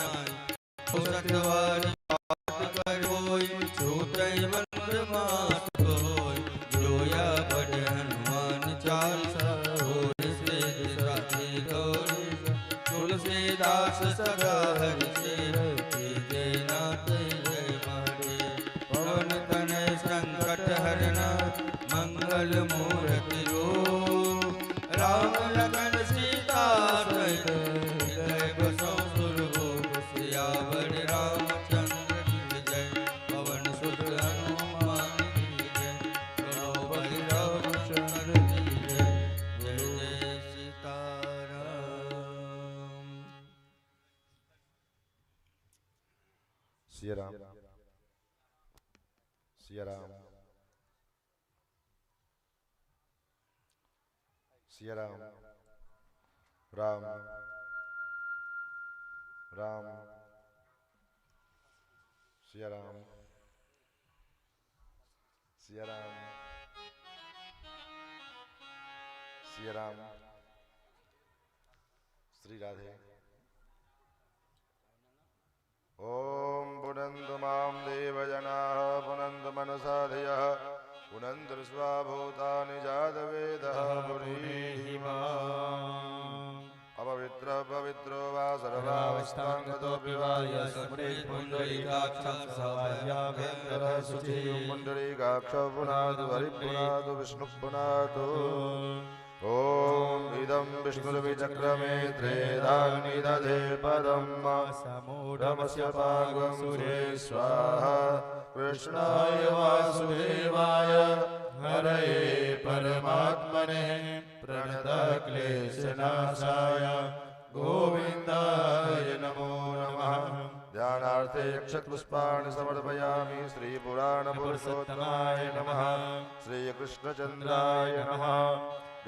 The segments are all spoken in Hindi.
नाय सत्यवादी बात करोई छूटई मंत्र मात कोई जोया बड़ हनुमान चालीसा होय से साथी गौरी तुलसीदास सदा हरि सेवक जय नाथ जय महादेव पवन तनय संकट हरना मंगल मूर्ति रूप राम लखन सीता सहित हृदय बसो सुरभूप सियावर रामचंद्र की जय पवन सुत हनुमान की जय बोलो बलि रामचंद्र की जय जय जय सीताराम। सिया राम सिया राम सिया राम राम राम सिया राम सिया राम सिया राम श्री राधे। ओम पुनंदु माम देवजनाः पुनंदु मनसा धियः पुनंदु स्वाभूतानि जातवेदः पुरीहि माम्। अपवित्र पवित्रो वा सर्वावस्थांगतोऽपि वा यस्मृत् पुण्डरीकाक्षं सभायाभ्यन्तरः शुचिः पुण्डरीकाक्षं पुनातु हरिपुनातु विष्णुः पुनातु। ओम इदं विष्णुर्विचक्रमे त्रेधान्निदधे पदं समूढमस्य पार्वं सुरे स्वाहा कृष्णाय वासुदेवाय हरये परमात्मने प्रणतक्लेशनाशाय गोविन्दाय नमो नमः। ध्यानार्थे अक्षतपुष्पाणि समर्पयामि श्रीपुराणपुरुषोत्तमाय नमः श्रीकृष्णचन्द्राय नमः।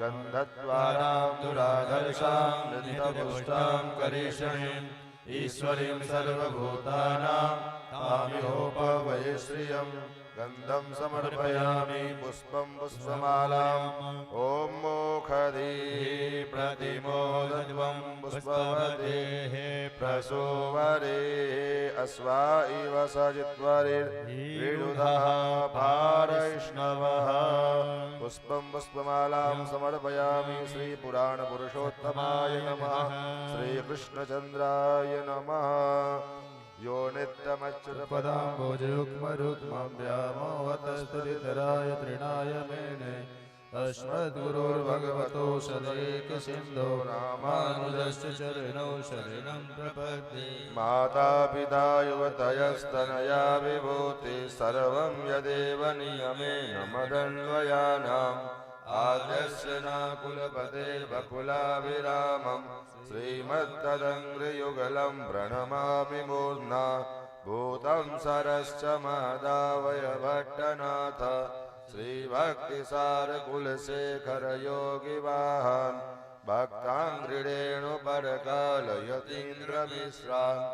गन्धद्वारां दुराधर्षां नित्यपुष्टां करीषणीं ईश्वरीं सर्वभूतानां तामिहोपवये श्रियं गन्धं समर्पयामि पुष्पं पुष्पमालाम् ॐ मोखधी प्रतिमोदध्वं पुष्पवतेः प्रसोवरे अस्वा इव सजित्वरिर्विरुधः पारैष्णवः। पुष्पं पुष्पमालां समर्पयामि श्रीपुराणपुरुषोत्तमाय नमः श्रीकृष्णचन्द्राय नमः। यो नित्यमच्युतपदाम्बोजयुग्मरुग्मं व्यामोहतस्तुतितराय तृणाय मेने अस्मद्गुरुर्भगवतोऽस्य रामानुजस्य चरणौ शरणं प्रपद्ये। माता पिता युवतयस्तनया विभूति सर्वं यदेव नियमेन मदन्वयानाम् आद्यस्य नाकुलपतेर्वकुलाभिरामं श्रीमत्तदङ्घ्रियुगलं प्रणमामि मूर्ध्ना भूतं सरश्च महदावय भट्टनाथ श्रीभक्तिसारकुलशेखर योगिवाहान् भक्ताङ्घ्रिरेणुपरकालयतीन्द्रमिश्रान्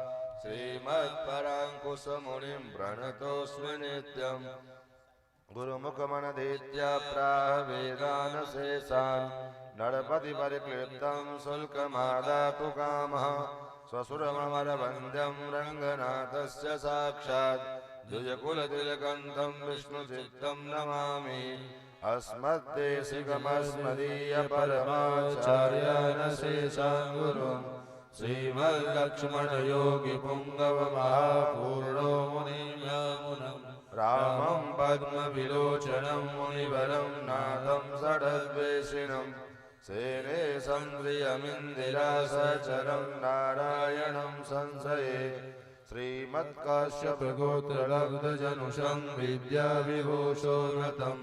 श्रीमत्पराङ्कुशमुनिं प्रणतोऽस्मि नित्यम्। गुरुमुखमनधीत्य प्राह वेदानशेषान् नरपतिपरिक्लिप्तं शुल्कमादातु कामः स्वसुरममरवन्द्यं रङ्गनाथस्य साक्षात् द्विजकुलतिलकन्तं विष्णुचित्तं नमामि। अस्मद्देशिकमस्मदीयपरमाचार्यानशेषान् गुरुं श्रीमल्लक्ष्मणयोगिपुङ्गवमहापूर्णो मुनिं रामं पद्मविलोचनं मुनिवरं नाथं षडद्वेषिणं सेनेशं श्रियमिन्दिरासचरं नारायणं संशये। श्रीमत्काश्यपगोत्रलब्धजनुषं विद्याविभूषोन्नतं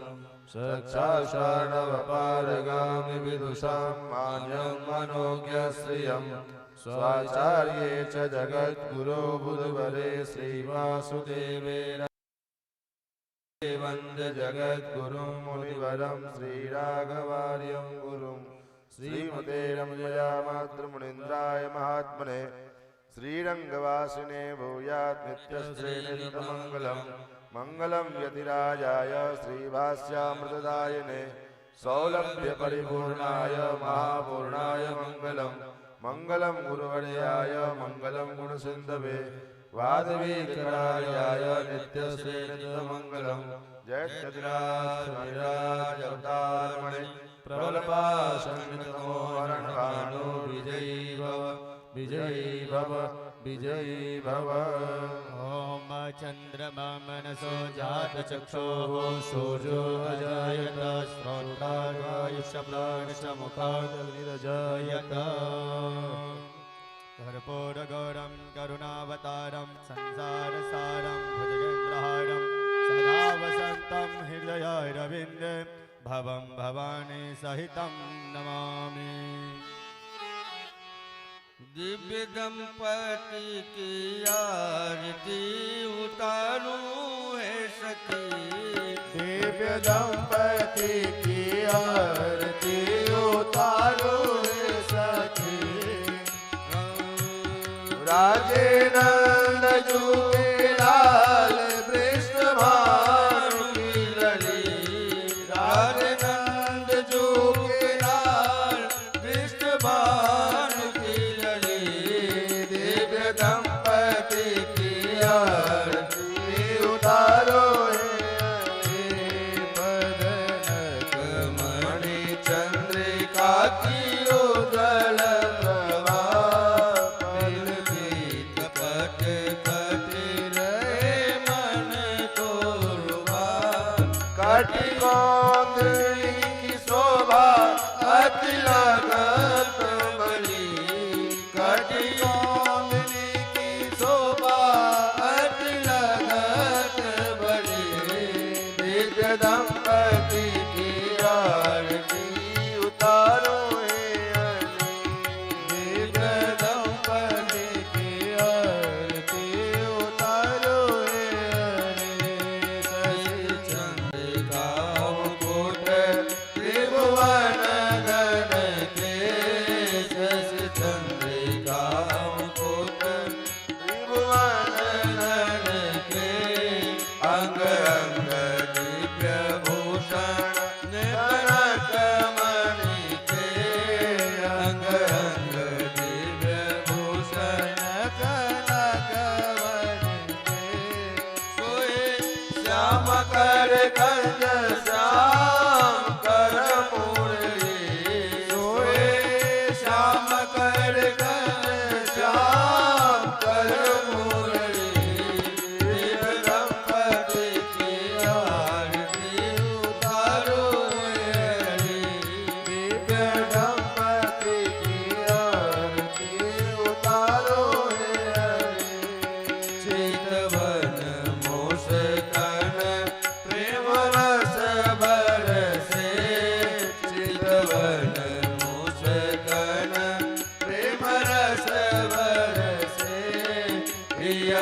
सच्चाषाणवपारगामि विदुषां मान्यं मनोज्ञश्रियं स्वाचार्ये च जगद्गुरो बुधवरे श्रीवासुदेवे वन्दे जगद्गुरुं मुनिवरं श्रीराघवार्यं गुरुं श्रीमते रमया मातृमुनीन्द्राय महात्मने श्रीरङ्गवासिने भूयात् नित्यश्री नित्यमङ्गलं मङ्गलं यतिराजाय श्रीभाष्यामृतदायिने सौलभ्यपरिपूर्णाय महापूर्णाय मङ्गलं मंगलम गुरुवर्याय मंगलम गुणसिंधवे वादवीकराय नित्यश्री नित्यमंगलम जय चतुराज अवतारमणि प्रबलपाशन्नतमोहरणभानु विजयी भव विजयी भव। ओम चंद्रमा मनसो जात चक्षुः सूर्यो अजायत श्रोत्रायुष्यप्राणसमुखाग्निरजायत कर्पूरगौरं करुणावतारं संसारसारं भुजगेन्द्रहारं सदा वसन्तं हृदयारविन्दे भवं भवानी सहितं नमामि। दिव्य दंपति की आरती उतारूं है सखी। दिव्य दंपति की आरती उतारूं है सखी। राजे नंद जू के लाल वृषभानु की लड़ी राजे नंद जू के लाल वृषभानु की लड़ी दिव्य दंपति की आरती उतारो पदनक मणि चंद्रिका की उज्ज्वल कटी गोंदली की शोभा अति लगत बड़ी कटी गोंदली की शोभा अति लगत बड़ी दिव्य दंपति की आरती उतारो दिव्य दंपति की आरती उतारो त्रिभुवन गण के शशि चंद्रिका मुकुट त्रिभुवन गण के अंग अंग दिव्य भूषण कनक मणि के अंग अंग दिव्य भूषण कनक मणि के सोए श्याम कर कंज श्याम कर मुरली सोए श्याम कर कंज श्याम कर मुरली दिव्य दंपति की आरती उतारो दिव्य दंपति की आरती उतारो चितवन मोषकन प्रेम रस बरसे चितवन मुस्कन प्रेम रस बरसे प्रिय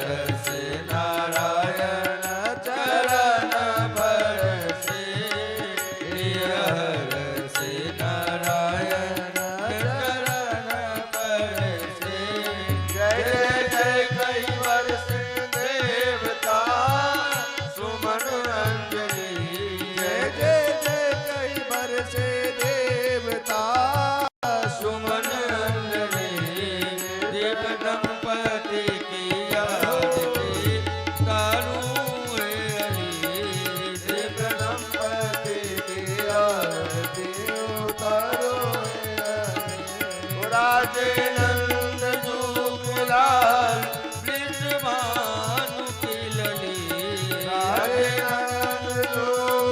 रस नारायण चरण बरसे प्रिय रस नारायण चरण बरसे जय जय कई वर्ष देवता सुमन अंजलि जय जय जय कई बरसे देवता सुमन अंजलि दिव्य दंपति की आरती उतारूं है हरि दिव्य दंपति की आरती उतारो राजे नंद जू के लाल वृषभानु की लड़ी राजे नंद जू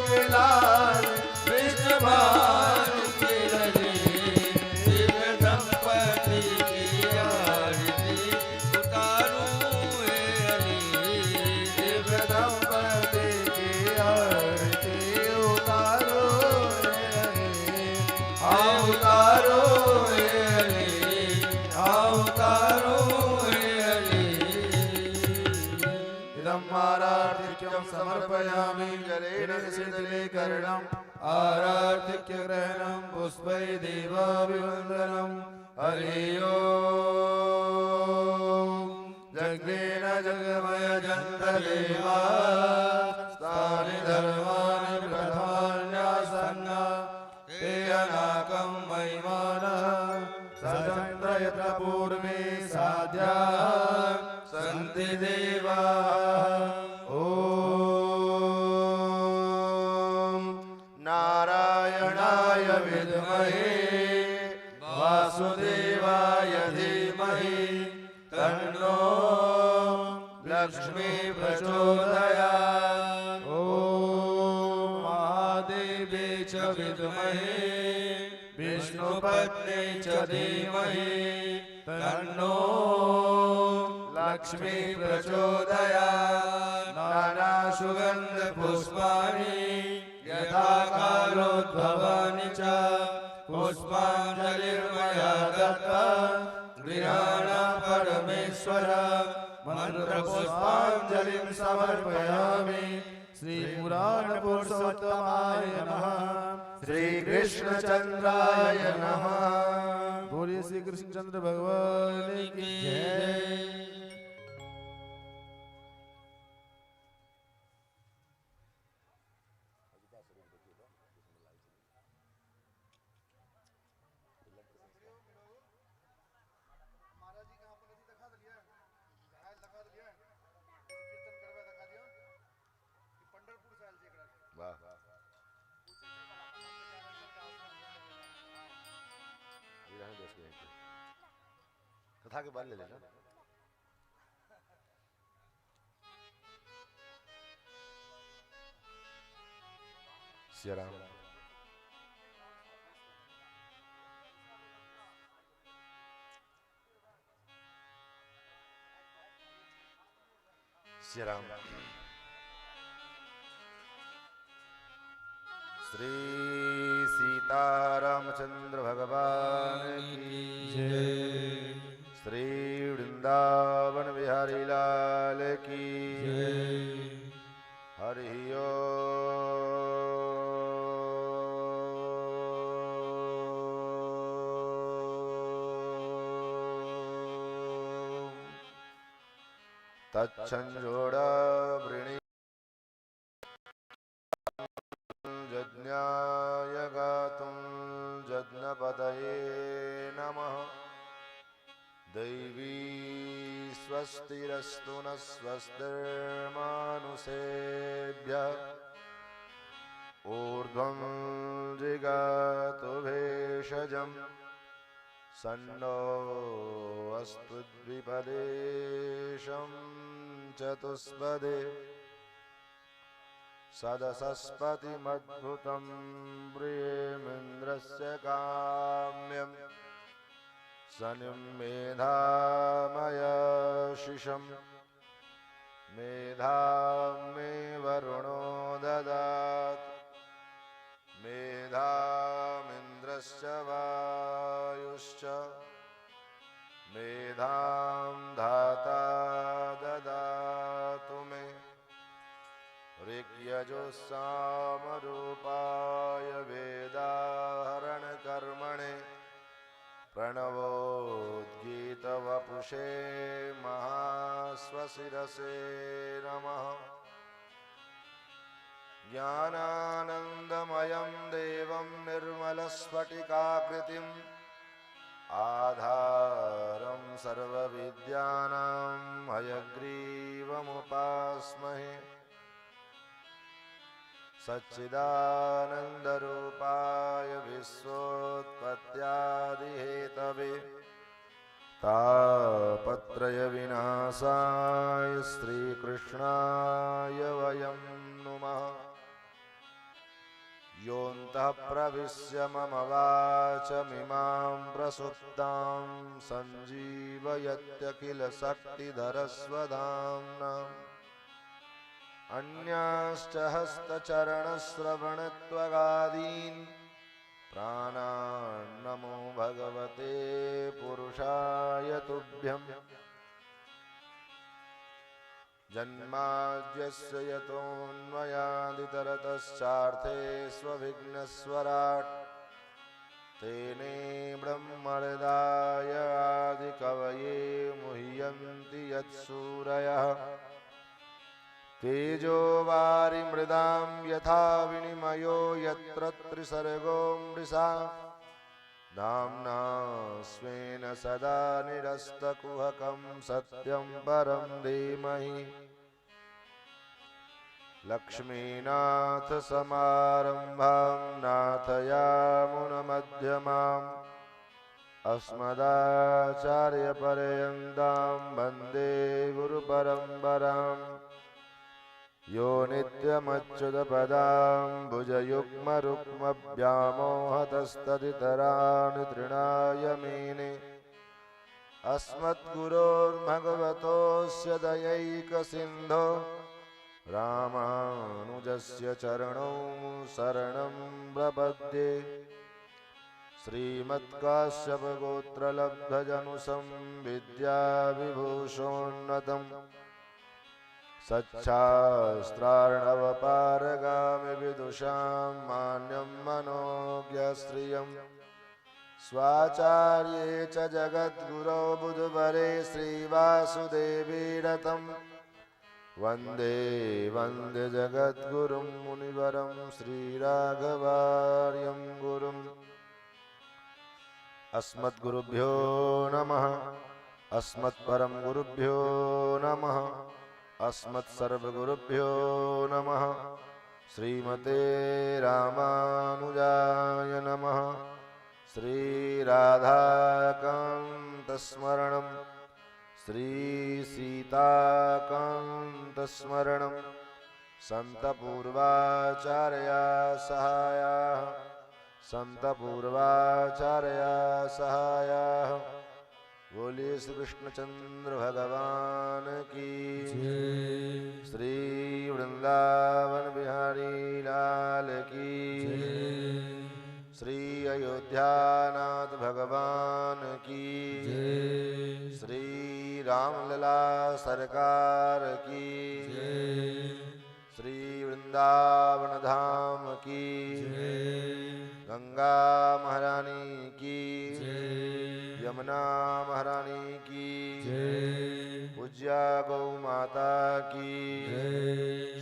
के लाल वृषभानु की लड़ी दिव्य दंपति की आरती उतारूं है हरि दिव्य दंपति की आरती उतारो उतारो उतारो इदं आराधिक्यं समर्पयामि जलेन शीतलीकरणम् आराधिक्य ग्रहणं पुष्पै देवाभिवन्दनं हरि ओम् जग्नेन जगमय जन्तदेवा स्थानि धर्माणि प्रथमान्यासन्न ते अनाकं महिमानः सदं सिद्धिदेवाः ॐ नारायणाय विद्महे वासुदेवाय धीमहि तन्नो लक्ष्मी प्रचोदयात् ॐ महादेवे च विद्महे विष्णुपत्नी च धीमहि तन्नो लक्ष्मी प्रचोदयात् नानासुगन्धपुष्पाणि यथा कालोद्भवानि च पुष्पाञ्जलिर्मया दत्ता गृहाण परमेश्वर मन्त्रपुष्पाञ्जलिं समर्पयामि श्रीपुराणपुरुषोत्तमाय नमः श्रीकृष्णचन्द्राय नमः बोलिए श्री कृष्णचंद्र भगवान की जय। कथा के बाद ले लेना। सिया राम। सिया राम। श्री सीतारामचंद्र भगवान की जय श्री वृंदावन बिहारी लाल की जय हरि ओम तच्छंजोड़ा वृणी यज्ञाय गातुं यज्ञपतये नमः दैवी स्वस्तिरस्तु न स्वस्तिर्मानुषेभ्यः ऊर्ध्वं जिगातु भेषजं सन्नो अस्तु द्विपदेशं चतुष्पदे सदसस्पतिमद्भुतं प्रियमिन्द्रस्य काम्यं सनिं मेधामयशिषं मेधां मे वरुणो ददात् मेधामिन्द्रश्च वायुश्च मेधां धाता ददातु मे ऋग्यजुस्सामरूपाय वेदाहरणकर्मणे प्रणवोद्गीतवपुषे महाश्वशिरसे नमः ज्ञानानन्दमयं देवं निर्मलस्फटिकाकृतिम् आधारं सर्वविद्यानां हयग्रीवमुपास्महे सच्चिदानन्दरूपाय विश्वोत्पत्त्यादिहेतवे तापत्रयविनाशाय श्रीकृष्णाय वयं नुमः योऽन्तः प्रविश्य मम वाचमिमां प्रसुप्तां सञ्जीवयत्यखिलशक्तिधरस्वधाम्नाम् अन्याश्च हस्तचरणश्रवणत्वगादीन् प्राणान्नमो भगवते पुरुषाय तुभ्यम् जन्माद्यस्य यतोऽन्वयादितरतश्चार्थे स्वविघ्नस्वराट् तेने ब्रह्महृदाय आदिकवये मुह्यन्ति यत्सूरयः तेजो वारिमृदां यथा विनिमयो यत्र त्रिसर्गो मृषा नाम्ना स्वेन सदा निरस्तकुहकं सत्यं परं धीमहि लक्ष्मीनाथ समारंभां नाथयामुनमध्यमाम् अस्मदाचार्यपर्यन्तां वन्दे गुरुपरम्पराम् यो नित्यमच्युतपदाम्बुजयुग्मरुक्मव्यामोहतस्तदितराणि तृणाय मेने अस्मद्गुरोर्भगवतोऽस्य दयैकसिन्धो रामानुजस्य चरणौ शरणं प्रपद्ये श्रीमत्काश्यपगोत्रलब्धजनुसंविद्याविभूषोन्नतम् सच्छास्त्रार्णवपारगामि विदुषां मान्यं मनोज्ञश्रियं स्वाचार्ये च जगद्गुरौ बुधवरे श्रीवासुदेवीरतं वन्दे वन्दे जगद्गुरुं मुनिवरं श्रीराघवार्यं गुरुम् अस्मद्गुरुभ्यो नमः अस्मत्परम गुरुभ्यो नमः अस्मत्सर्वगुरुभ्यो नमः श्रीमते रामानुजाय नमः श्रीराधाकान्तस्मरणं श्रीसीताकान्तस्मरणं सन्तपूर्वाचार्या सहायाः संतपूर्वाचार्या सहायाः बोलिए श्री कृष्णचंद्र भगवान की श्री वृंदावन बिहारी लाल की श्री अयोध्यानाथ भगवान की श्री रामलला सरकार की श्री वृंदावन धाम की गंगा महारानी की यमुना महारानी की पूज्या गौ माता की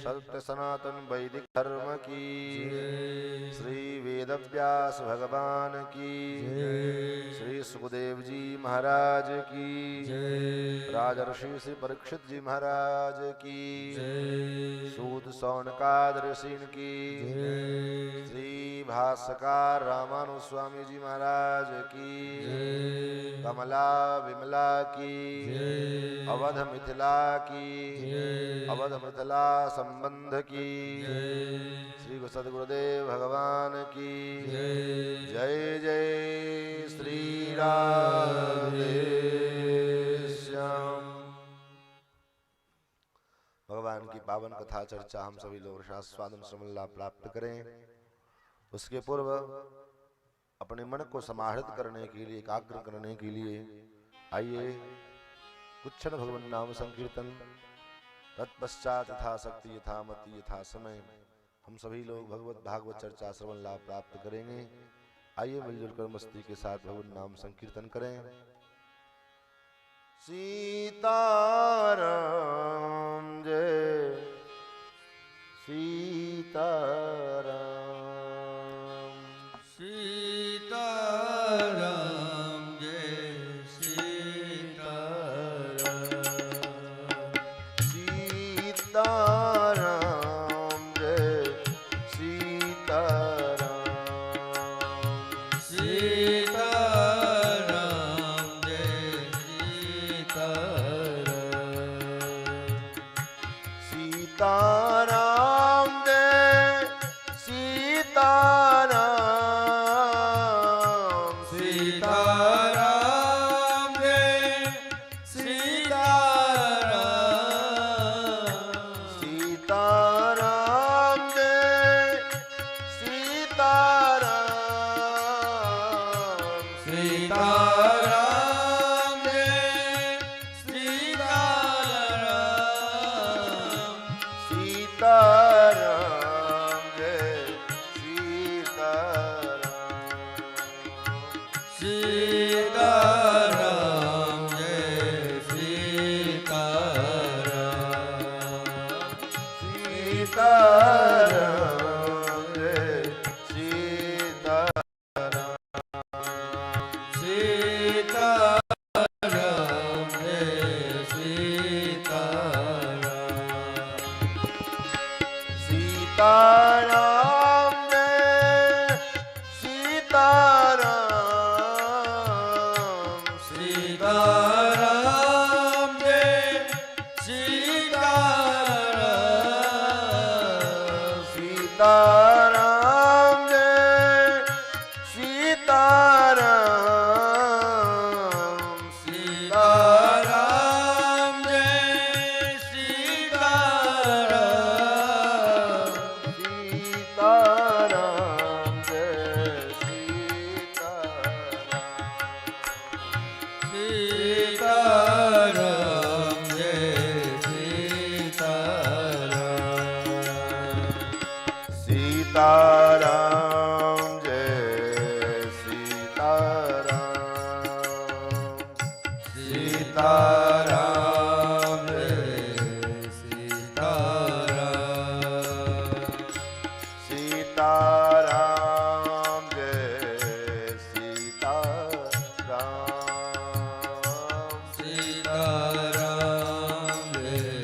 सत्य सनातन वैदिक धर्म की श्री वेदव्यास भगवान की श्री सुखदेव जी महाराज की राजर्षि श्री परीक्षित जी महाराज की सूत सौनकाद ऋषि की श्री भास्कर रामानुस्वामी जी महाराज की कमला विमला की अवध मिथिला की अवध मिथिला संबंध की श्री सद्गुरुदेव भगवान की जय जय श्री राधे श्याम। भगवान की पावन कथा चर्चा हम सभी लोग रसास्वादन श्रवण लाभ प्राप्त करें। उसके पूर्व अपने मन को समाहित करने के लिए, एकाग्र करने के लिए आइए कुछ क्षण भगवान नाम संकीर्तन, तत्पश्चात यथा शक्ति यथा मति यथा समय हम सभी लोग भगवत भागवत चर्चा श्रवण लाभ प्राप्त करेंगे। आइए मिलजुल कर मस्ती के साथ भगवान नाम संकीर्तन करें। सीताराम जय सीताराम, सीताराम जय सीताराम, सीताराम जय सीताराम, सीताराम जय सीताराम, सीताराम जय सीताराम, सीताराम जय सीताराम, सीताराम जय सीताराम, सीताराम जय सीताराम, सीताराम जय सीताराम, सीताराम जय सीताराम, सीताराम जय सीताराम, सीताराम जय सीताराम सीताराम जय सीताराम सीताराम जय सीताराम सीताराम जय सीताराम सीताराम जय सीताराम जय सीताराम सीताराम जय सीताराम सीताराम जय सीताराम सीताराम जय सीताराम सीताराम जय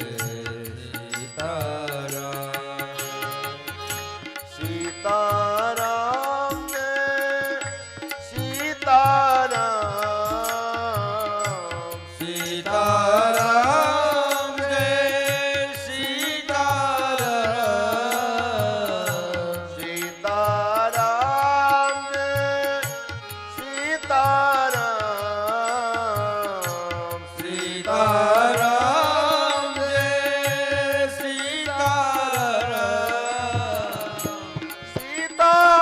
सीताराम सीताराम जय सीताराम सीताराम जय सीताराम सीताराम जय सीताराम सीताराम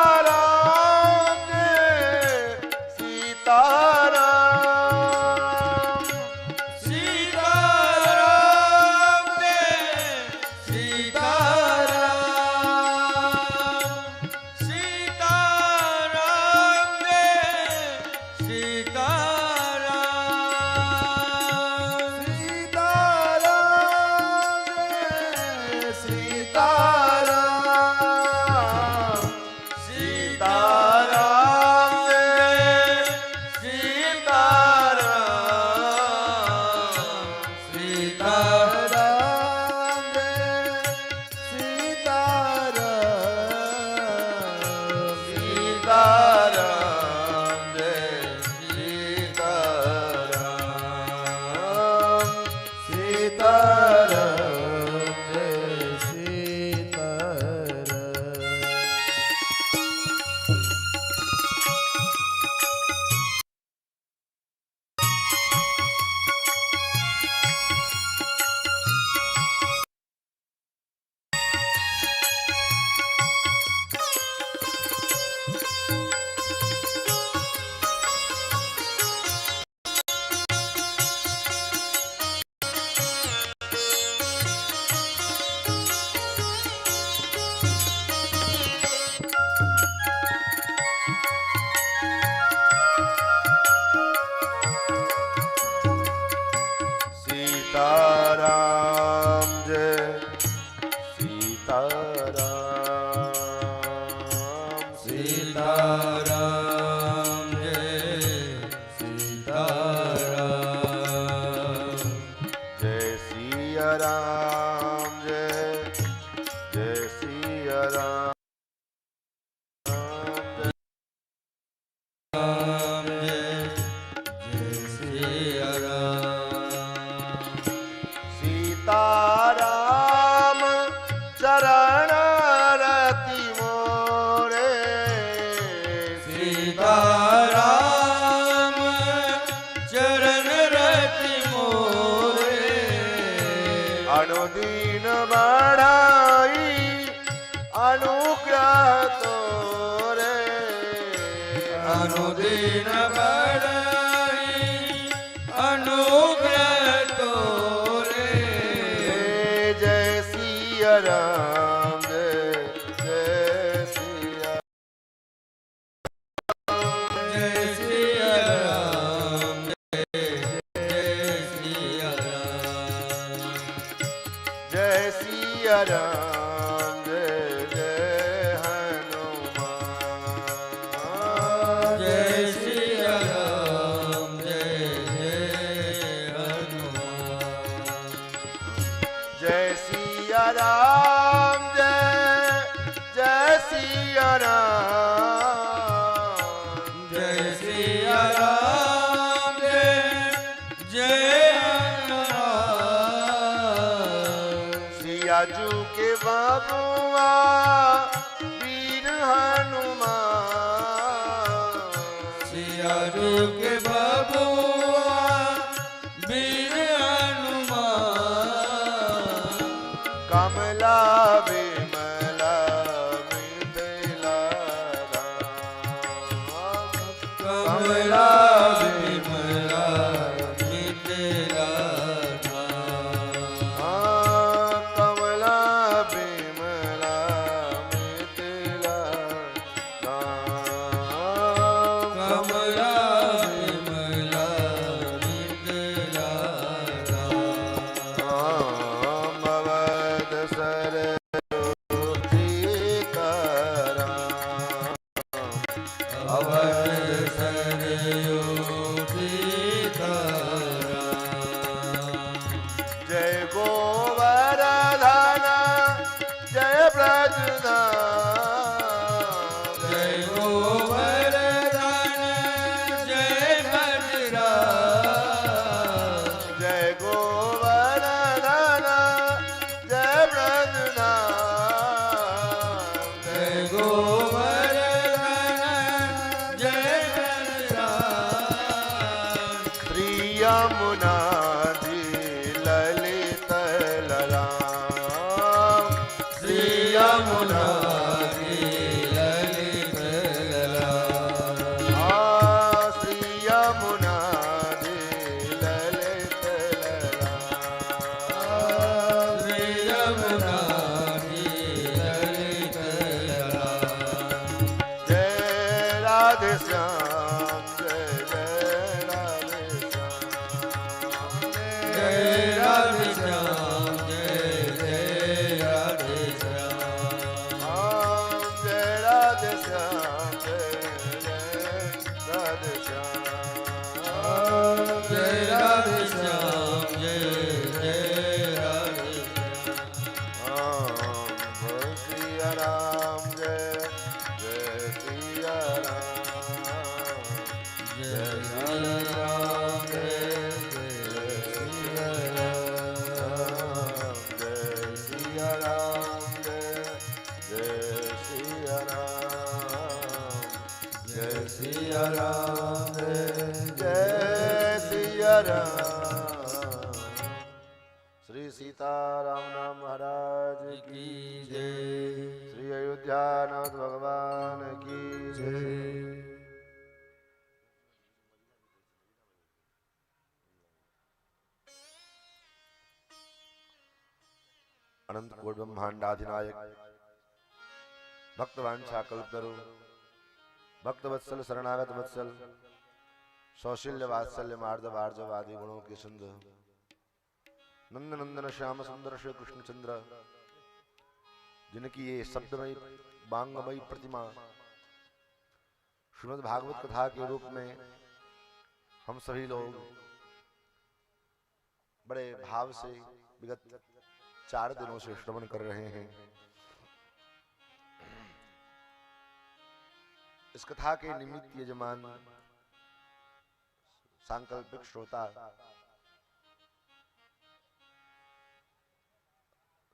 जय सीताराम सीताराम जय सीताराम सीताराम जय सीताराम सीताराम जय सीताराम सीताराम जय सीताराम सीताराम जय सीताराम सीताराम जय सीताराम सीताराम जय सीताराम सीताराम जय सीताराम सीताराम जय सीताराम जय सिया राम जय सिया राम राम जय सिया राम सीताराम चरण रति मोरे सीताराम चरण रति मोरे अनुदीन बढ़ाई अनुग्रह तोरे अनुदीन बढ़ाई अनुग्रह तोरे जय सिया राम जय सिया जय सिया राम जय सिया राम जय सिया राम जय हनुमान जय सिया राम जय हनुमान जय सिया राम जय राम जय सिया राम जय राम सिया जू के बाबुआ वीर हनुमान सिया जू के बबुआ वीर हनुमान कमला विमला मिथिला राम कमला विमला मिथिला कमला विमला मिथिला राम कमला विमला मिथिला राम अवध सरस्वती कराम अवध सरयू जय गोवर्धन जय ब्रजनाथ जय गोवर्धन जय भद्रा जय गोवर्धन जय ब्रजनाथ जय गोवर्धन जय भद्रा श्री यमुनाधि ललित ललाम श्री यमुना ललित लला श्री यमुनाधि ललित ललाम श्री यमुना ललित लला जय राधे श्याम जय जय राधे श्याम जय राधे श्याम जय राधे श्याम जय राधे श्याम जय जय राधे श्याम जय राधे सिया राम जय सिया राम जय सिया राम जय सिया राम श्री सीताराम नाम महाराज की की जय श्री अयोध्यानाथ भगवान की जय अनंत कोट ब्रह्मांडाधिनायक भक्तवांछा कल्पतरु भक्त वत्सल शरणागत वत्सल सौशील्य वात्सल्य मार्दव आर्जव आदि गुणों के सुंदर नंद नंदन श्याम सुंदर श्री कृष्णचंद्र जिनकी ये शब्दमयी बांगमयी प्रतिमा श्रीमद् भागवत कथा के रूप में हम सभी लोग बड़े भाव से विगत 4 दिनों से श्रवण कर रहे हैं। इस कथा के निमित्त यजमान सांकल्पिक श्रोता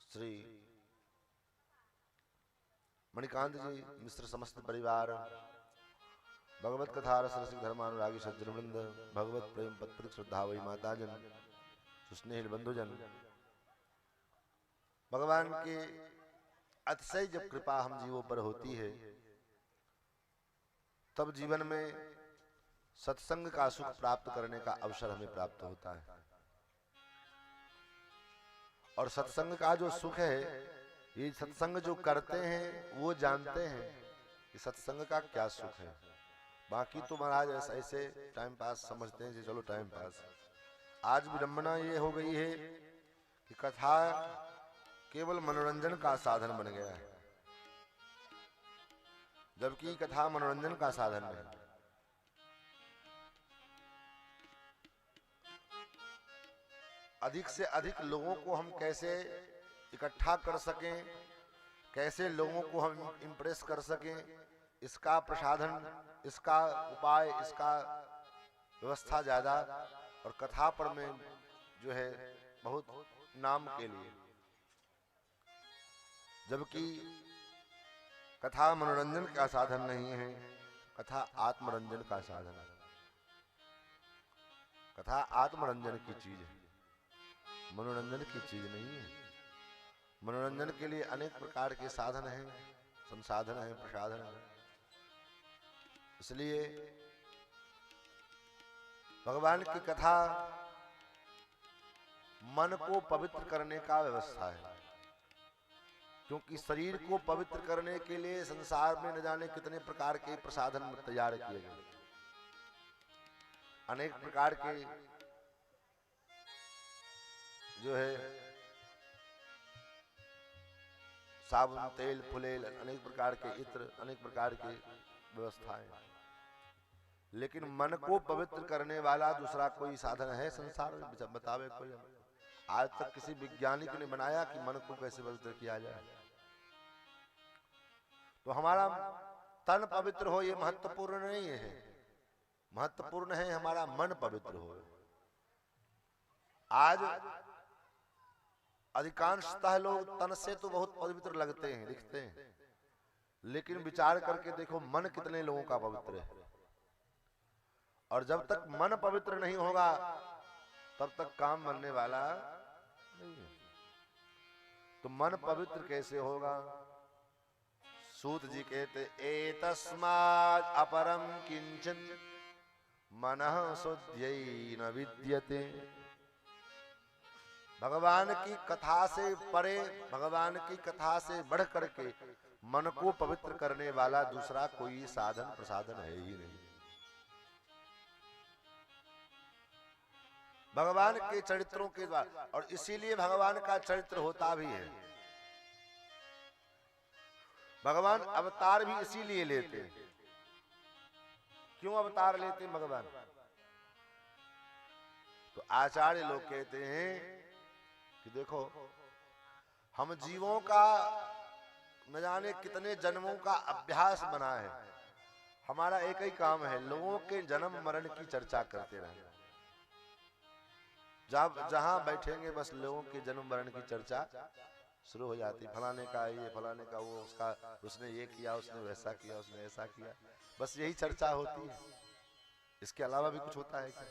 श्री मणिकांत जी मिश्र समस्त परिवार भगवत कथा रस रसिक धर्मानुरागी सज्जन वृंद भगवत प्रेम पत्रिक श्रद्धावई माताजन सुस्नेह बंधुजन भगवान के अतिशय जब कृपा हम जीवों पर होती है तब जीवन में सत्संग का सुख प्राप्त करने का अवसर हमें प्राप्त होता है। और सत्संग का जो सुख है ये सत्संग जो करते हैं वो जानते हैं कि सत्संग का क्या सुख है। बाकी तो महाराज ऐसे टाइम पास समझते हैं कि चलो टाइम पास। आज विडंबना ये हो गई है कि कथा केवल मनोरंजन का साधन बन गया है, जबकि कथा मनोरंजन का साधन नहीं। अधिक से अधिक लोगों को हम कैसे इकट्ठा कर सकें, कैसे लोगों को हम इम्प्रेस कर सकें, इसका प्रसाधन, इसका उपाय, इसका व्यवस्था ज़्यादा, और कथा पर में जो है बहुत नाम के लिए। जबकि कथा मनोरंजन का साधन नहीं है, कथा आत्मरंजन का साधन है। कथा आत्मरंजन की चीज है, मनोरंजन की चीज नहीं है। मनोरंजन के लिए अनेक प्रकार के साधन हैं, संसाधन हैं, प्रसाधन हैं। इसलिए भगवान की कथा मन को पवित्र करने का व्यवस्था है, क्योंकि शरीर को पवित्र करने के लिए संसार में न जाने कितने प्रकार के प्रसाधन तैयार किए गए। अनेक प्रकार के जो है साबुन, तेल, फुलेल, अनेक प्रकार के इत्र, अनेक प्रकार की व्यवस्थाएं। लेकिन मन को पवित्र करने वाला दूसरा कोई साधन है संसार में? बतावे कोई। आज तक किसी वैज्ञानिक ने बनाया कि मन को कैसे पवित्र किया जाए। तो हमारा तन पवित्र हो ये महत्वपूर्ण नहीं है, महत्वपूर्ण है हमारा मन पवित्र हो। आज अधिकांशतः लोग तन से तो बहुत पवित्र लगते हैं, दिखते हैं, लेकिन विचार करके देखो मन कितने लोगों का पवित्र है। और जब तक मन पवित्र नहीं होगा तब तक काम बनने वाला नहीं है। तो मन पवित्र कैसे होगा? सूत जी कहते एतस्मात् अपरम किंचन मनः शुद्ध्यै न विद्यते। भगवान की कथा से परे, भगवान की कथा से बढ़ करके मन को पवित्र करने वाला दूसरा कोई साधन प्रसाधन है ही नहीं। भगवान के चरित्रों के द्वारा, और इसीलिए भगवान का चरित्र होता भी है। भगवान अवतार भी इसीलिए लेते। क्यों अवतार लेते भगवान? तो आचार्य लोग कहते हैं कि देखो, हम जीवों का न जाने कितने जन्मों का अभ्यास बना है। हमारा एक ही काम है, लोगों के जन्म मरण की चर्चा करते रहना। जब जहां बैठेंगे बस लोगों के जन्म मरण की चर्चा शुरू हो जाती। फलाने का ये, फलाने का वो, उसका, उसने ये किया, उसने वैसा किया, उसने ऐसा किया, बस यही चर्चा होती है। इसके अलावा भी कुछ होता है क्या?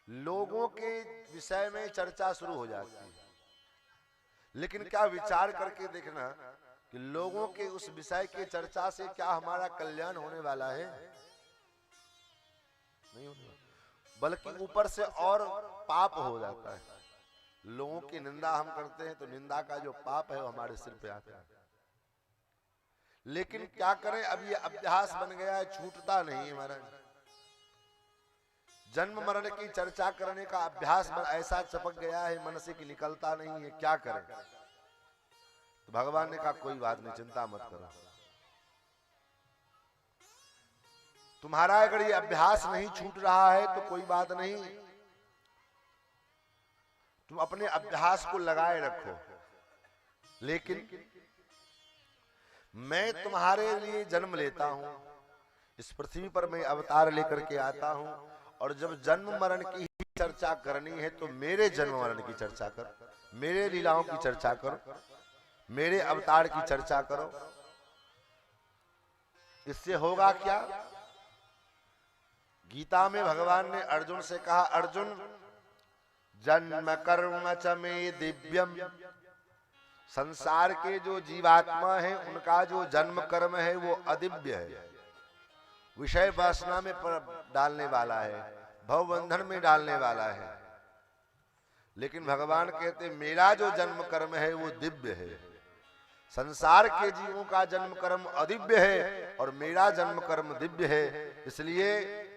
लोगों के विषय में चर्चा शुरू हो जाती है। लेकिन क्या विचार करके देखना कि लोगों के उस विषय के चर्चा से क्या हमारा कल्याण होने वाला है? नहीं होने वाला, बल्कि ऊपर से और पाप हो जाता है। लोगों की निंदा हम करते हैं तो निंदा का जो पाप है वो हमारे सिर पे आता है। लेकिन क्या करें, अब ये अभ्यास बन गया है, छूटता नहीं है महाराज। जन्म मरण की चर्चा करने का अभ्यास ऐसा चपक गया है मन से कि निकलता नहीं है। क्या करें? तो भगवान ने कहा कोई बात नहीं, चिंता मत करो। तुम्हारा अगर ये अभ्यास नहीं छूट रहा है तो कोई बात नहीं, तुम अपने अभ्यास को लगाए रखो। लेकिन मैं तुम्हारे लिए जन्म लेता हूं, इस पृथ्वी पर मैं अवतार लेकर के आता हूं, और जब जन्म मरण की ही चर्चा करनी है तो मेरे जन्म मरण की चर्चा कर, मेरे लीलाओं की चर्चा करो, मेरे अवतार की चर्चा करो। इससे होगा क्या? गीता में भगवान ने अर्जुन से कहा, अर्जुन जन्म कर्म च मे दिव्यम। संसार के जो जीवात्मा हैं उनका जो जन्म कर्म है वो अदिव्य है, विषय वासना में डालने वाला है, भव बंधन में डालने वाला है। लेकिन भगवान कहते मेरा जो जन्म कर्म है वो दिव्य है। संसार के जीवों का जन्म कर्म अदिव्य है और मेरा जन्म कर्म दिव्य है। इसलिए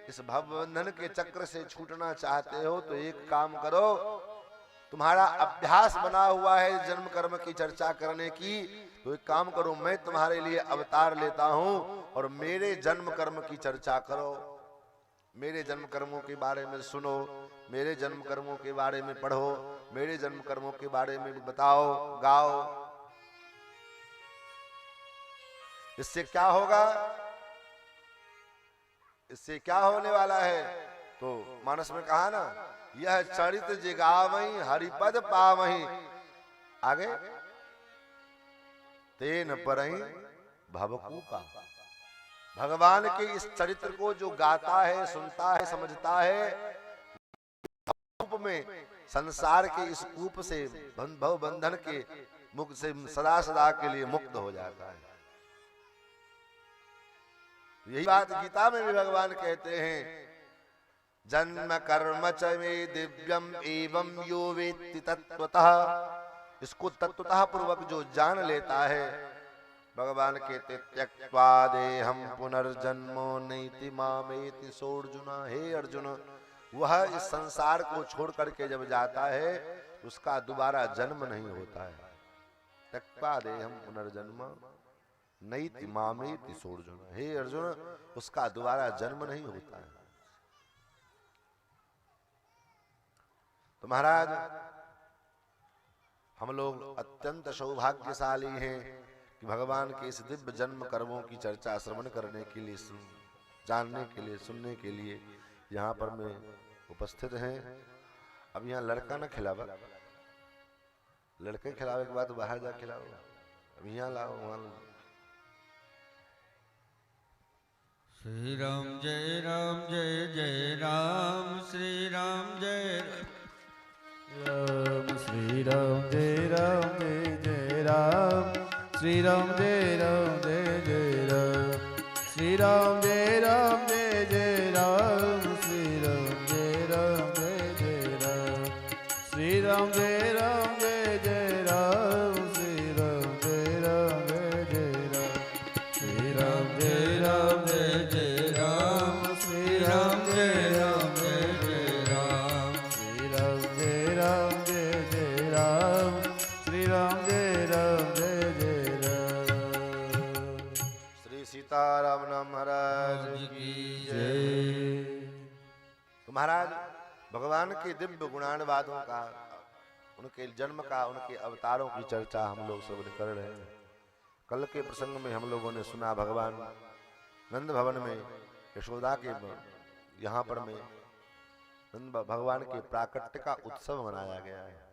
इस भव बंधन के चक्र से छूटना चाहते हो तो एक काम करो, तुम्हारा अभ्यास बना हुआ है जन्म कर्म की चर्चा करने की, तो एक काम करो, मैं तुम्हारे लिए अवतार लेता हूं और मेरे जन्म कर्म की चर्चा करो, मेरे जन्म कर्मों के बारे में सुनो, मेरे जन्म कर्मों के बारे में पढ़ो, मेरे जन्म कर्मों के बारे में बताओ, गाओ। इससे क्या होगा, इससे क्या होने वाला है? तो मानस में कहा ना, यह चरित जिगावहीं हरिपद पावहीं, आगे तेन परहीं भवकूपा। भगवान के इस चरित्र को जो गाता है, सुनता है, समझता है, कूप में संसार के इस कूप से, भव बंधन के मुख से सदा सदा के लिए मुक्त हो जाता है। यही बात गीता में भी भगवान कहते हैं, जन्म कर्म च मे दिव्यम एवं यो वेत्ति तत्वतः। इसको तत्वतः पूर्वक जो जान लेता है, भगवान कहते त्यक्त्वा देहं पुनर्जन्मो नैति मामेति सोऽर्जुन। हे अर्जुन, वह इस संसार को छोड़ करके जब जाता है उसका दोबारा जन्म नहीं होता है। त्यक्त्वा देहं पुनर्जन्म नैति मामेति सोऽर्जुन। हे अर्जुन, उसका दोबारा जन्म नहीं होता है। तो महाराज, हम लोग अत्यंत सौभाग्यशाली हैं कि भगवान के इस दिव्य जन्म कर्मों की चर्चा श्रवण करने के लिए, जानने के लिए, सुनने के लिए यहाँ पर में उपस्थित हैं। अब यहाँ लड़का न खिलावा, लड़के खिलावे के बाद बाहर जा खिलाओ, अब यहाँ लाओ, वहाँ। श्री राम जय राम, जय जय राम, श्री राम जय राम, श्री राम जय राम, जय जय राम, श्री राम जय राम, जय जय राम, श्री राम जय राम, जय जय राम, श्री राम जय राम, जय जय राम, श्री राम जय राम, जय जय राम, श्री राम जय राम, जय जय राम, श्री राम जय राम, जय जय राम, श्री राम जय राम, जय जय राम, श्री राम जय राम, जय जय राम, श्री राम जय राम, जय जय राम। श्री सीताराम नाम महाराज की जय। तो महाराज, भगवान के दिव्य गुणानुवादों का, उनके जन्म का, उनके अवतारों की चर्चा हम लोग श्रवण कर रहे हैं। कल के प्रसंग में हम लोगों ने सुना, भगवान नंद भवन में यशोदा के यहाँ पर में नंद भगवान के प्राकट्य का उत्सव मनाया गया है।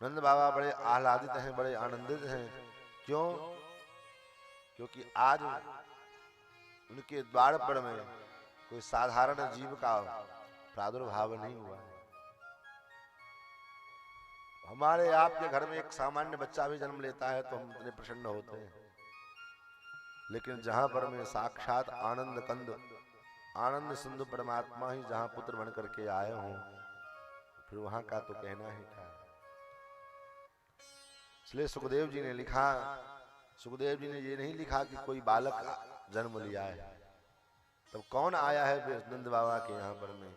नंद बाबा बड़े आह्लादित हैं, बड़े आनंदित हैं। क्यों? क्योंकि आज उनके द्वार पर में कोई साधारण जीव का प्रादुर्भाव नहीं हुआ है। हमारे आपके घर में एक सामान्य बच्चा भी जन्म लेता है तो हम इतने प्रसन्न होते हैं, लेकिन जहां पर में साक्षात आनंद कंद, आनंद सिंधु परमात्मा ही जहां पुत्र बन करके आए हों, फिर वहां का तो कहना ही क्या। इसलिए सुखदेव जी ने लिखा, सुखदेव जी ने ये नहीं लिखा कि कोई बालक जन्म लिया है, तब कौन आया है नंद बाबा के यहाँ पर में।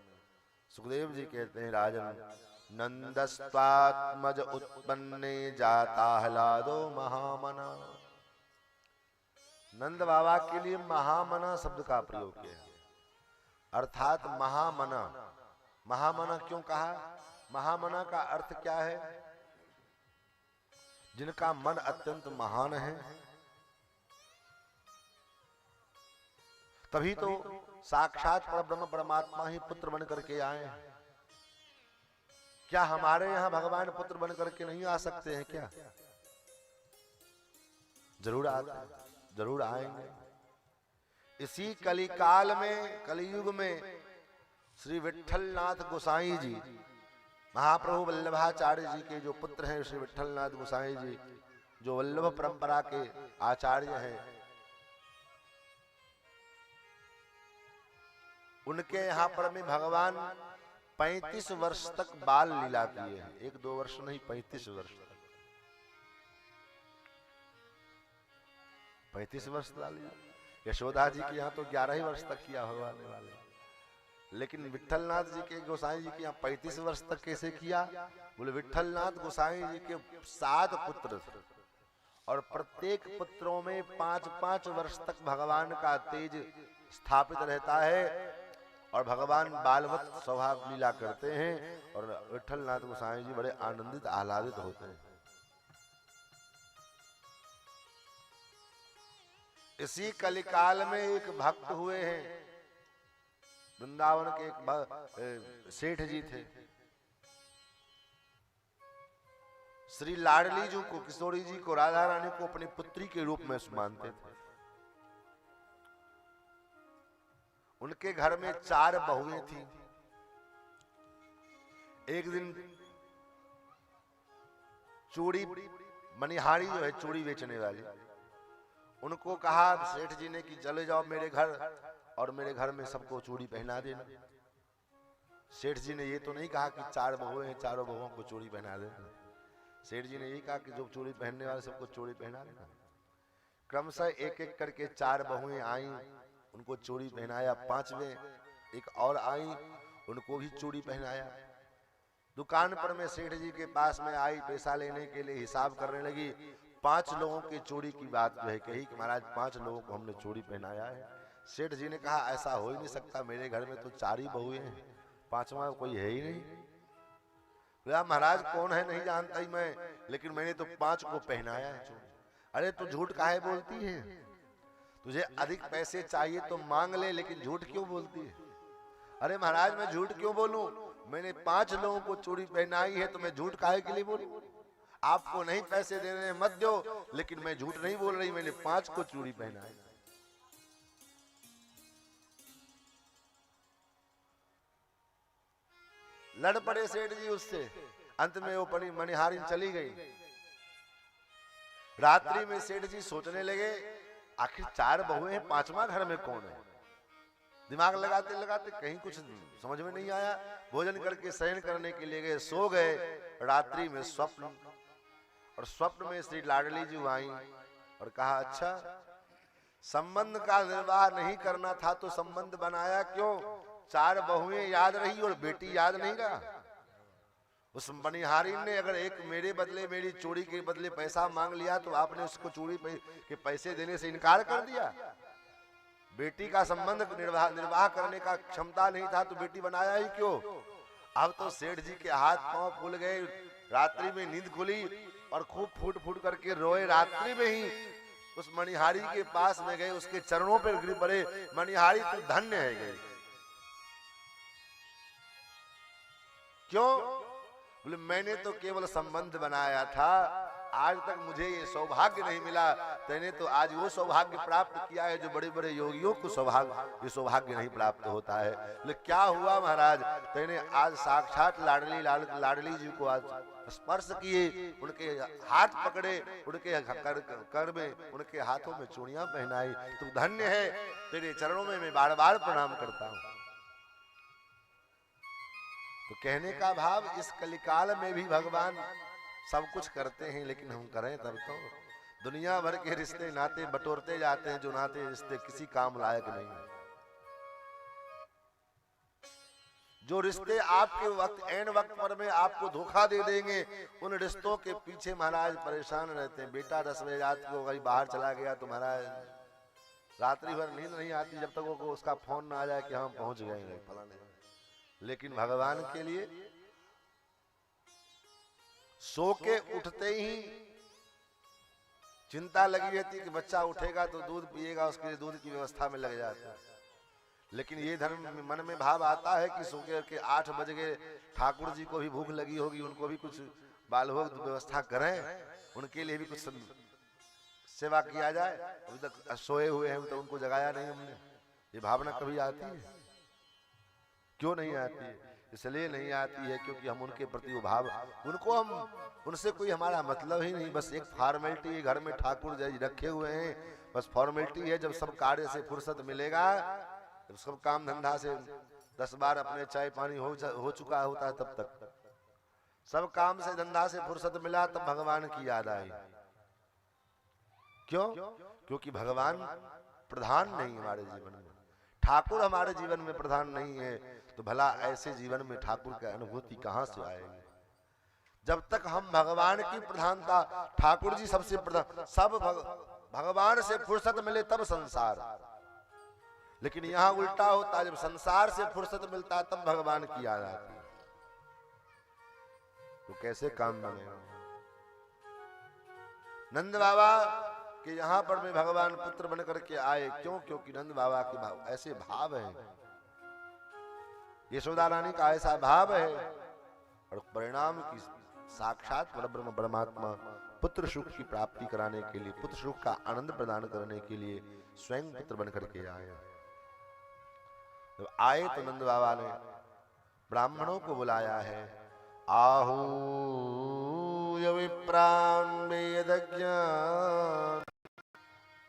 सुखदेव जी कहते हैं, राजन नंदस्त्वात्मज उत्पन्ने जाता ह्लादो महामना। नंद बाबा के लिए महामना शब्द का प्रयोग किया, अर्थात महामना। महामना क्यों कहा? महामना का अर्थ क्या है? जिनका मन अत्यंत महान है। तभी तो साक्षात परब्रह्म परमात्मा ही पुत्र बन करके आए हैं। क्या हमारे यहाँ भगवान पुत्र बन करके नहीं आ सकते हैं क्या? जरूर आते हैं, जरूर आएंगे। इसी कलिकाल में, कलियुग में श्री विट्ठलनाथ गोसाई जी, महाप्रभु वल्लभाचार्य जी के जो पुत्र हैं, श्री विट्ठलनाथ गोसाई जी, जो वल्लभ परंपरा के आचार्य हैं, उनके यहाँ पर में भगवान 35 वर्ष तक बाल लीला किए हैं। 1-2 वर्ष नहीं, 35 वर्ष तक। 35 वर्ष लीला। यशोदा जी के यहाँ तो 11 ही वर्ष तक किया भगवान वाले, लेकिन विट्ठलनाथ जी के गोसाई जी के यहाँ 35 वर्ष तक कैसे किया? बोले विट्ठलनाथ गोसाई जी के 7 पुत्र थे और प्रत्येक पुत्रों में 5-5 वर्ष तक भगवान का तेज स्थापित रहता है और भगवान बालवत स्वभाव लीला करते हैं और विट्ठलनाथ गोसाई जी बड़े आनंदित आह्लादित होते हैं। इसी कलिकाल में एक भक्त हुए हैं, वृंदावन के एक सेठ जी थे। श्री लाडली जी को, किशोरी जी को, राधा रानी को अपनी पुत्री के रूप में मानते थे। उनके घर में 4 बहुएं थी। एक दिन चूड़ी मनिहारी जो है चूड़ी बेचने वाली, उनको कहा सेठ जी ने कि चले जाओ मेरे घर और मेरे घर में सबको चूड़ी पहना देना। सेठ जी ने ये तो नहीं कहा कि 4 बहुएं हैं, चारों बहुओं को चूड़ी पहना देना। सेठ जी ने ये कहा कि जो चूड़ी पहनने वाले सबको चूड़ी पहना देना। क्रमशः एक एक करके 4 बहुएं आई, उनको चूड़ी पहनाया। 5वें एक और आई, उनको भी चूड़ी पहनाया। दुकान पर मैं सेठ जी के पास में आई पैसा लेने के लिए, हिसाब करने लगी। 5 लोगों की चूड़ी की बात जो है कही कि महाराज 5 लोगों को हमने चूड़ी पहनाया है। सेठ जी ने कहा ऐसा हो ही नहीं सकता, मेरे घर में तो 4 ही बहुएं हैं, 5वां कोई है ही नहीं। बोला महाराज कौन है नहीं जानता ही मैं, लेकिन मैंने तो 5 को पहनाया है चूड़ी। अरे तू झूठ काहे बोलती है? तुझे अधिक पैसे चाहिए तो मांग ले, लेकिन झूठ क्यों बोलती है? अरे महाराज मैं झूठ क्यों बोलूं? मैंने 5 लोगों को चूड़ी पहनाई है तो मैं झूठ काहे के लिए बोलूं? आपको नहीं पैसे देने मत दो, लेकिन मैं झूठ नहीं बोल रही, मैंने 5 को चूड़ी पहनाई। लड़ पड़े सेठ जी उससे। अंत में वो पड़ी मनिहारिन चली गई। रात्रि में सेठ जी सोचने लगे आखिर 4 बहुएं हैं, 5वां घर में कौन है? दिमाग लगाते लगाते कहीं कुछ समझ में नहीं आया। भोजन करके शयन करने के लिए गए, सो गए। रात्रि में स्वप्न, और स्वप्न में श्री लाडली जी आई और कहा अच्छा संबंध का निर्वाह नहीं करना था तो संबंध बनाया क्यों? 4 बहुएं याद रही और बेटी याद नहीं रहा। उस मनिहारी ने अगर एक मेरे बदले, मेरी चूड़ी के बदले पैसा मांग लिया तो आपने उसको चूड़ी के पैसे देने से इनकार कर दिया। बेटी का संबंध निर्वाह करने का क्षमता नहीं था तो बेटी बनाया ही क्यों? अब तो सेठ जी के हाथ पांव फूल गए। रात्रि में नींद खुली और खूब फूट फूट करके रोए। रात्रि में ही उस मनिहारी के पास में गए, उसके चरणों पर गिर पड़े। मनिहारी तू धन्य है गई। क्यों? बोले मैंने तो केवल संबंध बनाया था, आज तक मुझे ये सौभाग्य नहीं मिला। तेने तो आज वो सौभाग्य प्राप्त किया है जो बड़े बड़े योगियों को ये सौभाग्य नहीं प्राप्त होता है। लेकिन क्या हुआ महाराज, तेने आज साक्षात लाडली जी को आज स्पर्श किए, उनके हाथ पकड़े, उनके कर में, उनके हाथों में चूड़ियां पहनाई। तू धन्य है, तेरे चरणों में मैं बार बार प्रणाम करता हूं। तो कहने का भाव इस कलिकाल में भी भगवान सब कुछ करते हैं, लेकिन हम करें तब तो। दुनिया भर के रिश्ते नाते बटोरते जाते हैं, जो नाते रिश्ते किसी काम लायक नहीं है। जो रिश्ते आपके ऐन वक्त पर में आपको धोखा दे देंगे, उन रिश्तों के पीछे महाराज परेशान रहते हैं। बेटा 10 बजे रात को कहीं बाहर चला गया तो महाराज रात्रि भर नींद नहीं आती जब तक वो उसका फोन ना आ जाए कि हम पहुंच गए फलाने। लेकिन भगवान के लिए सो के उठते ही चिंता लगी रहती कि बच्चा उठेगा तो दूध पिएगा, उसके लिए दूध की व्यवस्था में लग जाता है। लेकिन ये धर्म मन में भाव आता है कि सो के 8 बज गए, ठाकुर जी को भी भूख लगी होगी, उनको भी कुछ बालभोग व्यवस्था करें, उनके लिए भी कुछ सेवा किया जाए। अभी तक सोए हुए हैं तो उनको जगाया नहीं हमने। ये भावना कभी आती है? क्यों नहीं आती है? इसलिए नहीं आती है क्योंकि हम उनके प्रति वो भाव, उनको हम उनसे कोई हमारा मतलब ही नहीं। बस एक फॉर्मेलिटी, घर में ठाकुर जी रखे हुए हैं, बस फॉर्मेलिटी है। जब सब कार्य से फुर्सत मिलेगा, जब सब काम धंधा से 10 बार अपने चाय पानी हो चुका होता है, तब तक सब काम से धंधा से फुर्सत मिला तब भगवान की याद आई। क्यों? क्योंकि भगवान प्रधान नहीं हमारे जीवन में, ठाकुर हमारे जीवन में प्रधान नहीं है। तो भला ऐसे जीवन में ठाकुर की अनुभूति कहां से आएगी? जब तक हम भगवान की प्रधानता, ठाकुर जी सबसे प्रधान, सब भगवान से फुर्सत मिले तब संसार। लेकिन यहां उल्टा होता है, जब संसार से फुर्सत मिलता है तब भगवान की याद आती है। तो कैसे काम बनेगा? नंद बाबा कि यहाँ पर में भगवान पुत्र बन करके आए। क्यों? क्योंकि नंद बाबा के भाव ऐसे भाव है, यशोदा रानी का ऐसा भाव है, और परिणाम की साक्षात परब्रह्म परमात्मा पुत्र सुख की प्राप्ति कराने के लिए, पुत्र सुख का आनंद प्रदान करने के लिए स्वयं पुत्र बन करके आए। जब आए तो नंद बाबा ने ब्राह्मणों को बुलाया है। आहूय विप्रान् वेदज्ञान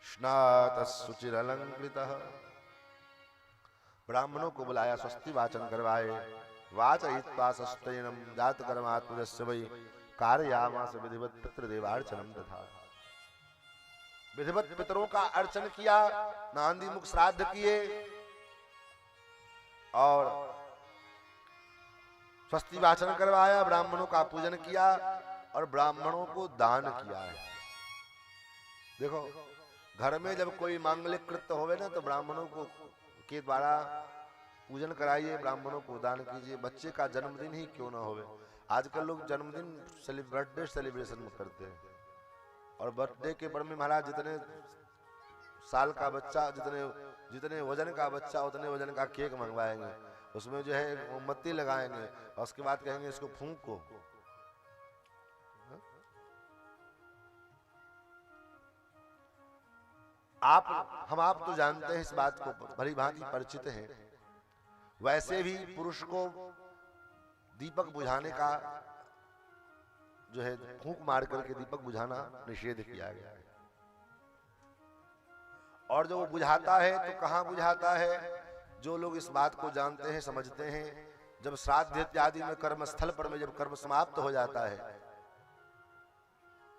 स्नातः शुचिरलंकृतः। ब्राह्मणों को बुलाया, स्वस्ति वाचन करवाए। वाचयित्वा सस्तेनम जातकर्मात्मजस्य वै कारयामास विधिवत पितृ देवार्चनम तथा। विधिवत पितरों का अर्चन किया, नांदी मुख श्राद्ध किए और स्वस्ति वाचन करवाया, ब्राह्मणों का पूजन किया और ब्राह्मणों को दान किया है। देखो, घर में जब कोई मांगलिक कृत्य होवे ना तो ब्राह्मणों को के द्वारा पूजन कराइए, ब्राह्मणों को दान कीजिए। बच्चे का जन्मदिन ही क्यों ना होवे, आजकल लोग जन्मदिन बर्थडे सेलिब्रेशन में करते हैं, और बर्थडे के पर में महाराज जितने साल का बच्चा, जितने वजन का बच्चा उतने वजन का केक मंगवाएंगे, उसमें जो है मोमबत्ती लगाएंगे और उसके बाद कहेंगे इसको फूंको। आप तो जानते हैं, इस बात को भली भांति परिचित हैं। वैसे भी पुरुष को दीपक बुझाने का जो है, फूंक मार करके दीपक बुझाना निषेध किया गया है। और जो वो बुझाता है तो कहाँ बुझाता है? जो लोग इस बात को जानते हैं, समझते हैं, जब श्राद्ध इत्यादि में कर्म स्थल पर में जब कर्म समाप्त हो जाता है,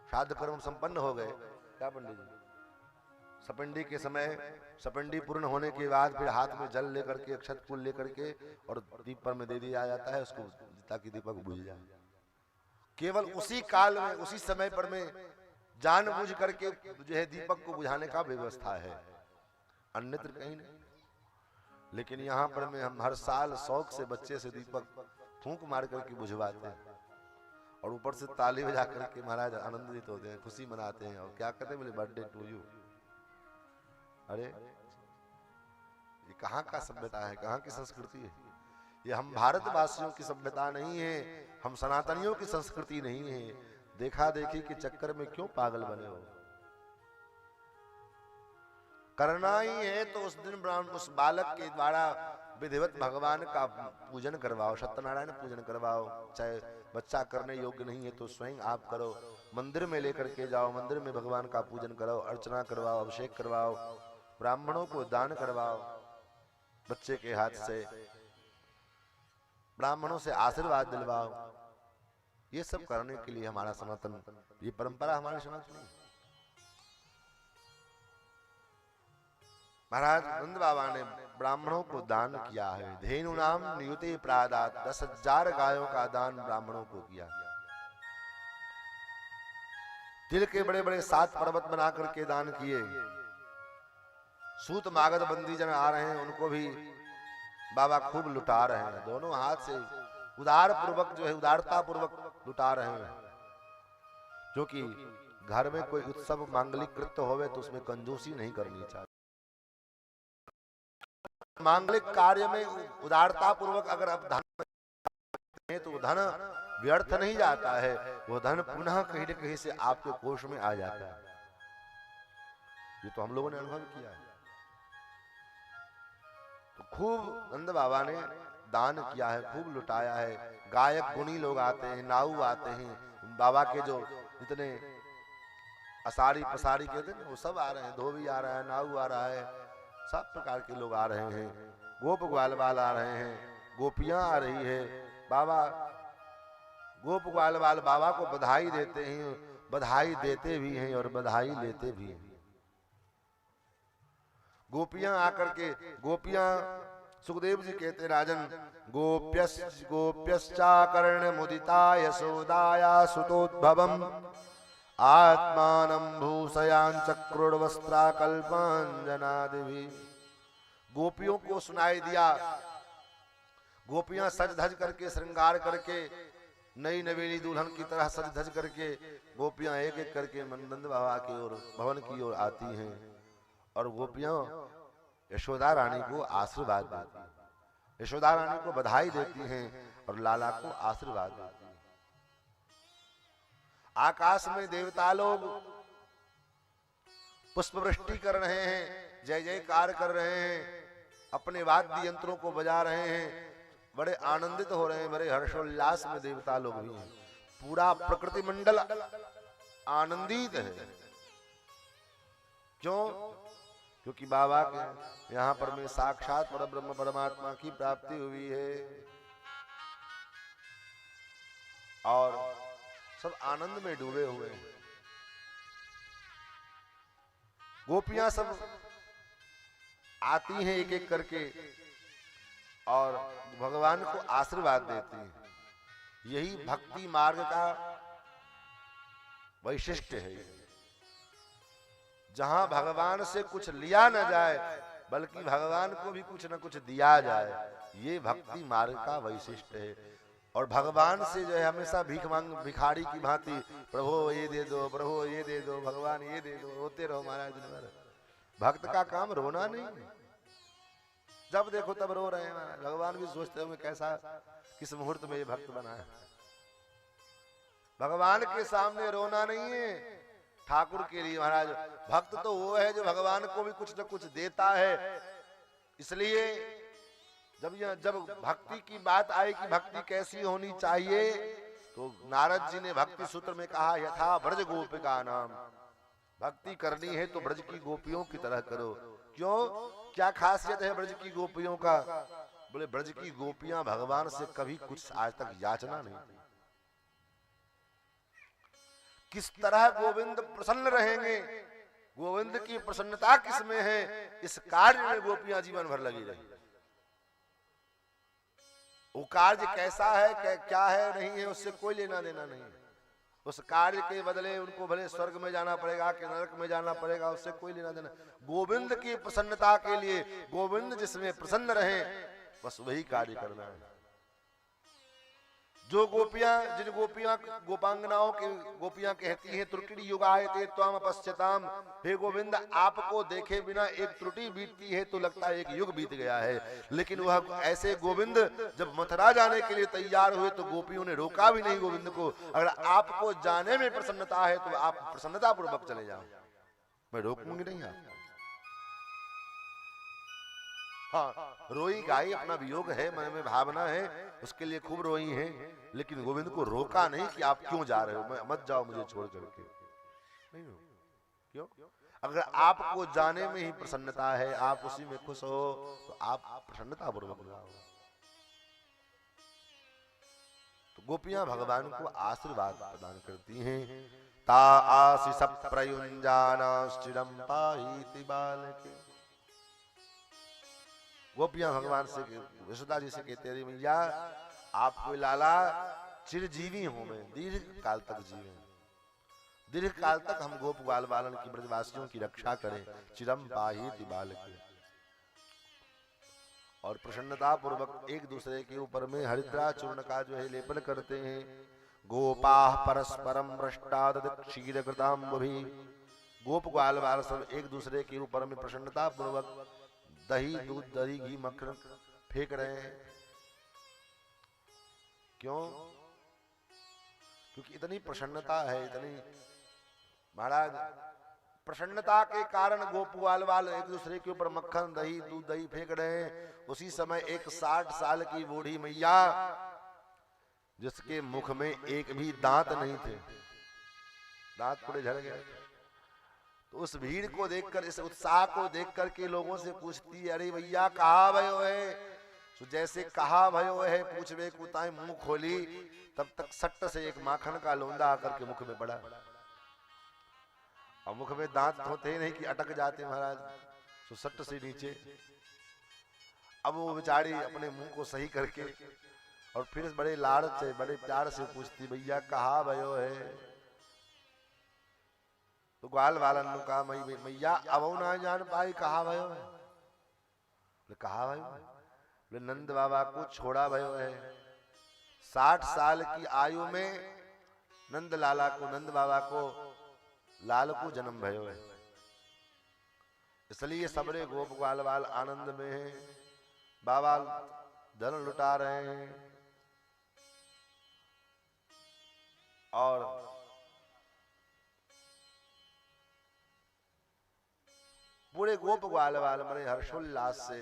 श्राद्ध कर्म संपन्न हो गए, क्या पंडित जी, सपंडी के समय सपंडी पूर्ण होने के बाद फिर हाथ में जल लेकर के, अक्षत फूल लेकर के और दीप पर में दे दिया जाता है उसको, ताकि दीपक बुझ जाए। केवल उसी काल में, उसी समय पर में जानबूझ करके जो है दीपक को बुझाने का व्यवस्था है, अन्यत्र कहीं नहीं। लेकिन यहाँ पर में हम हर साल शौक से बच्चे से दीपक फूंक मार करके बुझवाते हैं और ऊपर से ताली बजा करके महाराज आनंदित होते हैं, खुशी मनाते हैं और क्या कहते हैं, बोले बर्थडे टू यू। अरे ये कहाँ का सभ्यता है, कहाँ की संस्कृति है? ये हम भारतवासियों की सभ्यता नहीं है, हम सनातनियों की संस्कृति नहीं है। देखा देखी के चक्कर में क्यों पागल बने हो? करना ही है तो उस दिन उस बालक के द्वारा विधिवत भगवान का पूजन करवाओ, सत्यनारायण पूजन करवाओ। चाहे बच्चा करने योग्य नहीं है तो स्वयं आप करो, मंदिर में लेकर के जाओ, मंदिर में भगवान का पूजन कराओ, अर्चना करवाओ, अभिषेक करवाओ, ब्राह्मणों को दान करवाओ, बच्चे के हाथ से ब्राह्मणों से आशीर्वाद दिलवाओ। ये सब करने के लिए हमारा सनातन, ये परंपरा हमारे सनातन है। महाराज नंद बाबा ने ब्राह्मणों को दान किया है। धेनु नाम नियुते प्रादात, 10,000 गायों का दान ब्राह्मणों को किया। तिल के बड़े बड़े 7 पर्वत बना करके दान किए। सूत मागध बंदी जन आ रहे हैं, उनको भी बाबा खूब लुटा रहे हैं, दोनों हाथ से उदार पूर्वक जो है, उदारता पूर्वक लुटा रहे हैं। क्योंकि घर में कोई उत्सव मांगलिक कृत्य होवे तो उसमें कंजूसी नहीं करनी चाहिए। मांगलिक कार्य में उदारता पूर्वक अगर आप धन है तो धन व्यर्थ नहीं जाता है, वो धन पुनः कहीं न कहीं से आपके कोष में आ जाता है। ये तो हम लोगों ने अनुभव किया है। तो खूब नंद बाबा ने दान किया है, खूब लुटाया है। गायक गुणी लोग आते हैं, नाऊ आते हैं, बाबा के जो जितने असारी पसारी कहते हैं वो सब आ रहे हैं, धोबी आ रहा है, नाऊ आ रहा है, सब प्रकार के लोग आ रहे हैं, गोप ग्वाल बाल आ रहे हैं, गोपियां आ रही है। बाबा गोप ग्वाल बाल बाबा को बधाई देते हैं, बधाई देते भी हैं और बधाई लेते भी हैं। गोपियां आकर के, गोपियां सुखदेव जी कहते राजन, गोप्यश्चाकर्ण मुदिता यशोदाया सुतोद्भवम आत्मानं भूषयान चक्रुर्वस्त्राकल्पांजनादिभि। गोपियों को सुनाई दिया, गोपियां सज धज करके श्रृंगार करके नई नवेली दुल्हन की तरह सज धज करके गोपियां एक एक करके नंद बाबा की ओर भवन की ओर आती हैं और गोपियां यशोदा रानी को आशीर्वाद देती हैं, यशोदा रानी को बधाई देती हैं और लाला को आशीर्वाद देती हैं। आकाश में देवता लोग पुष्प वृष्टि कर रहे हैं, जय जयकार कर रहे हैं, अपने वाद्य यंत्रों को बजा रहे हैं, बड़े आनंदित हो रहे हैं, बड़े हर्षोल्लास में देवता लोग भी हैं। पूरा प्रकृति मंडल आनंदित है। क्यों? क्योंकि बाबा के यहाँ पर में साक्षात परब्रह्म परमात्मा की प्राप्ति हुई है और सब आनंद में डूबे हुए हैं। गोपियां सब आती हैं एक एक करके और भगवान को आशीर्वाद देती हैं। यही भक्ति मार्ग का वैशिष्ट्य है, जहां भगवान से कुछ लिया न जाए बल्कि भगवान को भी कुछ न कुछ दिया जाए, ये भक्ति मार्ग का वैशिष्ट्य है। और भगवान से जो है हमेशा भीख मांग भिखारी की भांति प्रभु ये दे दो, प्रभु ये दे दो, भगवान ये दे दो, रोते रहो महाराज दिन भर। भक्त का काम रोना नहीं, जब देखो तब रो रहे हैं महाराज। भगवान भी सोचते होंगे कैसा किस मुहूर्त में ये भक्त बना है। भगवान के सामने रोना नहीं है, ठाकुर के लिए महाराज। भक्त तो वो है जो भगवान को भी कुछ न कुछ देता है। इसलिए जब भक्ति की बात आई कि भक्ति कैसी होनी चाहिए, तो नारद जी ने भक्ति सूत्र में कहा यथा ब्रज गोपिका नाम। भक्ति करनी है तो ब्रज की गोपियों की तरह करो। क्यों? क्या खासियत है ब्रज की गोपियों का? बोले ब्रज की गोपियां भगवान से कभी कुछ आज तक याचना नहीं की। किस तरह गोविंद प्रसन्न रहेंगे, गोविंद की प्रसन्नता किस में है, इस कार्य में गोपियां जीवन भर लगी रही। वो कार्य कैसा है क्या है नहीं है उससे कोई लेना देना नहीं है। उस कार्य के बदले उनको भले स्वर्ग में जाना पड़ेगा कि नरक में जाना पड़ेगा, उससे कोई लेना देना। गोविंद की प्रसन्नता के लिए, गोविंद जिसमें प्रसन्न रहे, बस वही कार्य करना है। जो गोपियां, जिन गोपियां गोपांगनाओं की गोपियां कहती हैं त्रुटि युगायते त्वाम पश्यताम, हे गोविंद आपको देखे बिना एक त्रुटि बीतती है तो लगता है एक युग बीत गया है। लेकिन वह ऐसे गोविंद जब मथुरा जाने के लिए तैयार हुए तो गोपियों ने रोका भी नहीं गोविंद को। अगर आपको जाने में प्रसन्नता है तो आप प्रसन्नता पूर्वक चले जाओ, मैं रोकूंगी नहीं आप। हाँ, रोई गाई, अपना वियोग है, मन में भावना है, उसके लिए खूब रोई है, लेकिन गोविंद को रोका नहीं कि आप क्यों जा रहे हो, मत जाओ मुझे छोड़ करके। नहीं हो। क्यों? अगर आपको जाने में ही प्रसन्नता है, आप उसी में खुश हो, तो आप प्रसन्नता पूर्वक जाओ। तो गोपियां भगवान को आशीर्वाद प्रदान करती हैं। ता आशीष प्रयुंजाना चिरम पाहीति बालके। गोपियां भगवान से, यशोदा जी से कहते हैं मैया आप कोई लाला चिरजीवी हो, मैं दीर्घ काल तक जीवे, दीर्घ काल तक हम गोप बाल बालन की ब्रजवासियों की रक्षा करें। चिरम पाहीति बालके। और प्रसन्नता पूर्वक एक दूसरे के ऊपर में हरिद्रा चूर्ण का जो है लेपन करते हैं। गोपाः परस्परम भ्रष्टाद क्षीर कृताम्बुभि। गोप ग्वाल बाल सब एक दूसरे के ऊपर में प्रसन्नता पूर्वक दही, दूध, दही, घी, मक्खन फेंक रहे हैं। क्यों? क्योंकि इतनी प्रसन्नता है, इतनी महाराज प्रसन्नता के कारण गोप ग्वाल बाल एक दूसरे के ऊपर मक्खन, दही, दूध, दही फेंक रहे हैं। उसी समय एक 60 साल की बूढ़ी मैया, जिसके मुख में एक भी दांत नहीं थे, दांत पूरे झड़ गए, तो उस भीड़ को देखकर, इस उत्साह को देखकर के लोगों से पूछती है अरे भैया कहाँ भयो है? तो जैसे कहा भयो है पूछवे कुताई मुंह खोली, तब तक सट्ट से एक माखन का लोंदा आकर के मुख में पड़ा। और मुख में दांत होते ही नहीं कि अटक जाते महाराज, तो सट्ट से नीचे। अब वो बेचारी अपने मुंह को सही करके और फिर बड़े लाड़ से, बड़े प्यार से पूछती भैया कहाँ भयो है? तो ग्वाल वालन ने कहा मैया अब ना जान पाई कहा भयो है। कहा भयो? नंद बाबा को छोड़ा भयो है। 60 साल की आयु में नंद लाला को, नंद बाबा को लाल को जन्म भयो है। इसलिए सबरे गोप ग्वाल बाल आनंद में हैं। बाबा धन लुटा रहे हैं और पूरे गोप ग्वाल बाल बड़े हर्षोल्लास से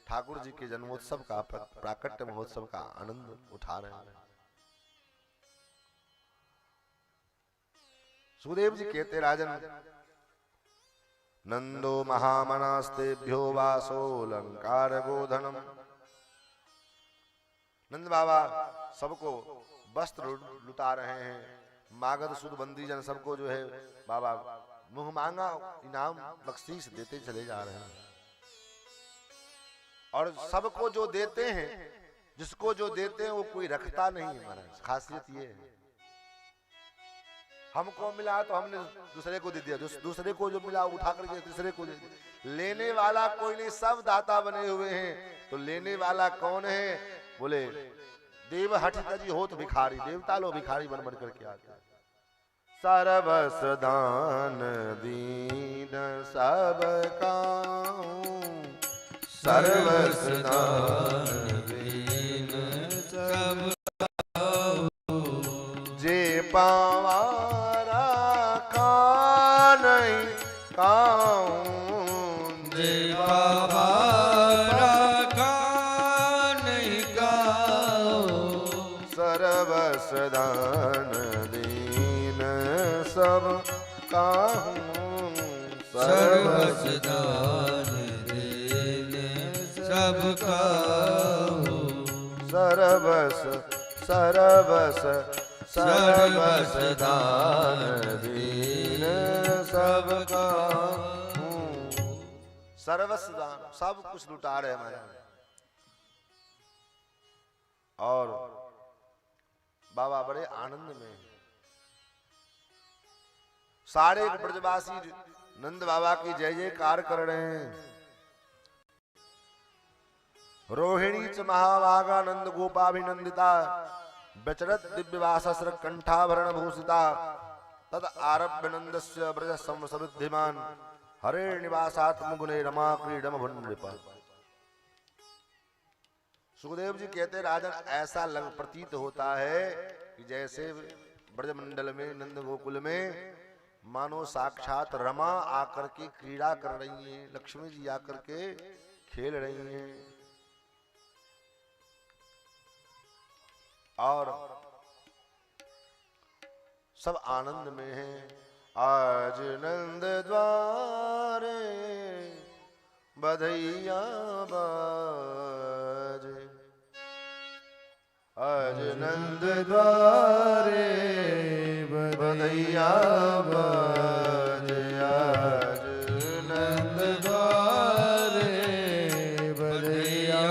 ठाकुर जी के जन्मोत्सव का, प्राकट्य महोत्सव का आनंद उठा रहे हैं। सुखदेव जी कहते राजन, नंदो महामनास्तेभ्यो वासो लंकार गोधनम। नंद बाबा सबको वस्त्र लुटा रहे हैं, मागध सुद बंदी जन सबको जो है बाबा मुंह मांगा इनाम बख्शीश देते चले जा रहे हैं। और सबको जो देते हैं, जिसको जो देते हैं वो कोई रखता नहीं है महाराज। खासियत ये है, हमको मिला तो हमने दूसरे को दे दिया, दूसरे को जो मिला उठा करके दूसरे को दे दिया। लेने वाला कोई नहीं, सब दाता बने हुए हैं। तो लेने वाला कौन है? बोले देव हठित जी होत भिखारी, देवता लो भिखारी बन बन करके आते हैं। सर्वस दान दीन सब काऊं, सर्वस दान दीन सब जे पावारा का नहीं काऊं, जे पावारा का नहीं काऊं, सर्वस दान दीन सब काहूं, सर्वस दान दीन सब काहूं, सर्वस सर्वस सर्वस दान दीन सब काहूं। सर्वस दान, सब कुछ लुटा रहे महाराज। और बाबा बड़े आनंद में, सारे ब्रजवासी नंद बाबा की जय जयकार कर रहे हैं। रोहिणी च महाभागा नंद गोपाभिनंदिता, व्यचरत दिव्यवासस्र कंठाभरण भूषिता, तद आरभ्य नंदस्य ब्रज समृद्धिमान, हरे निवासात्म गुणे रमा क्रीडम भुनृप। सुखदेव जी कहते राजन, ऐसा लग प्रतीत होता है कि जैसे ब्रजमंडल में, नंद गोकुल में मानो साक्षात रमा आकर के क्रीड़ा कर रही हैं, लक्ष्मी जी आकर के खेल रही हैं। और सब आनंद में हैं। आज नंद द्वारे बधैया बाजे, आज नंद द्वारे बधैया बाजे, आज नंद द्वारे बधैया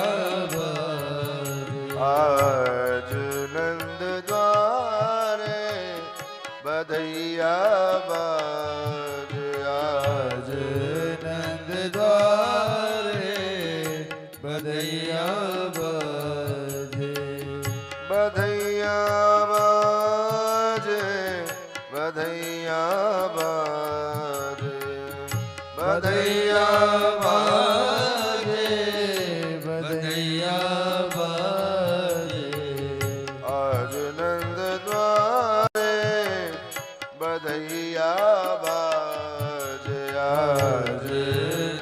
बाजे, आज नंद द्वारे बधैया बाजे, आज नंद द्वारे बधैया बाजे, बधैया बाजे, बधैया बाजे, बधैया बाजे, बधैया बाजे, आज नंद द्वारे बधैया बाजे, आज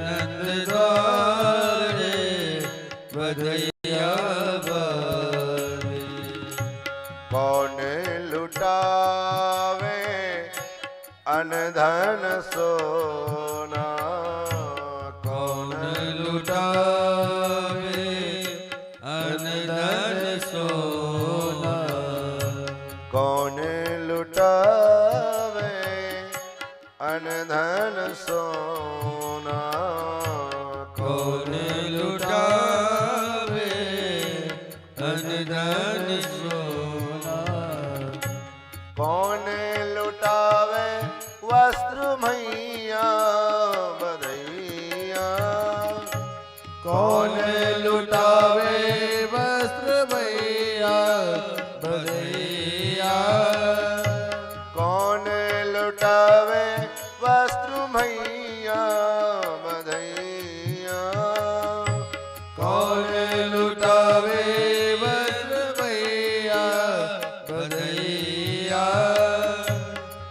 नंद द्वारे बधैया बाजे। कौन लुटावे अनधन सोना, कौन लुटावे अनधन सोना, कौन लुटावे अनधन सोना, कौन लुटावे अनधन सोना, कौन लुटावे वस्त्र मैया बधैया, कौन लुटावे वस्त्र भैया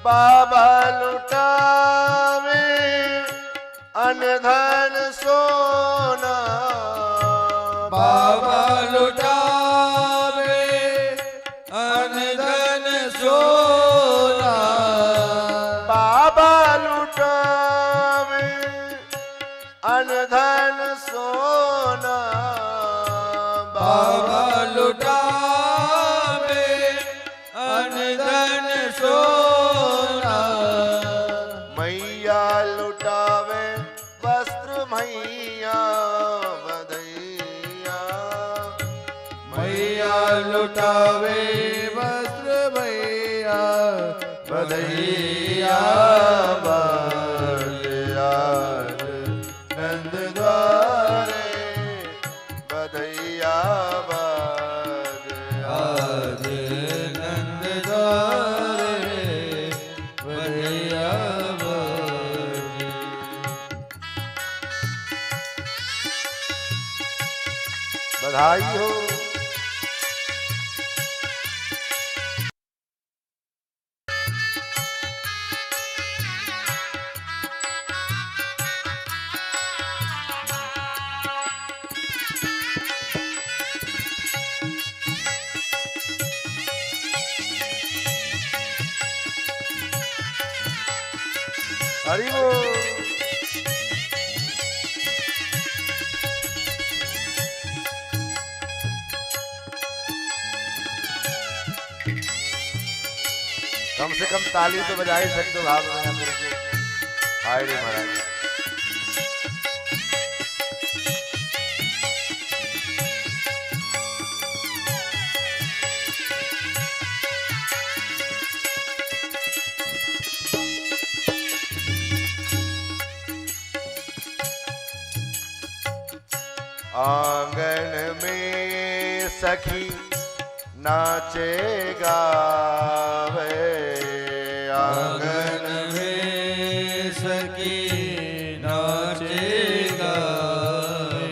बाबा लुटावे अनधन सोना, बाबा लुटावे अनधन सोना, बाबा लुटावे अनधन सोना, बाबा लुटावे अनधन सोना, मैया लुटावे वस्त्र मैया बधैया, मैया लुटावे वस्त्र भैया बधैया, बधैया नंद द्वारे बधैया बधैया आज नंद द्वारे बधैया बधे। बधाई हो। हरि बोल। कम से कम ताली तो बजा ही सकते हो भाव में मेरे को। हाय रे महाराज। आंगन में सखी नाचे गावे, आंगन में सखी नाचे गावे,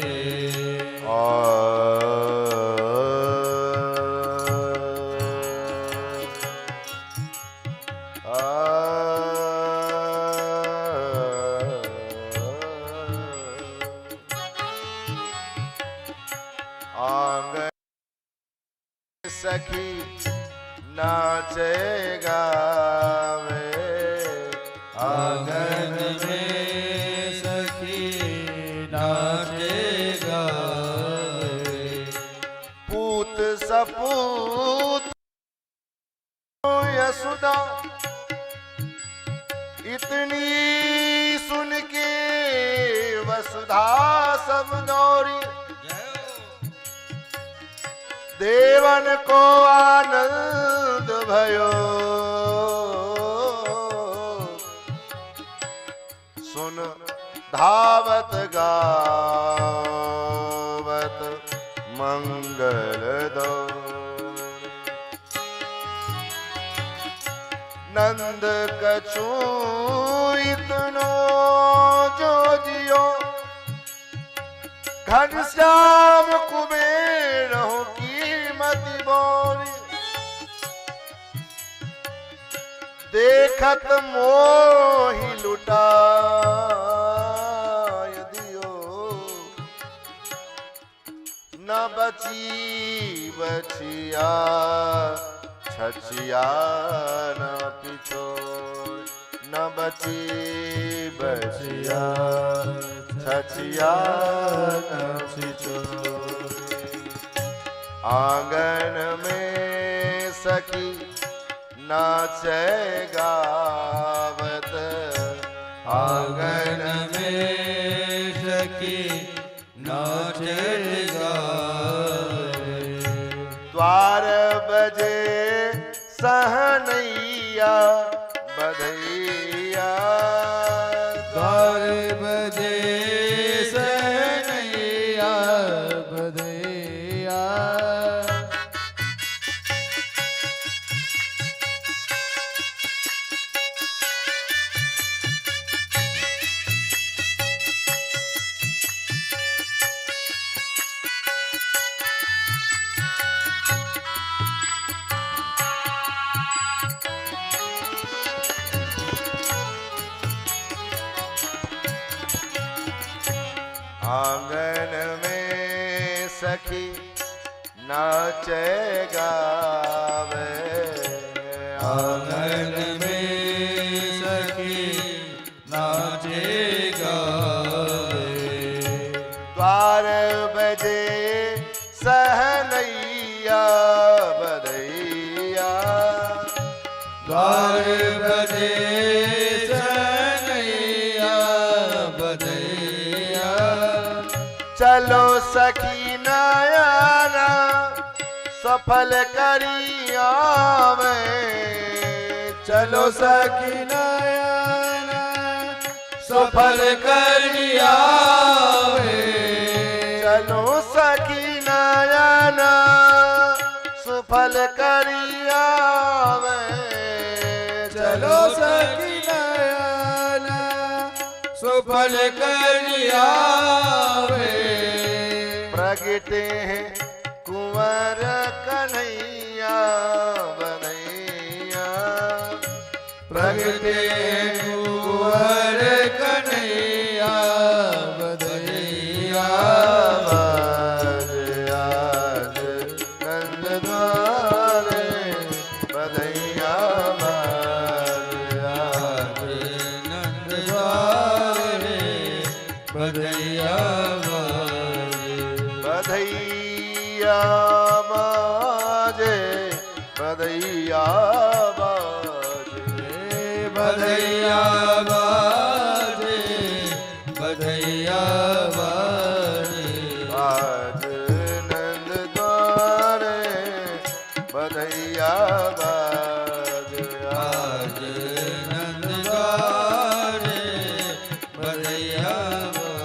आंगन सखी नाचे गावे, आंगन में सखी नाचे गावे, पूत सपूत यशोदा इतनी सुन के वसुधा सब दौड़ी, देवन को आनंद भयो, सुन धावत गावत मंगल दो। नंद कछु इतनो जो जियो, घनश्याम कुबेर हो कीमती बोरी, देखत मोहि लुटाय दियो, न बची बचिया छछिया न पिछोड़, न बची बचिया छछिया न पिछोड़। आंगन में सखी नाचे गावत, आंगन में सखी नाचे गावे, द्वार बजे सहनैया बधैया, द्वार बजे सहनैया बधैया, आंगन में सखी नाचे गावे, आंगन में सखी नाचे गावे। द्वार बजे सहनैया बधैया, द्वार बजे सहनैया बधैया। चलो सखी नयना सफल करिया में, चलो सखी नयना सफल करिया वे। चलो सखी नयना सफल करिया में, चलो सखी नयना सफल करिया वे। प्रगटे हैं कुंवर कन्हैया बनैया, प्रगटे कुंवर कन्हैया बधैया। आज आज नंद द्वारे बधैया, आज नंद द्वारे बधैया बधैया बाजे, बधैया बाजे, बधैया बाजे, बधैया बाजे। आज नंद द्वारे बधैया बाजे, आज नंद द्वारे बधैया बाजे।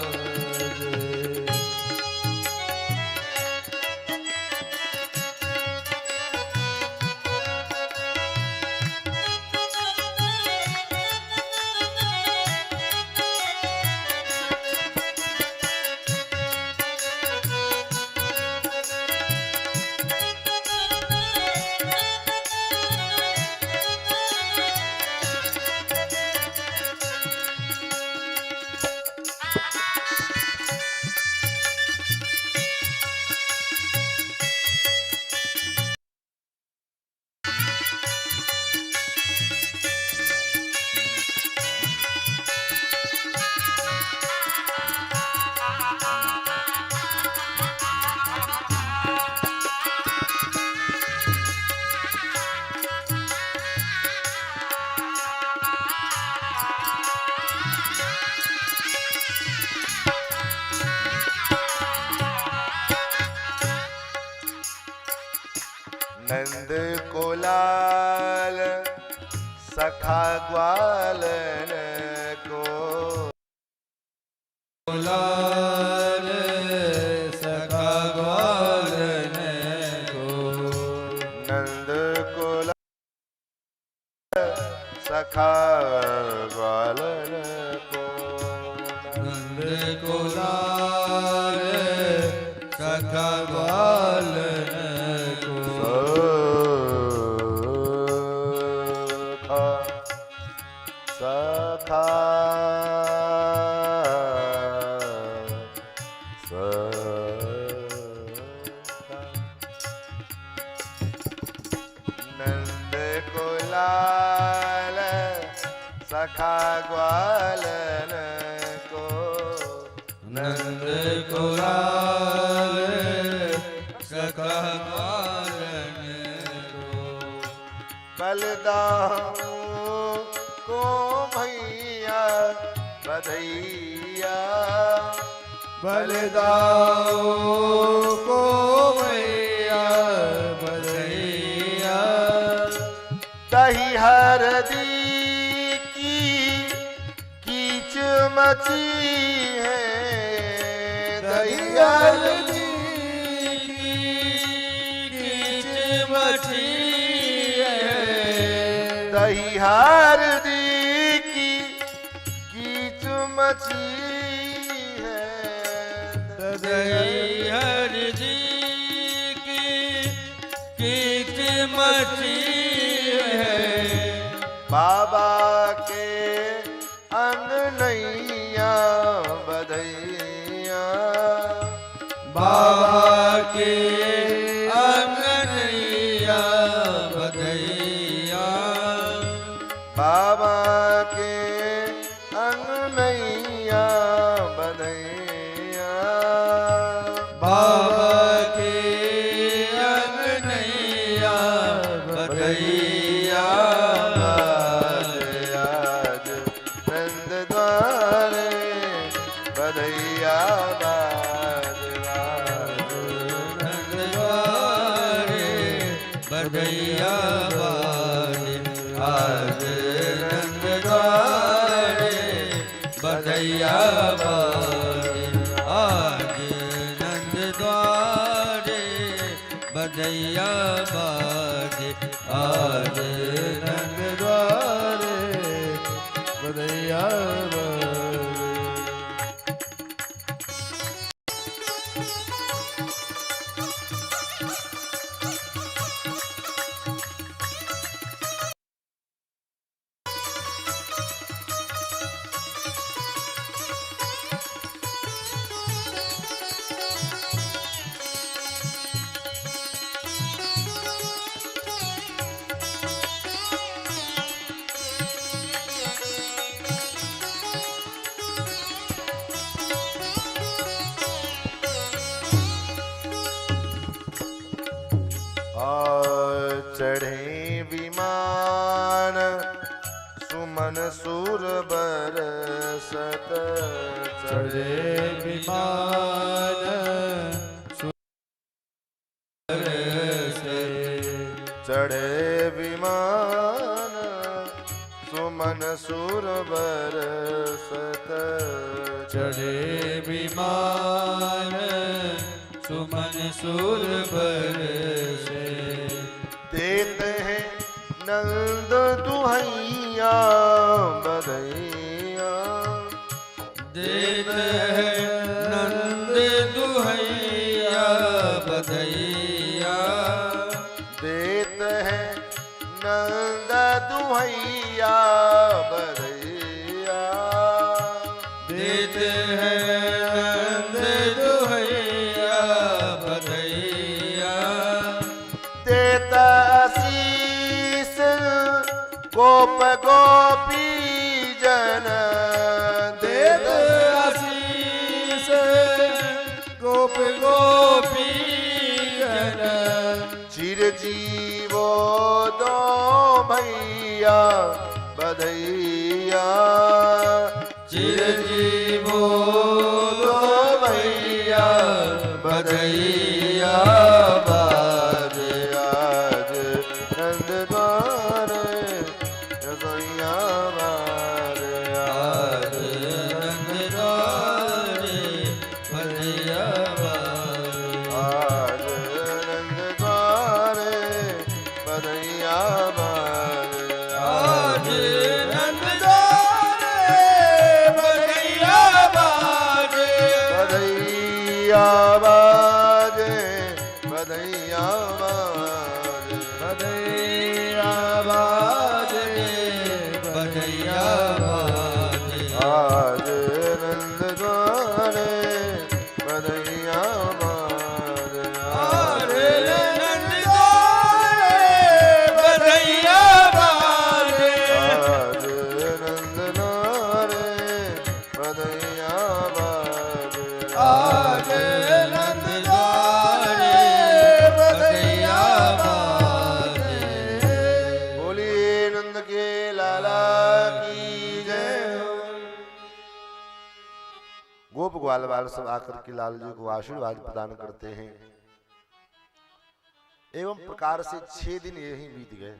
नंद को लाल सखा ग्वालन को, लाल सखा ग्वालन को। नंद को लाल सखा ग्वालन को, नंद को लाल सखा ग्वालन को। सखा नंद को लाल सखा ग्वालन को, नंद को लाल सखा ग्वालन को। बलदाऊ को भैया बधैया, बलदाऊ को भैया बधैया। दही हरदी की कीच मची है, दही हरदी की कीच मची है। दही हरदी की कीच मची है, दही हरदी की कीच मची है। बाबा के अंगनैया बधैया, बाबा के अंगनैया बधैया बाबा के अंगनैया बधैया आज नंद द्वारे बधैया नंद द्वारे बधैया बाजे आज नंद द्वारे बधैया बाजे आज नंद द्वारे बधैया बाजे आज नंद द्वारे बधैया चढ़े विमान सुमन सुर बरसत चढ़े विमान चढ़े विमान सुमन सुर बरसत चढ़े विमान सुमन सुर बरसे देते हैं नंद दुहैया बधैया देते हैं नंद दुहैया बधैया देते हैं नंद दुहैया बधैया देते हैं नंद दुहैया बधैया देता आशीष गोप गोपी जन देते आशीष गोप गोपी जन चिरजीवो दो भैया बधैया चिरजीवो दो भैया बधैया बाजे आज नंद द्वारे रसोइया बाजे आज नंद द्वारे बधैया बाजे आज नंद द्वारे बधैया बाजे आज नंद द्वारे बधैया बाजे बधैया बाजे बधैया बाजे बधैया बाजे बधैया बाजे आज नंद द्वारे बधैया बाजे आज नंद द्वारे बधैया बाजे आज नंद द्वारे बधैया बाजे आज नंद द्वारे बधैया बाजे बोलिए नंद के लाला की जय हो। गोप ग्वाल बाल सब आकर के लाल जी को आशीर्वाद प्रदान करते हैं। एवं प्रकार से 6 दिन यही बीत गए।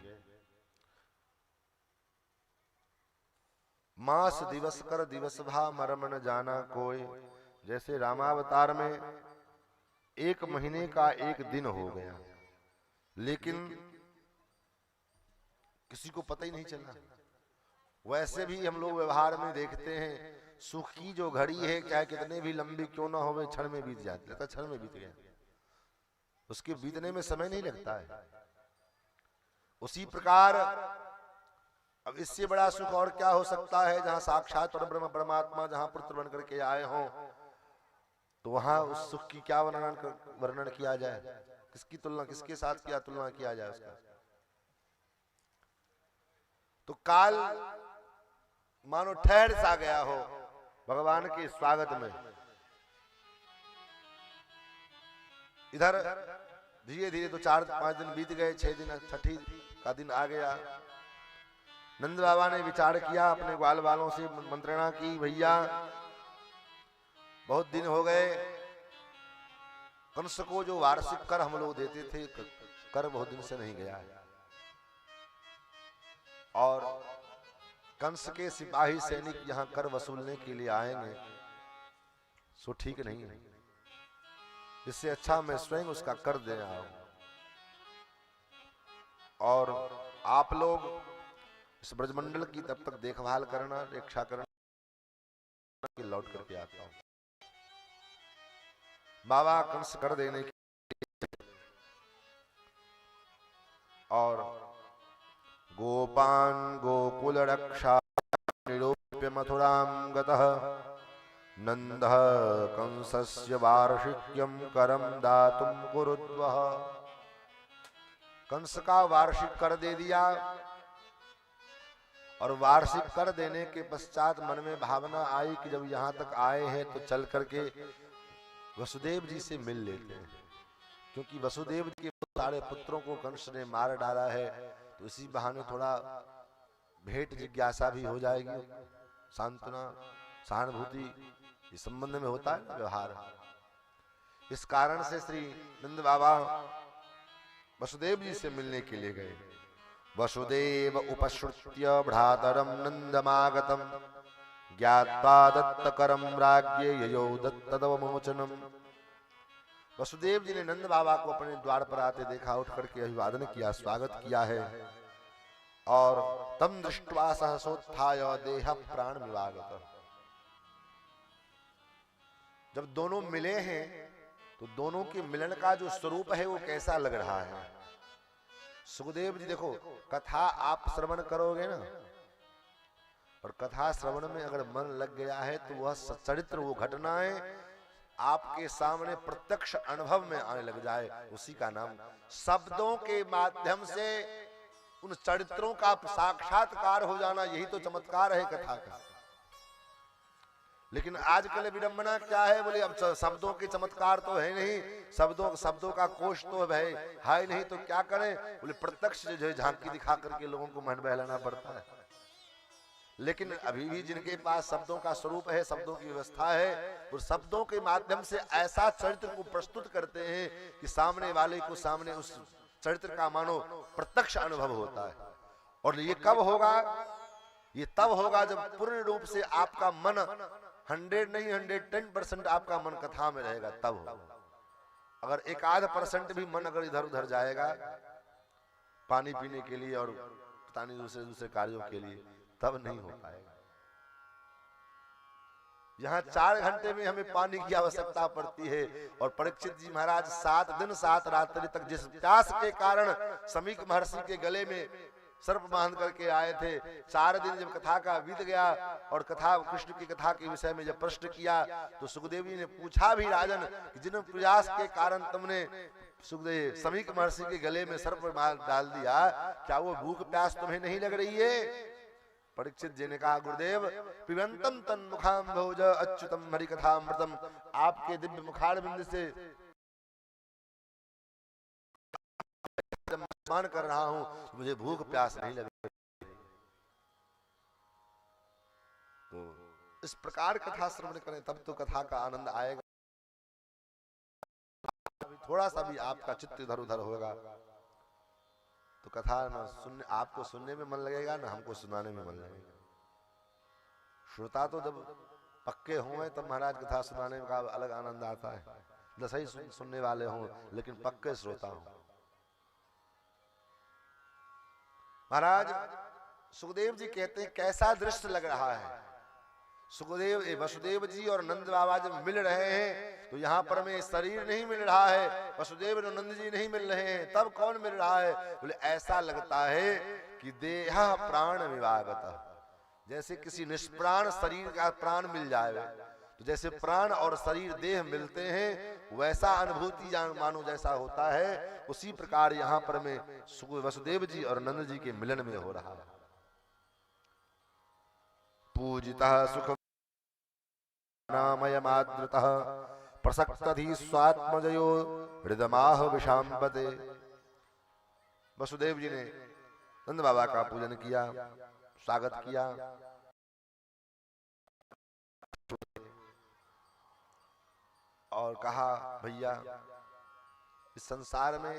मास दिवस कर दिवस भा मरम न जाना कोई। जैसे रामावतार में 1 महीने का 1 दिन हो गया, लेकिन किसी को पता ही नहीं चला। वैसे भी हम लोग व्यवहार में देखते हैं, सुख की जो घड़ी है चाहे कितने भी लंबी क्यों ना हो, क्षण में बीत जाती है। क्षण में बीत गया, उसके बीतने में समय नहीं लगता है। उसी प्रकार अब इससे बड़ा सुख और क्या हो सकता है, जहां साक्षात परब्रह्म परमात्मा जहां पुत्र बन करके आए हों, तो वहां उस सुख की क्या वर्णन किया जाए, किसकी तुलना, किसके साथ क्या तुलना किया जाए उसका। तो काल मानो ठहर सा गया हो भगवान के स्वागत में। इधर धीरे धीरे तो 4-5 दिन बीत गए, 6 दिन, छठी का दिन आ गया। नंद बाबा ने विचार किया, अपने ग्वाल वालों से मंत्रणा की, भैया बहुत दिन हो गए, कंस को जो वार्षिक कर हम लोग देते थे, कर बहुत दिन से नहीं गया है, और कंस के सिपाही सैनिक यहाँ कर वसूलने के लिए आएंगे, सो ठीक नहीं है। इससे अच्छा मैं स्वयं उसका कर दे रहा हूं, और आप लोग इस ब्रजमंडल की तब तक देखभाल करना, रक्षा करना, कि लौट करके आता हूं। बाबा कंस कर देने की, और गोपान गोकुल रक्षा निरूप्य मथुरां गतः नंदः कंसस्य वार्षिक्यं करम दातुं कुरुद्वः। कंस का वार्षिक कर दे दिया, और वार्षिक कर देने के पश्चात मन में भावना आई कि जब यहाँ तक आए हैं तो चल करके वसुदेव जी से मिल लेते हैं, क्योंकि वसुदेव जी के सारे पुत्रों को कंस ने मार डाला है, तो इसी बहाने थोड़ा भेंट जिज्ञासा भी हो जाएगी, सांत्वना सहानुभूति इस संबंध में होता है व्यवहार। इस कारण से श्री नंद बाबा वसुदेव जी से मिलने के लिए गए। वसुदेव उपश्रुत्य भ्रातरम नंदमागतम ज्ञात्वा दत्तकरम राज्ञे ययो दत्तदवमोचनम। वसुदेव जी ने नंद बाबा को अपने द्वार पर आते देखा, उठ करके अभिवादन किया, स्वागत किया है, और तम दृष्ट्वा सहसोत्थाय देह प्राण विवागत। जब दोनों मिले हैं तो दोनों के मिलन का जो स्वरूप है वो कैसा लग रहा है। सुखदेव जी देखो, कथा आप श्रवण करोगे ना, और कथा श्रवण में अगर मन लग गया है तो वह चरित्र, वो घटनाएं आपके सामने प्रत्यक्ष अनुभव में आने लग जाए, उसी का नाम शब्दों के माध्यम से उन चरित्रों का साक्षात्कार हो जाना, यही तो चमत्कार है कथा का। लेकिन आजकल विडंबना क्या है, बोले अब शब्दों के चमत्कार तो है नहीं, शब्दों का कोश तो है नहीं, तो क्या करें, बोले प्रत्यक्ष जो है झांकी दिखा करके लोगों को मन बहलाना पड़ता है। लेकिन अभी भी जिनके पास शब्दों का स्वरूप है, शब्दों की व्यवस्था है, और शब्दों के माध्यम से ऐसा चरित्र को प्रस्तुत करते हैं कि सामने वाले को सामने उस चरित्र का मानो प्रत्यक्ष अनुभव होता है। और ये कब होगा, ये तब होगा जब पूर्ण रूप से आपका मन 100 नहीं 110% आपका मन कथा में रहेगा, तब होगा। अगर 1-8% भी मन अगर इधर उधर जाएगा पानी पीने के लिए और पता नहीं दूसरे कार्यों के लिए, तब नहीं हो पाएगा। यहाँ 4 घंटे में हमें पानी की आवश्यकता पड़ती है, और परीक्षित जी महाराज 7 दिन 7 रात्रि तक जिस प्यास के कारण समीक महर्षि के गले में सर्प बांध करके आए थे, 4 दिन जब कथा का बीत गया और कथा कृष्ण की कथा के विषय में जब प्रश्न किया तो सुखदेव जी ने पूछा भी, राजन कि जिन प्रयास के कारण तुमने सुखदेव समीक महर्षि के गले में सर्प डाल दिया, क्या वो भूख प्यास तुम्हें नहीं लग रही है? परीक्षित जी ने कहा, गुरुदेव पिबंतम तन मुखाम्भोज अच्युतम हरि कथामृतम, आपके दिव्य मुखारबिंद से मान कर रहा हूं, मुझे भूख प्यास नहीं लग रही। तो इस प्रकार कथा श्रवण करें तब तो कथा का आनंद आएगा। थोड़ा सा भी आपका चित्त इधर उधर होगा तो कथा न सुनने, आपको सुनने में मन लगेगा, ना हमको सुनाने में मन लगेगा। श्रोता तो जब पक्के हों तब महाराज कथा सुनाने का अलग आनंद आता है, न सही सुनने वाले हों लेकिन पक्के श्रोता हों। महाराज सुखदेव जी कहते हैं कैसा दृश्य लग रहा है। सुखदेव वसुदेव जी और नंद बाबा जब मिल रहे हैं तो यहाँ पर में शरीर नहीं मिल रहा है, वसुदेव और नंद जी नहीं मिल रहे हैं, तब कौन मिल रहा है? बोले ऐसा लगता है कि देहा प्राण विवागत, जैसे किसी निष्प्राण शरीर का प्राण मिल जाए, तो जैसे प्राण और शरीर देह मिलते हैं वैसा अनुभूति मानो जैसा होता है, उसी प्रकार यहाँ पर में वसुदेव जी और नंद जी के मिलन में हो रहा है। पूजितः सुख नामयमादृतः प्रसक्तधि स्वात्मजयो हृदमाह विशाम्पते। वसुदेव जी ने नंद बाबा का पूजन किया, स्वागत किया। और कहा भैया इस संसार में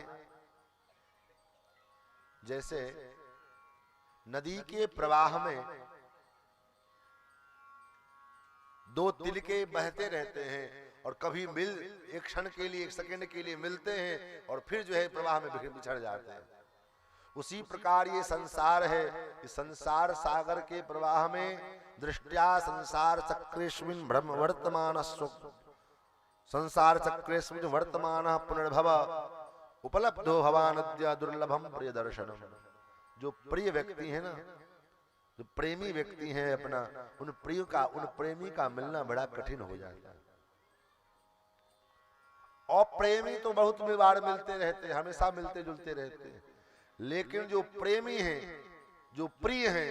जैसे नदी के प्रवाह में दो तिनके बहते रहते हैं और कभी एक क्षण के लिए, एक सेकंड के लिए मिलते हैं और फिर जो है प्रवाह में बिछड़ जाते हैं, उसी प्रकार ये संसार है। इस संसार सागर के प्रवाह में दृष्टया संसार चक्रेस्मिन् भ्रम वर्तमान संसार चक्रेस्मिन् वर्तमान पुनर्भव उपलब्धो भवानद्य दुर्लभम प्रिय दर्शनम। जो प्रिय व्यक्ति है ना, जो प्रेमी व्यक्ति हैं अपना, उन प्रेमी का मिलना बड़ा कठिन हो जाता है। और प्रेमी तो बहुत बार मिलते रहते हैं, हमेशा मिलते जुलते रहते हैं, लेकिन जो प्रेमी हैं, जो प्रिय हैं,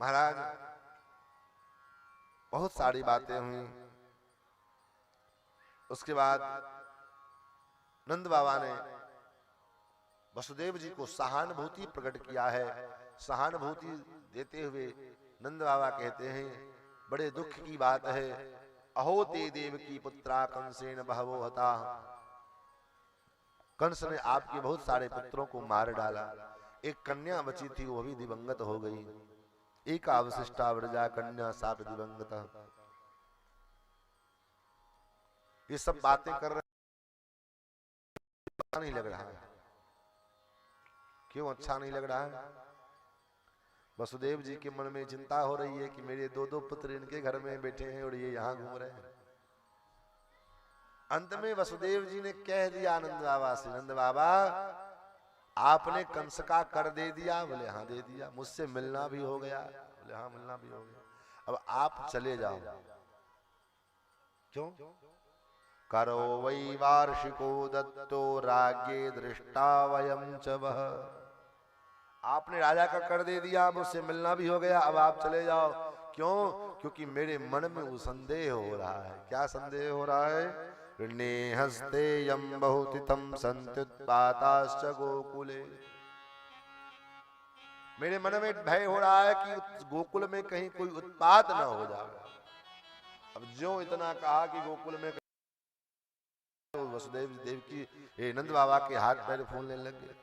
महाराज बहुत सारी बातें हुई। उसके बाद नंद बाबा ने वसुदेव जी को सहानुभूति प्रकट किया है। सहानुभूति देते हुए नंद बाबा कहते हैं, बड़े दुख की बात है, अहो ते देव की पुत्रा कंसेन बहवो हता। कंस ने आपके बहुत सारे पुत्रों को मार डाला, एक कन्या बची थी वो भी दिवंगत हो गई। एक अवशिष्टा व्रजा कन्या साप दिवंगता। ये सब बातें कर रहे, अच्छा नहीं लग रहा है। क्यों अच्छा नहीं लग रहा है? वसुदेव जी के मन में चिंता हो रही है कि मेरे दो दो पुत्र इनके घर में बैठे हैं और ये यहाँ घूम रहे हैं। अंत में वसुदेव जी ने कह दिया नंद बाबा से, नंद बाबा आपने कंस का कर दे दिया? बोले हाँ दे दिया। मुझसे मिलना भी हो गया? बोले हाँ मिलना भी हो गया। अब आप चले जाओ। क्यों? करो वै वार्षिको दत्तो राज्ञे दृष्टा वयं च वह। आपने राजा का कर दे दिया, मुझसे मिलना भी हो गया, अब आप चले जाओ। क्यों? क्योंकि मेरे मन में वो संदेह हो रहा है। क्या संदेह हो रहा है? नेहस्ते यम बहुतितम संत्युत्पाताश्च गोकुले। मेरे मन में भय हो रहा है कि गोकुल में कहीं कोई उत्पात ना हो जाए। अब जो इतना कहा कि गोकुल में, तो वसुदेव देव की नंद बाबा के हाथ पैर फूलने लगे।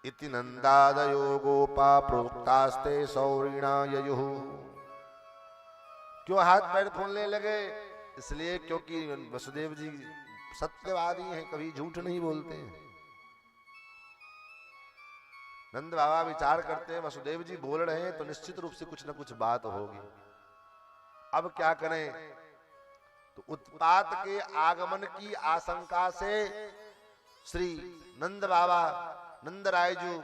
इति नंदादयो गोपा प्रोक्तास्ते सौरिणा ययुः। क्यों हाथ पैर फूलने लगे? इसलिए क्योंकि वसुदेव जी सत्यवादी हैं, कभी झूठ नहीं बोलते हैं। नंद बाबा विचार करते हैं वसुदेव जी बोल रहे हैं तो निश्चित रूप से कुछ न कुछ बात होगी। अब क्या करें? तो उत्पात के आगमन की आशंका से श्री नंद बाबा नंद राय जी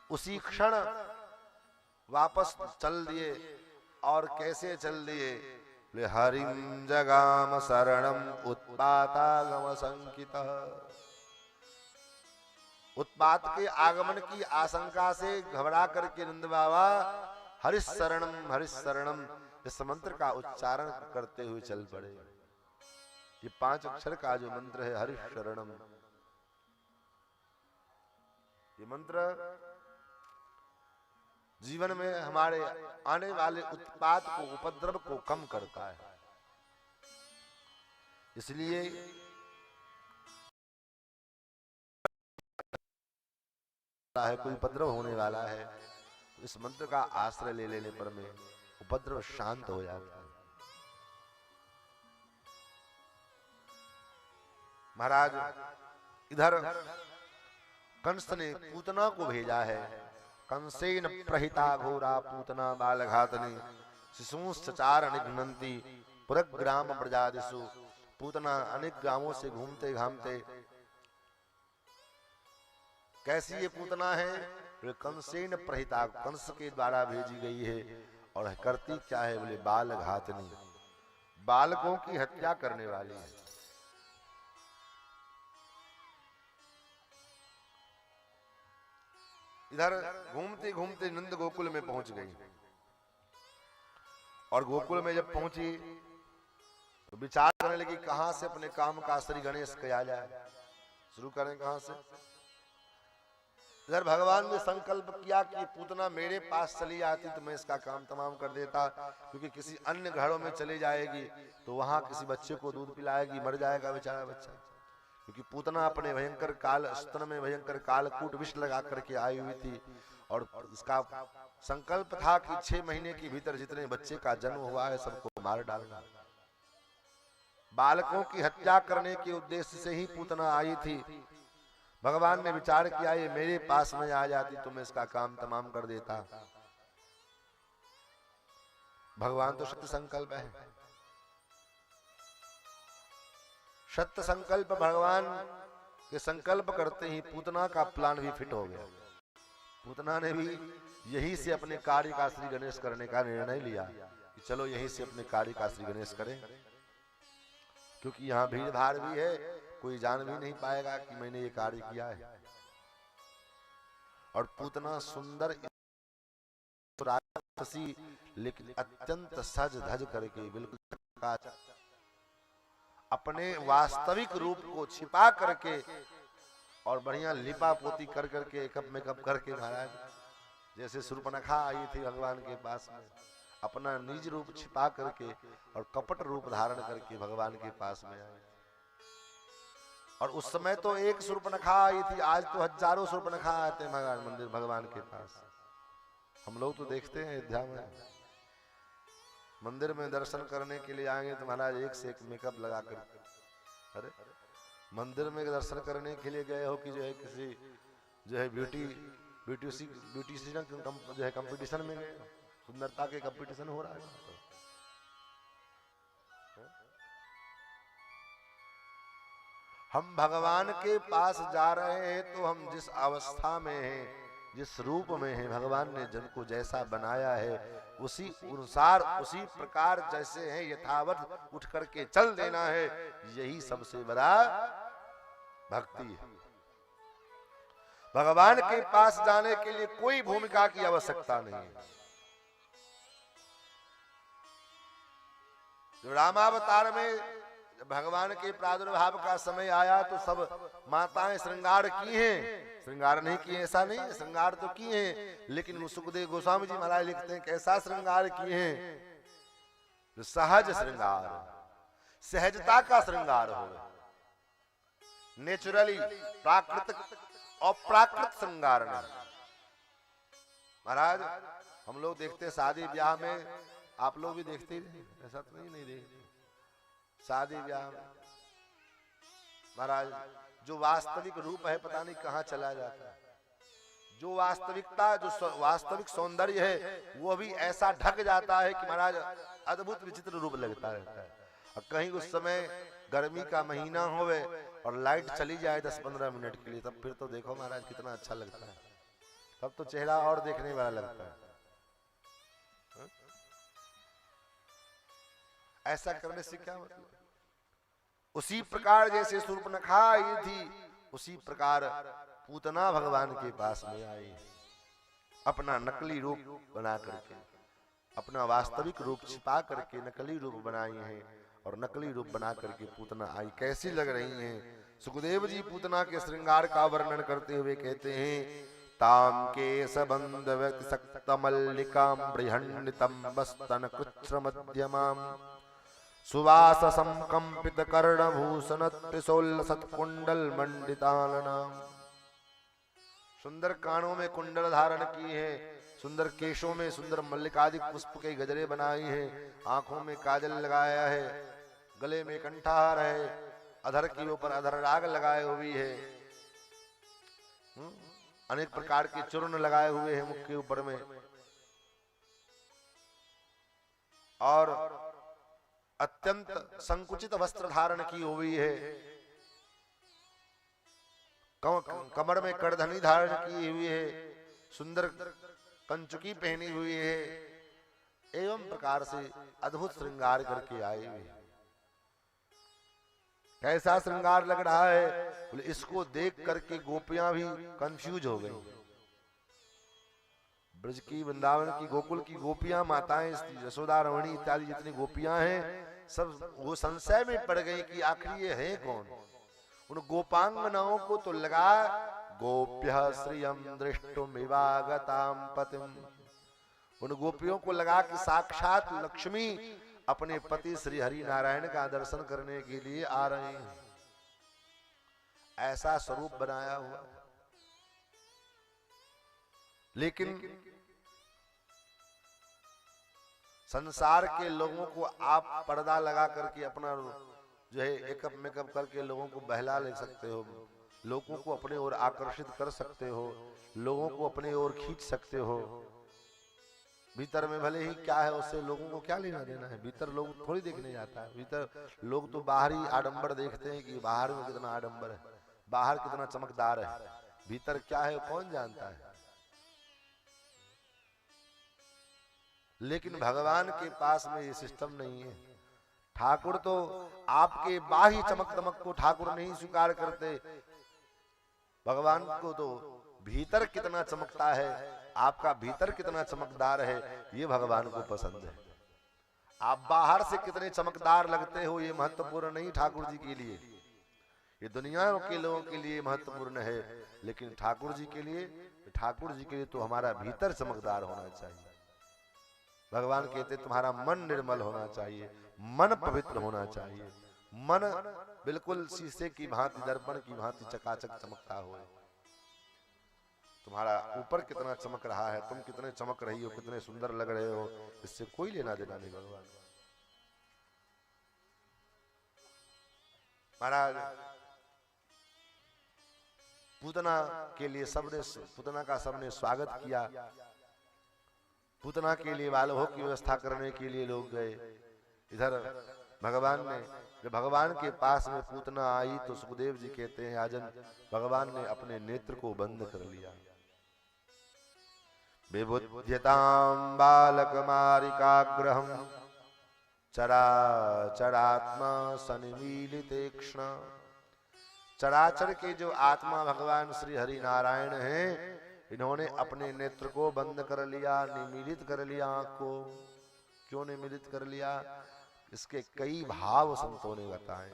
उसी क्षण वापस चल दिए। और कैसे चल दिए? हरिं जगाम शरणम उत्पातागम संकितः। उत्पात के आगमन की आशंका से घबरा करके नंद बाबा हरिश शरणम इस मंत्र का उच्चारण करते हुए चल पड़े। ये 5 अक्षर का जो मंत्र है हरिश शरणम, ये मंत्र जीवन में हमारे आने वाले उत्पात को, उपद्रव को कम करता है। इसलिए कोई उपद्रव होने वाला है तो इस मंत्र का आश्रय ले लेने पर में उपद्रव शांत हो जाता है। महाराज इधर कंस ने पूतना को भेजा है। कंसेन प्रहिता घोरा पूतना बालघातनी शिशुश्चार निघ्नन्ति पुरग्राम प्रजादिषु। पूतना अनेक गांवों से घूमते घामते, कैसी ये पूतना है? कंसेन प्रहिता, कंस के द्वारा भेजी गई है। और करती क्या है? बोले बाल घातनी, बालकों की हत्या करने वाली है। इधर घूमते घूमते नंद गोकुल में पहुंच गई। और गोकुल में जब पहुंची तो विचार करने लगी कहां से अपने काम का श्री गणेश किया जाए, शुरू करें कहां से। इधर भगवान ने संकल्प किया कि पूतना मेरे पास चली आती तो मैं इसका काम तमाम कर देता, क्योंकि किसी अन्य घरों में चली जाएगी तो वहां किसी बच्चे को दूध पिलाएगी, मर जाएगा बेचारा बच्चा। क्योंकि पूतना अपने भयंकर काल स्तन में भयंकर कालकूट विष लगा करके आई हुई थी, और इसका संकल्प था कि 6 महीने के भीतर जितने बच्चे का जन्म हुआ है सबको मार डालना। बालकों की हत्या करने के उद्देश्य से ही पूतना आई थी। भगवान ने विचार किया ये मेरे पास में आ जाती तो मैं इसका काम तमाम कर देता। भगवान तो सत्य संकल्प है, सत्य संकल्प भगवान के संकल्प करते ही पूतना का प्लान भी फिट हो गया। पूतना ने भी यही से अपने कार्य का श्री गणेश करने का निर्णय लिया कि चलो यही से अपने कार्य का श्री गणेश करें, क्योंकि यहाँ भीड़ भाड़ भी है, कोई जान भी नहीं पाएगा कि मैंने ये कार्य किया है। और पूतना सुंदर लेकिन अत्यंत सज धज करके बिल्कुल अपने वास्तविक रूप को छिपा करके और बढ़िया लिपा पोती कर करके मेकअप करके महाराज जैसे शूर्पणखा आई थी भगवान के पास में, अपना निज रूप छिपा करके और कपट रूप धारण करके भगवान के पास में आई। और उस समय तो एक शूर्पणखा आई थी, आज तो हजारों शूर्पणखा आते हैं भगवान मंदिर भगवान के पास। हम लोग तो देखते हैं अयोध्या में मंदिर में दर्शन करने के लिए आएंगे तो महाराज एक से एक मेकअप लगा कर, अरे मंदिर में दर्शन करने के लिए गए हो कि जो है किसी जो है ब्यूटीशियन जो है कंपटीशन में गए, सुंदरता के कंपटीशन हो रहा है। हम भगवान के पास जा रहे हैं तो हम जिस अवस्था में हैं, जिस रूप में हैं, भगवान ने जिनको जैसा बनाया है उसी अनुसार उसी प्रकार जैसे हैं यथावत उठ करके चल देना है। यही सबसे बड़ा भक्ति है। भगवान के पास जाने के लिए कोई भूमिका की आवश्यकता नहीं है। जो रामावतार में भगवान के प्रादुर्भाव का समय आया तो सब माताएं श्रृंगार की हैं, श्रृंगार नहीं किए ऐसा नहीं, श्रृंगार तो किए हैं, लेकिन सुखदेव गोस्वामी जी महाराज लिखते हैं कैसा श्रृंगार किए हैं, जो सहज श्रृंगार, सहजता का श्रृंगार हो, नेचुरली प्राकृतिक और प्राकृत श्रृंगार नहीं। महाराज हम लोग देखते हैं शादी ब्याह में, आप लोग भी देखते ही, ऐसा तो नहीं देखते शादी ब्याह में महाराज जो वास्तविक रूप है पता नहीं कहां चला जाता है। जो वास्तविकता जो वास्तविक सौंदर्य है वो भी ऐसा ढक जाता है कि महाराज अद्भुत विचित्र रूप लगता रहता है। और कहीं उस समय गर्मी का महीना होवे और लाइट चली जाए 10-15 मिनट के लिए, तब फिर तो देखो महाराज कितना अच्छा लगता है, तब तो चेहरा और देखने वाला लगता है। ऐसा करने से क्या मतलब। उसी प्रकार जैसे शूर्पणखा आई थी उसी प्रकार पूतना भगवान के पास में आई, अपना नकली रूप बना करके, अपना वास्तविक रूप छिपा करके नकली रूप बनाई है। और नकली रूप बना करके पूतना आई, कैसी लग रही हैं। सुखदेव जी पूतना के श्रृंगार का वर्णन करते हुए कहते हैं, ताम के सबंध व्यक्त मल्लिकाम बृहन्नितम बस्तन कृच्छ मध्यमाम सुवास संकंपित कर्णभूषण त्रिशूल सत्कुंडल मंडिताननाम। सुंदर कानों में कुंडल धारण की है, सुंदर केशों में सुंदर मल्लिकादि पुष्प के गजरे बनाई हैं, आंखों में काजल लगाया है, गले में कंठाहार है, अधर के ऊपर अधर राग लगाए हुई है, अनेक प्रकार के चूर्ण लगाए हुए हैं मुख के ऊपर में, और अत्यंत संकुचित वस्त्र धारण की हुई है, कमर में करधनी धारण की हुई है, सुंदर कंचुकी पहनी हुई है, एवं प्रकार से अद्भुत श्रृंगार करके आई हुई है। कैसा श्रृंगार लग रहा है, इसको देख करके गोपियां भी कंफ्यूज हो गई। ब्रज की, वृंदावन की, गोकुल की गोपियां माताएं, यशोदा, रमणी इत्यादि जितनी गोपियां हैं, सब वो संशय में पड़ गई कि आखिर ये है कौन। उन गोपांगनाओं को तो लगा गोप्य श्रियम दृष्टुमिवागताम पतिम, उन गोपियों को लगा कि साक्षात लक्ष्मी अपने पति श्री हरि नारायण का दर्शन करने के लिए आ रहे हैं। ऐसा स्वरूप बनाया हुआ। लेकिन संसार के लोगों को आप पर्दा लगा करके अपना जो है एकअप मेकअप करके लोगों को बहला ले सकते हो, लोगों को अपने ओर आकर्षित कर सकते हो, लोगों को अपने ओर खींच सकते हो। भीतर में भले ही क्या है उससे लोगों को क्या लेना देना है, भीतर लोग थोड़ी देखने जाता है। भीतर लोग तो बाहरी आडंबर देखते हैं कि बाहर में कितना आडंबर है, बाहर कितना चमकदार है, भीतर क्या है कौन जानता है। लेकिन भगवान के पास में ये सिस्टम नहीं है। ठाकुर तो आपके बाह्य चमक दमक को ठाकुर नहीं स्वीकार करते, भगवान को तो भीतर कितना चमकता है, आपका भीतर कितना चमकदार है, ये भगवान को पसंद है। आप बाहर से कितने चमकदार लगते हो ये महत्वपूर्ण नहीं ठाकुर जी के लिए, ये दुनिया के लोगों के लिए महत्वपूर्ण है। लेकिन ठाकुर जी के लिए तो हमारा भीतर चमकदार होना चाहिए। भगवान कहते तुम्हारा मन निर्मल होना चाहिए, मन पवित्र होना चाहिए, मन बिल्कुल शीशे की भांति, दर्पण की भांति चकाचक चमकता हो। तुम्हारा ऊपर कितना चमक रहा है, तुम कितने चमक रही हो, कितने सुंदर लग रहे हो, इससे कोई लेना देना नहीं भगवान। महाराज पूतना के लिए पूतना का सबने स्वागत किया। पूतना के लिए बालभोग की व्यवस्था करने के लिए लोग गए। इधर भगवान ने, जब भगवान के पास में पूतना आई तो सुखदेव जी कहते हैं आजन भगवान ने अपने नेत्र को बंद कर लिया। विबुध्यतां बालकमारिकाग्रहं चराचरात्मा सन्मीलितेक्ष्ण। चराचर के जो आत्मा भगवान श्री हरि नारायण हैं, इन्होंने अपने नेत्र को बंद कर लिया, निमीलित कर लिया आंख को। क्यों निमीलित कर लिया? इसके कई भाव संतों ने बताए।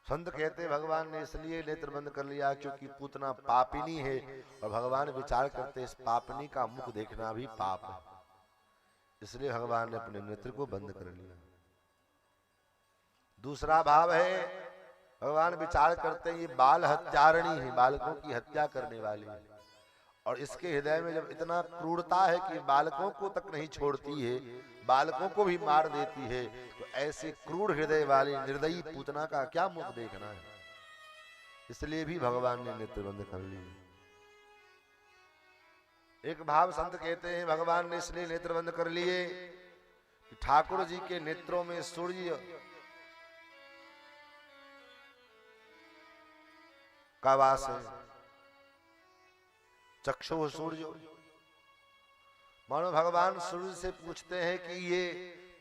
संत कहते भगवान ने इसलिए नेत्र बंद कर लिया क्योंकि पूतना पापिनी है, और भगवान विचार करते इस पापिनी का मुख देखना भी पाप है, इसलिए भगवान ने अपने नेत्र को बंद कर लिया। दूसरा भाव है, भगवान विचार करते हैं ये बाल हत्यारणी है, बालकों की हत्या करने वाली है, और इसके हृदय में जब इतना क्रूरता है कि बालकों को तक नहीं छोड़ती है, बालकों को भी मार देती है, तो ऐसे क्रूर हृदय वाली निर्दयी पूतना का क्या मुख देखना है। इसलिए भी भगवान ने नेत्र बंद कर लिए। एक भाव संत कहते हैं भगवान ने इसलिए नेत्र बंद कर लिए कि ठाकुर जी के नेत्रों में सूर्य का वास है। चक्षु सूर्य, मानो भगवान सूर्य से पूछते हैं कि ये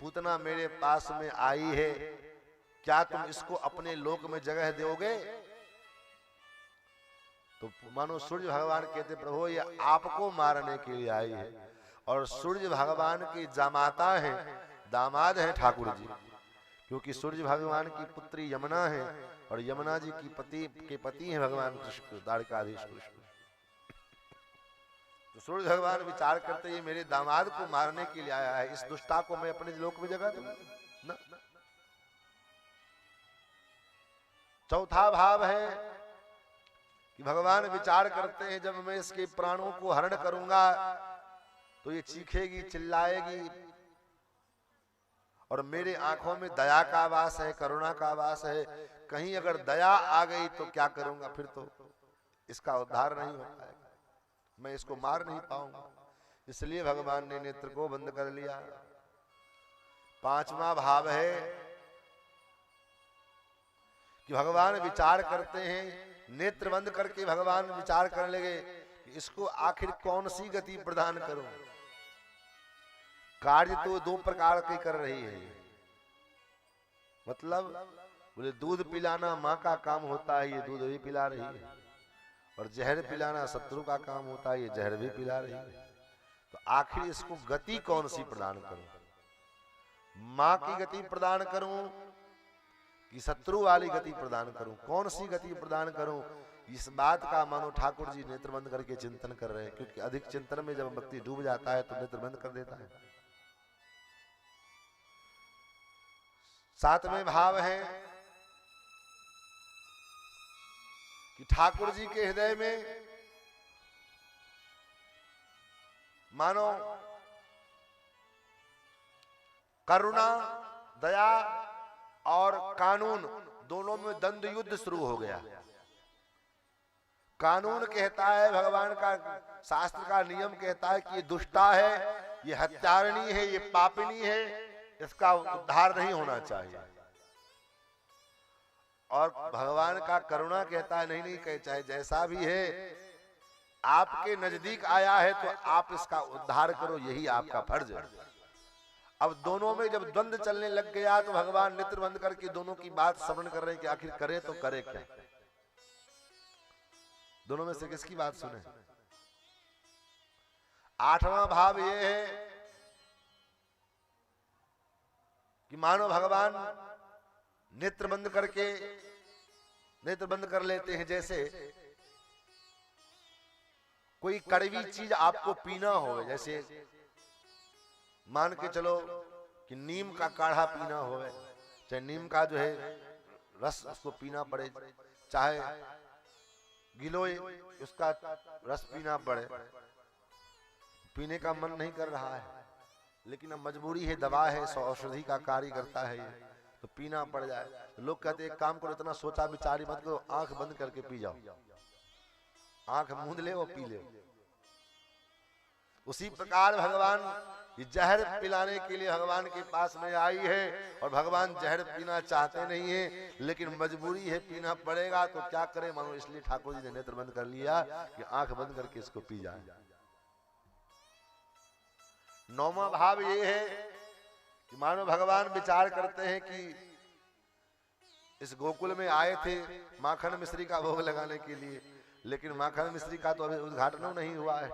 पूतना मेरे पास में आई है, क्या तुम इसको अपने लोक में जगह दोगे? तो मानो सूर्य भगवान कहते प्रभु ये आपको मारने के लिए आई है, और सूर्य भगवान की जामाता है, दामाद है ठाकुर जी, क्योंकि सूर्य भगवान की पुत्री यमुना है, और यमुना जी की पति हैं भगवान कृष्ण, द्वारकाधीश कृष्ण। तो सूर्य भगवान विचार करते ये मेरे दामाद को मारने के लिए आया है, इस दुष्टा को मैं अपने लोक में जगह दूं ना। चौथा भाव है कि भगवान विचार करते हैं जब मैं इसके प्राणों को हरण करूंगा तो ये चीखेगी, चिल्लाएगी, और मेरे आंखों में दया का वास है, करुणा का वास है। कहीं अगर दया आ गई तो क्या करूंगा, फिर तो इसका उद्धार नहीं हो पाएगा, मैं इसको मार नहीं पाऊंगा। इसलिए भगवान ने नेत्र को बंद कर लिया। पांचवा भाव है कि भगवान विचार करते हैं, नेत्र बंद करके भगवान विचार करने लगे कि इसको आखिर कौन सी गति प्रदान करूं। कार्य तो दो प्रकार के कर रही है, मतलब बोले दूध पिलाना माँ का काम होता है, ये दूध भी पिला रही है, और जहर पिलाना शत्रु का काम होता है, ये जहर भी पिला रही है। तो आखिर इसको गति कौन सी प्रदान करूं? मां की गति प्रदान करूं कि शत्रु वाली गति प्रदान करूं? कौन सी गति प्रदान करूं? इस बात का मानो ठाकुर जी नेत्र बंद करके चिंतन कर रहे हैं, क्योंकि अधिक चिंतन में जब व्यक्ति डूब जाता है तो नेत्र बंद कर देता है। सातवें भाव है कि ठाकुर जी के हृदय में मानो करुणा, दया और कानून दोनों में द्वंद्व युद्ध शुरू हो गया। कानून कहता है, भगवान का शास्त्र का नियम कहता है कि ये दुष्टा है, ये हत्यारिणी है, ये पापिनी है, इसका उद्धार नहीं होना चाहिए। और भगवान का करुणा कहता है नहीं नहीं, कहे चाहे जैसा भी है, आपके नजदीक आया है तो आप इसका उद्धार करो, यही आपका फर्ज है। अब दोनों में जब द्वंद्व चलने लग गया तो भगवान नेत्र बंद करके दोनों की बात श्रवण कर रहे हैं कि आखिर करे तो करे क्या। दोनों में से किसकी बात सुने? आठवां भाव यह है कि मानो भगवान नेत्र बंद कर लेते हैं। जैसे कोई कड़वी चीज आपको पीना हो, जैसे मान के चलो कि नीम का काढ़ा पीना हो, चाहे नीम का जो है रस उसको पीना पड़े, चाहे गिलोय उसका रस पीना पड़े, पीने का मन नहीं कर रहा है लेकिन अब मजबूरी है, दवा है, औषधि का कार्य करता है ये, तो पीना पड़ जाए। लोग कहते एक काम करो, इतना सोचा विचारी मत करो, आंख बंद करके पी जाओ, आंख मूंद ले वो पी ले। उसी प्रकार भगवान ये जहर पिलाने के लिए भगवान के पास में आई है, और भगवान जहर पीना चाहते नहीं है लेकिन मजबूरी है, पीना पड़ेगा, तो क्या करें मानो, इसलिए ठाकुर जी ने नेत्र बंद कर लिया कि आंख बंद करके इसको पी जाए। नौवां भाव ये है कि मानो भगवान विचार करते हैं कि इस गोकुल में आए थे माखन मिश्री का भोग लगाने के लिए, लेकिन माखन मिश्री का तो अभी उद्घाटन नहीं हुआ है,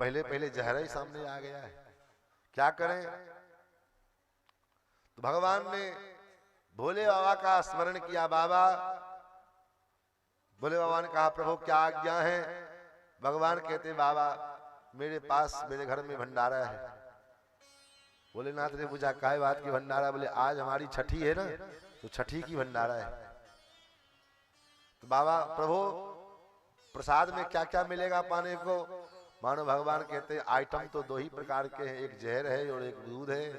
पहले पहले जहर ही सामने आ गया है, क्या करें? तो भगवान ने भोले बाबा का स्मरण किया। बाबा, भोले बाबा ने कहा प्रभु क्या आज्ञा है? भगवान कहते बाबा मेरे पास मेरे घर में भंडारा है। भोलेनाथ ने पूछा काय बात की भंडारा? बोले आज हमारी छठी है ना, तो छठी की भंडारा है। तो बाबा प्रभु प्रसाद में क्या क्या मिलेगा पाने को? मानो भगवान कहते हैं आइटम तो दो ही प्रकार के हैं, एक जहर है और एक दूध है।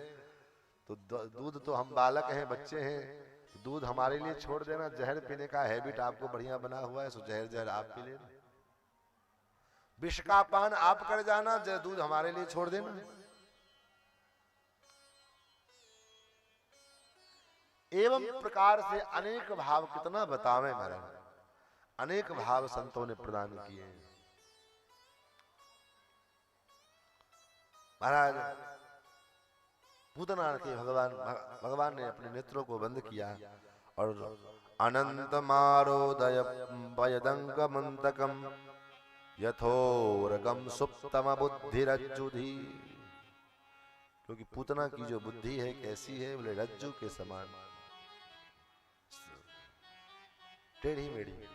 तो दूध तो हम बालक हैं, बच्चे हैं, दूध हमारे लिए छोड़ देना, जहर पीने का हैबिट आपको बढ़िया बना हुआ है, सो जहर आप पी लेना, विष का पान आप कर जाना, दूध हमारे लिए छोड़ देना। एवं प्रकार से अनेक भाव कितना बतावें महाराज, अनेक भाव संतों ने प्रदान किए हैं। महाराज पूतना के भगवान ने अपने नेत्रों को बंद किया और अनंत मारोदय वयदंग मंतकम यथोरगम सुप्तम बुद्धि रज्जुधि। क्योंकि पूतना की जो बुद्धि है कैसी है? बोले रज्जु के समान टेढ़ी मेढ़ी।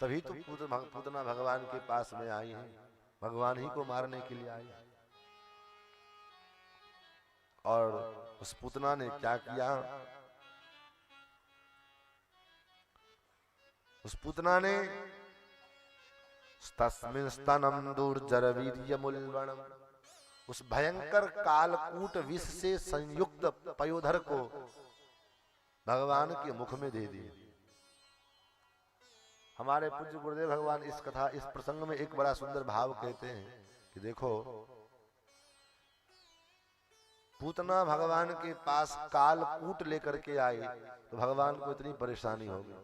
तभी तो पूतना भगवान के पास में आई है, भगवान ही को मारने के लिए आई। और उस पूतना ने क्या किया? उस पूतना ने तस्मिन् स्तनम दुर्जरवीर्यमुल्बणम, उस भयंकर कालकूट विष से संयुक्त पयोधर को भगवान के मुख में दे दिए। हमारे पूज्य गुरुदेव भगवान इस कथा, इस प्रसंग में एक बड़ा सुंदर भाव कहते हैं कि देखो पूतना भगवान के पास कालकूट लेकर के आई तो भगवान को इतनी परेशानी हो गई,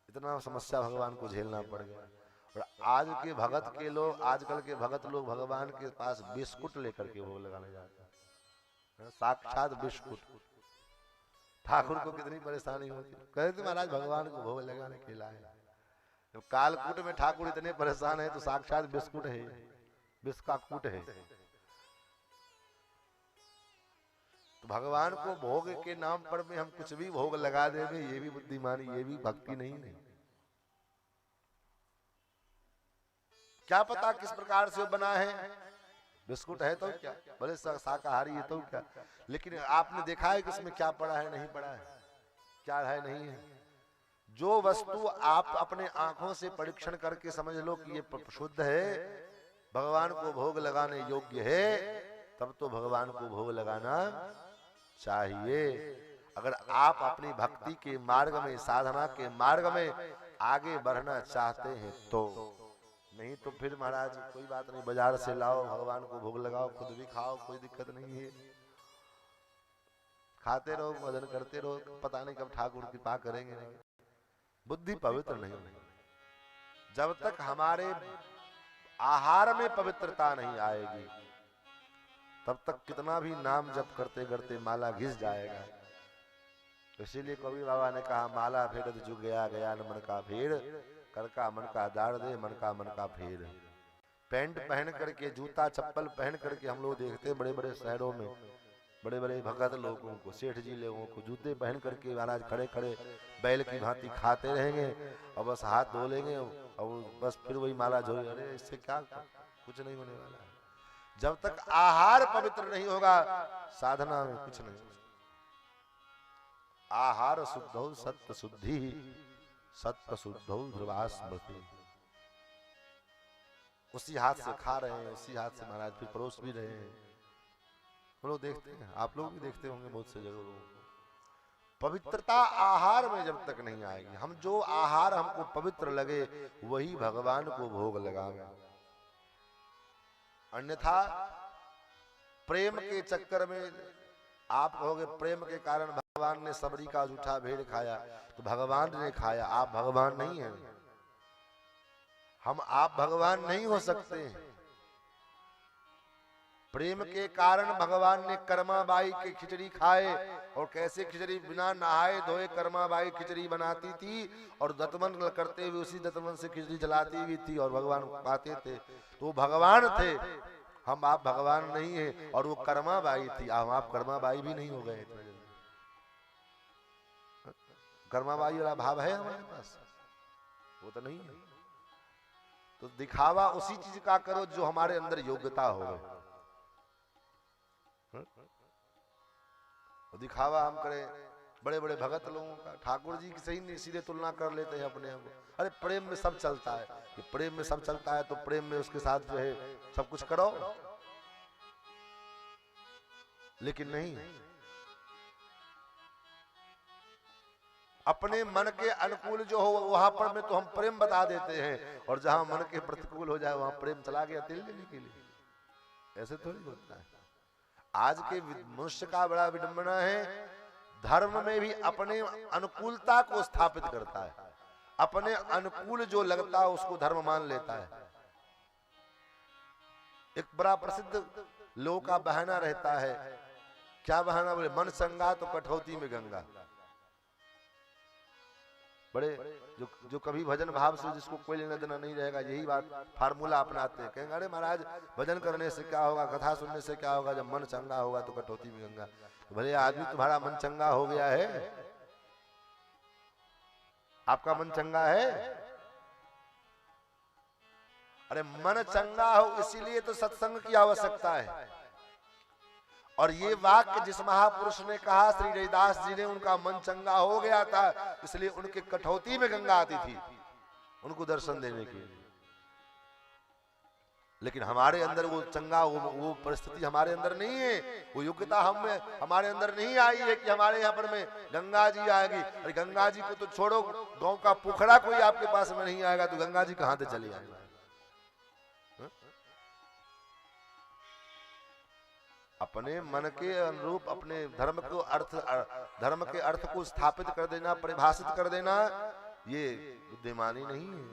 इतना समस्या भगवान को झेलना पड़ गया। और आज के भगत के लोग, आजकल के भगत लोग भगवान के पास बिस्कुट लेकर के भोग लगाने जाते हैं, साक्षात बिस्कुट। ठाकुर को कितनी परेशानी होती, कहते महाराज भगवान को भोग लगाने के लाए, तो कालकूट में ठाकुर इतने परेशान है तो साक्षात बिस्कुट है, विष का कूट है। तो भगवान को भोग के नाम पर में हम कुछ भी भोग लगा देंगे, ये भी बुद्धिमानी, ये भी भक्ति नहीं है। क्या पता किस प्रकार से वो बना है, बिस्कुट है तो क्या, भले शाकाहारी है तो क्या, लेकिन आपने देखा है कि इसमें क्या पड़ा है, नहीं पड़ा है, क्या है नहीं है। जो वस्तु आप अपने आंखों से परीक्षण करके समझ लो कि ये शुद्ध है, भगवान को भोग लगाने योग्य है, तब तो भगवान को भोग लगाना चाहिए। अगर आप अपनी भक्ति के मार्ग में, साधना के मार्ग में आगे बढ़ना चाहते हैं तो, नहीं तो फिर महाराज कोई बात नहीं, बाजार से लाओ, भगवान को भोग लगाओ, खुद भी खाओ, कोई दिक्कत नहीं है, खाते रहो, भजन करते रहो, पता नहीं कब ठाकुर कृपा करेंगे। नहीं, बुद्धि पवित्र नहीं होगी जब तक हमारे आहार में पवित्रता नहीं आएगी, तब तक कितना भी नाम जप करते करते माला घिस जाएगा। इसीलिए कबीर बाबा ने कहा, माला फेरत जुग गया, गया न मन का फेर, कर का मन का दाड़ दे, मन का फेर। पैंट पहन करके, जूता चप्पल पहन करके हम लोग देखते बड़े बड़े शहरों में बड़े बड़े भगत लोगों को, सेठ जी लोगों को जूते पहन करके महाराज खड़े खड़े बैल की भांति खाते रहेंगे और बस हाथ धो लेंगे और बस फिर वही माला झोले। अरे इससे क्या, कुछ नहीं होने वाला है। जब तक आहार पवित्र नहीं होगा, साधना में कुछ नहीं। आहार शुद्धौ सत्य शुद्धि, सत्य शुद्धौ ध्रुवा स्मृति। उसी हाथ से खा रहे हैं, उसी हाथ से महाराज फिर परोस भी रहे हैं। हम लोग देखते हैं, आप लोग भी देखते होंगे बहुत से जगहों को। पवित्रता आहार में जब तक नहीं आएगी, हम जो आहार हमको पवित्र लगे वही भगवान को भोग लगावे। अन्यथा प्रेम के चक्कर में आप कहोगे प्रेम के कारण भगवान ने सबरी का जूठा भेड़ खाया, तो भगवान ने खाया, आप भगवान नहीं हैं। हम आप भगवान नहीं हो सकते। प्रेम के कारण भगवान ने कर्माबाई की खिचड़ी खाए, और कैसे खिचड़ी बिना नहाए धोए कर्माबाई खिचड़ी बनाती थी और दतमन करते हुए उसी दतमन से खिचड़ी जलाती भी थी और भगवान पाते थे। तो भगवान थे, हम आप भगवान नहीं है। और वो कर्माबाई थी, हम आप कर्माबाई भी नहीं हो गए। कर्माबाई वाला भाव है हमारे पास, वो तो नहीं है। तो दिखावा उसी चीज का करो जो हमारे अंदर योग्यता हो। दिखावा हम करें बड़े बड़े भगत लोगों का, ठाकुर जी की सही नहीं, सीधे तुलना कर लेते हैं अपने आप। अरे प्रेम में सब चलता है, ये प्रेम में सब चलता है तो प्रेम में उसके साथ जो है सब कुछ करो, लेकिन नहीं। अपने मन के अनुकूल जो हो वहां पर में तो हम प्रेम बता देते हैं, और जहां मन के प्रतिकूल हो जाए वहां प्रेम चला गया तिल लेने के लिए। ऐसे थोड़ी होता है। आज के मनुष्य का बड़ा विडंबना है, धर्म में भी अपने अनुकूलता को स्थापित करता है, अपने अनुकूल जो लगता है उसको धर्म मान लेता है। एक बड़ा प्रसिद्ध लोक का बहाना रहता है, क्या बहाना बोले, मन संगा तो कठौती में गंगा। बड़े जो कभी भजन भाव से जिसको कोई लेना देना नहीं रहेगा, यही बात फार्मूला अपनाते हैं। कहेंगे अरे महाराज भजन करने से क्या होगा, कथा सुनने से क्या होगा, जब मन चंगा होगा तो कटौती में गंगा। तो भले आदमी तुम्हारा मन चंगा हो गया है, आपका मन चंगा है। अरे मन चंगा हो इसीलिए तो सत्संग की आवश्यकता है। और ये वाक्य जिस महापुरुष ने कहा, श्री रविदास जी ने, उनका मन चंगा हो गया था, इसलिए उनके कठौती में गंगा आती थी उनको दर्शन देने के लिए। लेकिन हमारे अंदर वो चंगा, वो परिस्थिति हमारे अंदर नहीं है, वो योग्यता हमारे अंदर नहीं आई है कि हमारे यहाँ पर में गंगा जी आएगी। अरे गंगा जी को तो छोड़ो, गांव का पोखरा कोई आपके पास में नहीं आएगा तो गंगा जी कहां से चली आएगी। अपने मन के अनुरूप अपने धर्म के अर्थ को स्थापित कर देना, परिभाषित कर देना, ये बुद्धिमानी नहीं है।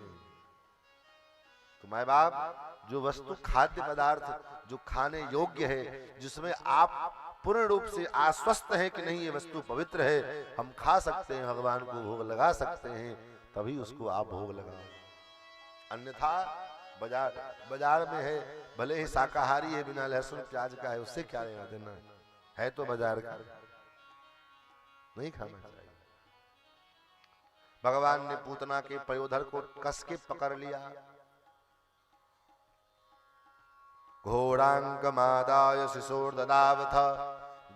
तो माय बाप, जो वस्तु खाद्य पदार्थ जो खाने योग्य है, जिसमें आप पूर्ण रूप से आश्वस्त हैं कि नहीं ये वस्तु पवित्र है, हम खा सकते हैं, भगवान को भोग लगा सकते हैं, तभी उसको आप भोग लगाओ। अन्यथा बाजार में है, भले ही शाकाहारी है, बिना लहसुन प्याज का है, उससे क्या लेना देना है तो बाजार का, नहीं खाना चाहिए। भगवान ने पूतना के पयोधर को कस के पकड़ लिया। घोड़ांगमादाय शिशोर्ददावथ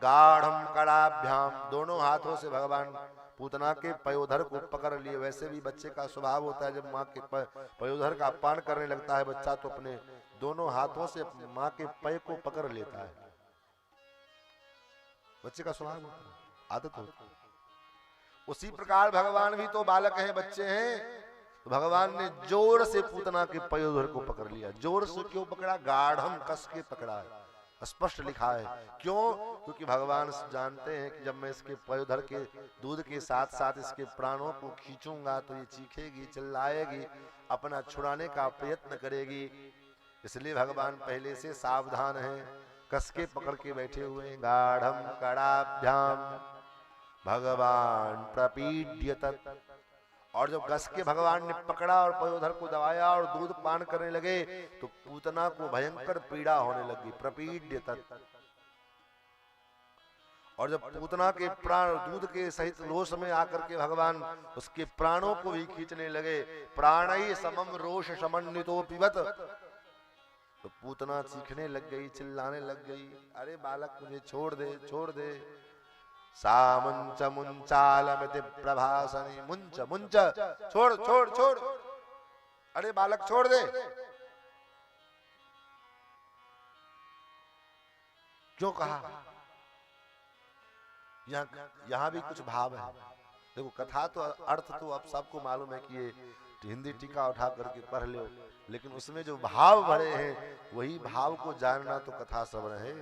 गाढ़म कड़ाभ्याम, दोनों हाथों से भगवान पूतना के पयोधर को पकड़ लिए। वैसे भी बच्चे का स्वभाव होता है, जब माँ के पयोधर का पान करने लगता है बच्चा, तो अपने दोनों हाथों से माँ के पय को पकड़ लेता है। बच्चे का स्वभाव होता है, आदत होती है। उसी प्रकार भगवान भी तो बालक हैं, बच्चे हैं, तो भगवान ने जोर से पूतना के पयोधर को पकड़ लिया। जोर से क्यों पकड़ा? गाढ़म कस के पकड़ा है, स्पष्ट लिखा है। क्यों? क्योंकि भगवान जानते हैं कि जब मैं इसके पयोधर के दूध के साथ साथ इसके प्राणों को खींचूंगा तो ये चीखेगी, चिल्लाएगी, अपना छुड़ाने का प्रयत्न करेगी। इसलिए भगवान पहले से सावधान हैं, कस के पकड़ के बैठे हुए हैं। गाढ़म कड़ाभ्याम भगवान प्रपीड्यत, और जब कस के भगवान ने पकड़ा और पयोधर को दबाया और दूध पान करने लगे, तो पूतना को भयंकर पीड़ा होने लगी। प्रपीड्यत, और जब पूतना के प्राण दूध के सहित रोष में आकर के भगवान उसके प्राणों को भी खींचने लगे। प्राणई समम रोष समन्वितो पिबत, तो पूतना चीखने लग गई, चिल्लाने लग गई, अरे बालक मुझे छोड़ दे, छोड़ दे। सा मुंच मुंचालमिति प्रभासनी, मुंच मुंच, छोड़ छोड़ छोड़, अरे बालक छोड़ दे। क्यों कहा? यहाँ भी कुछ भाव है। देखो, कथा तो अर्थ तो अब सबको मालूम है कि ये हिंदी टीका उठा करके पढ़ लो, लेकिन उसमें जो भाव भरे हैं वही भाव को जानना तो कथा श्रवण है।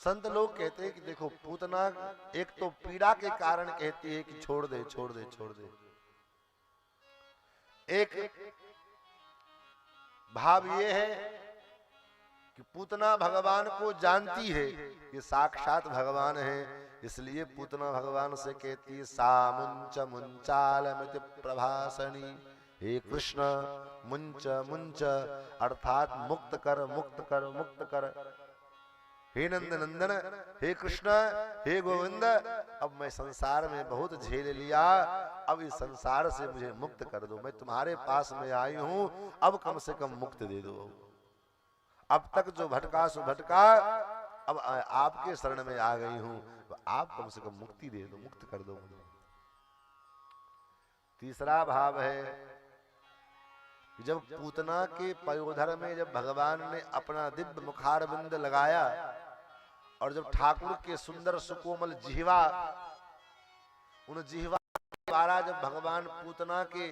संत लोग कहते हैं कि देखो, पूतना एक तो पीड़ा के कारण कहती है कि छोड़ दे छोड़ दे छोड़ दे। एक भाव ये है कि पूतना भगवान को जानती है कि साक्षात भगवान है, इसलिए पूतना भगवान से कहती है सा मुंच मुंचालमिति प्रभासनी, हे कृष्ण मुंच मुंच, अर्थात मुक्त कर मुक्त कर मुक्त कर। हे नंद नंदन, हे कृष्ण, हे गोविंद, अब मैं संसार में बहुत झेल लिया, अब इस संसार से मुझे मुक्त कर दो। मैं तुम्हारे पास में आई हूं, अब कम से कम मुक्त दे दो। अब तक जो भटका सो भटका, अब आपके शरण में आ गई हूं, तो आप कम से कम मुक्ति दे दो, मुक्त कर दो मुझे। तीसरा भाव है, जब पूतना के पयोधर में जब भगवान ने अपना दिव्य मुखारविंद लगाया और जब ठाकुर के सुंदर सुकोमल जिह्वा, उन जिह्वा द्वारा जब भगवान पूतना के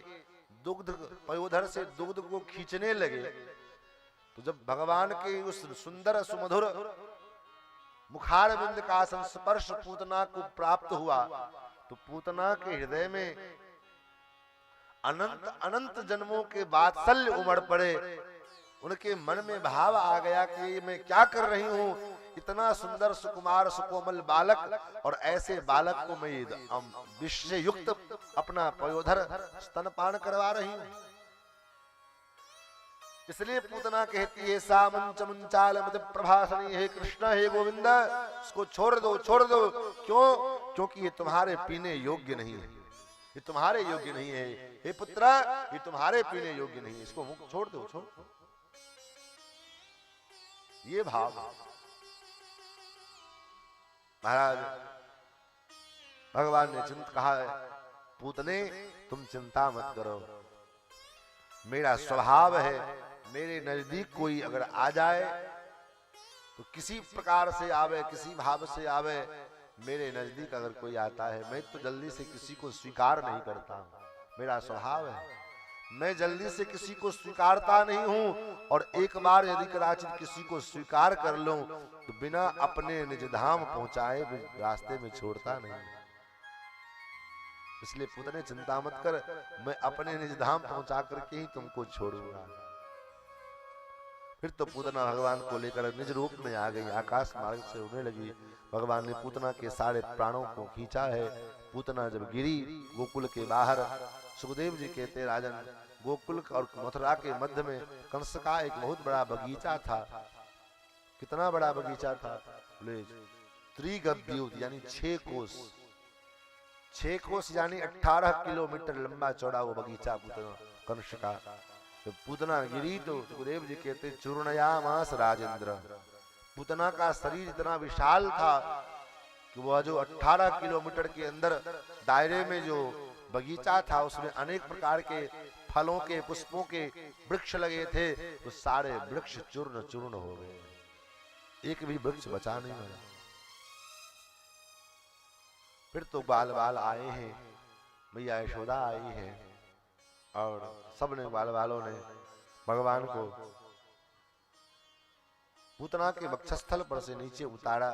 दुग्ध पयोधर से दुग्ध को खींचने लगे, तो जब भगवान के उस सुंदर सुमधुर मुखारविंद का संस्पर्श पूतना को प्राप्त हुआ, तो पूतना के हृदय में अनंत अनंत जन्मों के वात्सल्य उमड़ पड़े। उनके मन में भाव आ गया कि मैं क्या कर रही हूं, इतना सुंदर सुकुमार सुकोमल बालक, और ऐसे बालक को मैं विषय युक्त अपना पयोधर स्तनपान करवा रही हूं। इसलिए पूतना कहती है सा मुंच मुंचालमिति प्रभासनी, हे कृष्ण, हे गोविंद, इसको छोड़ दो छोड़ दो। क्यों? क्योंकि ये तुम्हारे पीने योग्य नहीं है, ये तुम्हारे योग्य नहीं है। हे पुत्र, ये तुम्हारे पीने योग्य नहीं है, इसको छोड़ दो छोड़ दो। ये भाव महाराज भगवान ने चिंत कहा है, पूतने तुम चिंता मत करो, मेरा स्वभाव है, मेरे नजदीक कोई अगर आ जाए तो किसी प्रकार से आवे, किसी भाव से आवे, मेरे नजदीक अगर कोई आता है, मैं तो जल्दी से किसी को स्वीकार नहीं करता, मेरा स्वभाव है, मैं जल्दी से किसी को स्वीकारता नहीं हूं। और एक बार यदि कदाचित किसी को स्वीकार कर लूं तो बिना अपने निज धाम पहुंचाए रास्ते में छोड़ता नहीं। इसलिए पुतने चिंता मत कर, मैं अपने निज धाम पहुंचा करके ही तुमको छोड़ूंगा। फिर तो पूतना भगवान को लेकर निज रूप में आ गई, आकाश मार्ग से उड़ने लगी। भगवान ने पूतना के सारे प्राणों को खींचा है। पूतना जब गिरी गोकुल के बाहर, सुखदेव जी कहते राजन, गोकुल और मथुरा के मध्य में कंस का एक बहुत बड़ा बगीचा था। कितना बड़ा बगीचा था? बोले त्रिगव्यूत यानी 6 कोस, 6 कोस यानी 18 किलोमीटर लंबा चौड़ा वो बगीचा पूतना कंस का। तो पूतना गिरी तो सुखदेव जी कहते चूर्णयामास राजेंद्र। पूतना का शरीर इतना विशाल था कि वह जो 18 किलोमीटर के अंदर दायरे में जो बगीचा था उसमें अनेक प्रकार के फलों के पुष्पों के वृक्ष लगे थे, तो सारे वृक्ष चूर्ण चूर्ण हो गए, एक भी वृक्ष बचा नहीं रहा। फिर तो बाल बाल आए हैं, मैया यशोदा आई है और सबने बाल बालों ने भगवान को पूतना के वक्षस्थल पर से नीचे उतारा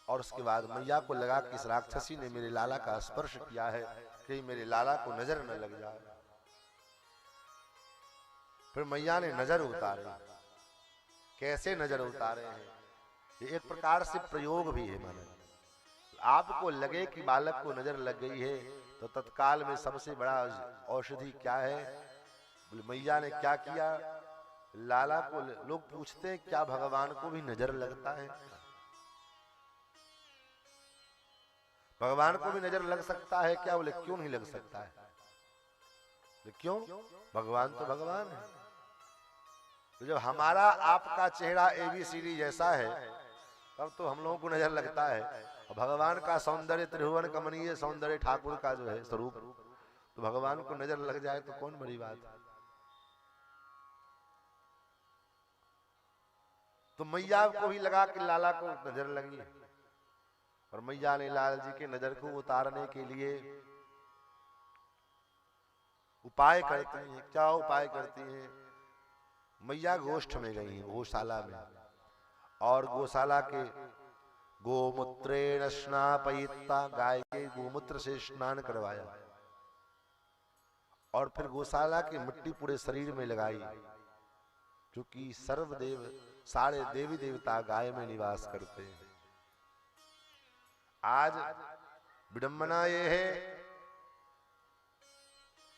और उसके बाद मैया को लगा कि इस राक्षसी ने मेरे लाला का स्पर्श किया है, कहीं मेरे लाला को नजर न लग जाए। फिर मैया ने नजर उतारे। कैसे नजर उतारे हैं? ये एक प्रकार से प्रयोग भी है। माने आपको लगे कि बालक को नजर लग गई है तो तत्काल में सबसे बड़ा औषधि क्या है? मैया ने क्या किया? लाला को लोग पूछते हैं क्या भगवान को भी नजर लगता है? भगवान को भी नजर लग सकता है क्या? बोले क्यों नहीं लग सकता है? क्यों? भगवान तो भगवान है। तो जब हमारा आपका चेहरा ABCD जैसा है तब तो हम लोगों को नजर लगता है। और भगवान का सौंदर्य त्रिभुवन कमनीय सौंदर्य ठाकुर का जो है स्वरूप, तो भगवान को नजर लग जाए तो कौन बड़ी बात है। तो मैया को भी लगा कि लाला को नजर लगी और मैया ने लाल जी के नजर को उतारने के लिए उपाय करती हैं। क्या उपाय करती हैं? मैया गोष्ठ में गई हैं, गौशाला में, और गौशाला के गोमूत्रेण स्नापयित्वा, गाय के गोमूत्र से स्नान करवाया और फिर गौशाला की मिट्टी पूरे शरीर में लगाई, क्योंकि सर्वदेव सारे देवी देवता गाय में निवास करते हैं। आज विडंबना ये है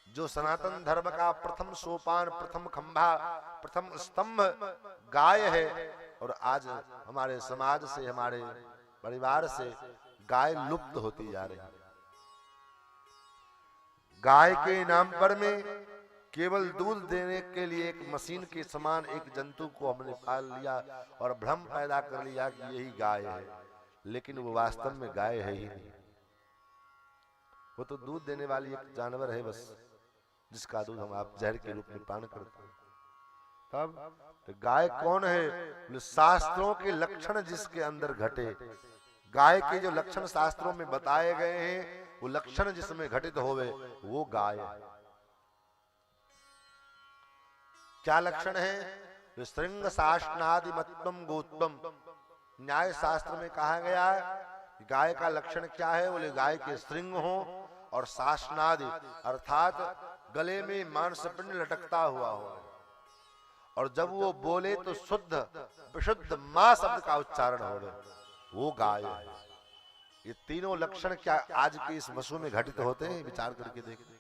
जो सनातन धर्म का प्रथम सोपान, प्रथम खंभा, प्रथम स्तंभ गाय है, और आज हमारे समाज से, हमारे परिवार से गाय लुप्त होती जा रही है। गाय के नाम पर में केवल दूध देने के लिए एक मशीन के समान एक जंतु को हमने पाल लिया और भ्रम पैदा कर लिया कि यही गाय है, लेकिन वो वास्तव में गाय है ही नहीं। वो तो दूध देने वाली एक जानवर है बस, जिसका दूध हम आप जहर के रूप में पान करते हैं। तब तो गाय कौन है? शास्त्रों के लक्षण जिसके अंदर घटे, गाय के जो लक्षण शास्त्रों में बताए गए हैं वो लक्षण जिसमें घटित होवे वो गाय है। क्या लक्षण है? श्रृंग शासनादि मत्वम गोत्वम। न्याय शास्त्र में कहा गया है गाय का लक्षण क्या है? बोले गाय के श्रृंग हो और शासनादि अर्थात गले में मांसपिंड लटकता हुआ हो, और जब वो बोले तो शुद्ध विशुद्ध मां शब्द का उच्चारण हो, वो गाय है। ये तीनों लक्षण क्या आज के इस वसु में घटित होते हैं? विचार करके देखते।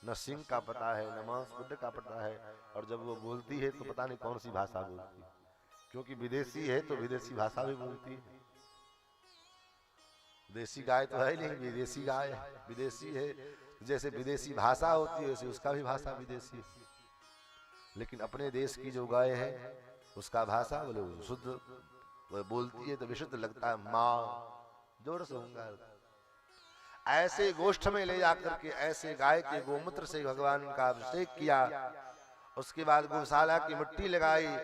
न सिंह का पता है, न मांसपिंड का पता है, और जब वो बोलती है तो पता नहीं कौन सी भाषा बोलती है, क्योंकि विदेशी है तो विदेशी भाषा भी बोलती है। देसी गाय तो है नहीं, विदेशी गाय है। विदेशी है, जैसे विदेशी भाषा होती है वैसे उसका भी भाषा विदेशी है, लेकिन अपने देश की जो गाय है उसका भाषा बोले शुद्ध बोलती है तो विशुद्ध लगता है। माँ जोर से होगा। ऐसे गोष्ठ में ले जाकर के ऐसे गाय के गोमूत्र से भगवान का अभिषेक किया, उसके बाद गौशाला की मिट्टी लगाई,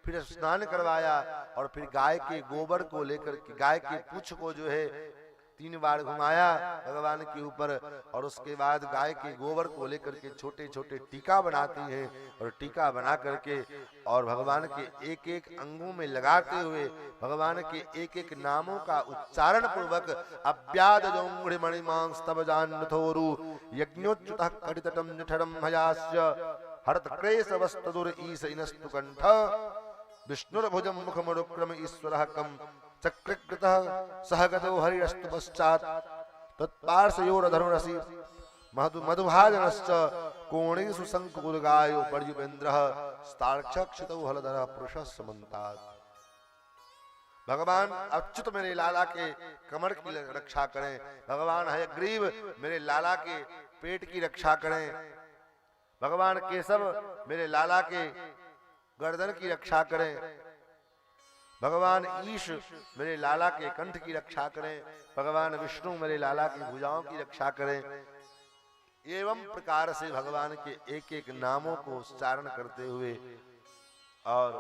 फिर स्नान करवाया, और फिर गाय के गोबर को लेकर के गाय के पूंछ को जो है 3 बार घुमाया भगवान के ऊपर, और उसके बाद गाय के गोबर को लेकर के छोटे छोटे टीका बनाती हैं, और टीका बना करके और भगवान के एक एक अंगों में लगाते हुए भगवान के एक एक नामों का उच्चारण पूर्वक अव्याद जोंगुढ़ मणिमांस तब जान थोरु यज्ञोच्युतः कटितटम निठरम हयास्य हरत क्लेश वस्तुर ईश इनस्तु कंठ विष्णुर्भुजं मुखमनुक्रम ईश्वरः कम चक्रकृतः सहगतो हरिरस्तु पश्चात् तत्पार्श्वयोरधर्मरसि मधुभाजनश्च कोणेषु शंकुलगायो पर्युपेन्द्रः स्तार्क्षक्षितौ हलधरः पुरुषः समन्तात्। भगवान अच्युत मेरे लाला के कमर की रक्षा करें, भगवान हयग्रीव मेरे लाला के पेट की रक्षा करें, भगवान केशव मेरे लाला के गर्दन की रक्षा करें, भगवान ईश मेरे लाला के कंठ की रक्षा करें, भगवान विष्णु मेरे लाला की भुजाओं की रक्षा करें। एवं प्रकार से भगवान के एक एक नामों को उच्चारण करते हुए और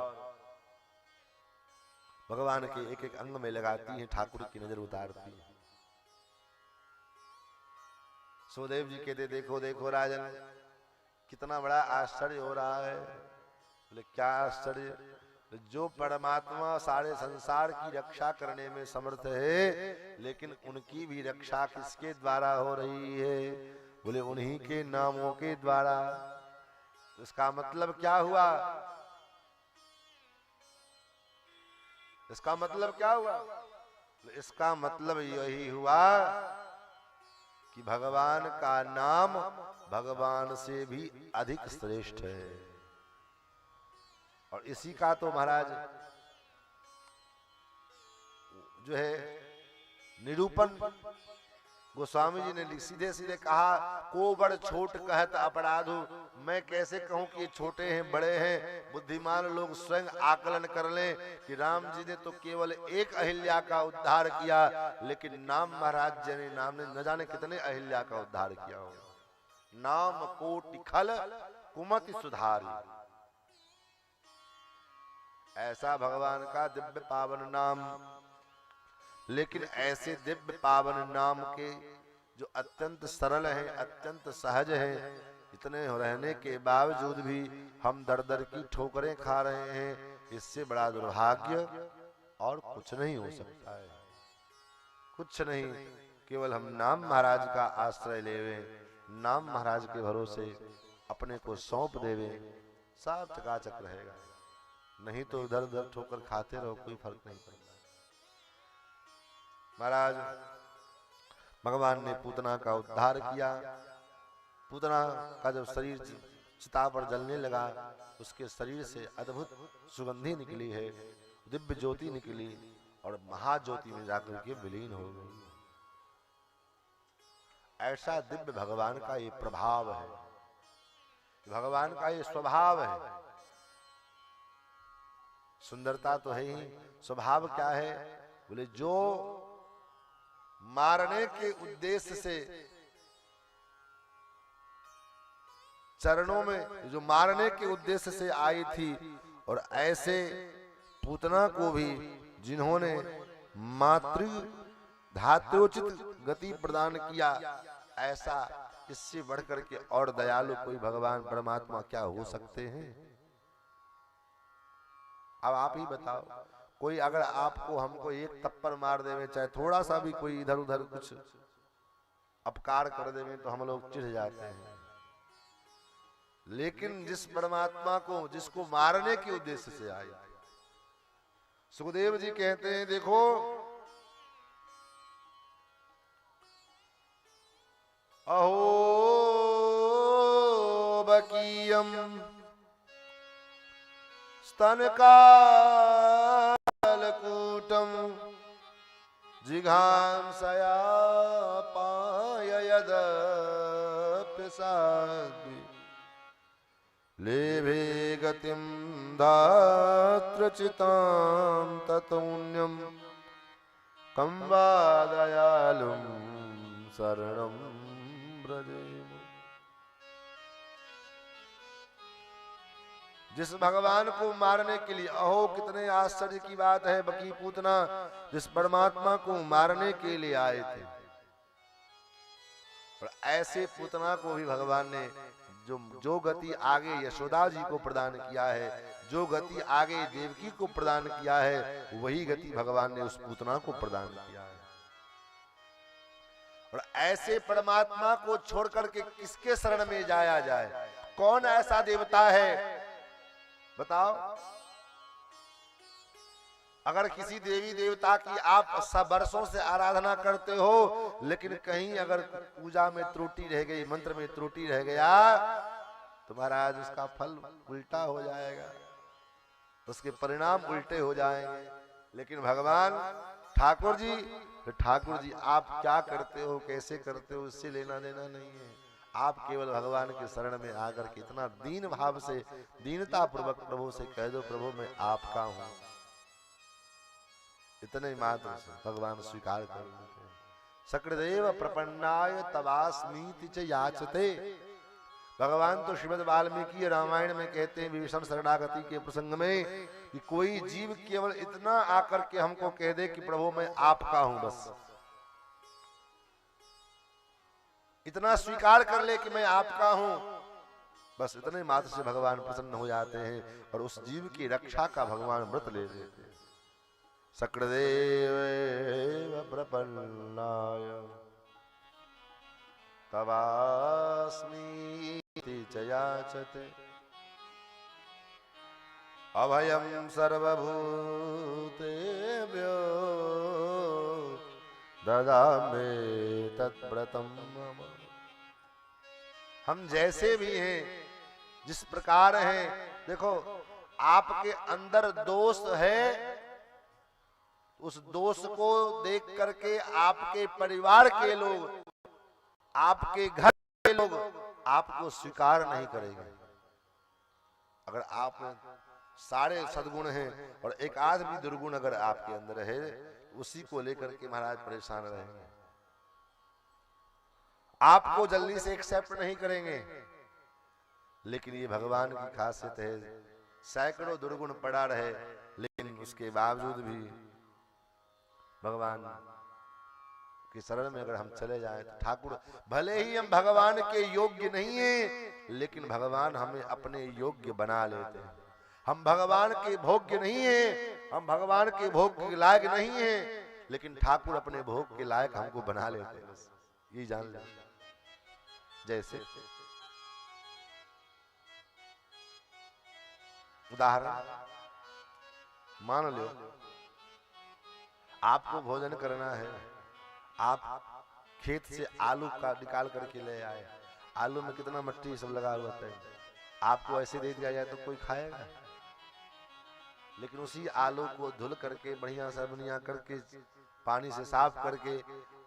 भगवान के एक एक अंग में लगाती हैं, ठाकुर की नजर उतारती है। सुदेव जी कहते देखो देखो राजन, कितना बड़ा आश्चर्य हो रहा है। बोले क्या आश्चर्य? जो परमात्मा सारे संसार की रक्षा करने में समर्थ है, लेकिन उनकी भी रक्षा किसके द्वारा हो रही है? बोले उन्हीं के नामों के द्वारा। इसका मतलब क्या हुआ? इसका मतलब क्या हुआ? इसका मतलब यही हुआ कि भगवान का नाम भगवान से भी अधिक श्रेष्ठ है। और इसी का तो महाराज जो है निरूपण गोस्वामी जी ने सीधे सीधे कहा, को बड़ छोट कहत अपराधु। मैं कैसे कहूं कि ये छोटे हैं बड़े हैं? बुद्धिमान लोग स्वयं आकलन कर लें कि राम जी ने तो केवल एक अहिल्या का उद्धार किया, लेकिन नाम महाराज जी ने नाम ने न जाने कितने अहिल्या का उद्धार किया हो। नाम कोटि खल कुमति सुधारी। ऐसा भगवान का दिव्य पावन नाम। लेकिन ऐसे दिव्य पावन नाम के जो अत्यंत सरल हैं, अत्यंत सहज हैं, इतने रहने के बावजूद भी हम दर दर की ठोकरें खा रहे हैं। इससे बड़ा दुर्भाग्य और कुछ नहीं हो सकता है। कुछ नहीं, केवल हम नाम महाराज का आश्रय लेवे, नाम महाराज के भरोसे अपने को सौंप देवे, सब चकाचक रहेगा। नहीं तो इधर उधर ठोकर खाते रहो, कोई फर्क नहीं पड़ता। महाराज भगवान ने पूतना का उद्धार किया। पूतना का जब शरीर चिता पर जलने लगा, उसके शरीर से अद्भुत सुगंधी निकली है, दिव्य ज्योति निकली और महाज्योति में जाकर के विलीन हो गई। ऐसा दिव्य भगवान का ये प्रभाव है, भगवान का ये स्वभाव है। सुंदरता तो है ही, स्वभाव क्या है? बोले जो मारने के उद्देश्य से चरणों में, जो मारने के उद्देश्य से आई थी, और ऐसे पूतना को भी जिन्होंने मातृ धात्रोचित गति प्रदान किया, ऐसा इससे बढ़कर के और दयालु कोई भगवान परमात्मा क्या हो सकते हैं? अब आप ही बताओ, कोई अगर आपको हमको एक थप्पड़ मार देवे, चाहे थोड़ा सा भी कोई इधर उधर कुछ अपकार कर देवे, तो हम लोग चिढ़ जाते हैं। लेकिन जिस परमात्मा को, जिसको मारने के उद्देश्य से आए, सुखदेव जी कहते हैं देखो, अहो बकीयम स्तनकालकूटम जिघांसया पाययदप्यसाद्वि लेभे गतिं धात्रचितां ततोऽन्यं कं वा दयालुं शरणं व्रजेम। जिस भगवान को मारने के लिए, अहो कितने आश्चर्य की बात है, बकी पूतना जिस परमात्मा को मारने के लिए आए थे, और ऐसे पूतना को भी भगवान ने जो गति आगे यशोदा जी को प्रदान किया है, जो गति आगे देवकी को प्रदान किया है, वही गति भगवान ने उस पूतना को प्रदान किया है। और ऐसे परमात्मा को छोड़ करके किसके शरण में जाया जाए? कौन ऐसा देवता है बताओ? अगर किसी देवी देवता की आप सब वर्षों से आराधना करते हो, लेकिन कहीं अगर पूजा में त्रुटि रह गई, मंत्र में त्रुटि रह गया, तो महाराज उसका फल उल्टा हो जाएगा, उसके परिणाम उल्टे हो जाएंगे। लेकिन भगवान ठाकुर जी, तो ठाकुर जी आप क्या करते हो, कैसे करते हो, उससे लेना देना नहीं है। आप केवल भगवान के शरण में आकर के इतना दीन भाव से, दीनता पूर्वक प्रभु से कह दो, प्रभु मैं आपका हूं। इतने मात्र से भगवान स्वीकार कर लेते हैं। सकृदेव प्रपन्नाय तवास्मीति च याचते। भगवान तो श्रीमद् वाल्मीकि रामायण में कहते हैं विभीषण शरणागति के प्रसंग में कि कोई जीव केवल इतना आकर के हमको कह दे कि प्रभु मैं आपका हूं, बस इतना स्वीकार कर ले कि मैं आपका हूं, बस इतने मात्र से भगवान प्रसन्न हो जाते हैं और उस जीव की रक्षा का भगवान व्रत ले लेते हैं। सकृदेव प्रपन्नाय तवास्मीति च याचते। अभयं सर्वभूतेभ्यो ददामि तत्व्रतं मम। हम जैसे भी हैं, जिस प्रकार हैं, देखो आपके अंदर दोष है, उस दोष को देख करके आपके परिवार के लोग, आपके घर के लोग आपको स्वीकार नहीं करेंगे। अगर आप में सारे सद्गुण हैं और एक आध भी दुर्गुण अगर आपके अंदर है, उसी को लेकर के महाराज परेशान रहेंगे, आपको जल्दी से एक्सेप्ट नहीं करेंगे। लेकिन ये भगवान की खासियत है, सैकड़ों दुर्गुण पड़ा रहे, लेकिन उसके बावजूद भी भगवान की शरण में अगर हम चले जाएं तो ठाकुर, भले ही हम भगवान के योग्य नहीं हैं, लेकिन भगवान हमें अपने योग्य बना लेते हैं। हम भगवान के भोग्य नहीं हैं, हम भगवान के भोग के लायक नहीं हैं, लेकिन ठाकुर अपने भोग के लायक हमको बना लेते हैं, बस ये जान लें। जैसे उदाहरण मान लो, आपको भोजन करना है, आप खेत से आलू का निकाल करके ले आए, आलू में कितना मिट्टी सब लगा हुआ है, आपको ऐसे दे दिया जाए तो कोई खाएगा? लेकिन उसी आलू को धुल करके बढ़िया सा बढ़िया करके पानी से साफ करके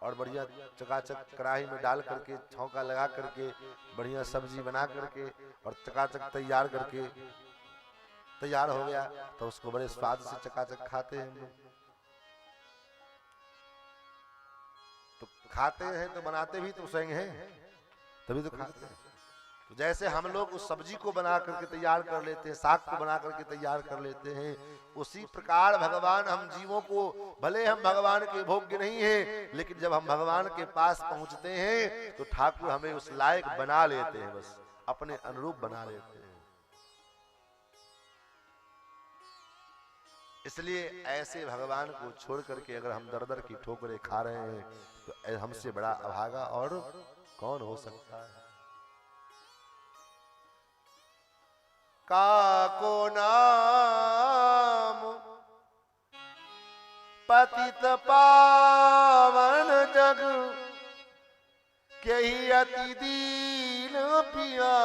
और बढ़िया चकाचक कढ़ाई में डाल करके छौंका लगा करके बढ़िया सब्जी बना करके और चकाचक तैयार करके तैयार हो गया, तो उसको बड़े स्वाद से चकाचक खाते हैं हम लोग। तो खाते हैं तो बनाते भी तो स्वयं हैं, तभी तो खाते हैं। तो जैसे हम लोग उस सब्जी को बना करके तैयार कर लेते हैं, साग को बना करके तैयार कर लेते हैं, उसी प्रकार भगवान हम जीवों को, भले हम भगवान के भोग्य नहीं हैं, लेकिन जब हम भगवान के पास पहुंचते हैं तो ठाकुर हमें उस लायक बना लेते हैं, बस अपने अनुरूप बना लेते हैं। इसलिए ऐसे भगवान को छोड़ करके अगर हम दर दर की ठोकरें खा रहे हैं तो हमसे बड़ा अभागा और कौन हो सकता है। काको नाम पतित पावन जग, केहि अति दीन पियारे,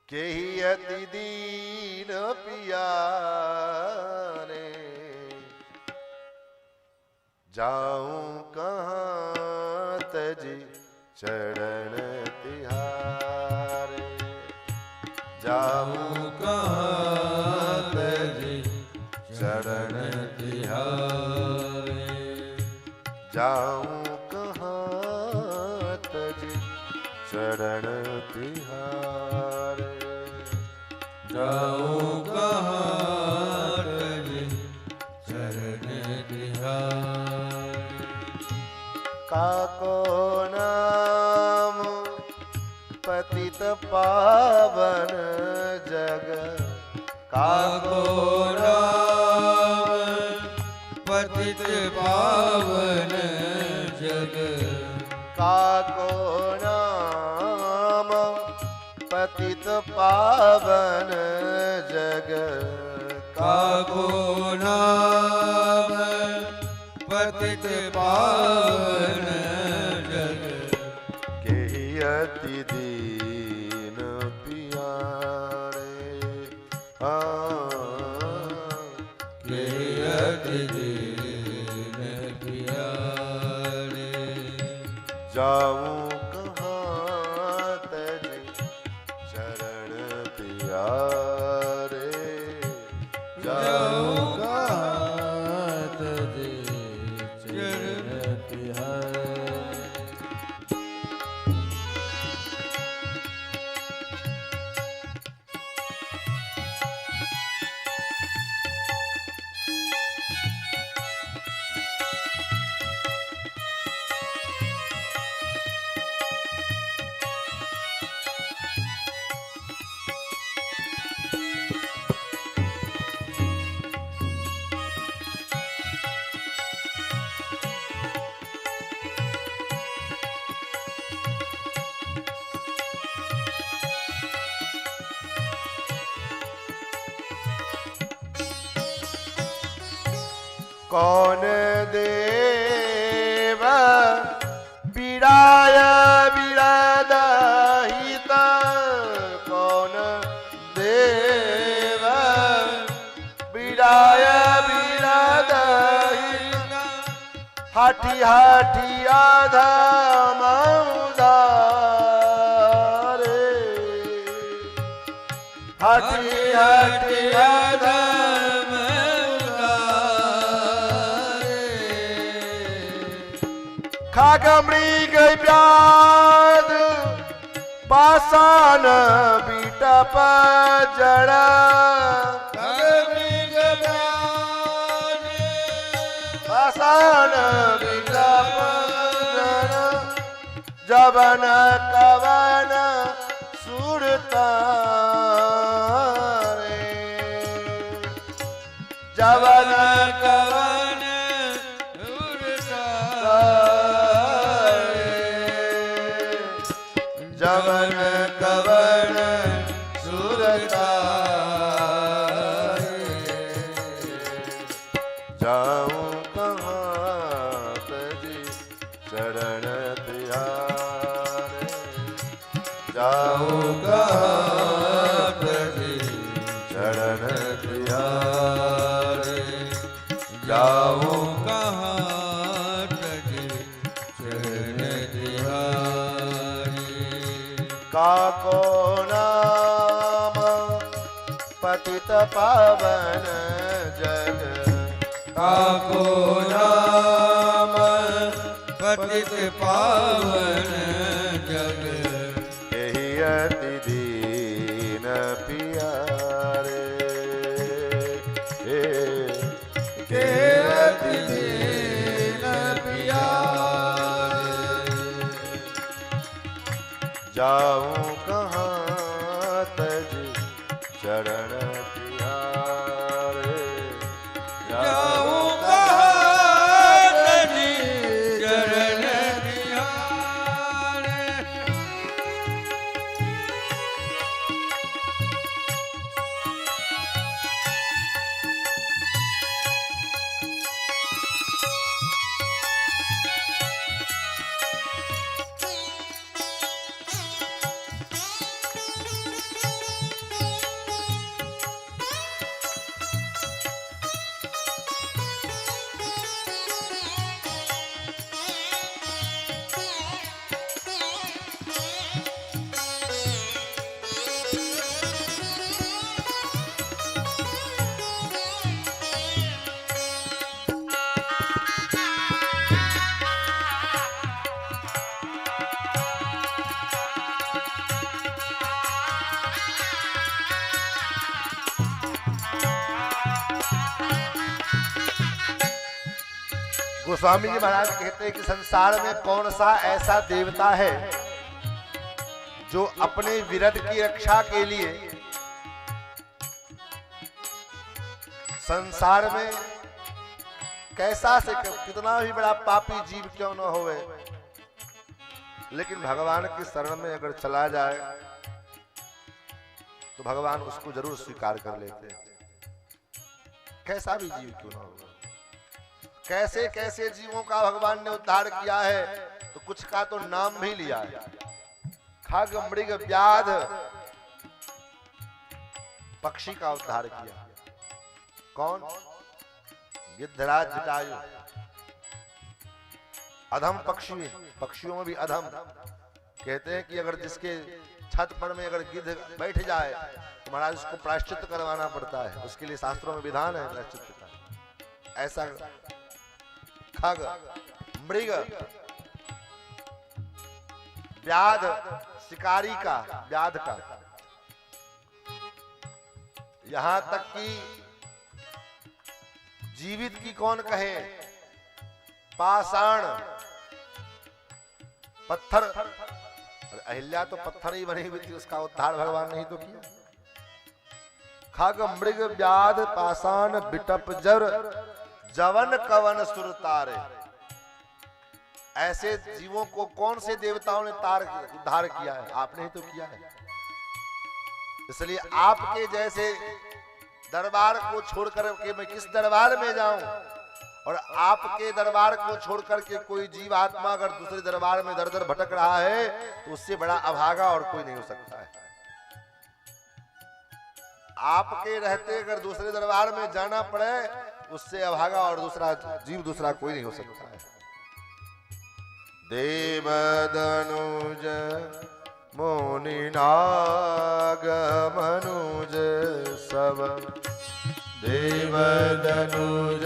केहि अति दीन पियारे। जाऊं कहाँ तजी चरण तिहारे, जाऊं कहाँ तजी चरण तिहारे, जाऊं कहाँ तजी चरण तिहारे, जाऊं कहाँ तजी चरण तिहारे। काको नाम पतित पावन जग, काको नाम पतित पावन जग काको नाम पतित पावन जग काको नाम पतित पावन जग केहि अति दीन पियारे केहि अति दीन पियारे जाऊं कहाँ तज चरण प्यारे जाऊं कहाँ तज चरण प्यारे। कौन देव बिराय बिरादहित कौन देव बिराय बिरादहित हाटी हाटी आधम उदारे हाटी हाटी आधम खाग मृग व्याध पाषाण बीटप जड़ पाषाण बीटप जड़ जवन कवन सुरतारे जवन कवन जवन कवन सुरतारे जाऊं कहाँ तजी चरण तिहारे जाऊं कहाँ तजी चरण तिहारे जाऊं कहाँ तज चरण तिहारे काको नाम पतित पावन जग काको नाम पतित पावन जग केहि अति दीन पियारे केहि अति दीन पियारे जाऊं कहाँ तज चरण तिहारे जाऊं कहाँ तज चरण तिहारे गोस्वामी जी महाराज कहते हैं कि संसार में कौन सा ऐसा देवता है जो अपने विरध की रक्षा के लिए संसार में कैसा से कितना भी बड़ा पापी जीव क्यों न होवे, लेकिन भगवान की शरण में अगर चला जाए तो भगवान उसको जरूर स्वीकार कर लेते हैं, कैसा भी जीव क्यों ना हो। कैसे कैसे जीवों का भगवान ने उद्धार किया है, तो कुछ का तो नाम भी लिया है। खग मृग व्याध पक्षी का उद्धार किया। कौन? गिद्धराज जटायु। अधम पक्षी, पक्षियों में भी अधम। कहते हैं कि अगर जिसके छत पर में अगर गिद्ध बैठ जाए तो महाराज उसको प्रायश्चित करवाना पड़ता है, उसके लिए शास्त्रों में विधान है प्रायश्चित का। ऐसा खग मृग व्याध, शिकारी का, व्याध का, यहां तक कि जीवित की कौन कहे, पाषाण पत्थर, अहिल्या तो पत्थर ही बनी हुई थी, उसका उद्धार भगवान ने ही तो किया। खग मृग व्याध पाषाण बिटप जर जवन कवन सुर तारे। ऐसे जीवों को कौन से देवताओं ने उद्धार किया है? आपने ही तो किया है। इसलिए आपके जैसे दरबार को छोड़कर के मैं किस दरबार में जाऊं, और आपके दरबार को छोड़कर के कोई जीव आत्मा अगर दूसरे दरबार में दर दर भटक रहा है तो उससे बड़ा अभागा और कोई नहीं हो सकता है। आपके रहते अगर दूसरे दरबार में जाना पड़े, उससे अभागा और दूसरा जीव दूसरा कोई नहीं हो सकता है। देव दनुज मुनि नाग मनुज सब, देव दनुज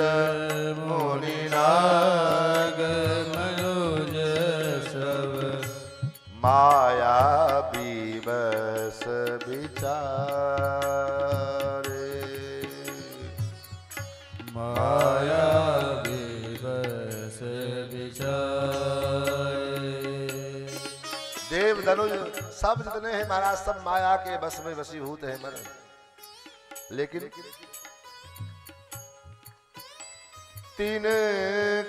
मुनि नाग मनुज सब, माया विवश विचारे, माया विवश विचारे। देव दनुज सब जितने हैं महाराज, सब माया के बस में वशीभूत है मन। लेकिन तीन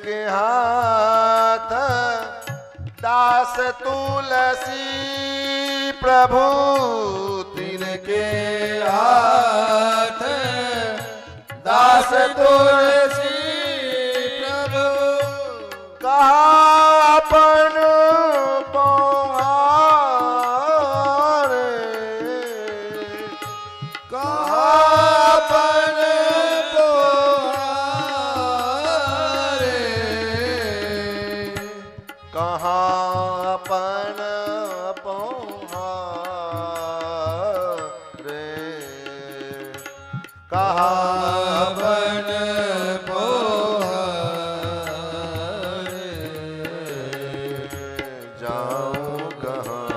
के हाथ दास तुलसी प्रभु, तीन के हाथ दास तुलसी प्रभु, कहा अपन पौहारे, कहा अपन पौहारे, कहाँ अपन पौहारे, कहाँ अपन पोहारे, जाऊं कहाँ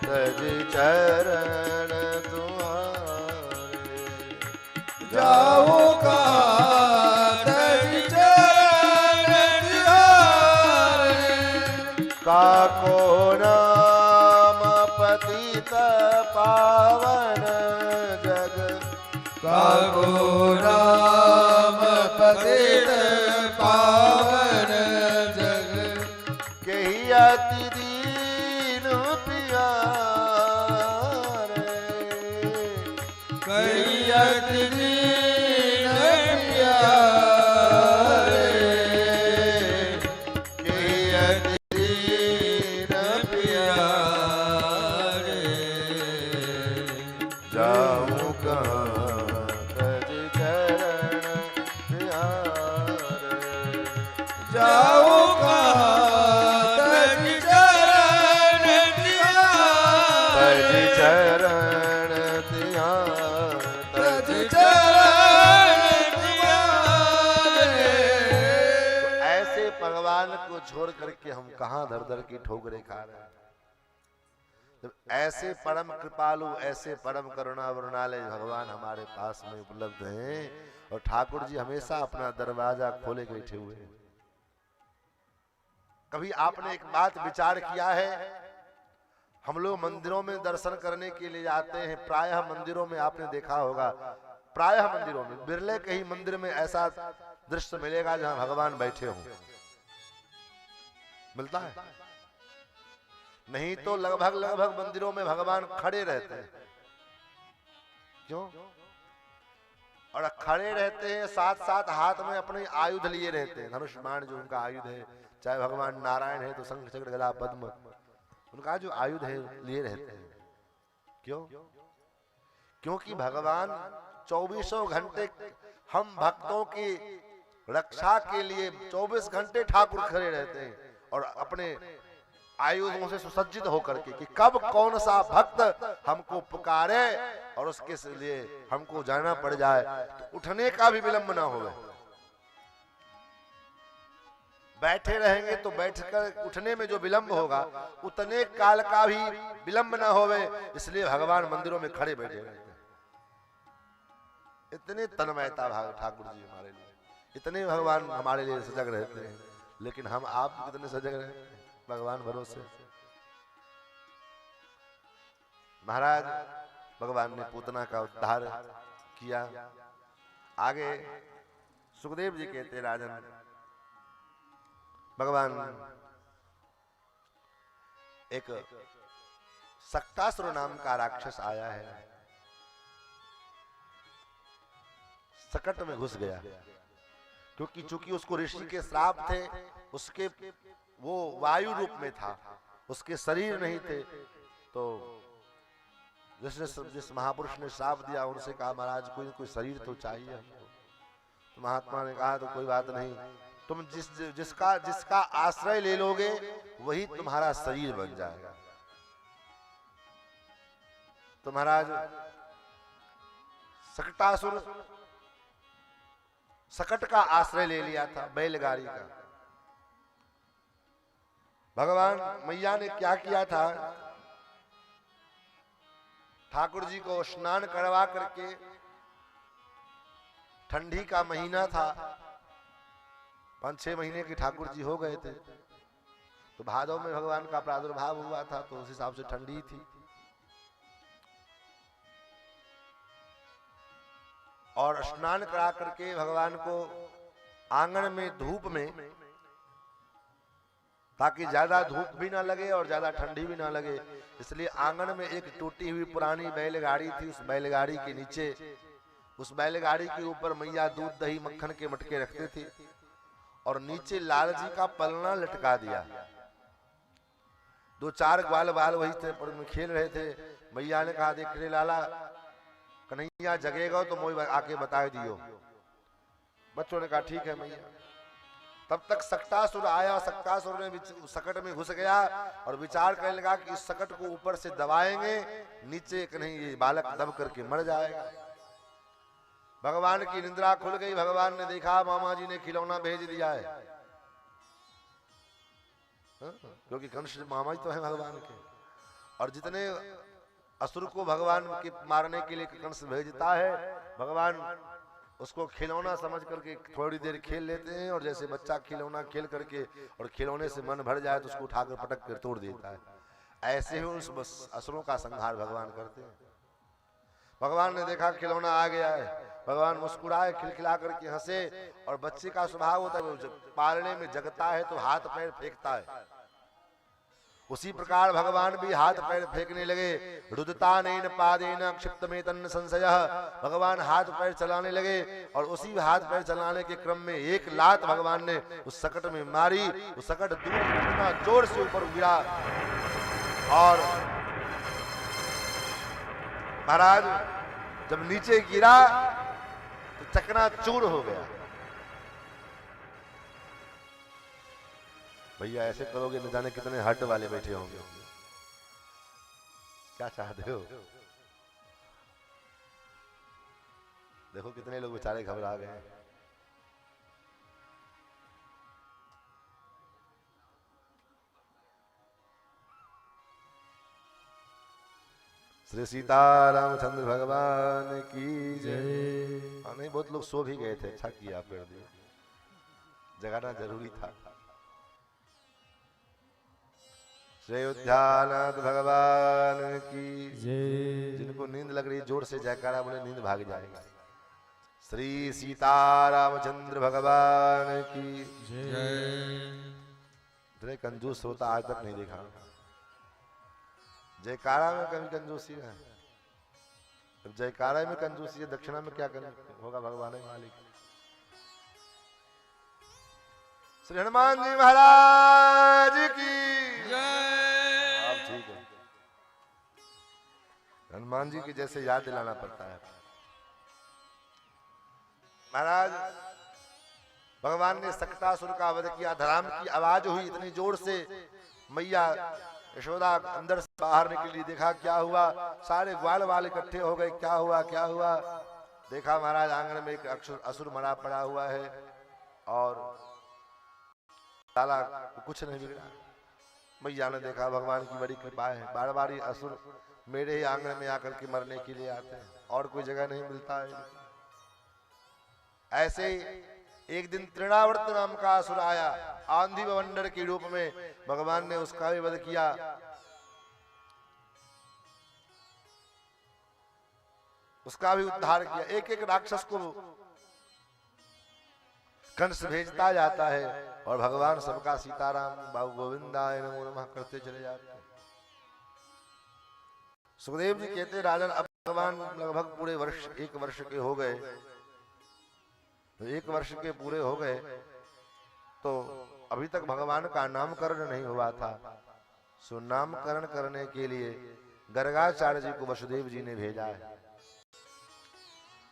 तज चरण तुम्हारे, जाऊं कहाँ तज चरण तुम्हारे, काको नाम पतित पावन जग, काको नाम पतित पावन जग, केहि अति दीन प्यारे, कई अति दीन प्यारे, केहि अति दीन प्यारे, जाऊं कहाँ तज चरण तुम्हारे, जाऊं कहाँ तज चरण तज तुम्हारे, चरण तुम्हारे, तज चरण तुम्हारे। ऐसे भगवान को छोड़ करके हम कहां दर दर की ठोकरें खा रहे हैं। जब ऐसे परम कृपालु, ऐसे परम करुणा वरुणालय भगवान हमारे पास में उपलब्ध हैं, और ठाकुर जी हमेशा अपना दरवाजा खोले बैठे हुए हैं। कभी आपने एक बात विचार किया है, हम लोग मंदिरों में दर्शन करने के लिए जाते हैं, प्रायः मंदिरों में आपने देखा होगा, प्रायः मंदिरों में, बिरले कहीं मंदिर में ऐसा दृश्य मिलेगा जहां भगवान बैठे हों, मिलता है? नहीं तो लगभग लगभग मंदिरों में भगवान खड़े रहते हैं। क्यों? और खड़े रहते हैं, साथ साथ हाथ में अपने आयुध लिए रहते हैं। धनुष बाण जो उनका आयुध है, चाहे भगवान नारायण है तो शंख चक्र गदा पद्म, उनका जो आयुध है लिए रहते हैं। क्यों? क्योंकि भगवान 24 घंटे हम भक्तों की रक्षा के लिए 24 घंटे ठाकुर खड़े रहते हैं और अपने आयुधों से सुसज्जित होकर के कि कब कौन सा भक्त हमको पुकारे और उसके लिए हमको जाना पड़ जाए तो उठने का भी विलंब ना हो। बैठे रहेंगे तो बैठकर उठने में जो विलंब होगा उतने काल का भी विलंब ना होवे, इसलिए भगवान मंदिरों में खड़े बैठे रहते हैं। इतने तन्मयता ठाकुर जी हमारे लिए, इतने भगवान हमारे लिए सजग रहते हैं। लेकिन हम आप कितने सजग रहते हैं भगवान भरोसे। महाराज भगवान ने पूतना का उद्धार किया। आगे सुखदेव जी कहते राजन, भगवान एक सक्तासुर नाम का राक्षस आया है, सकट में घुस गया। क्योंकि चूंकि उसको ऋषि के श्राप थे, उसके वो वायु रूप में था, उसके शरीर नहीं थे। तो जिस महापुरुष ने श्राप दिया उनसे कहा महाराज कोई शरीर तो चाहिए हमको। तो महात्मा ने कहा तो कोई बात नहीं, तुम जिसका आश्रय ले लोगे वही तुम्हारा शरीर बन जाएगा। तो महाराज सकटासुर सकट का आश्रय ले लिया था, बैलगाड़ी का। भगवान मैया ने क्या किया था, ठाकुर जी को स्नान करवा करके, ठंडी का महीना था, 5-6 महीने के ठाकुर जी हो गए थे। तो भादव में भगवान का प्रादुर्भाव हुआ था, तो उस हिसाब से ठंडी थी। और स्नान करा करके भगवान को आंगन में धूप में, ताकि ज्यादा धूप भी ना लगे और ज्यादा ठंडी भी ना लगे, इसलिए आंगन में एक टूटी हुई पुरानी बैलगाड़ी थी। उस बैलगाड़ी के नीचे, उस बैलगाड़ी के ऊपर मैया दूध दही मक्खन के मटके रखते थे और नीचे लाल जी का पलना लटका दिया। 2-4 ग्वाल बाल वही थे, पर में खेल रहे थे। मैया ने कहा देख रे लाला, कन्हैया जगेगा तो मोई आके बता दियो। बच्चों ने कहा ठीक है मैया। तब तक सक्टासुर आया। सक्टासुर ने सकट में घुस गया और विचार करने लगा कि इस सकट को ऊपर से दबाएंगे, नीचे कहीं ये बालक दब करके मर जाएगा। भगवान की निंद्रा खुल गई। भगवान ने देखा मामा जी ने खिलौना भेज दिया है, क्योंकि कंस मामा जी तो है भगवान के, और जितने असुर को भगवान के मारने के लिए कंस भेजता है, भगवान उसको खिलौना समझ करके थोड़ी देर खेल लेते हैं। और जैसे बच्चा खिलौना खेल करके और खिलौने से मन भर जाए तो उसको उठाकर पटक कर तोड़ देता है, ऐसे ही उस असुरों का संहार भगवान करते हैं। भगवान ने देखा खिलौना आ गया है, भगवान मुस्कुराए, खिलखिला करके हंसे। और बच्चे का स्वभाव होता है, पालने में जगता है तो हाथ पैर फेंकता है। उसी प्रकार भगवान भी हाथ पैर फेंकने लगे। रुदता नैन पादेन क्षिप्त में तन्न संशयः, भगवान हाथ पैर चलाने लगे। और उसी हाथ पैर चलाने के क्रम में एक लात भगवान ने उस सकट में मारी। उस सकट दूर इतना जोर से ऊपर गिरा और महाराज जब नीचे गिरा तो चकनाचूर हो गया। भैया ऐसे करोगे न जाने कितने हट वाले बैठे होंगे। क्या चाहते हो? देखो कितने लोग बेचारे घबरा गए। श्री सीतारामचंद्र भगवान की जय। नहीं, बहुत लोग सो भी गए थे, अच्छा किया आप कर दिए, जगाना जरूरी था। श्री उद्यानाथ भगवान की जय। जिनको नींद लग रही जोर से जयकारा बोले, नींद भाग जाएगा। श्री सीतारामचंद्र भगवान की जय। इतने कंजूस होता आज तक नहीं देखा। जयकारा में कभी कंजूसी है? अब जयकारा में कंजूसी है, दक्षिणा में क्या होगा भगवान के मालिक। श्री हनुमान जी महाराज की जय। अब ठीक है, हनुमान जी की जैसे याद दिलाना पड़ता है। महाराज भगवान ने सक्तासुर का वध किया। धराम की आवाज हुई इतनी जोर से, मैया यशोदा अंदर से बाहर निकली। देखा क्या हुआ, सारे ग्वाल वाले इकट्ठे हो गए। क्या हुआ क्या हुआ? देखा महाराज आंगन में एक असुर मरा पड़ा हुआ है और साला कुछ नहीं बिगड़ा। मैया ने देखा भगवान की बड़ी कृपा है, बार बार ये असुर मेरे ही आंगन में आकर के मरने के लिए आते हैं और कोई जगह नहीं मिलता है। ऐसे एक दिन तृणावर्त नाम का असुर आया आंधी बवंडर के रूप में। भगवान ने उसका भी वध किया। उसका भी उद्धार किया। एक एक राक्षस को कंस भेजता जाता है और भगवान सबका सीताराम बाबू गोविंदाय नमो नमः करते चले जाते हैं। सुखदेव जी कहते राजन अब भगवान लगभग पूरे वर्ष 1 वर्ष के हो गए। तो 1 वर्ष के पूरे हो गए तो अभी तक भगवान का नामकरण नहीं हुआ था। सो नामकरण करने के लिए गर्गाचार्य जी को वसुदेव जी ने भेजा है।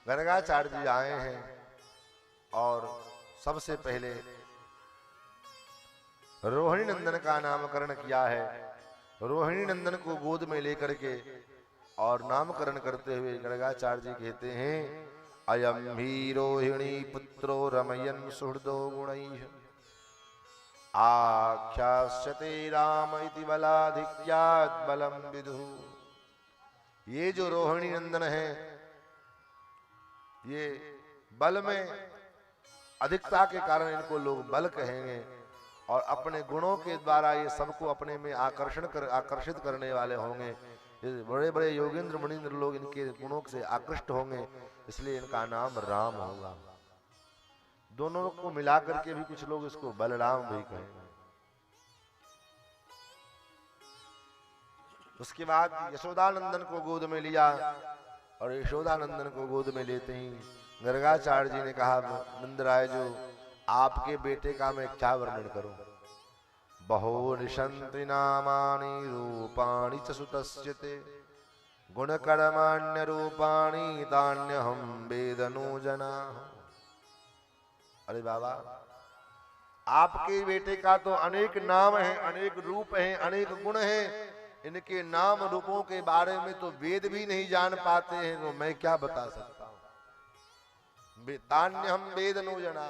गर्गाचार्य जी आए हैं और सबसे पहले रोहिणी नंदन का नामकरण किया है। रोहिणी नंदन को गोद में लेकर के और नामकरण करते हुए गर्गाचार्य जी कहते हैं अयम ही रोहिणी पुत्रो रमयन सुहृदो गुणैः आख्यास्यते राम इति बलाधिक्यात् बलम विदुः। ये जो रोहिणी नंदन है ये बल में अधिकता के कारण इनको लोग बल कहेंगे और अपने गुणों के द्वारा ये सबको अपने में आकर्षित करने वाले होंगे। बड़े बड़े योगेंद्र मुनींद्र लोग इनके गुणों से आकृष्ट होंगे, इसलिए इनका नाम राम होगा। दोनों को मिला करके भी कुछ लोग इसको बलराम भी कहेंगे। उसके बाद यशोदानंदन को गोद में लिया और यशोदानंदन को गोद में लेते ही गर्गाचार्य जी ने कहा नंदराय जो आपके बेटे का मैं क्या वर्णन करूं। बहो निशंति नामानि रूपाणि च सुतस्य ते गुणकर्माण्य रूपाणि तान्यहं वेदनो जना। अरे बाबा आपके बेटे का तो अनेक नाम है, अनेक रूप हैं, अनेक गुण हैं। इनके नाम रूपों के बारे में तो वेद भी नहीं जान पाते हैं, तो मैं क्या बता सकता हूं। तान्यहं वेदनो जना,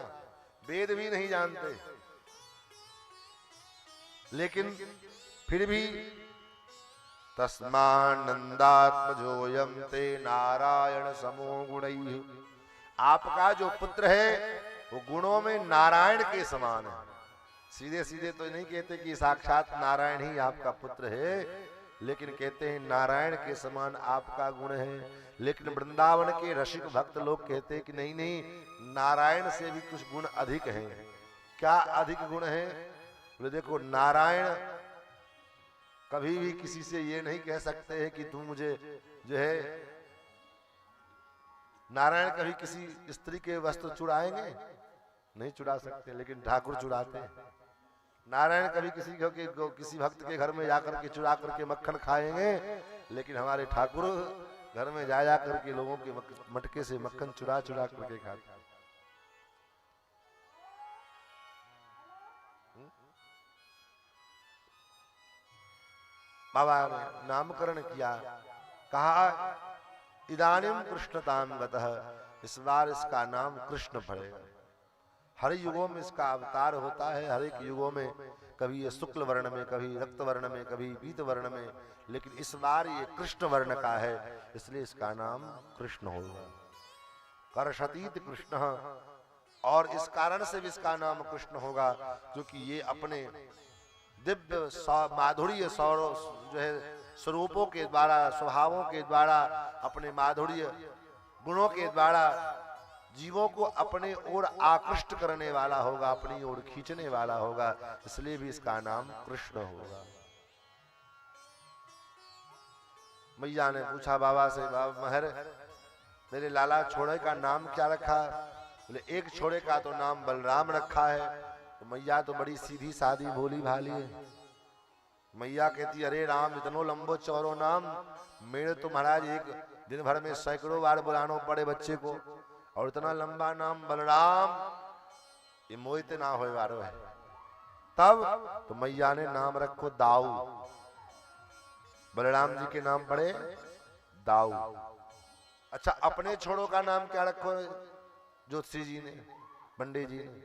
वेद भी नहीं जानते। लेकिन फिर भी तस्मानंदात्मजोयम ते नारायण समो गुणैः। आपका जो पुत्र है वो गुणों में नारायण के समान है। सीधे सीधे तो नहीं कहते कि साक्षात नारायण ही आपका पुत्र है, लेकिन कहते हैं नारायण के समान आपका गुण है। लेकिन वृंदावन के रसिक भक्त लोग कहते हैं कि नहीं नहीं, नारायण से भी कुछ गुण अधिक हैं। क्या अधिक गुण है? बोले देखो नारायण कभी भी किसी से ये नहीं कह सकते हैं कि तुम मुझे जो है, नारायण कभी किसी स्त्री के वस्त्र चुराएंगे? नहीं चुरा सकते, लेकिन ठाकुर चुराते हैं। नारायण कभी किसी भक्त के घर में जाकर के चुरा करके मक्खन खाएंगे, लेकिन हमारे ठाकुर घर में जा करके लोगों के मटके से मक्खन चुरा चुरा करके खाते। बाबा ने नामकरण किया, कहा इदानीम कृष्णताम गतः, इस बार इसका नाम कृष्ण पड़ेगा। हर युगों में इसका अवतार होता है, हर एक युगों में कभी ये शुक्ल वर्ण में, कभी रक्त वर्ण में, कभी पीत वर्ण में, लेकिन इस बार ये कृष्ण वर्ण का है, इसलिए इसका नाम कृष्ण होगा। कर्षतीत कृष्ण, और इस कारण से भी इसका नाम कृष्ण होगा क्योंकि ये अपने दिव्य माधुर्य जो है स्वरूपों के द्वारा, स्वभावों के द्वारा, अपने माधुर्य गुणों के द्वारा जीवों को अपने ओर आकृष्ट करने वाला होगा, अपनी ओर खींचने वाला होगा, इसलिए भी इसका नाम कृष्ण होगा। मैया ने पूछा बाबा से, बाबा महर मेरे लाला छोड़े का नाम क्या रखा? बोले एक छोड़े का तो नाम बलराम रखा है। तो मैया तो बड़ी सीधी सादी भोली भाली है। मैया कहती अरे राम इतनो लंबो चौरो नाम, मेरे तो महाराज एक दिन भर में सैकड़ों बार बुलाना पड़े बच्चे को, और इतना लंबा नाम बलराम, ये मोहित ना होए वारो है। तब तो मैया ने नाम रखो दाऊ, बलराम जी के नाम पड़े दाऊ। अच्छा अपने छोड़ों का नाम क्या रखो? ज्योतिषी जी ने, पंडित जी ने।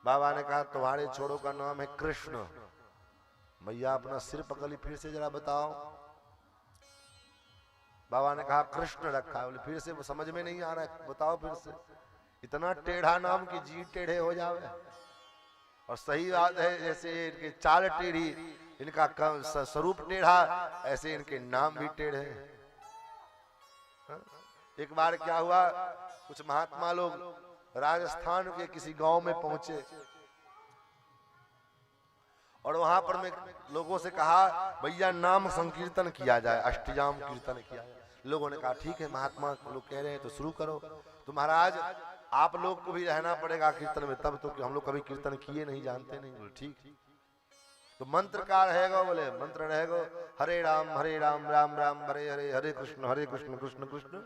बाबा ने कहा तुम्हारे छोड़ों का नाम है कृष्ण। मैया अपना सिर पकड़ ली, फिर से जरा बताओ। बाबा ने कहा कृष्ण रखा। बोले फिर से समझ में नहीं आ रहा है, बताओ फिर से। इतना टेढ़ा नाम कि जी टेढ़े हो जावे। और सही बात है, जैसे इनके चाल टेढ़ी, इनका स्वरूप टेढ़ा, ऐसे इनके नाम भी टेढ़े। एक बार क्या हुआ, कुछ महात्मा लोग राजस्थान के किसी गांव में पहुंचे और वहां पर मैं लोगों से कहा भैया नाम संकीर्तन किया जाए, अष्टयाम कीर्तन किया जाए। लोगों ने कहा ठीक है, महात्मा लोग कह रहे हैं तो शुरू करो। तो महाराज आप लोग को भी रहना पड़ेगा कीर्तन में, तब तो हम लोग कभी कीर्तन किए नहीं, जानते नहीं। बोले ठीक। तो मंत्र का रहेगा? बोले मंत्र रहेगा हरे राम राम राम हरे हरे, हरे कृष्ण कृष्ण कृष्ण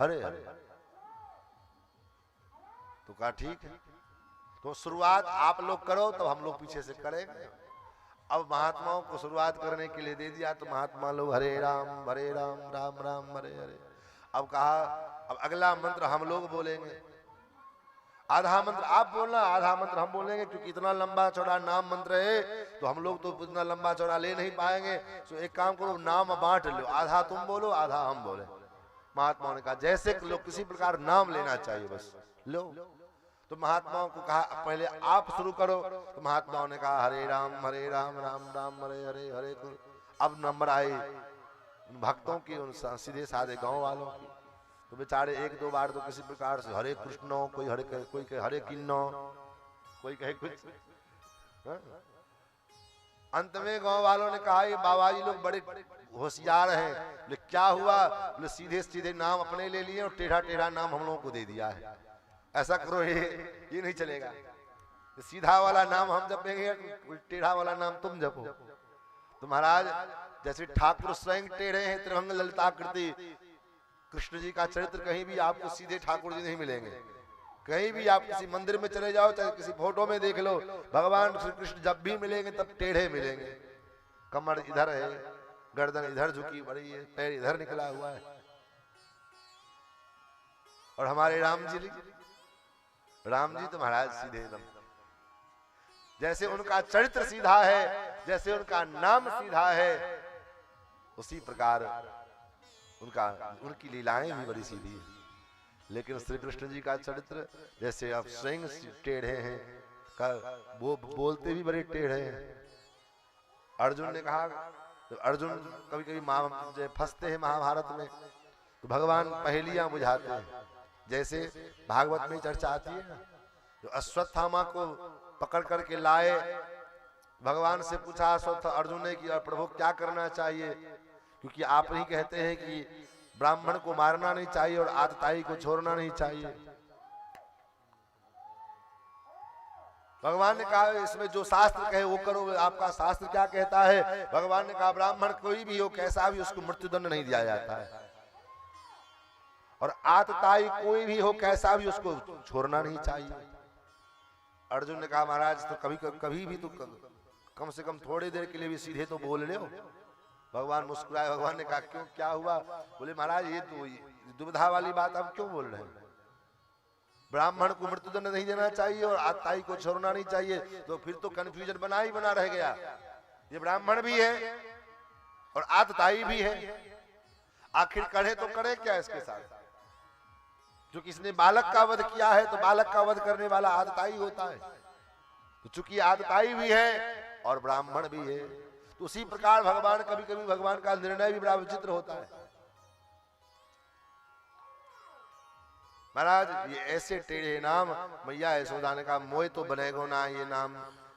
हरे हरे। तो कहा ठीक है, तो शुरुआत आप लोग करो तो हम लोग पीछे से करेंगे। अब महात्माओं को शुरुआत करने के लिए दे दिया, तो महात्मा लोग हरे राम राम राम हरे हरे। अब कहा अब अगला मंत्र हम लोग बोलेंगे, आधा मंत्र आप बोलना, आधा मंत्र हम बोलेंगे, क्योंकि इतना लंबा चौड़ा नाम मंत्र है तो हम लोग तो इतना लंबा चौड़ा ले नहीं पाएंगे। तो एक काम करो, नाम बांट लो, आधा तुम बोलो आधा हम बोले। महात्माओं ने कहा जैसे लोग किसी प्रकार नाम लेना चाहिए बस लो। तो महात्माओं को कहा पहले आप शुरू करो। तो महात्माओं ने कहा हरे राम राम राम हरे हरे, हरे अब नंबर आए भक्तों की, उन सीधे साधे गांव वालों की। तो बेचारे एक दो बार तो किसी प्रकार से हरे कृष्णो, कोई कहे हरे किन्नो, कोई कहे कुछ। अंत में गांव वालों ने कहा ये बाबा जी लोग बड़े होशियार हैं। बोले क्या हुआ? बोले सीधे सीधे नाम अपने ले लिए और टेढ़ा टेढ़ा नाम हम लोगों को दे दिया है। ऐसा करो ये नहीं चलेगा, सीधा वाला नाम हम जपेंगे, टेढ़ा वाला नाम तुम जपो। तो महाराज जैसे ठाकुर स्वयं टेढ़े हैं, त्रिभंग ललिताकृति, कृष्ण जी का चरित्र कहीं भी आपको सीधे ठाकुर जी नहीं मिलेंगे। कहीं भी आप किसी मंदिर में चले जाओ, चाहे किसी फोटो में देख लो, भगवान श्री कृष्ण जब भी मिलेंगे तब टेढ़े मिलेंगे। कमर इधर है, गर्दन इधर झुकी बड़ी है, पैर इधर निकला हुआ है। और हमारे राम जी तो महाराज सीधे एकदम, जैसे उनका चरित्र सीधा है, जैसे उनका नाम सीधा है, उसी प्रकार उनकी लीलाएं भी बड़ी सीधी है। लेकिन श्री कृष्ण जी का चरित्र जैसे आप स्वयं टेढ़े हैं, वो बोलते भी बड़े टेढ़े हैं। अर्जुन ने कहा, तो अर्जुन कभी कभी फंसते हैं महाभारत में, तो भगवान पहेलियां बुझाते हैं। जैसे भागवत में चर्चा आती है ना, तो अश्वत्थामा को पकड़ करके लाए, भगवान से पूछा अर्जुन ने कि प्रभु क्या करना चाहिए, क्योंकि आप ही कहते हैं कि ब्राह्मण को मारना नहीं चाहिए और आतताई को छोड़ना नहीं चाहिए। भगवान ने कहा इसमें जो शास्त्र कहे वो करो, आपका शास्त्र क्या कहता है? भगवान ने कहा ब्राह्मण कोई भी हो, कैसा भी, उसको मृत्युदंड नहीं दिया जाता है, और आतताई कोई भी हो, कैसा भी, उसको छोड़ना नहीं चाहिए। अर्जुन ने कहा महाराज तो कभी भी तो कम से कम थोड़ी देर के लिए भी सीधे तो बोल लो। भगवान मुस्कुराए। भगवान ने कहा क्यों, क्या हुआ? बोले महाराज ये तो दुविधा वाली बात आप क्यों बोल रहे हैं? ब्राह्मण को मृत्युदंड नहीं देना चाहिए और आतताई को छोड़ना नहीं चाहिए, तो फिर तो कंफ्यूजन बना रह गया। ये ब्राह्मण भी है और आतताई भी है, आखिर करे तो करे क्या इसके साथ? जो किसने बालक का वध किया है, तो बालक का वध करने वाला आतताई होता है। तो चूंकि आतताई भी है और ब्राह्मण भी है, तो उसी प्रकार भगवान कभी कभी भगवान का निर्णय भी बड़ा विचित्र होता है। महाराज ये ऐसे टेढ़े नाम मैया यशोदा ने कहा मोए तो बनेगो ना ये नाम,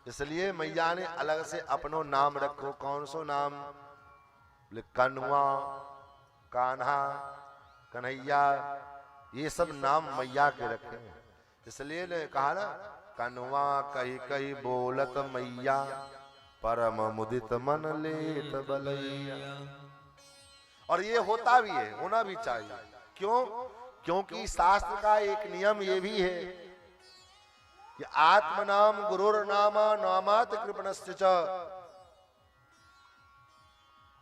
इसलिए मैया ने अलग से अपनो नाम रखो। कौन सो नाम? बोले कन्वा, कान्हा, कन्हैया, ये सब नाम मैया के रखे हैं। इसलिए ने कहा ना कन्वा कही कही बोलत मैया, परम मुदित मन लेत बलैया। और ये होता भी है, होना भी चाहिए। क्यों? क्योंकि शास्त्र का एक नियम ये भी है कि आत्मनाम गुरुर्नामा नामात कृपणस्य च।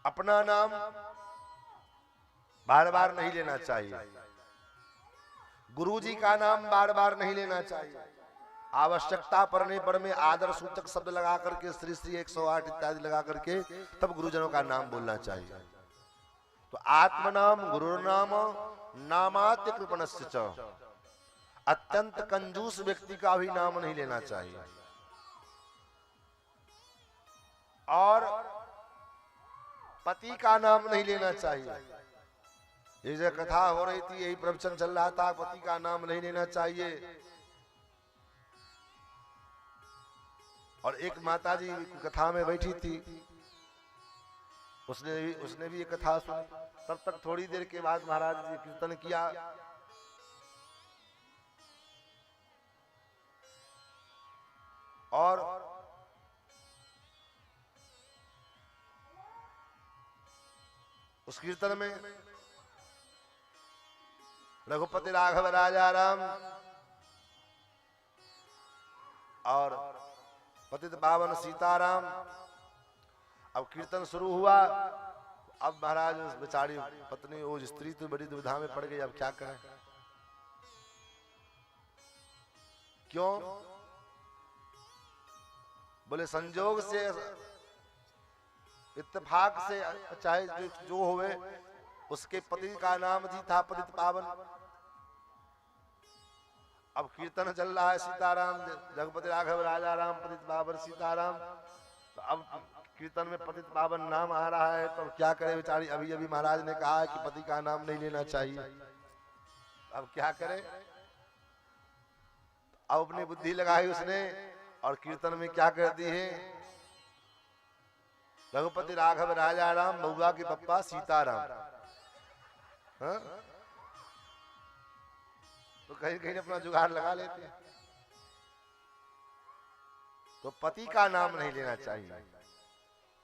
अपना नाम बार बार नहीं लेना चाहिए, गुरु जी का नाम बार बार नहीं लेना चाहिए। आवश्यकता पड़ने पर में आदर सूचक शब्द लगा करके श्री श्री 108 इत्यादि लगा करके तब गुरुजनों का नाम बोलना चाहिए। तो आत्मनाम गुरुर्नाम नामात्य कृपणस्य च। अत्यंत कंजूस व्यक्ति का भी नाम नहीं लेना चाहिए। और पति का नाम नहीं लेना चाहिए। ये जो कथा हो रही थी, यही प्रवचन चल रहा था, पति का नाम नहीं लेना चाहिए। और एक माता जी कथा में बैठी थी, उसने भी ये कथा सुनी। तब तक थोड़ी देर के बाद महाराज जी कीर्तन किया। और उस कीर्तन में रघुपति राघव राजा राम और पतित पावन सीताराम। अब कीर्तन शुरू हुआ। अब महाराज उस बेचारी पत्नी, वो स्त्री तो बड़ी दुविधा में पड़ गई, अब क्या करें। क्यों? बोले संजोग से, इत्तेफाक से, चाहे जो होवे, उसके पति का नाम जी था पतित पावन। अब कीर्तन चल रहा है, सीताराम रघुपति राघव राजा राम पतित पावन सीताराम। तो अब कीर्तन में पतित पावन नाम आ रहा है, तो क्या करे बेचारी। अभी अभी महाराज ने कहा है कि पति का नाम नहीं लेना चाहिए, अब क्या करे। अब अपनी बुद्धि लगाई उसने और कीर्तन में क्या कर दी है, रघुपति राघव राजा राम बउआ के पप्पा सीताराम। हाँ? तो कहीं कहीं अपना जुगाड़ लगा लेते हैं। तो पति का नाम नहीं लेना चाहिए।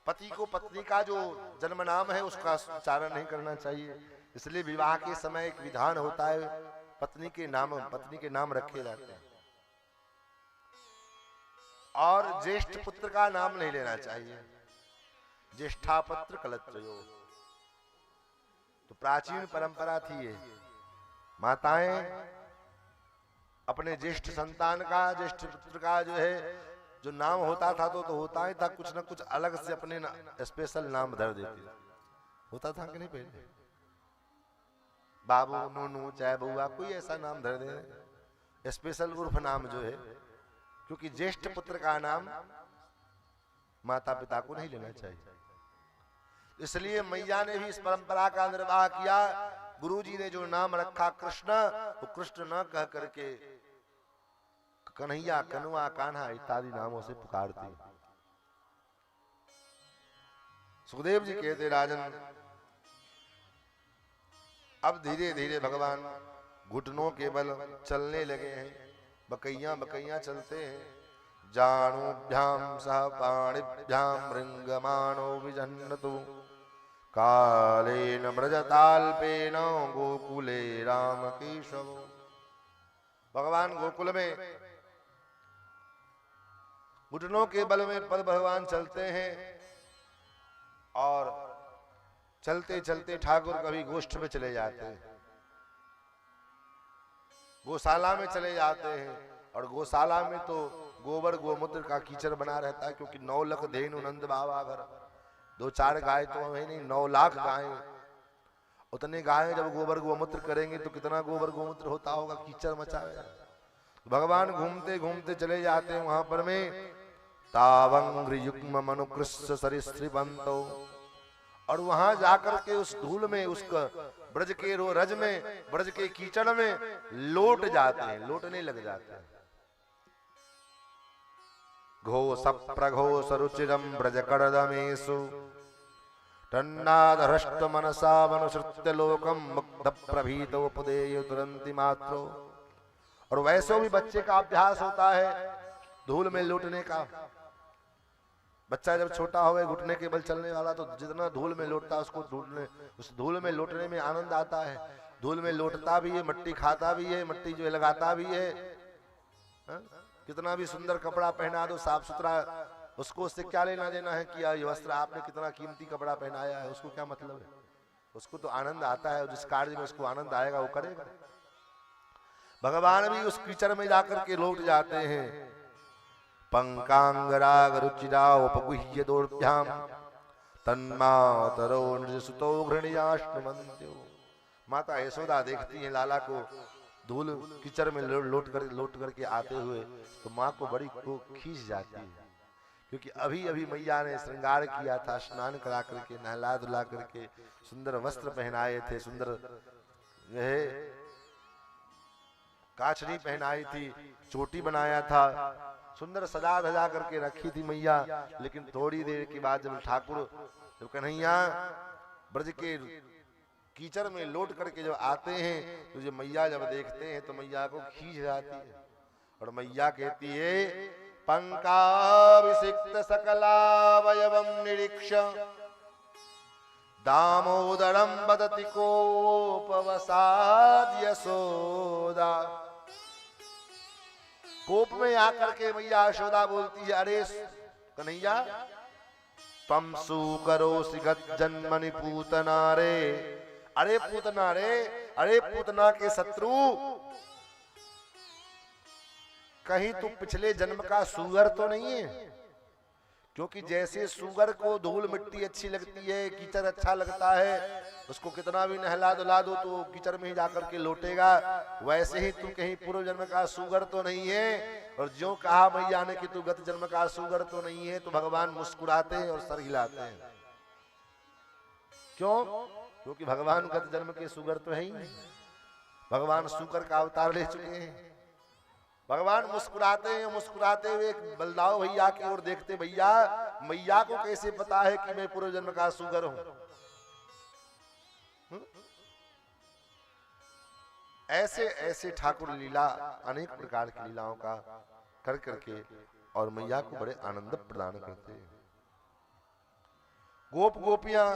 पति को पत्नी का जो जन्म नाम है उसका उच्चारण नहीं करना चाहिए। इसलिए विवाह के समय एक विधान होता है, पत्नी के नाम रखे जाते हैं। और ज्येष्ठ पुत्र का नाम नहीं लेना चाहिए। ज्येष्ठापत्र कलत्रयो, तो प्राचीन परंपरा थी ये। माताएं अपने ज्येष्ठ संतान का, ज्येष्ठ पुत्र का जो है जो नाम होता था तो होता ही था, कुछ न कुछ अलग से अपने स्पेशल नाम धर देती। होता था कि नहीं पहले? बाबू, नूनू, चाहे बुआ, कोई ऐसा नाम धर दे, स्पेशल उर्फ नाम जो है। क्योंकि ज्येष्ठ पुत्र का नाम माता पिता को नहीं लेना चाहिए। इसलिए मैया ने भी इस परंपरा का निर्वाह किया। गुरुजी ने जो नाम रखा कृष्ण, वो कृष्ण न कह करके कन्हैया, कनुआ, कान्हा इत्यादि नामों से पुकारती। सुखदेव जी कहते राजन, अब धीरे धीरे भगवान घुटनों के बल चलने लगे हैं। बकैया बकैया चलते हैं। जानुभ्याम सह पाणिभ्याम मृंगमाणो विजन्नतु कालेन व्रजताल्पेन गोकुले राम केशव। भगवान गोकुल में घुटनों के बल में पद भगवान चलते हैं। और चलते चलते ठाकुर कभी गोष्ठ में चले जाते हैं, गौशाला में चले जाते हैं। और गौशाला में तो गोबर गोमूत्र का कीचड़ बना रहता है, क्योंकि 9 लाख धेनु नंद बाबा घर। 2-4 गाय तो है नहीं, 9 लाख गाय। उतने गाय जब गोबर गोमूत्र करेंगे तो कितना गोबर गोमूत्र होता होगा, कीचड़ मचाएगा। भगवान घूमते घूमते चले जाते हैं वहां पर में। तावंग्र युग्म मनुकृष्य सरिसृपंतो और वहां जाकर के उस धूल में, उसका ब्रज के रज में, ब्रज के कीचड़ में लोट जाते हैं, लोटने लग जाते हैं। घोष प्रघोष रुचिरम ब्रज करदमेषु टन्नादहृष्ट मनसा मनुसृत्य लोकम मुग्ध प्रभीत उपदेय तुरंति मात्रो। और वैसे भी बच्चे का अभ्यास होता है धूल में लौटने का। बच्चा जब छोटा होवे, घुटने के बल चलने वाला, तो जितना धूल में लौटता है उसको उस धूल में लौटने में आनंद आता है। धूल में लौटता भी है, मट्टी खाता भी है, मट्टी जो है लगाता भी है। हा? कितना भी सुंदर कपड़ा पहना दो, साफ सुथरा, उसको उससे क्या लेना देना है कि ये वस्त्र आपने कितना कीमती कपड़ा पहनाया है, उसको क्या मतलब है। उसको तो आनंद आता है, जिस कार्य में उसको आनंद आएगा वो करेगा। भगवान भी उस कीचड़ में जाकर के लौट जाते हैं। पंकांगराग रुचिरा उपगुह्य दोर्भ्याम तन्मातरो नृसुतो घृणयाश्नुमन्त्यो। माता यशोदा देखती हैं लाला को धूल कीचड़ में लौट करके आते हुए, तो माँ को बड़ी खींच जाती है, क्योंकि अभी अभी मैया ने श्रृंगार किया था, स्नान करा करके, नहला धुला करके, सुंदर वस्त्र पहनाए थे, सुंदर काछड़ी पहनाई थी, चोटी बनाया था, सुंदर सजा धजा करके रखी थी मैया। लेकिन थोड़ी देर के बाद जब ठाकुर, जब कन्हैया ब्रज के कीचड़ में लौट करके जब आते हैं, तो जो मैया जब देखते हैं तो मैया को खींच जाती है। और मैया कहती है, पंकाभिषिक्त सकलावयवं निरीक्ष दामोदरम वदति कोपवसाद यशोदा। कोप में आकर के मैया यशोदा बोलती है, अरे कन्हैया, तम सुकरोसि गज्जन्मनि पूतना रे। अरे पूतना रे, अरे पूतना के शत्रु, कहीं तू पिछले जन्म का सुगर तो नहीं है? क्योंकि जैसे सुगर को धूल मिट्टी अच्छी लगती है, कीचड़ अच्छा लगता है, उसको कितना भी नहला धुला दो तो कीचड़ में ही जाकर के लौटेगा, वैसे ही तू कहीं पूर्व जन्म का सुगर तो नहीं है। और जो कहा मैया ने कि तू गत जन्म का सुगर तो नहीं है, तो भगवान मुस्कुराते हैं और सर हिलाते हैं। क्यों? क्योंकि भगवान गत जन्म के सुगर तो है ही नहीं, भगवान सुकर का अवतार ले चुके हैं। भगवान मुस्कुराते हैं, मुस्कुराते हुए बलदाव भैया की ओर देखते, भैया मैया को कैसे पता है कि मैं पूर्व जन्म का सुगर हूं? ऐसे ऐसे ठाकुर लीला, अनेक प्रकार की लीलाओं का कर करके और मैया को बड़े आनंद प्रदान करते हैं। गोप गोपियां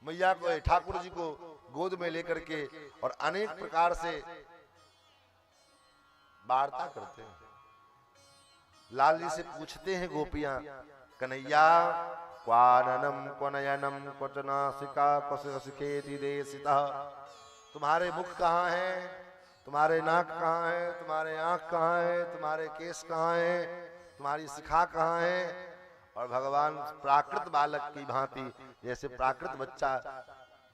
मैया को, ठाकुर जी को गोद में लेकर के और अनेक प्रकार से वार्ता करते हैं। लाल जी से पूछते हैं गोपियां, कन्हैया क्वाननम क्वनयनम क्वचनासिका क्वसिखेति देसिता। तुम्हारे मुख कहाँ है, तुम्हारे नाक कहाँ है, तुम्हारे आंख कहाँ है, तुम्हारे केस कहाँ है, तुम्हारी शिखा कहाँ है। और भगवान प्राकृत बालक की भांति, जैसे प्राकृत बच्चा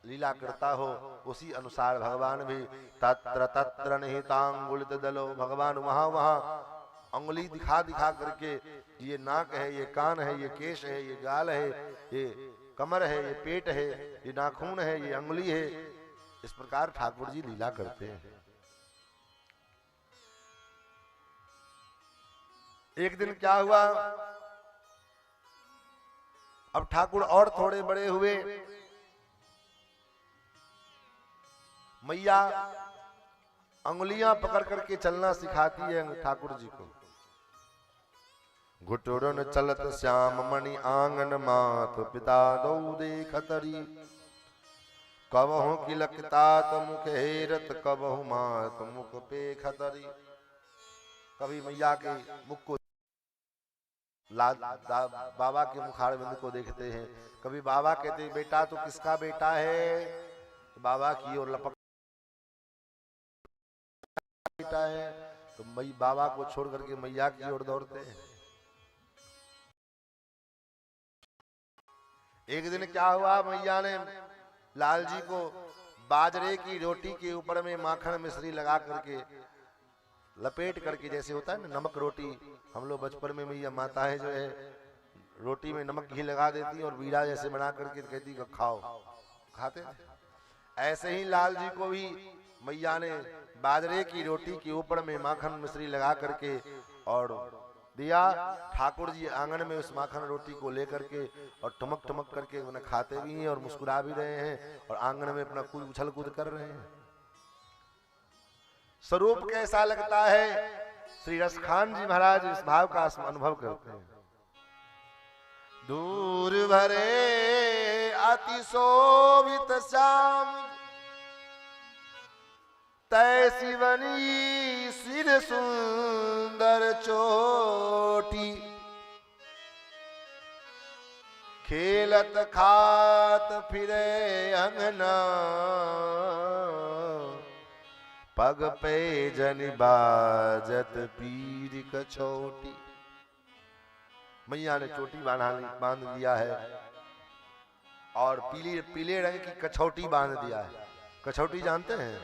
लीला करता हो, उसी अनुसार भगवान भी तत्र तत्र निहितांगुलित दलो, भगवान वहां वहां अंगुली दिखा दिखा करके, ये नाक है, ये कान है, ये केश है, ये गाल है, ये कमर है, ये पेट है, ये नाखून है, ये अंगुली है। इस प्रकार ठाकुर जी लीला करते हैं। एक दिन क्या हुआ, अब ठाकुर और थोड़े बड़े हुए, मैया अंगुलियां पकड़ करके चलना सिखाती है ठाकुर जी को। घुटुरन चलत श्याम मणि आंगन मात पिता दौ देखतरी, कबहु किलकतात मुख हेरत कबहु मात मुख पे खतरी। कभी मैया के मुख को, बाबा के मुखारविंद को देखते हैं, कभी बाबा कहते हैं बेटा तो किसका बेटा है, तो बाबा की ओर लपक बेटा है, तो मई बाबा को छोड़ करके मैया की ओर दौड़ते हैं। एक दिन क्या हुआ, मैया ने लाल जी को बाजरे की रोटी के ऊपर में माखन मिश्री लगा करके लपेट करके, जैसे होता है ना नमक रोटी, हम लोग बचपन में मैया माताएं जो है रोटी में नमक घी लगा देती और बीड़ा जैसे बना करके कहती कि खाओ, खाते थे। ऐसे ही लाल जी को भी मैया ने बाजरे की रोटी के ऊपर में माखन मिश्री लगा करके और दिया। ठाकुर जी आंगन में उस माखन रोटी को लेकर के और टमक टमक करके उन्हें खाते भी हैं और मुस्कुरा भी रहे हैं और आंगन में अपना कूद उछल कूद कर रहे हैं। स्वरूप कैसा लगता है, श्री रसखान जी महाराज इस भाव का अनुभव करते हैं। दूर भरे अति शोभित श्याम तैसी बनी सिर सुंदर चोटी, खेलत खात फिरे अंगना पग पे जन बाजत पीर कछोटी। मैया ने चोटी बांध दिया है और पीले रंग की कछौटी बांध दिया है। कछौटी जानते हैं?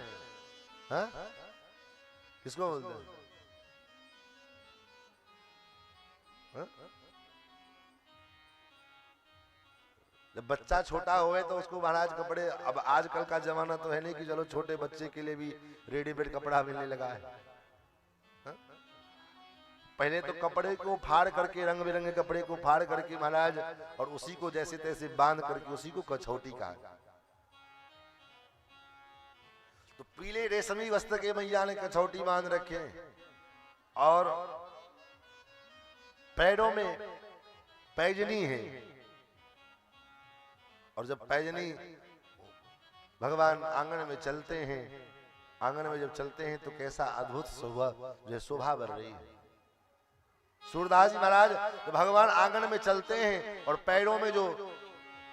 हाँ? किसको बोलते हैं? हाँ? जब बच्चा छोटा होए तो उसको महाराज कपड़े, अब आजकल का जमाना तो है नहीं कि चलो छोटे बच्चे के लिए भी रेडीमेड कपड़ा मिलने लगा है। हाँ? पहले तो कपड़े को फाड़ करके, रंग बिरंगे कपड़े को फाड़ करके महाराज और उसी को जैसे तैसे बांध करके उसी को कछौटी कहा। तो पीले रेशमी वस्त्र के मैया ने कछौटी बांध रखे और पैरों में पैजनी है। और जब पैजनी भगवान आंगन में चलते हैं, आंगन में जब चलते हैं तो कैसा अद्भुत शोभा बढ़ रही है। सूरदास जी महाराज जब भगवान आंगन में चलते हैं और पैरों में जो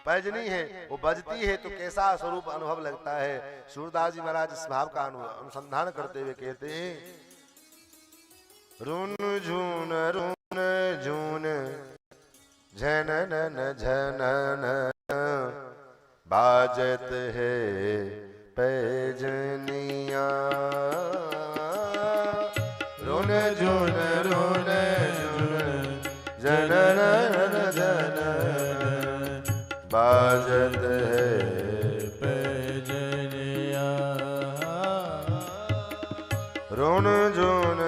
पैजनी है वो बजती है तो कैसा स्वरूप अनुभव लगता है। सूरदास जी महाराज इस भाव का अनुसंधान करते हुए कहते हैं, रुन झून झनन झनन बाजत है पैजनिया। रुन झून झनन बाजत है पैजनिया। रुन झून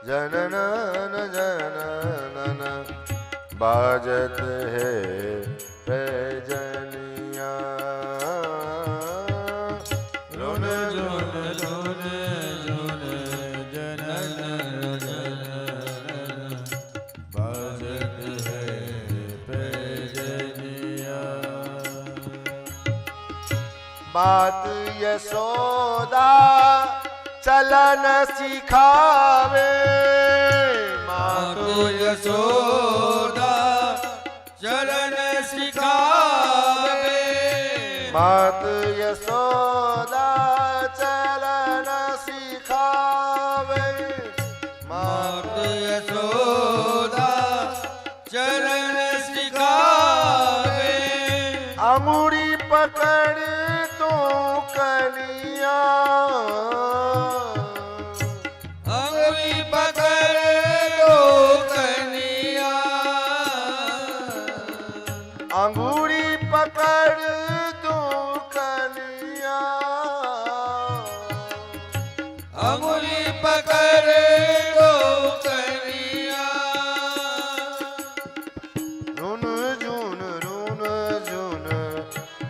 जननन जननन बाजत है पैजनिया। रुन झून जननन जननन बाजत बात यशोदा चलन सिखावे। मात यशोदा चलन सिखावे। मात यशोदा चलन सिखावे। मात यशोदा चलन सिखावे। अंगूरी पकड़ तो कनिया। अंगुली पकड़ दो कनिया। अंगूरी पकड़ दो कनिया। अंगुली पकड़ दो कनिया। रुन झून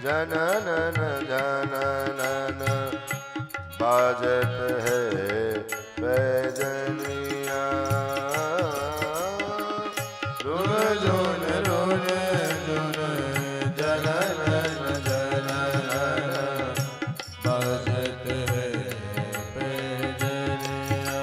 जननन जननन बाजत है पैजनिया। रुन झून जननन जननन बाजत है पैजनिया।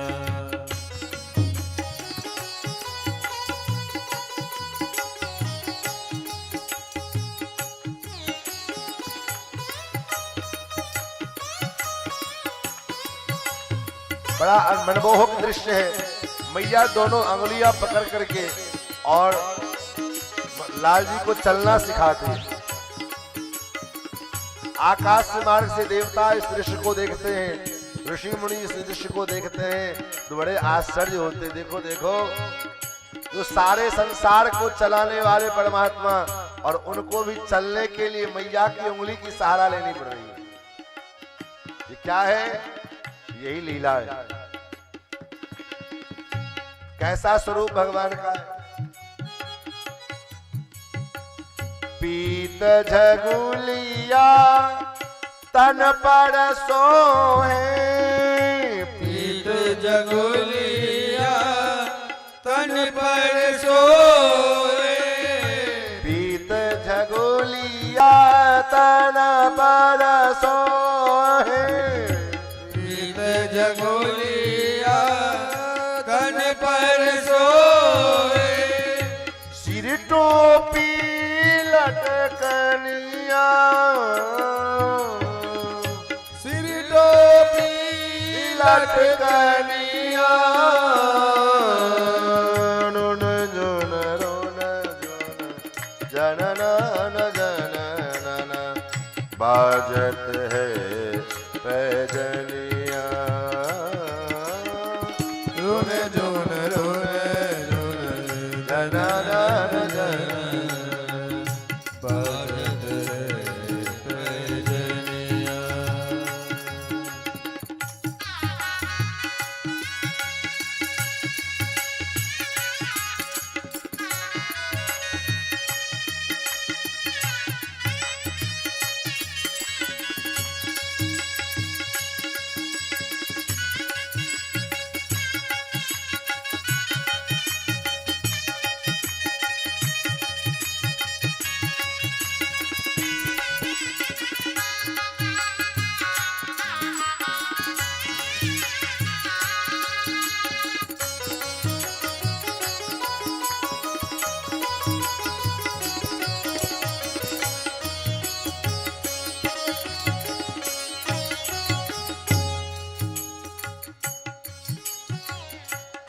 बड़ा मनमोहक दृश्य है। मैया दोनों अंगुलियां पकड़ करके और लाल जी को चलना सिखाते हैं। आकाश से मार्ग से देवता इस दृश्य को देखते हैं, ऋषि मुनि इस दृश्य को देखते हैं तो बड़े आश्चर्य होते। देखो देखो जो सारे संसार को चलाने वाले परमात्मा, और उनको भी चलने के लिए मैया की उंगली की सहारा लेनी पड़ रही है। ये क्या है? यही लीला है। कैसा स्वरूप भगवान का है? पीत झगुलिया तन पर सोहे, पीत झगुलिया तन पर सोए, पीत झगुलिया तन पर सोहे, पीत झगुलिया तन पर सोए, सिर टोपी लटकनिया, सिर टोपी लटकनिया, रुन जुन रुन जुन जननन जननन बाजत है पैजनिया, रुन जुन जननन जननन बाजत है पैजनिया।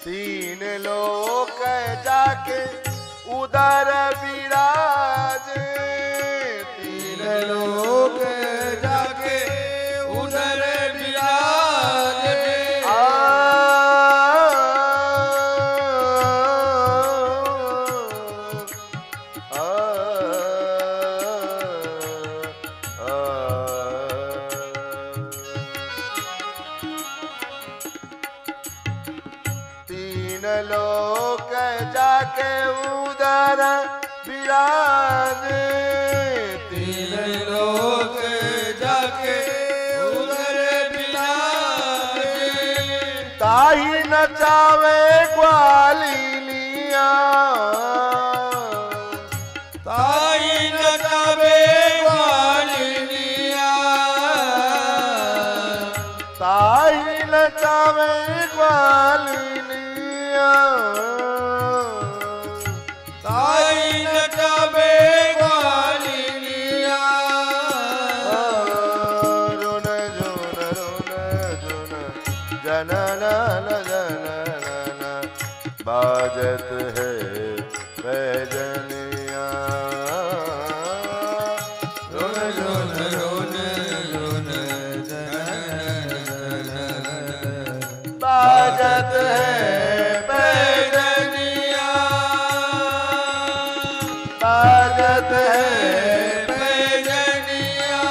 तीन लोक जाके उदर विराज, तीन लोक जाके उधर विराज, तीन लोक जाके उदर विराज, तीन लोक जाके उधर विराज, ताही नचावे ग्वालिनिया, ताई नचावे ग्वालिनिया, ताही नचावे ग्वालिनिया, ताई नचावे ग्वालिनिया, रुन जुन जननन जननन बाजत है पैजनिया, रुन रुन रुन रुन जननन बाजत है पैजनिया, बाजत है पैजनिया।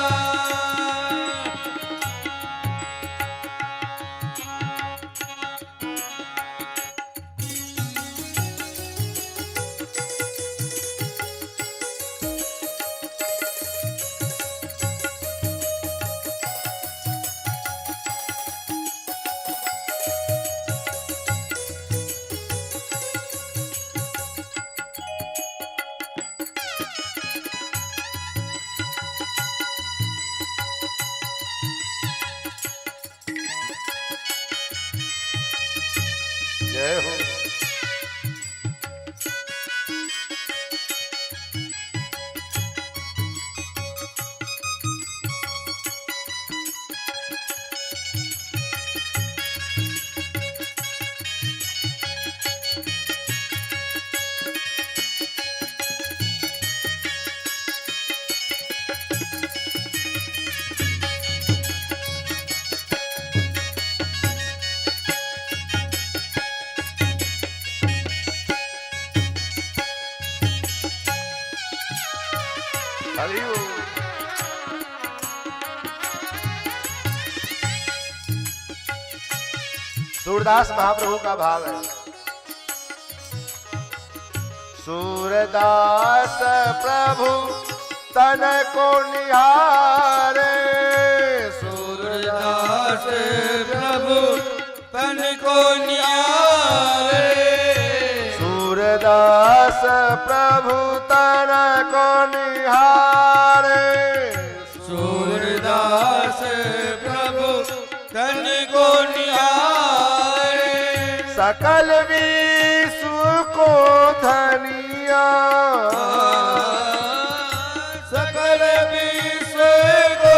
हरि बोल। सूरदास महाप्रभु का भाव है। सूरदास प्रभु तन को निहारे, सूरदास प्रभु तन को निहारे, सूरदास प्रभु तन को निहारे, सूरदास प्रभु तन को निहारे, सकल विश्व को धनिया, सकल विश्व को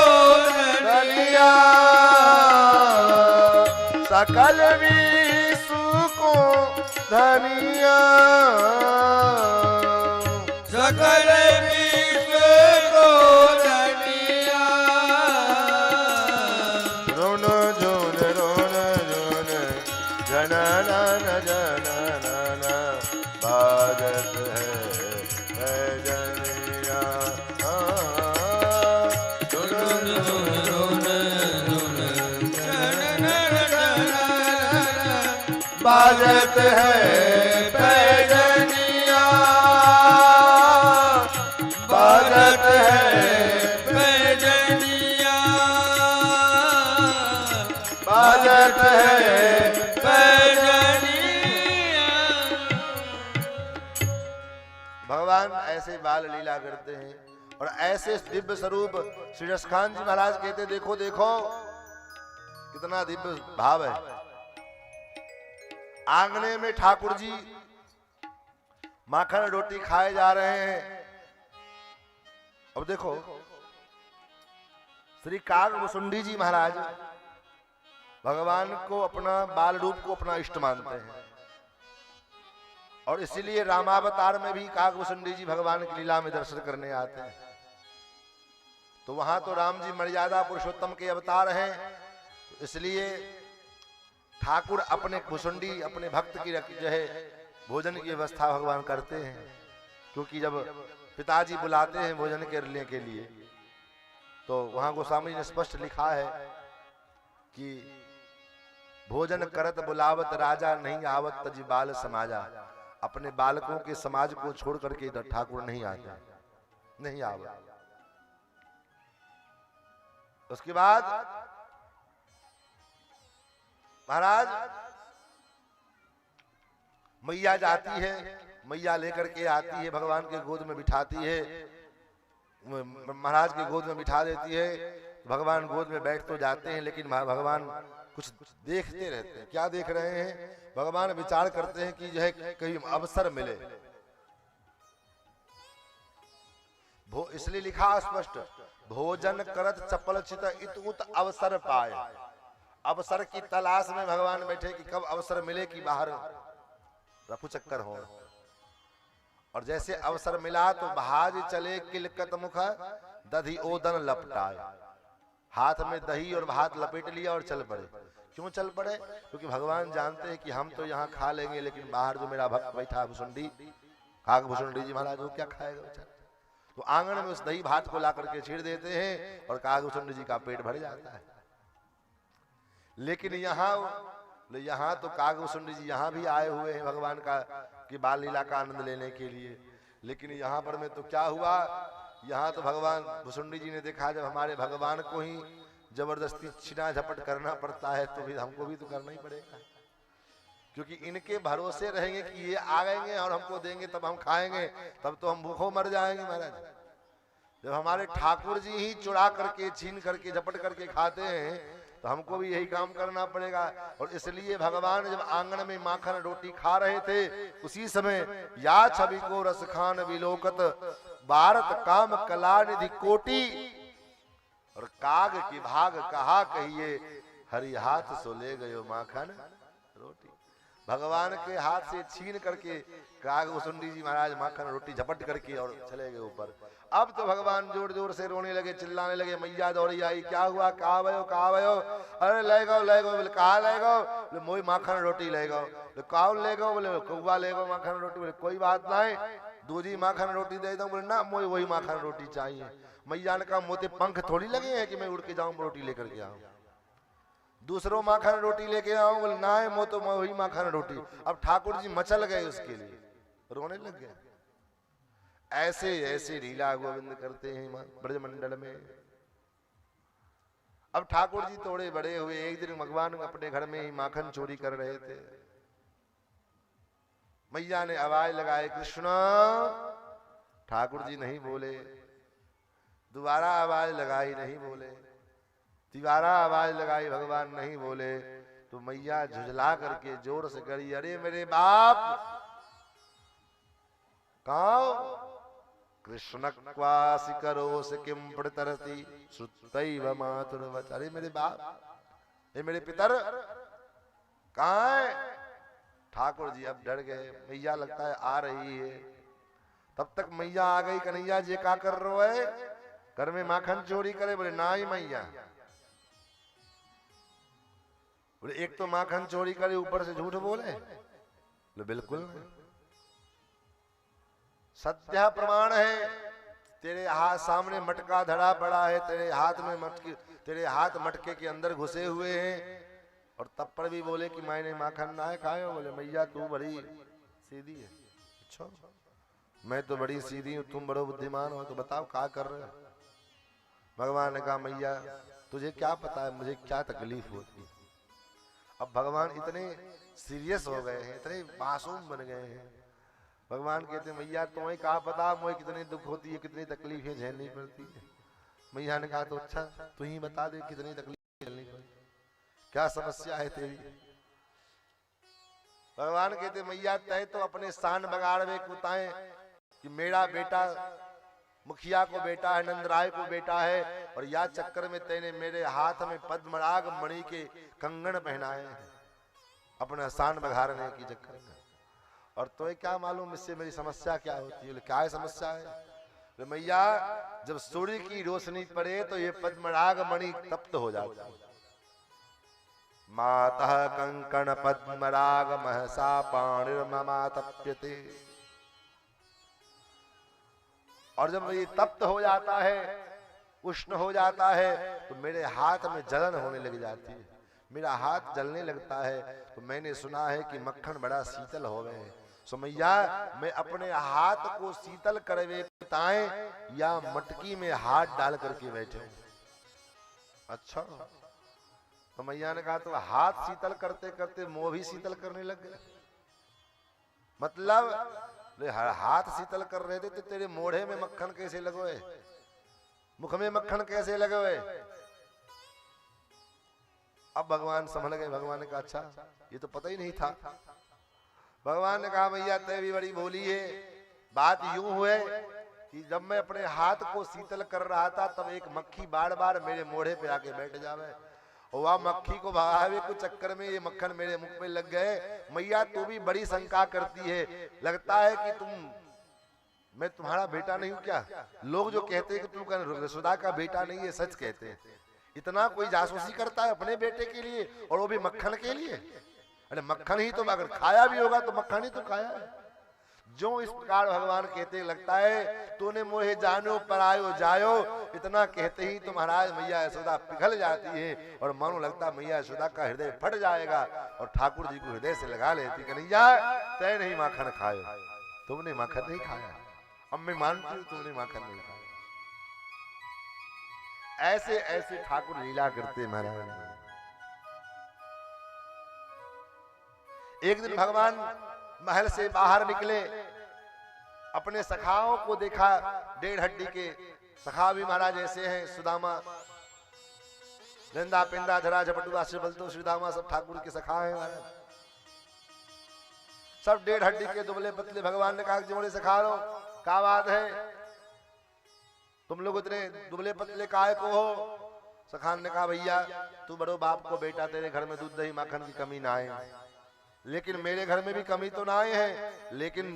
धनिया, सकल विश्व को धनिया, सकल विश्व को धनिया, रुन झुन जनन जनन बाजत है भजनिया, रुन रुन रुन बाजत है भजनिया, बाजत है भजनिया, बाजत है। भगवान ऐसे बाल लीला करते हैं और ऐसे दिव्य स्वरूप श्री रसखान जी महाराज कहते देखो देखो कितना दिव्य भाव है। आंगने में ठाकुर जी माखन रोटी खाए जा रहे हैं। अब देखो श्री कागभूषुंडी जी महाराज भगवान को अपना बाल रूप को अपना इष्ट मानते हैं और इसीलिए रामावतार में भी कागभूषुंडी जी भगवान की लीला में दर्शन करने आते हैं। तो वहां तो राम जी मर्यादा पुरुषोत्तम के अवतार हैं, इसलिए ठाकुर अपने भूषुंडी अपने भक्त की जो है भोजन की व्यवस्था भगवान करते हैं, क्योंकि जब पिताजी बुलाते हैं भोजन करने के लिए तो वहां गोस्वामी जी ने स्पष्ट लिखा है कि भोजन करत बुलावत राजा नहीं आवत तज बाल समाजा। अपने बालकों के समाज को छोड़ करके इधर ठाकुर नहीं आते, नहीं आवत। उसके बाद महाराज मैया जाती है, मैया लेकर के आती है, भगवान के गोद में बिठाती है, महाराज के गोद में बिठा देती है। भगवान गोद में बैठ तो जाते हैं लेकिन भगवान कुछ देखते रहते हैं। क्या देख रहे हैं? भगवान विचार करते हैं कि जो है कहीं अवसर मिले। इसलिए लिखा स्पष्ट भोजन करत चपल चित इत उत अवसर पाए। अवसर की तलाश में भगवान बैठे कि कब अवसर मिले कि बाहर रफू चक्कर हो। और जैसे अवसर मिला तो भाज चले किलकत मुख दधी ओदन लपटाए। हाथ में दही और भात लपेट लिया और चल पड़े। क्यों चल पड़े? क्योंकि भगवान जानते हैं कि हम तो यहाँ खा लेंगे लेकिन बाहर जो मेरा भक्त बैठा भूषुंडी कागभूषुंडी जी महाराज वो क्या खाएगा बेचारा। तो आंगन में उस दही भात को ला करके छीड़ देते हैं और कागभूषुंडी जी का पेट भर जाता है। लेकिन यहाँ तो कागभूषुंडी जी यहाँ भी आए हुए हैं भगवान का कि बाल लीला का आनंद लेने के लिए। लेकिन यहाँ पर में तो क्या हुआ, यहाँ तो भगवान भूषुंडी जी ने देखा जब हमारे भगवान को ही जबरदस्ती छिना झपट करना पड़ता है तो फिर हमको भी तो करना ही पड़ेगा, क्योंकि इनके भरोसे रहेंगे कि ये आएंगे और हमको देंगे तब हम खाएंगे, तब तो हम भूखों मर जाएंगे महाराज। जब हमारे ठाकुर जी ही चुरा करके छीन करके झपट करके खाते हैं तो हमको भी यही काम करना पड़ेगा। और इसलिए भगवान जब आंगन में माखन रोटी खा रहे थे उसी समय या छवि को रस खान विलोकत भारत काम कला निधि कोटि और काग की भाग कहा कहिए हरि हाथ सो ले गयो माखन रोटी। भगवान के हाथ से छीन करके कागभूषुंडी जी महाराज माखन रोटी झपट करके और चले गए ऊपर। अब तो भगवान जोर जोर से रोने लगे, चिल्लाने लगे, मैया दौड़ी आई, क्या हुआ, कहा भयो, अरे ले गो बोले कहा ले गो, बोले मोई माखन रोटी ले गो, कौन ले गो, बोले कौआ ले गो माखन रोटी, बोले कोई बात नहीं दूध ही माखन रोटी दे दो। बोले ना मुझे वही माखन रोटी चाहिए। मैया ने कहा मोते पंख थोड़ी लगे हैं कि मैं उड़ के जाऊं रोटी लेकर के आऊं, दूसरों माखन रोटी लेके आऊं। बोले ना है मो तो वही माखन रोटी। अब ठाकुर जी मचल गए उसके लिए, रोने लग गए। ऐसे ऐसे लीला गोविंद करते हैं ब्रजमंडल में। अब ठाकुर जी थोड़े बड़े हुए, एक दिन भगवान अपने घर में ही माखन चोरी कर रहे थे। मैया ने आवाज लगाई कृष्ण। ठाकुर जी नहीं बोले, दोबारा आवाज लगाई नहीं बोले, तिबारा आवाज लगाई भगवान नहीं बोले। तो मैया झुझला करके जोर से करी, अरे मेरे बाप कहाँ कृष्ण क्वासी करोस किम प्रतरति श्रुतैव मातुर्वच। अरे मेरे बाप, ये मेरे पितर कहाँ है? ठाकुर जी अब डर गए, मैया लगता है आ रही है। तब तक मैया आ गई। कन्हैया जी क्या कर रहे है? घर में माखन चोरी करे? बोले ना ही मैया। बोले एक तो माखन चोरी करे ऊपर से झूठ बोले? बोले बिल्कुल नहीं, सत्य प्रमाण है। तेरे हाथ सामने मटका धरा पड़ा है, तेरे हाथ में मटके, तेरे हाथ मटके के अंदर घुसे हुए हैं। और तब पर भी बोले कि मैंने माखन ना खाया। बोले मैया तू बड़ी सीधी है। अच्छा मैं तो बड़ी सीधी हूँ, तुम बड़ो बुद्धिमान हो, तो बताओ क्या कर रहे हो? भगवान ने कहा मैया तुझे क्या पता है मुझे क्या तकलीफ होती है। अब भगवान इतने सीरियस हो गए हैं, इतने मासूम बन गए हैं। भगवान कहते मैया तुम्हें क्या पता मुझे कितनी दुख होती है, कितनी तकलीफें झेलनी पड़ती है। मैया ने कहा तो अच्छा तू ही बता दे कितनी तकलीफ झेलनी पड़ती, क्या समस्या है तेरी? भगवान कहते मैया तय तो अपने शान बगाड़वे कुताएं कि मेरा बेटा मुखिया को बेटा है, नंदराय को बेटा है, और या चक्कर में तेने मेरे हाथ में पद्मराग मणि के कंगन पहनाए हैं अपना शान बघाड़ने की चक्कर में। और तो क्या मालूम इससे मेरी समस्या क्या होती है? क्या है समस्या है? तो मैया जब सूर्य की रोशनी पड़े तो ये पद्मराग मणि तप्त हो जाता है। मातः कंकण पद्मराग महसा पाणिर्ममा तप्यते। और जब ये तप्त हो जाता है, उष्ण हो जाता है, तो मेरे हाथ में जलन होने लग जाती है, मेरा हाथ जलने लगता है। तो मैंने सुना है कि मक्खन बड़ा शीतल हो गए। सो मैया मैं अपने हाथ को शीतल करवे बताएं या मटकी में हाथ डाल करके बैठे? अच्छा तो मैया ने कहा तो हाथ शीतल करते करते मुंह भी शीतल करने लग गए। मतलब हाथ शीतल कर रहे थे तो तेरे मोढ़े में मक्खन कैसे लगोए, मुख में मक्खन कैसे लगोए? अब भगवान समझ गए। भगवान ने कहा अच्छा ये तो पता ही नहीं था। भगवान ने कहा भैया तय भी बड़ी भोली है। बात यूं हुए कि जब मैं अपने हाथ को शीतल कर रहा था तब एक मक्खी बार बार मेरे मोढ़े पे आके बैठ जावे, और वह मक्खी को भगावे को चक्कर में ये मक्खन मेरे मुख में लग गए। मैया तू भी बड़ी शंका करती है, लगता है कि मैं तुम्हारा बेटा नहीं हूं क्या? लोग जो कहते हैं कि तू यशोदा का बेटा नहीं है, सच कहते हैं। इतना कोई जासूसी करता है अपने बेटे के लिए, और वो भी मक्खन के लिए? अरे मक्खन ही तो अगर खाया भी होगा तो मक्खन ही तो खाया है। जो इस प्रकार भगवान कहते लगता है तूने मोहे जानो परायो जायो, इतना कहते ही तो महाराज मैया यशोदा पिघल जाती है और मानो लगता मैया यशोदा का हृदय फट जाएगा और ठाकुर जी को हृदय से लगा लेती। कन्हैया तय नहीं माखन खायो, तुमने माखन नहीं खाया, अब मैं मानती हूँ तुमने माखन नहीं खाया। ऐसे ऐसे ठाकुर लीला करते महाराज। एक दिन भगवान महल से बाहर निकले, अपने सखाओं को देखा। 1.5 हड्डी के सखा भी महाराज ऐसे हैं, सुदामा, नंदा, पिंदा, धरा, झपटुआ, श्रीबलतो, श्रीदामा सब ठाकुर के सखा हैं महाराज। सब 1.5 हड्डी के दुबले पतले। भगवान ने कहा जोड़े सखा लो, क्या बात है तुम लोग इतने दुबले पतले काहे को हो? सखान ने कहा भैया तू बड़ो बाप को बेटा, तेरे घर में दूध दही माखन की कमी ना आए, लेकिन मेरे घर में भी कमी तो ना आए है, लेकिन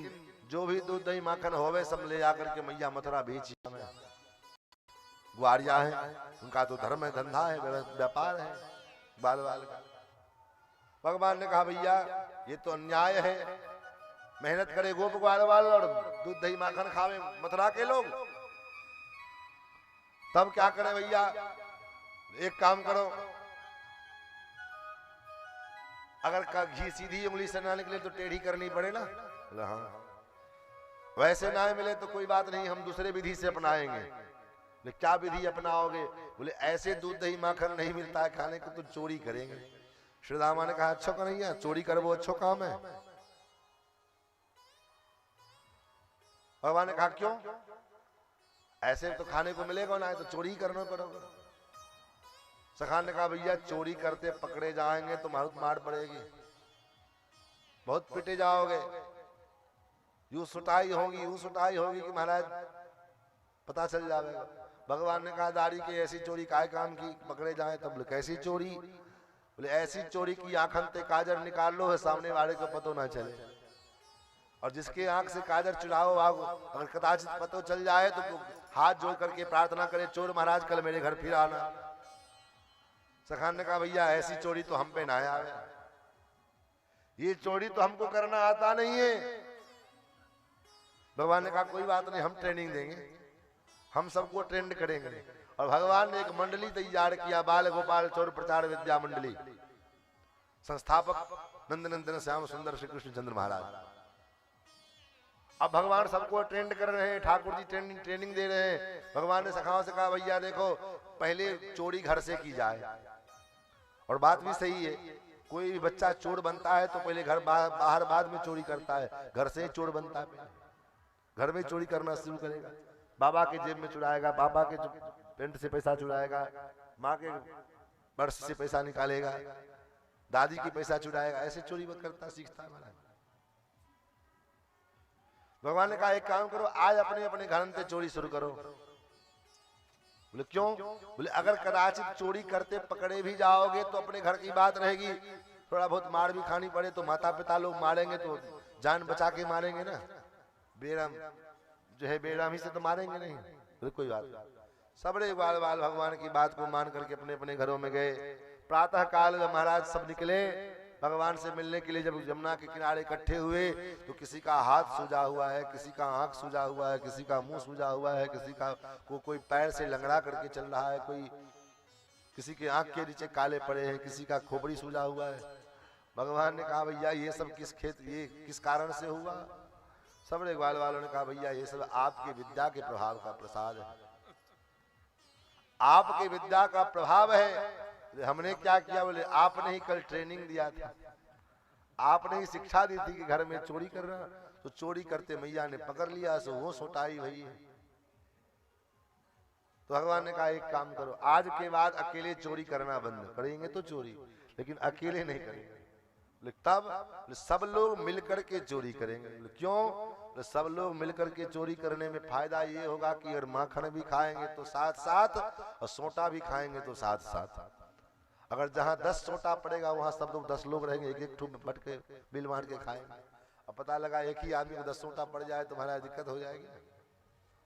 जो भी दूध दही माखन होवे सब ले जाकर के मैया मथुरा बेच में। ग्वारिया है उनका तो धर्म है, धंधा है, व्यापार है बाल बाल का। भगवान ने कहा भैया ये तो अन्याय है, मेहनत करे गोप ग्वाल वाल और दूध दही माखन खावे मथुरा के लोग, तब क्या करें भैया? एक काम करो, अगर घी सीधी उंगली से ना निकले तो टेढ़ी करनी पड़े ना। बोले हाँ, वैसे ना मिले तो कोई बात नहीं, हम दूसरे विधि से अपनाएंगे। बोले क्या विधि अपनाओगे? बोले ऐसे दूध दही माखन नहीं मिलता है खाने को तो चोरी करेंगे। श्री रामा ने कहा अच्छा कन्हैया, चोरी कर वो अच्छा काम है। भगवान ने कहा क्यों? ऐसे तो खाने को मिलेगा ना, तो चोरी करना पड़ेगा। सखान ने कहा भैया चोरी करते पकड़े जाएंगे तो बहुत मार पड़ेगी, बहुत पिटे जाओगे, यूं सुटाई होगी कि महाराज पता चल जाएगा। भगवान ने कहा दाढ़ी की ऐसी चोरी काय काम की पकड़े जाए? तब बोले कैसी चोरी? बोले ऐसी चोरी की आंखन ते काजर निकाल लो है, सामने वाले को पतो ना चले, और जिसके आंख से काजर चुराओ भागो, अगर कदाचित पतो चल जाए तो हाथ जोड़ करके प्रार्थना करे चोर महाराज कल मेरे घर फिर आना। सखान ने कहा भैया ऐसी चोरी तो हम पे ना आवे, ये चोरी तो हमको करना आता नहीं है। भगवान ने कहा कोई बात नहीं, हम ट्रेनिंग देंगे, हम सबको ट्रेंड करेंगे। और भगवान ने एक मंडली तैयार किया, बाल गोपाल चोर प्रचार विद्या मंडली, संस्थापक नंदनंदन श्याम सुंदर श्री कृष्ण चंद्र महाराज। अब भगवान सबको ट्रेंड कर रहे हैं, ठाकुर जी ट्रेनिंग दे रहे हैं। भगवान ने सखाओं से कहा भैया देखो पहले चोरी घर से की जाए, और बात भी सही है, कोई भी बच्चा चोर बनता है तो पहले घर बाहर बाद में चोरी करता है, घर से चोर बनता है, घर में चोरी करना शुरू करेगा, बाबा के जेब में चुराएगा, बाबा के पेंट से पैसा चुराएगा, माँ के पर्स से पैसा निकालेगा, दादी की पैसा चुराएगा, ऐसे चोरी करता सीखता है महाराज। भगवान ने कहा एक काम करो, आज अपने अपने घर से चोरी शुरू करो। बोले क्यों? बोले अगर कदाचित चोरी करते पकड़े भी जाओगे तो अपने घर की बात रहेगी, थोड़ा बहुत मार भी खानी पड़े तो माता पिता लोग मारेंगे तो जान बचा के मारेंगे ना, बेरम जो है बेरम ही से तो मारेंगे नहीं। बोले कोई बात नहीं। सबरे बाल बाल भगवान की बात को मान करके अपने अपने घरों में गए। प्रातः काल महाराज सब निकले भगवान से मिलने के लिए। जब यमुना के किनारे इकट्ठे हुए तो किसी का हाथ सूजा हुआ है, किसी का आंख सूजा हुआ है, किसी का मुंह सूजा हुआ है, किसी का कोई पैर से लंगड़ा करके चल रहा है, कोई किसी के आंख के नीचे काले पड़े हैं, किसी का खोपड़ी सूजा हुआ है। भगवान ने कहा भैया ये सब ये किस कारण से हुआ? सब ग्वाल वालों ने कहा भैया ये सब आपकी विद्या के प्रभाव का प्रसाद है, आपकी विद्या का प्रभाव है। हमने क्या किया? बोले आपने ही कल ट्रेनिंग दिया था, आपने ही शिक्षा दी थी कि घर में चोरी करना, तो चोरी करते मैया ने पकड़ लिया, सो वो सोटाई भई है। तो भगवान ने कहा एक काम करो, आज के बाद अकेले चोरी करना बंद करेंगे तो चोरी, लेकिन अकेले नहीं करेंगे। तब सब लोग मिलकर के चोरी करेंगे। क्यों? सब लोग मिलकर के चोरी करने में फायदा ये होगा कि अगर माखन भी खाएंगे तो साथ साथ, और सोटा भी खाएंगे तो साथ साथ। अगर जहाँ 10 सोटा पड़ेगा वहां सब लोग 10 लोग रहेंगे, एक एक ठूप बट के बिल मार के खाएंगे। अब पता लगा एक ही आदमी को 10 सोटा पड़ जाए तो हमारा दिक्कत हो जाएगी।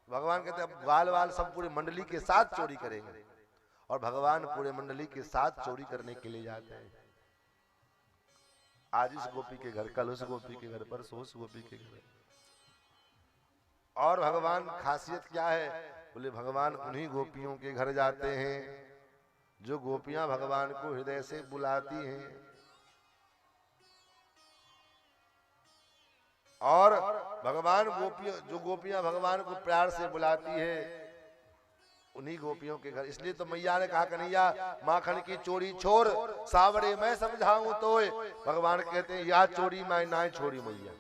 भगवान कहते हैं बाल बाल सब पूरे मंडली के साथ चोरी करेंगे, और भगवान पूरे मंडली के साथ चोरी करने के लिए जाते हैं। आज इस गोपी के घर, कल उस गोपी के घर, परसों उस गोपी के घर। और भगवान खासियत क्या है? बोले भगवान उन्हीं गोपियों के घर जाते हैं जो गोपियां भगवान को हृदय से बुलाती हैं, और भगवान गोपियां भगवान को प्यार से बुलाती है, उन्हीं गोपियों के घर। इसलिए तो मैया ने कहा कन्हैया माखन की चोरी छोड़, सावरे मैं समझाऊं तो। भगवान कहते हैं यह चोरी मैं ना छोड़ी मैया,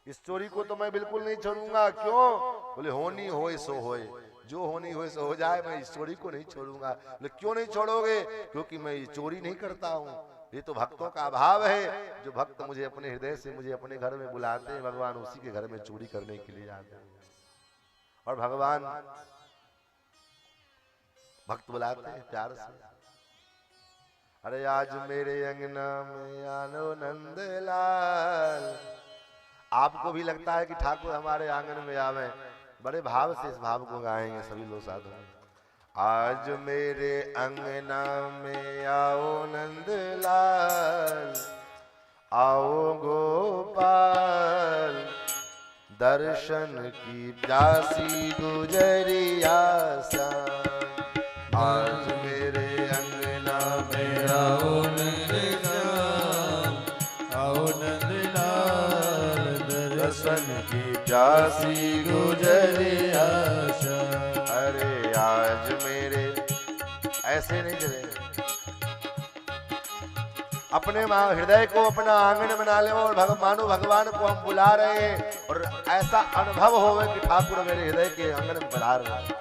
इस चोरी को तो मैं बिल्कुल नहीं छोड़ूंगा। क्यों? बोले होनी होए सो होए, जो होनी होए सो हो जाए, मैं इस चोरी को नहीं छोड़ूंगा। बोले क्यों नहीं छोड़ोगे? क्योंकि मैं ये चोरी नहीं करता हूँ, ये तो भक्तों का अभाव है। जो भक्त मुझे अपने हृदय से मुझे अपने घर में बुलाते हैं, भगवान उसी के घर में चोरी करने के लिए जाते हैं। और भगवान भक्त बुलाते हैं प्यार से। अरे आज मेरे अंगना में आनो नंदलाल। आपको भी लगता है कि ठाकुर हमारे आंगन में आवे, बड़े भाव से इस भाव को गाएंगे सभी लोग साधु। आज मेरे अंगना में आओ नंदलाल, आओ गोपाल, दर्शन की प्यासी गुजरिया श्याम। आज मेरे अंगना में आओ आओ नंदलाल दर्शन की प्यासी गुजरिया। अरे आज मेरे ऐसे नहीं चले, अपने हृदय को अपना आंगन बना ले और मानो भगवान को हम बुला रहे हैं और ऐसा अनुभव होवे कि ठाकुर मेरे हृदय के आंगन में पधार रहे हैं।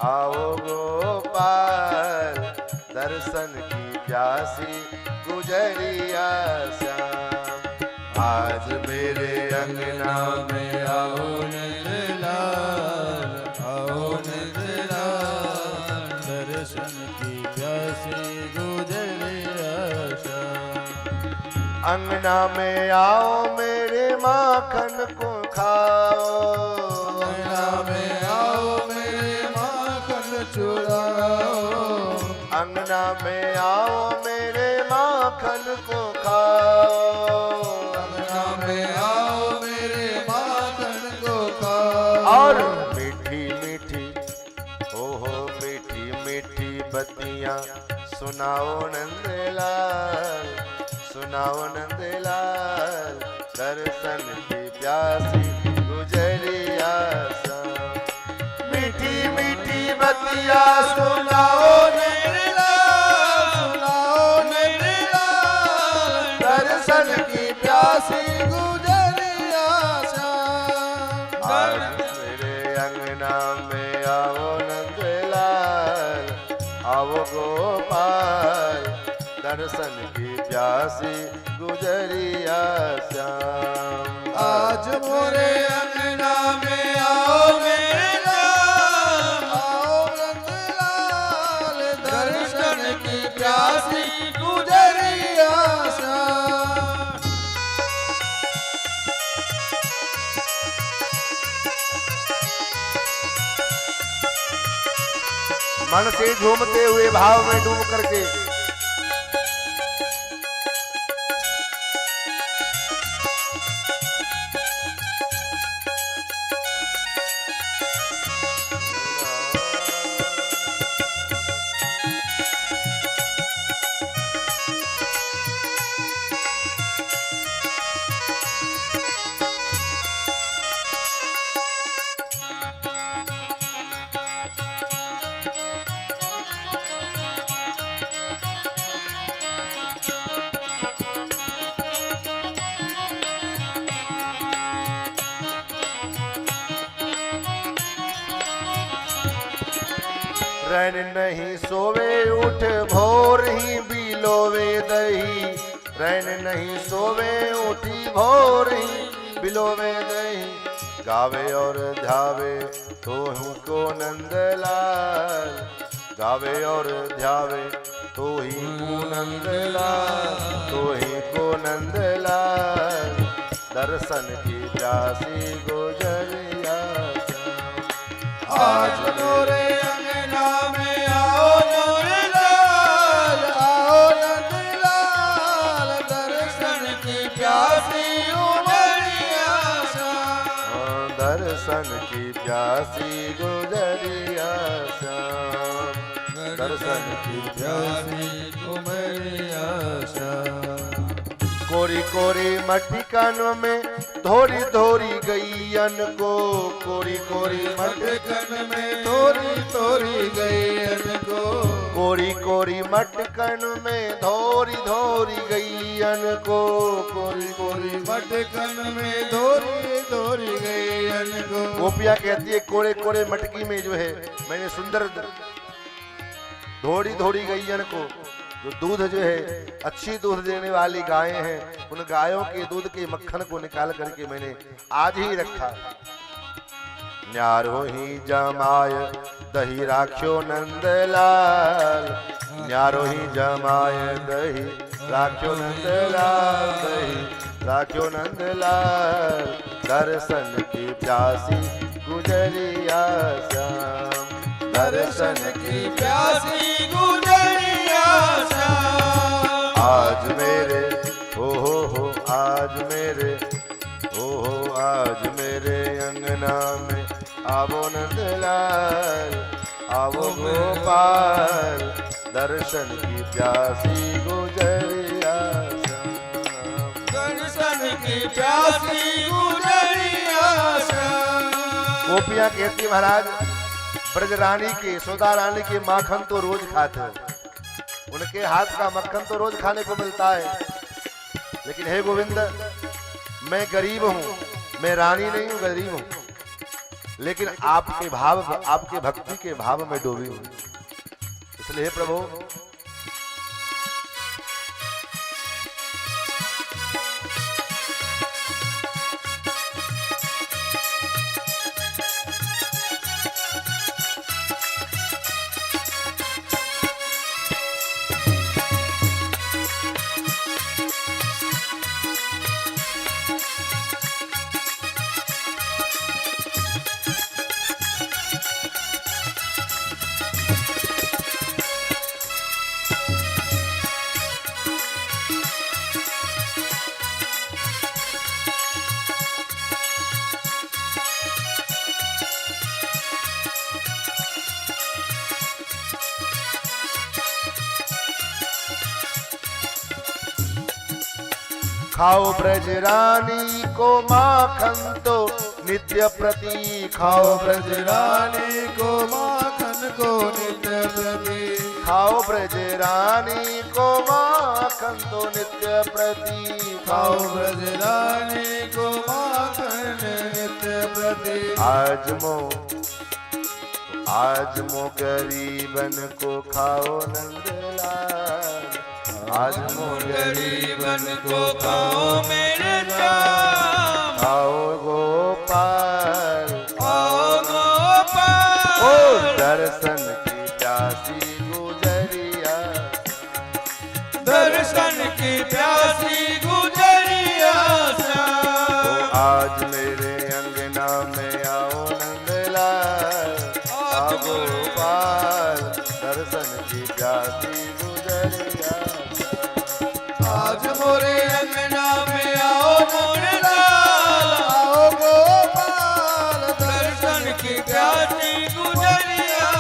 आओ गोपाल दर्शन की प्यासी गुजरिया श्याम। आज मेरे अंगना में आओ नंदलाल आओ नंदलाल दर्शन की प्यासी गुजरिया श्याम। अंगना में आओ मेरे माखन को खाओ। अंगना में आओ मेरे माखन चुराओ। अंगना में आओ मेरे माखन को खाओ। अंगना में आओ मेरे माखन को खाओ। और मीठी मीठी ओहो मीठी मीठी बत्तियां सुनाओ नंदलाल, सुनाओ नंदलाल दर्शन की प्यासी गुजरिया श्याम। मीठी मीठी बत्तियां सुनाओ नंदलाल, सुनाओ नंदलाल दर्शन की प्यासी गुजरिया श्याम। आज मेरे अंगना में आओ नंदलाल आओ गोपाल दर्शन की प्यासी गुजरिया श्याम। आज मोरे अंगना में आओ मेरे लाल, आओ नंदलाल दर्शन की प्यासी गुजरिया श्याम। मन से झूमते हुए भाव में डूब करके रैन नहीं सोवे उठ भोर ही बिलोवे दही। रैन नहीं सोवे उठी भोर ही बिलोवे दही। गावे और ध्यावे तो हूँ को नंदलाल, गावे और ध्यावे तो ही को नंदलाल, तो ही को नंदलाल दर्शन की प्यासी गुजरिया श्याम। आज मोरे अंगना में आओ नंदलाल, आओ नंदलाल दर्शन की प्यासी गुजरिया श्याम। दर्शन की प्यासी गुजरिया श्याम। दर्शन की प्यासी गुजरिया श्याम। कोरी कोरी मटकन में धोरी धोरी गईयन को, कोरी कोरी मटकन में थोड़ी थोड़ी गईयन को। कोरी कोरी मटकन में धोरी धोरी गईयन को। कोरी कोरी मटकन में धोरी धोरी गईयन को। गोपिया कहती है कोरे कोरे मटकी में जो है मैंने सुंदर धोरी धोरी गईयन को, जो दूध जो है अच्छी दूध देने वाली गायें हैं, उन गायों के दूध के मक्खन को निकाल करके मैंने आज ही रखा। न्यारो ही जमाय दही राख्यो नंदलाल, न्यारो ही जमाय दही राख्यो नंदलाल, दही राख्यो नंदलाल दर्शन की प्यासी गुजरिया श्याम। दर्शन की प्यासी गुजरिया श्याम। आज मेरे हो आज मेरे हो खाओ गोपाल दर्शन की प्यासी गुजरिया श्याम। दर्शन की प्यासी गुजरिया श्याम। गोपियां कहती महाराज ब्रजरानी के यशोदा रानी के माखन तो रोज खाते हो, उनके हाथ का मक्खन तो रोज खाने को मिलता है, लेकिन हे गोविंद मैं गरीब हूं, मैं रानी नहीं हूं, गरीब हूं, लेकिन आपके भाव, आपके भक्ति के भाव में डूबी हूं। इसलिए हे प्रभु खाओ ब्रजरानी को माखन तो नित्य प्रति, खाओ ब्रजरानी को माखन को नित्य प्रति, खाओ ब्रजरानी को माखन तो नित्य प्रति, खाओ ब्रजरानी को माखन नित्य प्रति। आज मो गरीबन को खाओ नंदलाल, आज मो गरीबन को खाओ मेरे श्याम। खाओ गोपाल, खाओ गोपाल। ओ दर्शन की प्यासी गुजरिया, दर्शन की प्यासी गुजरिया श्याम। तो आज मेरे अंगना में आओ नंदलाल, आओ गोपाल दर्शन की प्यासी गुजरिया। आज मोरे अंगना में आओ मोरे लाल, आओ गोपाल दर्शन की प्यासी गुजरिया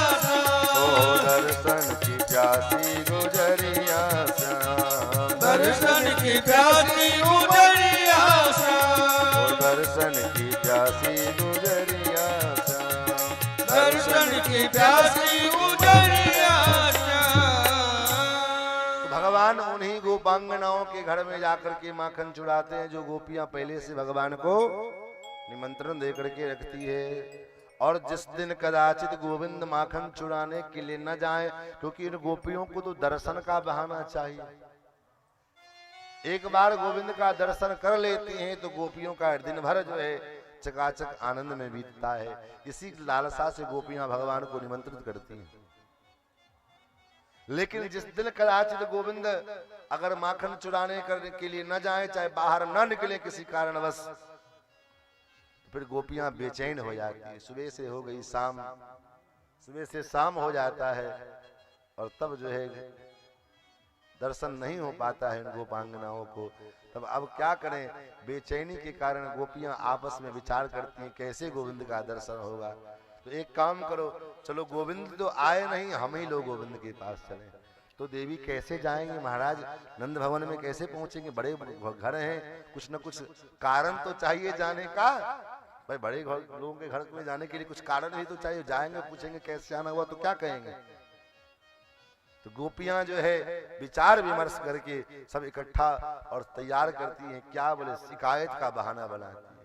ओ श्याम। दर्शन की प्यासी गुजरिया श्याम। दर्शन की प्यासी गुजरिया श्याम। ओ दर्शन की प्यासी गुजरिया श्याम। दर्शन की प्यासी गुजरिया श्याम। भगवान उन्हीं गोपांगनाओं के घर में जाकर के माखन चुराते हैं जो गोपियां पहले से भगवान को निमंत्रण दे करके रखती है। और जिस दिन कदाचित गोविंद माखन चुराने के लिए न जाए, क्योंकि इन गोपियों को तो दर्शन का बहाना चाहिए, एक बार गोविंद का दर्शन कर लेती हैं तो गोपियों का दिन भर जो है चकाचक आनंद में बीतता है। इसी लालसा से गोपियां भगवान को निमंत्रित करती हैं। लेकिन जिस दिन कदाचित गोविंद अगर माखन चुराने करने के लिए न जाए, चाहे बाहर न निकले किसी कारणवश, तो फिर गोपियां बेचैन हो जाती है। सुबह से हो गई शाम, सुबह से शाम हो जाता है और तब जो है दर्शन नहीं हो पाता है उन गोपांगनाओं को। तब अब क्या करें, बेचैनी के कारण गोपियां आपस में विचार करती हैं कैसे गोविंद का दर्शन होगा। तो एक काम करो, चलो गोविंद तो आए नहीं, हम ही लोग गोविंद के पास चले। तो देवी कैसे जाएंगे महाराज, नंद भवन में कैसे पहुंचेंगे, बड़े घर हैं, कुछ न कुछ कारण तो चाहिए जाने का। भाई बड़े लोगों के घर में जाने के लिए कुछ कारण भी तो चाहिए। जाएंगे पूछेंगे कैसे आना हुआ तो क्या कहेंगे। तो गोपियां जो है विचार विमर्श करके सब इकट्ठा और तैयार करती हैं। क्या बोले, शिकायत का बहाना बनाती है।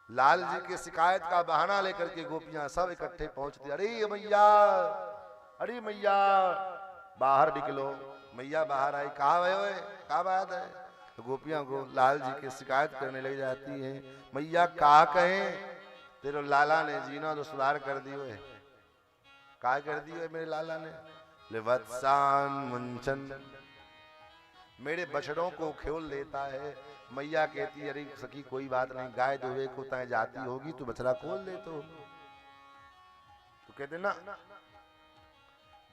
लाल जी के शिकायत का बहाना लेकर के गोपियां सब इकट्ठे पहुंचती। अरे मैया, अरे मैया बाहर निकलो। मैया बाहर आई, कहा भाई क्या बात है। तो गोपियां को लाल जी की शिकायत करने लग जाती हैं। मैया कहा कहें, तेरे लाला ने जीना दुश्वार कर दी है। क्या कर दी है मेरे लाला ने, ले वत्सान मुंचन, मेरे बछड़ों को खेल लेता है। मैया कहती अरे सखी कोई बात नहीं, गाय दुहे को तय जाती होगी तो बछड़ा खोल ले। तो कहते ना,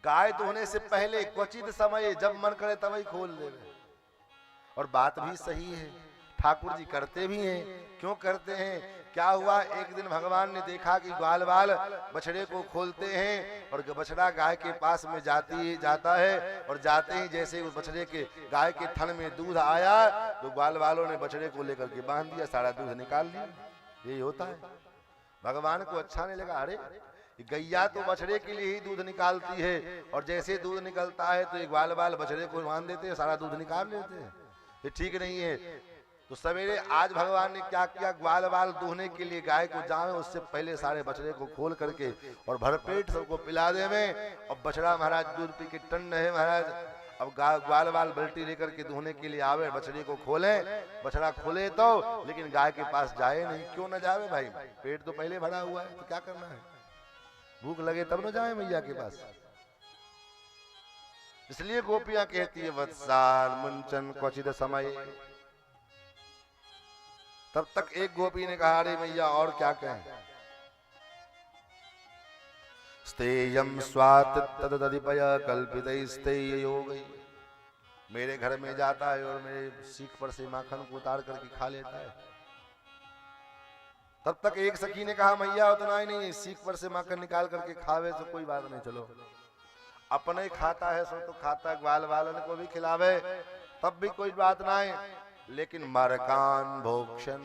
गाय दुहने से पहले क्वचित समय जब मन करे तभी खोल दे। और बात भी सही है। ठाकुर जी करते भी हैं। क्यों करते हैं? क्या हुआ, एक दिन भगवान ने देखा कि ग्वाल बाल बछड़े को खोलते हैं और बछड़ा गाय के पास में जाता है, और जाते ही जैसे उस बछड़े के गाय के थन में दूध आया तो ग्वाल बालों ने बछड़े को लेकर के बांध दिया, सारा दूध निकाल लिया। यही होता है। भगवान को अच्छा नहीं लगा, अरे गैया तो बछड़े के लिए ही दूध निकालती है, और जैसे दूध निकलता है तो एक ग्वाल बाल बछड़े को बांध देते हैं, सारा दूध निकाल लेते हैं। ये ठीक नहीं है। तो सवेरे आज भगवान ने क्या किया, ग्वाल बाल दूहने के लिए गाय को जावे, उससे पहले सारे बछड़े को खोल करके और भरपेट सबको पिला दे में, और बछड़ा महाराज दूध पी के टन है महाराज। अब ग्वाल बाल बल्टी लेकर के दूहने के लिए आवे, बछड़े को खोले, बछड़ा खोले तो, लेकिन गाय के पास जाए नहीं। क्यों न जावे भाई, पेट तो पहले भरा हुआ है, तो क्या करना है, भूख लगे तब न जाए मैया के पास। इसलिए गोपियां कहती है वत्साल मुंचन क्वचित समय। तब तक एक गोपी ने कहा, अरे मैया और क्या कहें, स्तेयम स्वात तदधिपय कल्पित स्तेय योग। मेरे घर में जाता है और मेरे सीख पर से माखन को उतार करके खा लेता है। तब तक एक सखी ने कहा, मैया उतना ही नहीं, सीख पर से माखन निकाल करके खावे तो कोई बात नहीं, चलो अपने खाता है सो तो खाता, ग्वाल वालन को भी खिलावे तब भी कोई बात नहीं, लेकिन मरकान भोक्षण,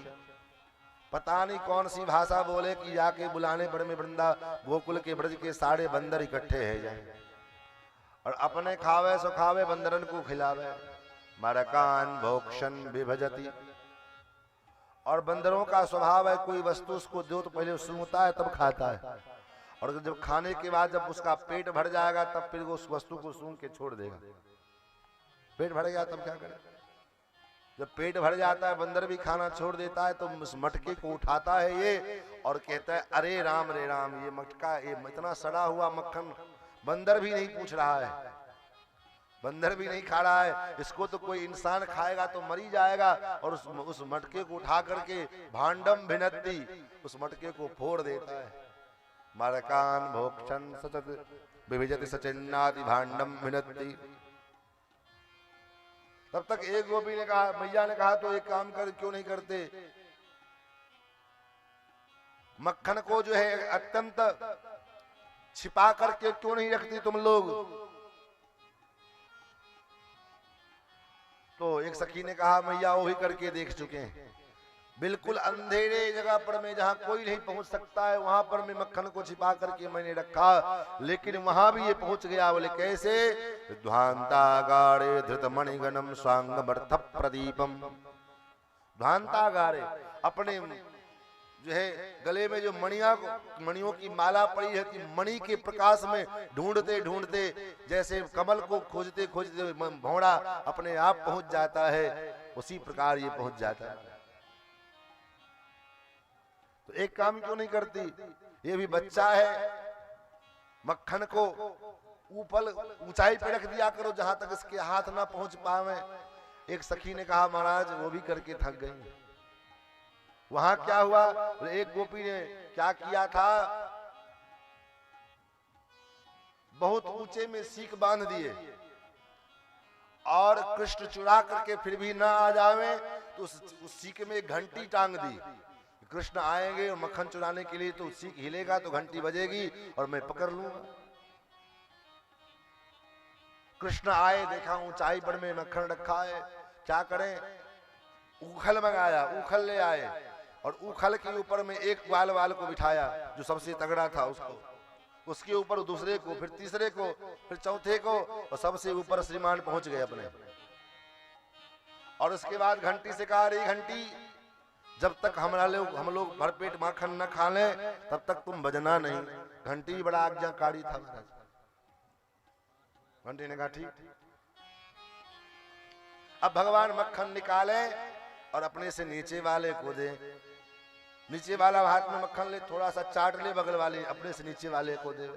पता नहीं कौन सी भाषा बोले कि जाके बुलाने पर में वृंदा गोकुल के ब्रज के सारे बंदर इकट्ठे है जाए, और अपने खावे सो खावे, बंदरन को खिलावे। मरकान भोक्षण विभजति, और बंदरों का स्वभाव है कोई वस्तु उसको दो तो पहले सूंघता है तब खाता है, और जब खाने के बाद जब उसका पेट भर जाएगा तब फिर वो उस वस्तु को सूंघ के छोड़ देगा। पेट भर गया तब क्या करे, जब पेट भर जाता है बंदर भी खाना छोड़ देता है, तो उस मटके को उठाता है ये और कहता है अरे राम रे राम, ये मटका, ये इतना सड़ा हुआ मक्खन बंदर भी नहीं पूछ रहा है, बंदर भी नहीं खा रहा है, इसको तो कोई इंसान खाएगा तो मरी जाएगा। और उस मटके को उठा करके भांडम भिनती, उस मटके को फोड़ देता है। मरकान भोक्षण सतत विभजति सचिन्नादि भांडम भिनती। तब तक एक गोपी ने कहा, मैया ने कहा तो एक काम कर, क्यों नहीं करते, मक्खन को जो है अत्यंत छिपा करके क्यों नहीं रखती तुम लोग। तो एक सखी ने कहा, मैया वो भी करके देख चुके हैं, बिल्कुल अंधेरे जगह पर में जहां कोई नहीं पहुंच सकता है वहां पर मैं मक्खन को छिपा करके मैंने रखा, लेकिन वहां भी ये पहुंच गया। बोले कैसे, ध्वांतागारे धृत मणिगणम स्वांगमर्थ प्रदीपम। ध्वांतागारे, अपने जो है गले में जो मणियों की माला पड़ी है, कि मणि के प्रकाश में ढूंढते ढूंढते जैसे कमल को खोजते खोजते भौड़ा अपने आप पहुंच जाता है, उसी प्रकार ये पहुंच जाता है। तो एक काम क्यों नहीं करती, ये भी बच्चा है, मक्खन को ऊपर ऊंचाई पे रख दिया करो जहां तक इसके हाथ ना पहुंच पावे। एक सखी ने कहा, महाराज वो भी करके थक गई। वहां क्या हुआ, एक गोपी ने क्या किया था, बहुत ऊंचे में सीख बांध दिए, और कृष्ण चुरा करके फिर भी ना आ जावे तो उस सीख में घंटी टांग दी। कृष्ण आएंगे और मक्खन चुराने के लिए, तो सीख हिलेगा तो घंटी बजेगी और मैं पकड़ लूंगा। कृष्ण आए, देखा ऊंचाई पर में मक्खन रखा है, क्या करें, उखल मंगाया, उखल ले आए, और उखल के ऊपर में एक ग्वाल वाल को बिठाया जो सबसे तगड़ा था उसको, उसके ऊपर दूसरे को, फिर तीसरे को, फिर चौथे को, और सबसे ऊपर श्रीमान पहुंच गए अपने। और उसके बाद घंटी से कहा, रे घंटी, जब तक हम लोग भरपेट माखन न खा लें तब तक तुम बजना नहीं। घंटी बड़ा आज्ञाकारी था महाराज। घंटी ने कहा ठीक। अब भगवान मक्खन निकाले और अपने से नीचे वाले को दे, नीचे वाला हाथ में मक्खन ले, थोड़ा सा चाट ले, बगल वाले अपने से नीचे वाले को दे।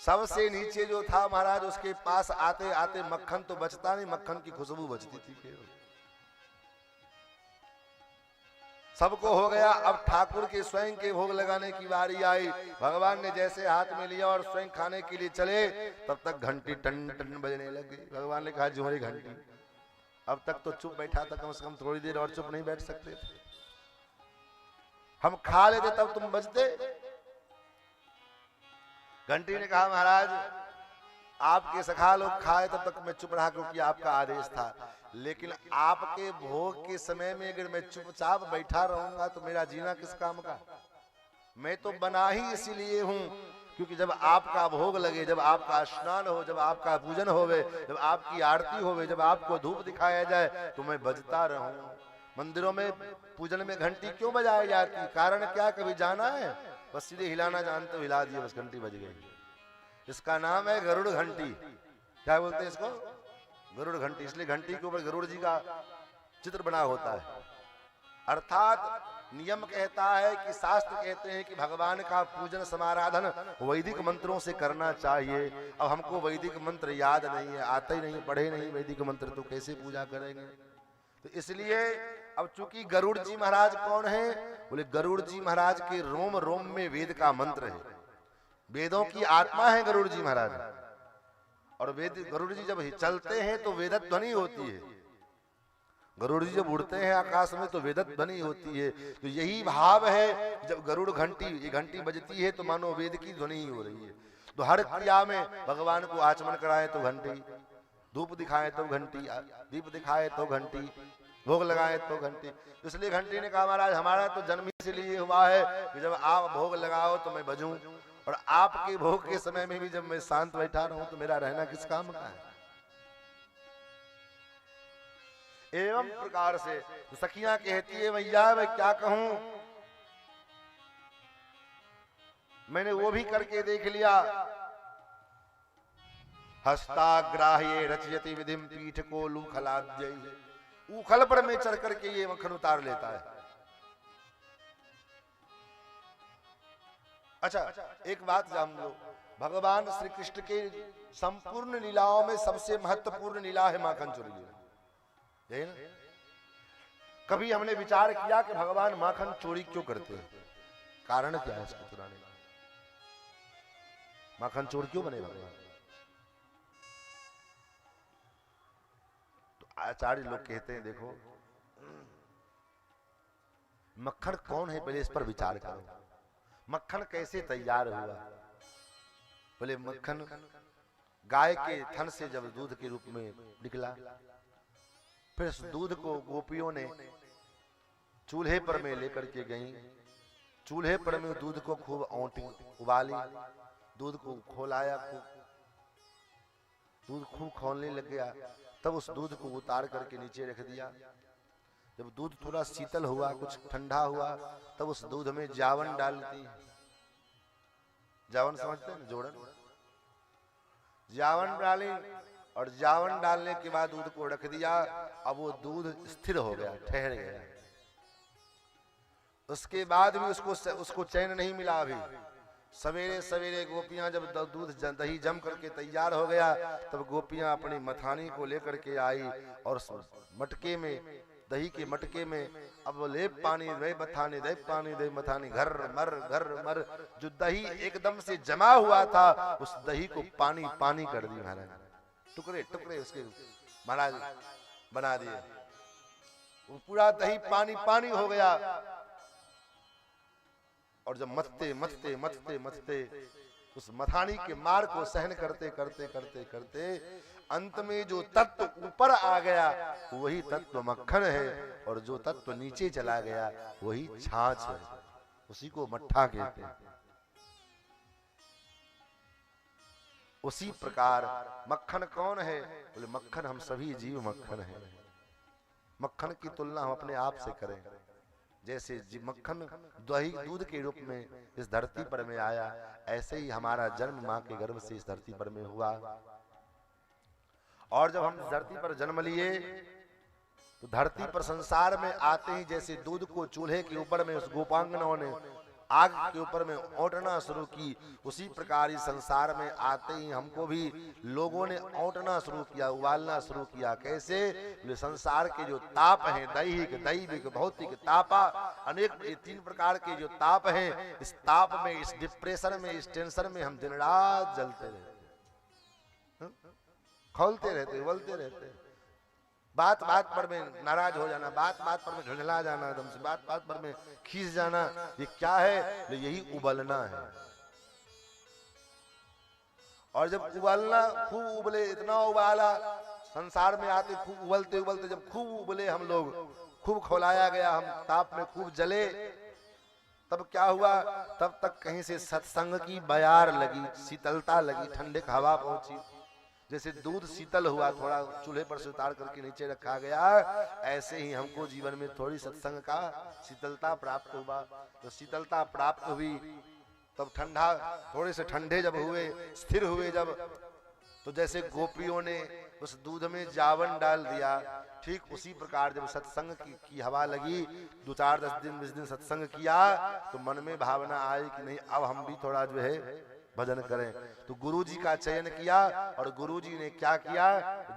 सबसे नीचे जो था महाराज, उसके पास आते आते मक्खन तो बचता नहीं, मक्खन की खुशबू बचती थी केवल। सबको हो गया। अब ठाकुर के स्वयं के भोग लगाने की बारी आई। भगवान ने जैसे हाथ में लिया और स्वयं खाने के लिए चले, तब तक घंटी टन टन बजने लगी। भगवान ने कहा, जोहरी घंटी, अब तक तो चुप बैठा था, कम से कम थोड़ी देर और चुप नहीं बैठ सकते थे। हम खा लेते तब तुम बजते। घंटी ने कहा महाराज आपके सखा लोग खाए तब तक मैं चुप रहा क्योंकि आपका आदेश था, लेकिन आपके भोग के समय में अगर मैं चुपचाप बैठा रहूंगा तो मेरा जीना किस काम का। मैं तो बना ही इसीलिए हूं क्योंकि जब आपका भोग लगे, जब आपका स्नान हो, जब आपका पूजन होवे, जब आपकी आरती होवे, जब आपको धूप दिखाया जाए तो मैं बजता रहूं। मंदिरों में पूजन में घंटी क्यों बजाई जाती, कारण क्या, कभी जाना है? बस सीधे हिलाना जानते हो, हिला दिए बस घंटी बज गई। इसका नाम है गरुड़ घंटी। क्या बोलते हैं इसको? गरुड़ घंटी। इसलिए घंटी के ऊपर गरुड़ जी का चित्र बना होता है। अर्थात नियम कहता है कि शास्त्र कहते हैं कि भगवान का पूजन समाराधन वैदिक मंत्रों से करना चाहिए। अब हमको वैदिक मंत्र याद नहीं है, आते ही नहीं, पढ़े नहीं वैदिक मंत्र, तो कैसे पूजा करेंगे? तो इसलिए अब चूंकि गरुड़ जी महाराज कौन है? बोले गरुड़ जी महाराज के रोम रोम में वेद का मंत्र है, वेदों की आत्मा है गरुड़ जी महाराज। और वेद गरुड़ जी जब चलते हैं तो वेद ध्वनि होती है। गरुड़ जी जब उड़ते हैं आकाश में तो वेद ध्वनि होती है। तो यही भाव है, जब गरुड़ घंटी, ये घंटी बजती है तो मानो वेद की ध्वनि ही हो रही है। तो हर क्रिया में भगवान को आचमन कराए तो घंटी, धूप दिखाए तो घंटी, दीप दिखाए तो घंटी, भोग लगाए तो घंटी। इसलिए घंटी ने कहा महाराज हमारा तो जन्म ही इसलिए हुआ है कि जब आप भोग लगाओ तो मैं बजूं, और आपके भोग के समय में भी जब मैं शांत बैठा रहूं तो मेरा रहना किस काम का है? एवं प्रकार से तो सखियां कहती है भैया मैं क्या कहूं, मैंने वो भी करके देख लिया। हस्ताग्राह्ये रचयति विधिम पीठ को लूखलाद्यै, उखल पर में चढ़ करके ये मक्खन उतार लेता है। अच्छा एक बात जान लो, भगवान श्री कृष्ण के संपूर्ण लीलाओं में सबसे महत्वपूर्ण लीला है माखन चोरी लीला। कभी हमने विचार किया कि भगवान माखन चोरी क्यों करते हैं? कारण क्या है इसको चुराने का? माखन चोर क्यों बने भगवान? तो आचार्य लोग कहते हैं देखो मक्खन कौन है, पहले इस पर विचार करो। मक्खन कैसे तैयार हुआ? बोले मक्खन गाय के थन से जब दूध के रूप में निकला, फिर उस दूध को गोपियों ने चूल्हे पर में लेकर के गई। चूल्हे पर में दूध को खूब औंटी, उबाली, दूध को खोलाया, दूध खूब खौलने लग गया। तब उस दूध को उतार करके नीचे रख दिया। जब दूध थोड़ा शीतल हुआ, कुछ ठंडा हुआ, तब उस दूध में जावन डालती। जावन समझते हैं ना, जोड़न। जावन डाली और जावन डालने के बाद दूध को रख दिया। अब वो दूध स्थिर हो गया, ठहर गया। उसके बाद भी उसको चैन नहीं मिला। अभी सवेरे सवेरे गोपियां जब दूध दही जम करके तैयार हो गया, तब गोपियां अपनी मथानी को लेकर के आई और मटके में, दही के मटके में अब लेप पानी दे मथानी, दे पानी दे मथानी, घर मर। जो दही एकदम से जमा हुआ था उस दही को पानी पानी कर दी महाराज। टुकड़े टुकड़े उसके महाराज बना दिए। वो पूरा दही पानी पानी हो गया। और जब मथते मथते मथते मथते उस मथानी के मार को सहन करते करते करते करते अंत में जो तत्व ऊपर आ गया वही तत्व मक्खन है, और जो तत्व नीचे चला गया वही छाछ है। उसी को मट्ठा कहते हैं। उसी प्रकार मक्खन कौन है? बोले मक्खन हम सभी जीव मक्खन है। मक्खन की तुलना हम अपने आप से करें। जैसे मक्खन दही दूध के रूप में इस धरती पर में आया, ऐसे ही हमारा जन्म मां के गर्भ से इस धरती पर में हुआ। और जब हम धरती पर जन्म लिए तो धरती पर संसार में आते ही जैसे दूध को चूल्हे के ऊपर में उस गोपांगनाओं ने आग के ऊपर में औंटना शुरू की, उसी प्रकार इस संसार में आते ही हमको भी लोगों ने औंटना शुरू किया, उबालना शुरू किया। कैसे? संसार के जो ताप हैं, दैहिक दैविक भौतिक तापा, अनेक 3 प्रकार के जो ताप हैं, इस ताप में, इस डिप्रेशन में, इस टेंशन में हम दिन रात जलते रहते, खौलते रहते, उबलते रहते। बात बात पर में नाराज हो जाना, बात बात पर में झुंझला जाना, एकदम से बात बात पर में खींच जाना, ये क्या है? तो यही उबलना है। और जब उबलना, खूब उबले, इतना उबाला, संसार में आते खूब उबलते उबलते जब खूब उबले हम लोग, खूब खौलाया गया, हम ताप में खूब जले, तब क्या हुआ? तब तक कहीं से सत्संग की बयार लगी, शीतलता लगी, ठंडे हवा पहुंची। जैसे दूध शीतल हुआ, थोड़ा चूल्हे पर से उतार करके नीचे रखा गया, ऐसे ही हमको जीवन में थोड़ी सत्संग का शीतलता प्राप्त हुआ। तो शीतलता प्राप्त हुई तब ठंडा, थोड़े से ठंडे जब हुए, स्थिर हुए जब, तो जैसे गोपियों ने उस दूध में जावन डाल दिया, ठीक उसी प्रकार जब सत्संग की हवा लगी, 2 4 10 दिन 20 दिन सत्संग किया, तो मन में भावना आई कि नहीं अब हम भी थोड़ा जो है भजन करें। तो गुरुजी का चयन किया, और गुरुजी ने क्या किया?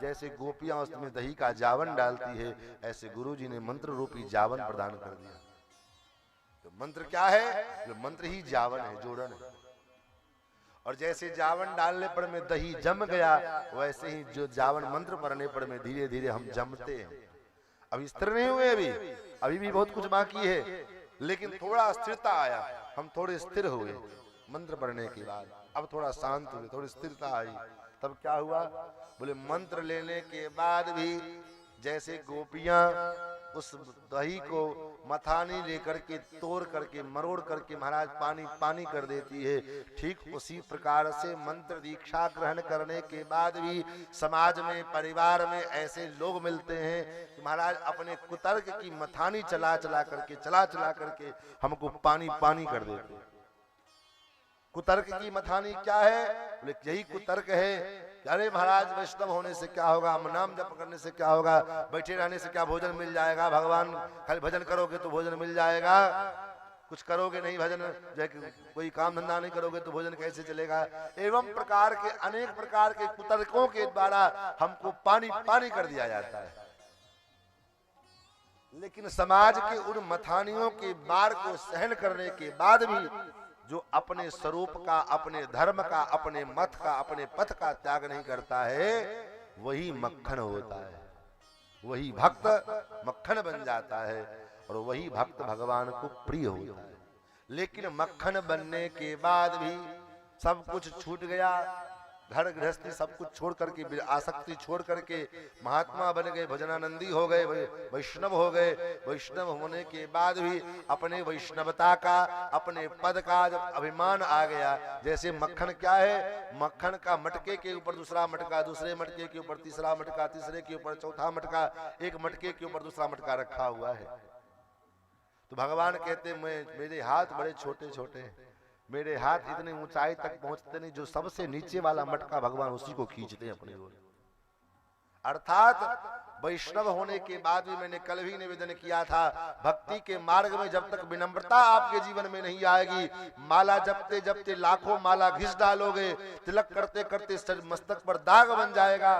जैसे गोपियां उसमें दही का जावन डालती है, ऐसे गुरुजी ने मंत्र रूपी जावन प्रदान कर दिया। तो मंत्र क्या है? जो मंत्र ही जावन है, जोड़न है। और जैसे जावन डालने पर में दही जम गया, वैसे ही जो जावन मंत्र पढ़ने पर में धीरे धीरे हम जमते हैं। अभी स्थिर नहीं हुए, अभी भी बहुत कुछ बाकी है, लेकिन थोड़ा स्थिरता आया, हम थोड़े स्थिर हुए मंत्र पढ़ने के बाद। अब थोड़ा शांत हुए, थोड़ी स्थिरता आई। तब क्या हुआ? बोले मंत्र लेने के बाद भी जैसे गोपियां उस दही को मथानी लेकर के तोड़ करके मरोड़ करके महाराज पानी पानी कर देती है, ठीक उसी प्रकार से मंत्र दीक्षा ग्रहण करने के बाद भी समाज में, परिवार में ऐसे लोग मिलते हैं कि महाराज अपने कुतर्क की मथानी चला चला करके हमको पानी पानी कर देते हैं। कुतर्क की मथानी क्या है? बोले यही कुतर्क है, अरे महाराज वैष्णव होने से क्या होगा, हम नाम जप करने से क्या होगा, बैठे रहने से क्या भोजन मिल जाएगा, भगवान खाली भजन करोगे तो भोजन मिल जाएगा, कुछ करोगे नहीं भजन, कोई काम धंधा नहीं करोगे तो भोजन कैसे चलेगा। एवं प्रकार के अनेक प्रकार के कुतर्कों के द्वारा हमको पानी पानी कर दिया जाता है। लेकिन समाज के उन मथानियों के बार को सहन करने के बाद भी जो अपने स्वरूप का, अपने धर्म का, अपने मत का, अपने पथ का त्याग नहीं करता है, वही मक्खन होता है, वही भक्त मक्खन बन जाता है, और वही भक्त भगवान को प्रिय होता है। लेकिन मक्खन बनने के बाद भी सब कुछ छूट गया, घर गृहस्थी सब कुछ छोड़ करके, आसक्ति छोड़ करके महात्मा बन गए, भजनानंदी हो गए, वैष्णव हो गए। वैष्णव होने के बाद भी अपने वैष्णवता का, अपने पद का जब अभिमान आ गया, जैसे मक्खन क्या है? मक्खन का मटके के ऊपर दूसरा मटका, दूसरे मटके के ऊपर तीसरा मटका, तीसरे के ऊपर चौथा मटका, एक मटके के ऊपर दूसरा मटका रखा हुआ है। तो भगवान कहते मेरे हाथ बड़े छोटे छोटे हैं, मेरे हाथ इतने ऊंचाई तक पहुंचते नहीं, जो सबसे नीचे वाला मटका भगवान उसी को खींचते हैं अपनी ओर। अर्थात वैष्णव होने के बाद भी, मैंने कल भी निवेदन किया था, भक्ति के मार्ग में जब तक विनम्रता आपके जीवन में नहीं आएगी, माला जपते जपते लाखों माला घिस डालोगे, तिलक करते करते मस्तक पर दाग बन जाएगा,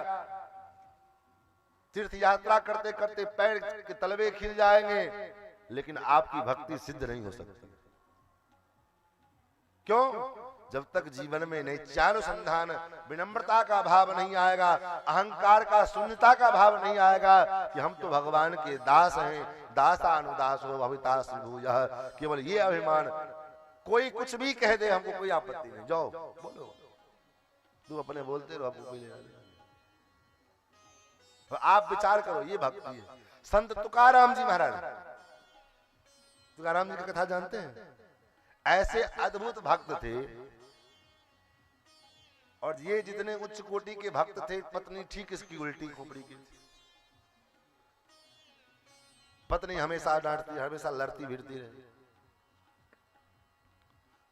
तीर्थ यात्रा करते करते पैर के तलवे खिल जाएंगे, लेकिन आपकी भक्ति सिद्ध नहीं हो सकती। क्यों? जब तक जीवन में नैत्यानुसंधान, विनम्रता का भाव नहीं आएगा, अहंकार का, शून्यता का भाव नहीं आएगा कि हम तो भगवान के दास हैं, दासानुदासो भविता भूयः, केवल ये अभिमान, कोई कुछ भी कह दे हमको कोई आपत्ति नहीं, जाओ बोलो, तू अपने बोलते रहो, आपको कोई तो आप विचार करो, ये भक्ति है। संत तुकाराम जी महाराज, तुकाराम जी की कथा जानते हैं? ऐसे अद्भुत भक्त थे, और ये जितने उच्च कोटि के भक्त थे, पत्नी ठीक इसकी उल्टी खोपड़ी की, पत्नी हमेशा डांटती, हमेशा लड़ती भिड़ती रही।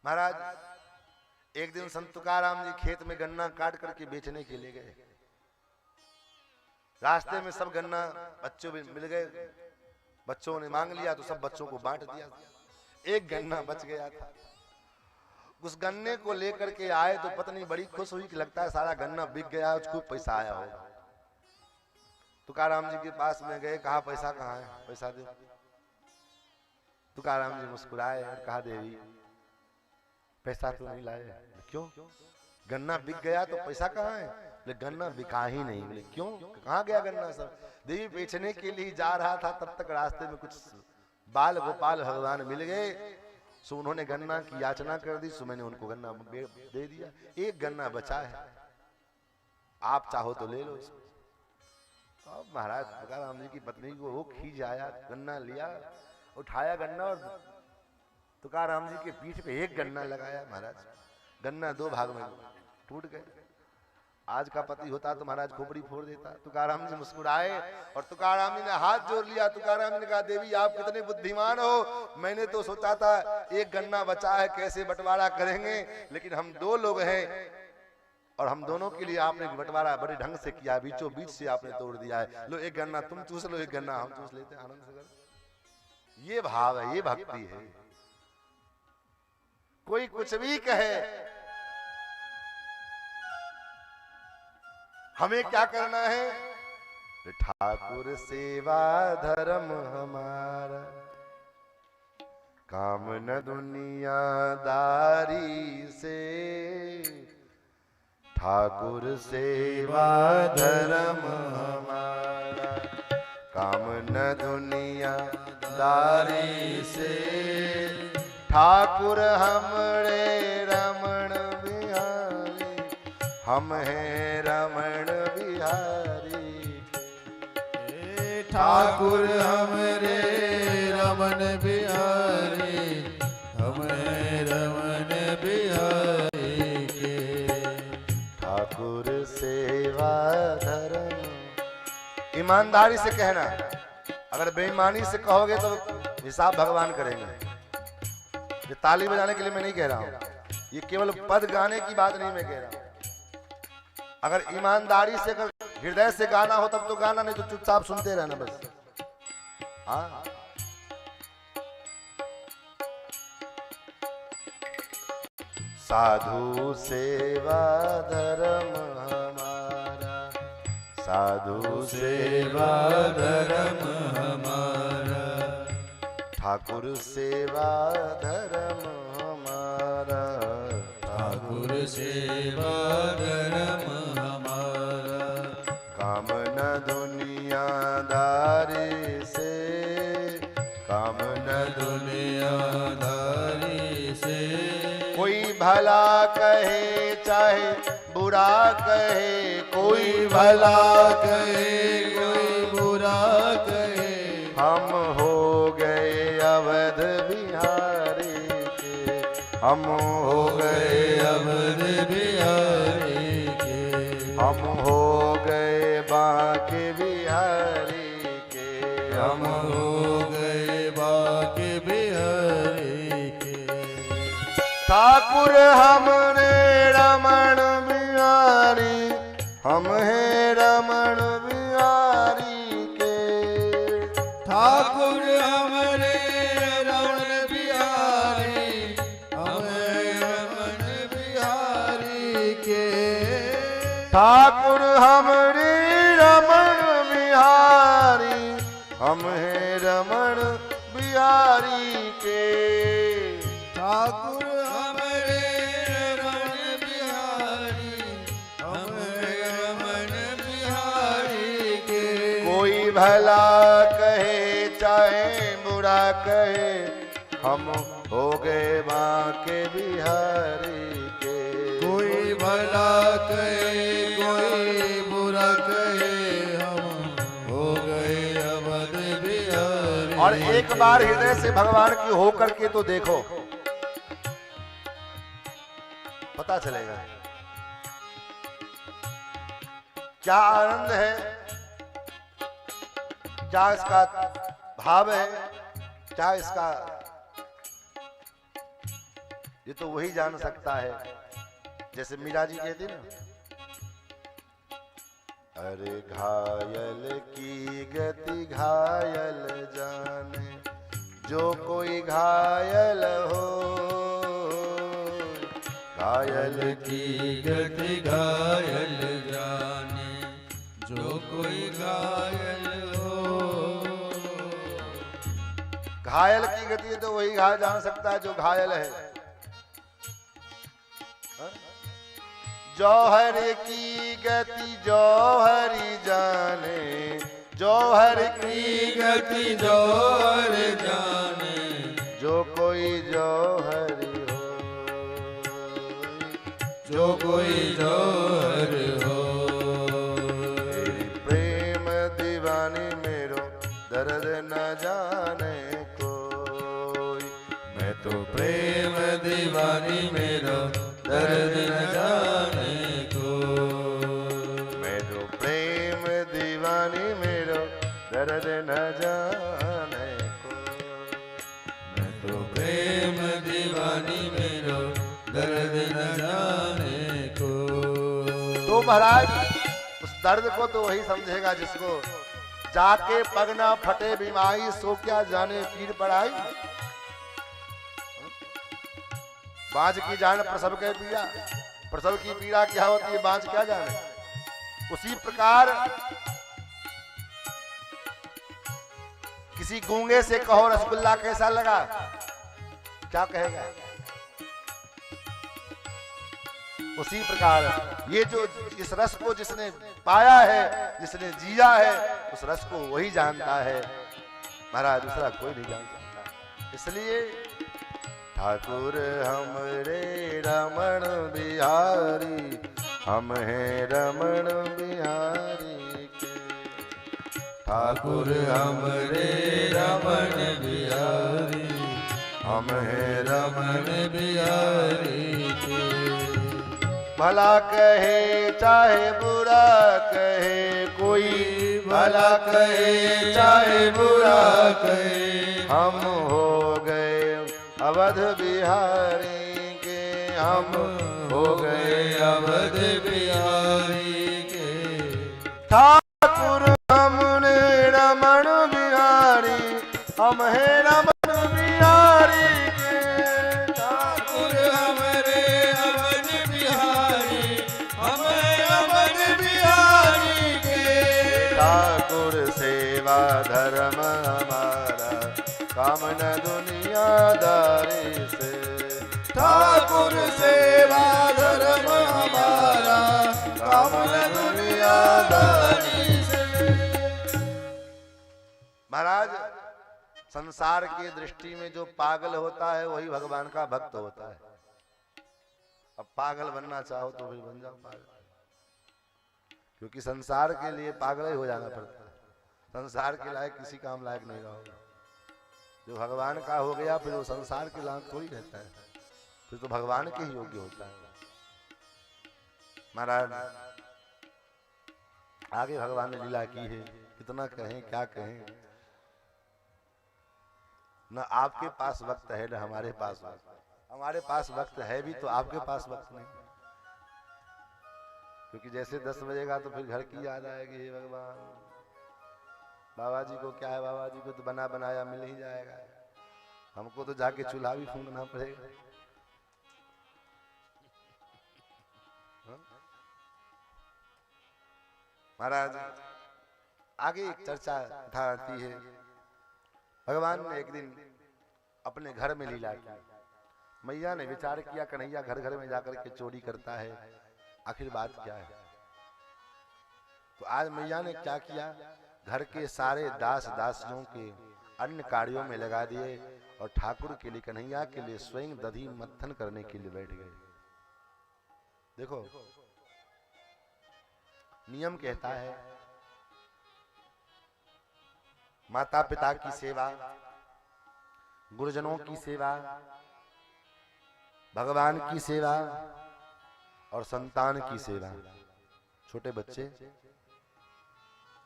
महाराज एक दिन संत तुकाराम जी खेत में गन्ना काट करके बेचने के लिए गए, रास्ते में सब गन्ना बच्चों में मिल गए, बच्चों ने मांग लिया तो सब बच्चों को बांट दिया, एक गन्ना बच गया था। उस गन्ने को लेकर के आए तो पत्नी बड़ी खुश हुई कि लगता है सारा गन्ना बिक गया, उसको पैसा आया होगा। तुकाराम जी के पास में गए, कहा पैसा कहाँ है, पैसा दे। तुकाराम जी मुस्कुराए और कहा देवी पैसा तो नहीं लाए, क्यों? गन्ना बिक गया तो पैसा कहाँ है? बोले गन्ना बिका ही नहीं। बोले क्यों, कहाँ गया गन्ना सब? देवी बेचने के लिए जा रहा था, तब तक रास्ते में कुछ बाल गोपाल भगवान मिल गए, सो उन्होंने गन्ना की याचना कर दी, सो मैंने उनको गन्ना दे दिया। एक गन्ना बचा है, आप चाहो तो ले लो। अब महाराज तुकाराम जी की पत्नी को वो खींच आया, गन्ना लिया, उठाया गन्ना और तुकाराम जी के पीठ पे एक गन्ना लगाया। महाराज गन्ना दो भाग में टूट गए। आज का पति होता तो महाराज खोपड़ी फोड़ देता। तुकाराम जी मुस्कुराए और तुकाराम जी ने हाथ जोड़ लिया। तुकाराम जी ने कहा, देवी आप कितने बुद्धिमान हो, मैंने तो सोचा था एक गन्ना बचा है, कैसे बंटवारा करेंगे, लेकिन हम दो लोग हैं और हम दोनों के लिए आपने बंटवारा बड़े ढंग से किया, बीचों बीच से आपने तोड़ दिया है। लो एक गन्ना तुम चूस लो, एक गन्ना हम चूस लेते हैं, आनंद से करो। ये भाव है, ये भक्ति है। कोई कुछ भी कहे, हमें क्या करना है? ठाकुर सेवा धर्म हमारा, काम न दुनियादारी से। ठाकुर सेवा धर्म हमारा, काम न दुनियादारी से। ठाकुर हमरे रमण बिहारी, हम हैं रमण बिहारी। ठाकुर हमरे रमण बिहारी, हम हैं रमण बिहारी के। ठाकुर सेवा धर्म। ईमानदारी से कहना, अगर बेईमानी से कहोगे तो हिसाब भगवान करेंगे। ये ताली बजाने के लिए मैं नहीं कह रहा हूं, ये केवल पद गाने की बात नहीं मैं कह रहा हूं। अगर ईमानदारी से, अगर हृदय से गाना हो तब तो गाना, नहीं तो चुपचाप सुनते रहना बस। हाँ, साधु सेवा धर्म हमारा, साधु सेवा धर्म हमारा। ठाकुर सेवा धर्म हमारा, ठाकुर सेवा धर्म हमारा। काम न दुनियादारी से, काम न दुनियादारी से। कोई भला कहे चाहे बुरा कहे, कोई भला कहे कोई बुरा कहे, हम हो गए अवध बिहारी के, हम हो गए अवध बिहारी के, हम हो गए बांके बिहारी के, हम हो गए बांके बिहारी के। ठाकुर हमरे रमण बिहारी, हम हैं रमण बिहारी के। ठाकुर हमरे रमण बिहारी, हम हैं रमण बिहारी के। ठाकुर हमरे रमण बिहारी, हम हैं रमण बिहारी के। ठाकुर हमरे रमण बिहारी, हम हैं रमण बिहारी के। कोई भला कहे चाहे बुरा कहे, हम हो गए बांके बिहारी के। कोई भला कहे कोई बुरा कहे, हम हो गए अवध बिहारी। और एक बार हृदय से भगवान की होकर के तो देखो, पता चलेगा क्या आनंद है, क्या इसका भाव है, क्या इसका, ये तो वही जान सकता है। जैसे मीरा जी कहती ना, अरे घायल की गति घायल जाने, जो कोई घायल हो। घायल की गति घायल जाने, जो कोई घायल हो। घायल की गति तो वही जान सकता है जो घायल है। जौहर की गति जौहरी जाने, जौहर की गति जौहर जाने, जो कोई जौहरी हो, जो कोई जौहर हो। तेरी प्रेम दीवानी मेरो दर्द न जाने कोई। मैं तो प्रेम दीवानी मेरो दर्द न जाने को। मैं तो प्रेम दीवानी मेरो दर्द न जाने को। मैं तो प्रेम दीवानी मेरो दर्द न जाने को। तो महाराज उस दर्द को तो वही समझेगा जिसको जाके पग ना फटे बीमारी, सो क्या जाने पीर पड़ाई। बाँझ की जान प्रसव के पीड़ा, प्रसव की पीड़ा क्या होती है बाँझ क्या जाने। उसी प्रकार किसी गूंगे से कहो रसगुल्ला कैसा लगा, क्या कहेगा। उसी प्रकार ये जो इस रस को जिसने पाया है, जिसने जिया है, उस रस को वही जानता है महाराज, दूसरा कोई नहीं जान सकता। इसलिए ठाकुर हमरे रमण बिहारी, हम हैं रमण बिहारी के। ठाकुर हमरे रमण बिहारी, हम हैं रमण बिहारी के। भला कहे चाहे बुरा कहे कोई, भला कहे चाहे बुरा कहे, हम हो गए अवध बिहारी के। हम हो गए अवध बिहारी के। ठाकुर हमने रमण बिहारी, हम हैं रमण बिहारी के। ठाकुर हमरे अवध बिहारी, हम अवध बिहारी के। ठाकुर सेवा धर्म हमारा, काम न दुनियादारी से। ठाकुर सेवा धर्म हमारा, काम न दुनियादारी से। महाराज संसार की दृष्टि में जो पागल होता है वही भगवान का भक्त होता है। अब पागल बनना चाहो तो फिर बन जाओ पागल, क्योंकि संसार के लिए पागल ही हो जाना पड़ता है। संसार के लायक किसी काम लायक नहीं रहोगे। जो भगवान का हो गया फिर वो संसार के लायक थोड़ी रहता है, फिर तो भगवान के ही योग्य होता है। महाराज आगे भगवान ने लीला की है, कितना कहें क्या कहें। न आपके पास वक्त है न हमारे पास वक्त। हमारे पास वक्त है भी तो आपके पास वक्त नहीं, क्योंकि जैसे 10 बजेगा तो फिर घर की याद आएगी, हे भगवान बाबा जी को क्या है, बाबा जी को तो बना बनाया मिल ही जाएगा, हमको तो जाके चूल्हा भी फूंकना पड़ेगा। महाराज आगे एक चर्चा आती है। भगवान ने एक दिन अपने घर में लीला की। मैया ने विचार किया कन्हैया घर घर में जाकर के चोरी करता है, आखिर बात क्या है। तो आज मैया ने क्या किया, घर के सारे दास दासियों के अन्य कार्यों में लगा दिए और ठाकुर के लिए कन्हैया के लिए स्वयं दधी मत्थन करने के लिए बैठ गए। देखो नियम कहता है माता पिता की सेवा, गुरुजनों की सेवा, भगवान की सेवा और संतान की सेवा, छोटे बच्चे,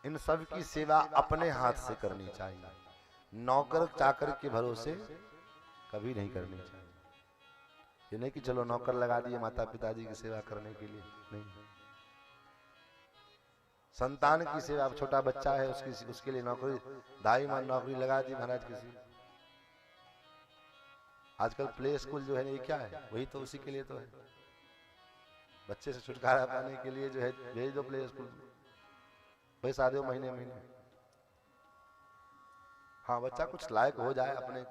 इन सब की सेवा अपने हाथ से करनी चाहिए। नौकर चाकर के भरोसे कभी नहीं करनी चाहिए। ये नहीं कि चलो नौकर लगा दिए माता पिताजी की सेवा करने के लिए, नहीं। संतान की सेवा, छोटा बच्चा है उसके लिए नौकरी, दाई मां नौकरी लगा दी महाराज किसी। आजकल प्ले स्कूल जो है ये क्या है, वही तो उसी के लिए तो है। बच्चे से छुटकारा पाने के लिए जो है भेज दो प्ले स्कूल, पैसा दो महीने महीने। हाँ बच्चा कुछ लायक हो जाए अपने,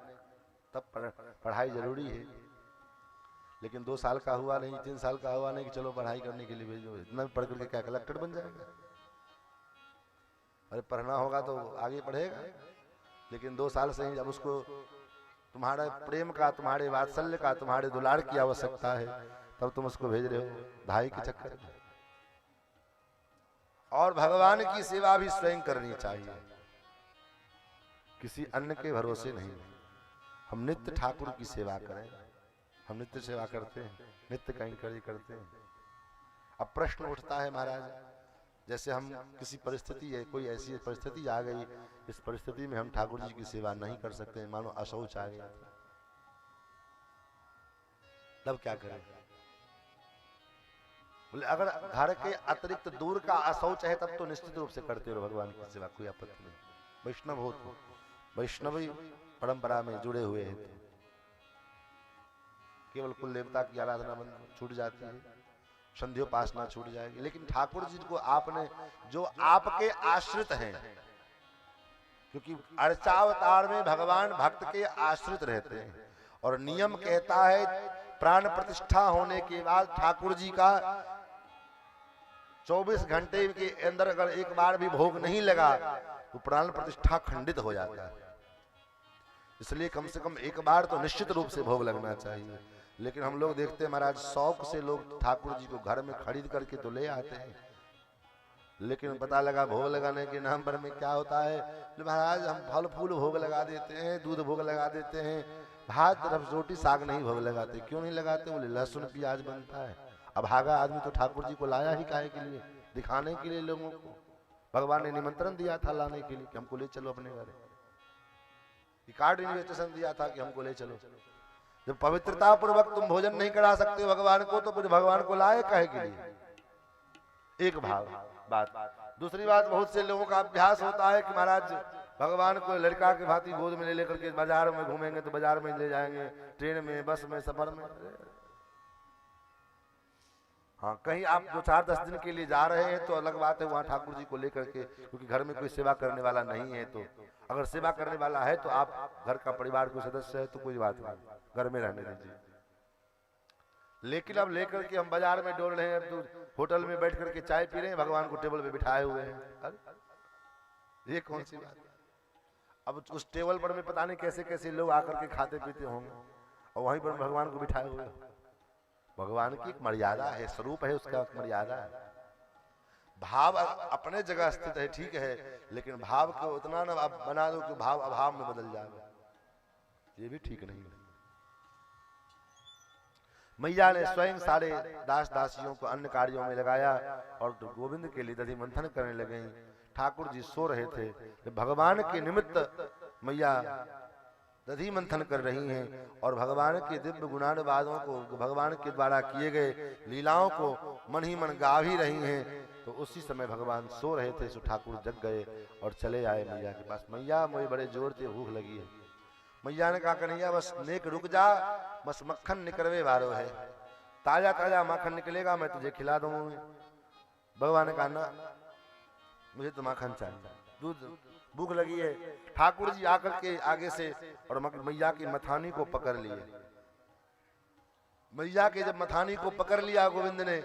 तब पढ़ाई जरूरी है। लेकिन 2 साल का हुआ नहीं, 3 साल का हुआ नहीं कि चलो पढ़ाई करने के लिए भेजो। इतना पढ़ करके क्या कलेक्टर बन जाएगा? अरे पढ़ना होगा तो आगे पढ़ेगा। लेकिन 2 साल से ही जब उसको तुम्हारे प्रेम का, तुम्हारे वात्सल्य का, तुम्हारे दुलार की आवश्यकता है, तब तुम उसको भेज रहे हो ढाई के चक्कर में। और भगवान की सेवा भी स्वयं करनी चाहिए, किसी अन्य के भरोसे नहीं। हम नित्य ठाकुर की सेवा करें। हम नित्य सेवा करते हैं, नित्य कहीं करते हैं। अब प्रश्न उठता है महाराज, जैसे हम किसी परिस्थिति है, कोई ऐसी परिस्थिति आ गई, इस परिस्थिति में हम ठाकुर जी की सेवा नहीं कर सकते, मानो अशौच आ गया, तब क्या करें? बोले अगर घर के अतिरिक्त दूर का अशौच है तब तो निश्चित रूप से करते रहो भगवान की सेवा, कोई आपत्ति नहीं। वैष्णव हो तो, वैष्णवी परंपरा में जुड़े हुए हैं तो केवल कुल देवता की आराधना बंद छूट जाती है, संध्योपासना छूट जाएगी। लेकिन ठाकुर जी को आपने, जो आपके आश्रित हैं, क्योंकि अर्चावतार में भगवान भक्त के आश्रित रहते हैं, और नियम कहता है प्राण प्रतिष्ठा होने के बाद ठाकुर जी का 24 घंटे के अंदर अगर एक बार भी भोग नहीं लगा तो प्राण प्रतिष्ठा खंडित हो जाता है। इसलिए कम से कम एक बार तो निश्चित रूप से भोग लगना चाहिए। लेकिन हम लोग देखते हैं महाराज, शौक से लोग ठाकुर जी को घर में खरीद करके तो ले आते हैं, लेकिन पता लगा भोग लगाने के नाम पर में क्या होता है, तो महाराज हम फल फूल भोग लगा देते हैं, दूध भोग लगा देते हैं, भात रोटी साग नहीं भोग लगाते। क्यों नहीं लगाते? बोले लहसुन प्याज बनता है। अब भागा आदमी तो ठाकुर जी को लाया ही काहे के लिए? दिखाने के लिए लोगों को। भगवान ने निमंत्रण दिया था लाने के लिए कि हमको ले चलो अपने घर, कार्ड इन्विटेशन दिया था कि हमको ले चलो। जब पवित्रता पूर्वक तुम भोजन नहीं करा सकते भगवान को, तो फिर भगवान को लाए काहे के लिए? एक भाव बात। दूसरी बात, बहुत से लोगों का अभ्यास होता है कि महाराज भगवान को लड़का के भांति गोद में ले लेकर के बाजार में घूमेंगे तो बाजार में ले जाएंगे, ट्रेन में, बस में, सफर में। हाँ, कहीं आप 4-10 दिन के लिए जा रहे हैं तो अलग बात है, वहां ठाकुर जी को लेकर के, क्योंकि घर में कोई सेवा करने वाला नहीं है। तो अगर सेवा करने वाला है तो आप घर का परिवार कोई सदस्य है तो कोई बात नहीं, घर में रहने दीजिए। लेकिन अब लेकर के हम बाजार में डोल रहे हैं, अब तो होटल में बैठ करके चाय पी रहे हैं, भगवान को टेबल पे बिठाए हुए हैं। ये कौन सी बात? अब उस टेबल पर में पता नहीं कैसे कैसे लोग आकर के खाते पीते होंगे, और वहीं पर भगवान को बिठाए हुए। भगवान की एक मर्यादा है, स्वरूप है, उसका मर्यादा है। भाव अपने जगह स्थित है, ठीक है, लेकिन भाव को उतना ना आप बना दो कि भाव अभाव में बदल जाए, ये भी ठीक नहीं है। मैया ने स्वयं सारे दास दासियों को अन्य कार्यों में लगाया और गोविंद के लिए दधि मंथन करने लगे। ठाकुर जी सो रहे थे, भगवान के निमित्त मैया दधि मंथन कर रही हैं और भगवान के दिव्य गुणानुवादों को, भगवान के द्वारा किए गए लीलाओं को मन ही मन गा भी रही हैं। तो उसी समय भगवान सो रहे थे, सो ठाकुर जग गए और चले आए मैया के पास। मैया मुझे बड़े जोर से भूख लगी है। मैया ने कहा कन्हैया बस नेक रुक जा, बस मक्खन निकलवे वालो है, ताजा ताजा मक्खन निकलेगा मैं तुझे खिला दूंगा। भगवान ने कहा ना, मुझे तो मक्खन चाहिए, दूध, भूख लगी है। ठाकुर जी आकर के आगे से और मैया की मथानी को पकड़ लिए। मैया के जब मथानी को पकड़ लिया गोविंद ने,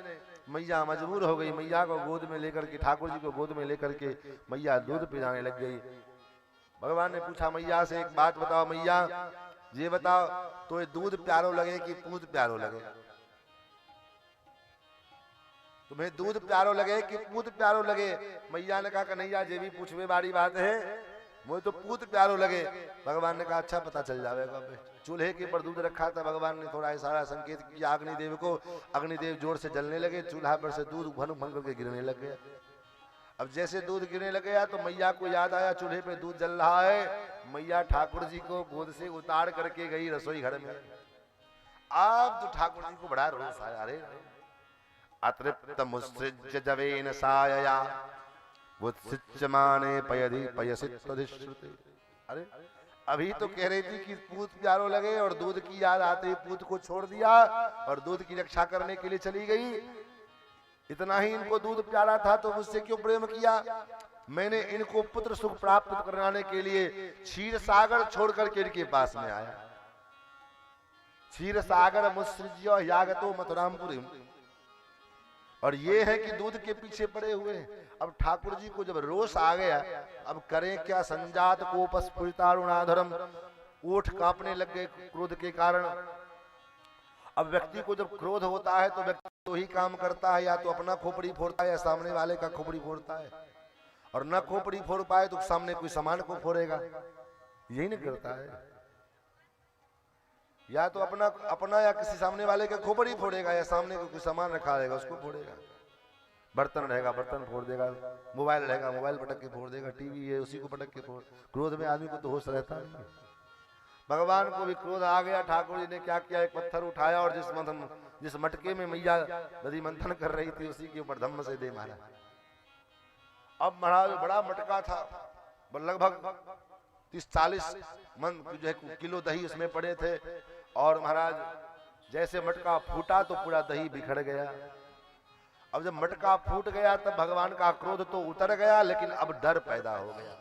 मैया मजबूर हो गई। मैया को गोद में लेकर के, ठाकुर जी को गोद में लेकर के मैया दूध पिलाने लग गई। भगवान ने पूछा मैया से, एक बात बताओ मैया, ये बताओ तो ये दूध प्यारो लगे कि पूत प्यारो लगे? तुम्हें दूध प्यारो लगे कि पूत प्यारो लगे? मैया ने कहा कन्हैया ये भी पूछवे वाली बात है, मुझे तो पूत प्यारो लगे। भगवान ने कहा अच्छा पता चल जाएगा। चूल्हे के ऊपर दूध रखा था, भगवान ने थोड़ा इशारा संकेत किया अग्निदेव को, अग्निदेव जोर से जलने लगे, चूल्हा पर से दूध भन भन करके गिरने लग गया। अब जैसे दूध गिरने लग गया तो मैया को याद आया चूल्हे पे दूध जल रहा है। मैया ठाकुर जी को गोद से उतार करके गई रसोई घर में। अब तो ठाकुर जी को बड़ा रोष आया, अरे अतृप्त मुत्सृज्य जवेन सायया वुत्सिच्यमाने पयधि पयसित तदिश्रुते। अरे अभी तो कह रही थी कि पूत प्यारो लगे और दूध की याद आते ही पूत को छोड़ दिया और दूध की रक्षा करने के लिए चली गई। इतना ही इनको दूध प्यारा था तो मुझसे क्यों प्रेम किया? मैंने इनको पुत्र सुख प्राप्त कराने के लिए क्षीर सागर छोड़ करके इनके पास में आया। क्षीर सागर मुसृज्य यागतो मथुरामपुरी। और ये है कि दूध के पीछे पड़े हुए हैं। अब ठाकुर जी को जब रोष आ गया, अब करें क्या, संजात कोपस्फुरितारुणाधरम, ओठ कांपने लग गए क्रोध के कारण। अब व्यक्ति को जब क्रोध होता है तो व्यक्ति तो ही काम करता है, या तो अपना खोपड़ी फोड़ता है या सामने वाले का खोपड़ी फोड़ता है, और न खोपड़ी फोड़ पाए तो सामने कोई सामान को फोड़ेगा, यही नहीं करता है। या तो अपना या किसी सामने वाले का खोपड़ी फोड़ेगा, या सामने को कोई सामान रखा रहेगा उसको फोड़ेगा। बर्तन रहेगा बर्तन फोड़ देगा, मोबाइल रहेगा मोबाइल पटक के फोड़ देगा, टीवी है उसी को पटक के फोड़। क्रोध में आदमी को तो होश रहता है। भगवान को भी क्रोध आ गया। ठाकुर जी ने क्या किया, एक पत्थर उठाया और जिस मटके में मैया नदी मंथन कर रही थी उसी के ऊपर धम्म से दे मारा। अब महाराज बड़ा मटका था, लगभग 30-40 मन जो है किलो दही उसमें पड़े थे, और महाराज जैसे मटका फूटा तो पूरा दही बिखर गया। अब जब मटका फूट गया तब भगवान का क्रोध तो उतर गया, लेकिन अब डर पैदा हो गया।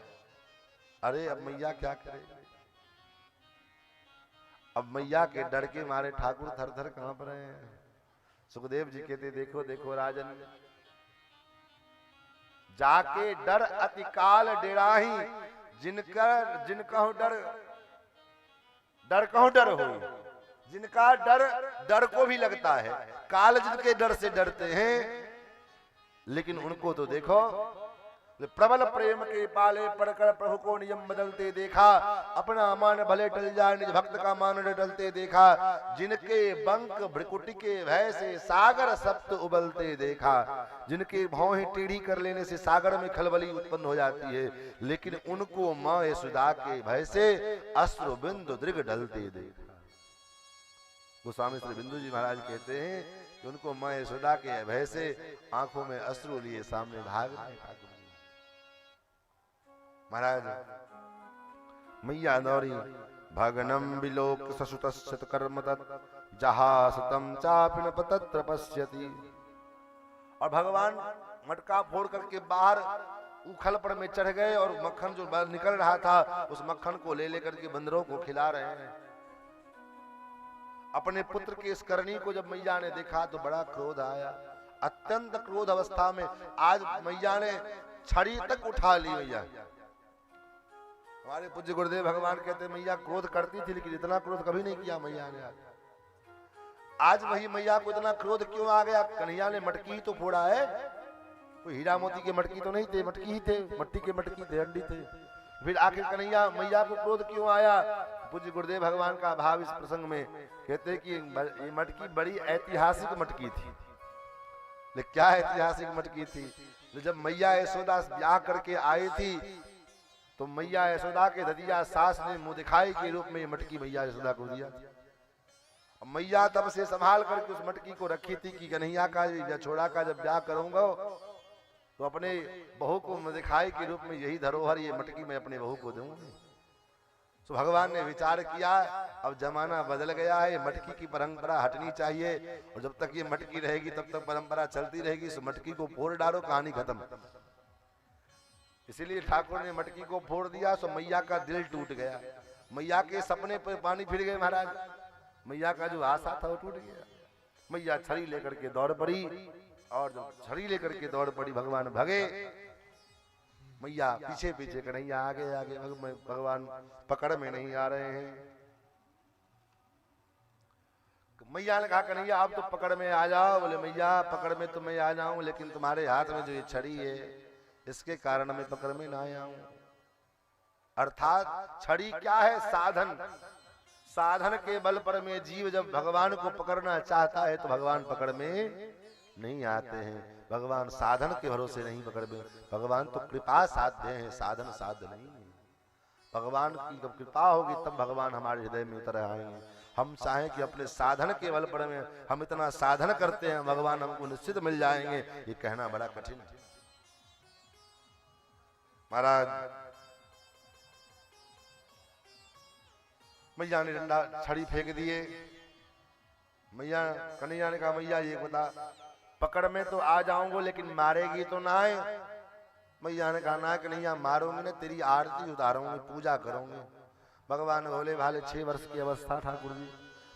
अरे अब मैया क्या करे। अब मैया के डर के मारे ठाकुर थर थर कांप रहे हैं। सुखदेव जी कहते देखो देखो राजन, जाके डर अति काल डेराही, जिनका डर कहो डर हो, जिनका डर को भी लगता है। काल जिनके डर से डरते हैं, लेकिन उनको तो देखो, प्रबल प्रेम के पाले पड़कर प्रभु को नियम बदलते देखा। अपना मान भले टल जाए, निज भक्त का मान डलते देखा। जिनके बंक भ्रिकुटी के भय से सागर सप्त उबलते देखा। जिनके भौहें टेढ़ी कर लेने से सागर में खलबली उत्पन्न हो जाती है, लेकिन उनको माँ यशोदा के भय से अश्रु बिंदु दृग ढलते देखा। गोस्वामी श्री बिंदु जी महाराज कहते हैं कि उनको माँ यशोदा के भय से आंखों में अश्रु लिए सामने भाग रहे। महाराज मैया दौरी भगनम विलोक ससुतश्चत कर्म तत् जहासतम चापिन पतत्र पश्यति। और भगवान मटका फोड़ करके बाहर उखल पर में चढ़ गए, और मक्खन जो बाहर निकल रहा था उस मक्खन को ले लेकर के बंदरों को खिला रहे हैं। अपने पुत्र के इस करनी को जब मैया ने देखा तो बड़ा क्रोध आया, अत्यंत क्रोध अवस्था में। आज मैया ने छड़ी तक उठा ली। मैया हमारे पूज्य गुरुदेव भगवान कहते मैया क्रोध करती थी, लेकिन इतना क्रोध कभी नहीं किया मैया ने। आज वही मैया को इतना क्रोध क्यों आ गया। कन्हैया ने मटकी ही तो फोड़ा है, कोई हीरा मोती के मटकी तो नहीं थे, मटकी ही थे, मट्टी के मटकी थे, हड्डी थे। फिर आखिर कन्हैया मैया को क्रोध क्यों आया। पूज्य गुरुदेव भगवान का भाव इस प्रसंग में कहते कि ये मटकी बड़ी ऐतिहासिक मटकी थी। लेकिन क्या ऐतिहासिक मटकी थी, जब मैया यशोदा ब्याह करके आई थी तो मैया यशोदा के ददिया सास ने मुंह दिखाई के रूप में ये मटकी मैया यशोदा को दिया। मैया तब से संभाल करके उस मटकी को रखी थी कि कन्हैया का यशोदा का जब ब्याह करूंगा तो अपने बहू को मुंह दिखाई के रूप में यही धरोहर ये मटकी मैं अपने बहू को दूंगी। तो भगवान ने विचार किया अब जमाना बदल गया है, मटकी की परंपरा हटनी चाहिए, और जब तक ये मटकी रहेगी तब तक परंपरा चलती रहेगी। इस मटकी को फोड़ डालो, कहानी खत्म। इसीलिए ठाकुर ने मटकी को फोड़ दिया। सो मैया का दिल टूट गया, मैया के सपने पर पानी फिर गए। महाराज मैया का जो आशा था वो टूट गया। मैया छड़ी लेकर के दौड़ पड़ी, और जब छड़ी लेकर के दौड़ पड़ी भगवान भगे, मैया पीछे पीछे, कन्हैया आगे आगे, भगवान पकड़ में नहीं आ रहे हैं। मैया ने कहा कन्हैया आप तो पकड़ में आ जाओ। बोले मैया पकड़ में तो मैं आ जाऊं, लेकिन तुम्हारे हाथ में जो ये छड़ी है इसके कारण मैं पकड़ में ना आऊं। अर्थात छड़ी क्या है, साधन। साधन के बल पर में जीव जब भगवान को पकड़ना चाहता है तो भगवान पकड़ में नहीं आते हैं। भगवान साधन के भरोसे नहीं पकड़ में, भगवान तो कृपा साध्य है, साधन साध्य नहीं है। भगवान की जब कृपा होगी तब भगवान हमारे हृदय में उतर आएंगे। हम चाहें कि अपने साधन के बल पर में हम इतना साधन करते हैं भगवान हमको निश्चित मिल जाएंगे, ये कहना बड़ा कठिन है। महाराज मैया ने डंडा छड़ी फेंक दिए। मैया कन्हैया ने कहा मैया ये बता, पकड़ में तो आ जाऊंगा लेकिन मारेगी तो ना है। मैया ने कहा ना कन्हैया मारूंगी ना, तेरी आरती उतारूंगी, पूजा करूंगी। भगवान भोले भाले 6 वर्ष की अवस्था ठाकुर जी,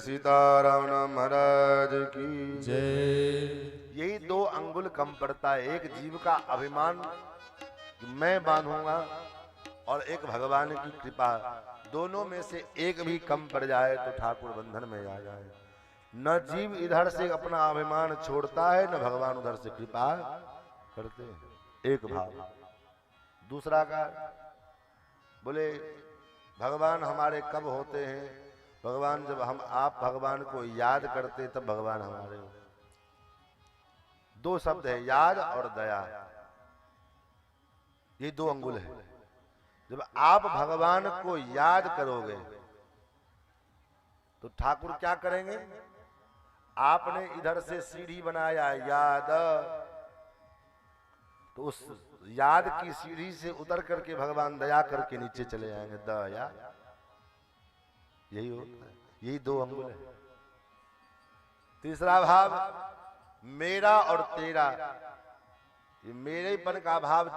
श्री सीताराम महाराज की जय। यही 2 अंगुल कम पड़ता है, एक जीव का अभिमान मैं बांधूंगा और एक भगवान की कृपा, दोनों में से एक भी कम पड़ जाए तो ठाकुर बंधन में आ जाए। न जीव इधर से अपना अभिमान छोड़ता है, न भगवान उधर से कृपा करते हैं। एक भाव। दूसरा का बोले भगवान हमारे कब होते हैं? भगवान जब आप भगवान को याद करते तब भगवान हमारे होते। 2 शब्द है, याद और दया, ये 2 अंगुल है। जब आप भगवान को याद करोगे तो ठाकुर क्या करेंगे? आपने इधर से सीढ़ी बनाया याद, तो उस याद की सीढ़ी से उतर करके भगवान दया करके नीचे चले आएंगे। दया, यही होता है, यही 2 अंगुल है। तीसरा भाव मेरा और तेरा, ये मेरेपन का भाव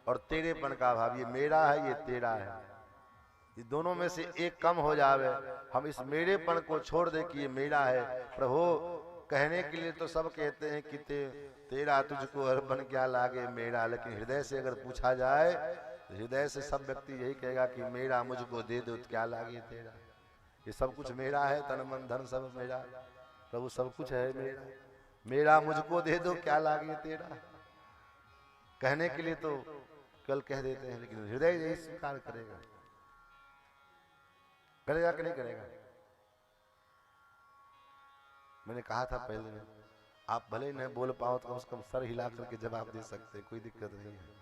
और तेरेपन का भाव, ये मेरा है ये तेरा है, ये दोनों में से एक कम हो जावे, हम इस मेरेपन को छोड़ दे कि ये मेरा है। प्रभु कहने के लिए तो सब कहते हैं कि तेरा तुझको अर्पण क्या लागे मेरा, लेकिन हृदय से अगर पूछा जाए तो हृदय से सब व्यक्ति यही कहेगा कि मेरा मुझको दे दो तो क्या लागे तेरा। ये सब कुछ मेरा है, तन मन धन सब मेरा, प्रभु सब कुछ है मेरा, मेरा मुझको दे दो क्या लागे तेरा। कहने के लिए तो कल कह देते हैं, लेकिन हृदय यही स्वीकार करेगा। करेगा कि नहीं करेगा? मैंने कहा था पहले में, आप भले न बोल पाओ तो कम से कम सर हिला करके जवाब दे सकते, कोई दिक्कत नहीं है।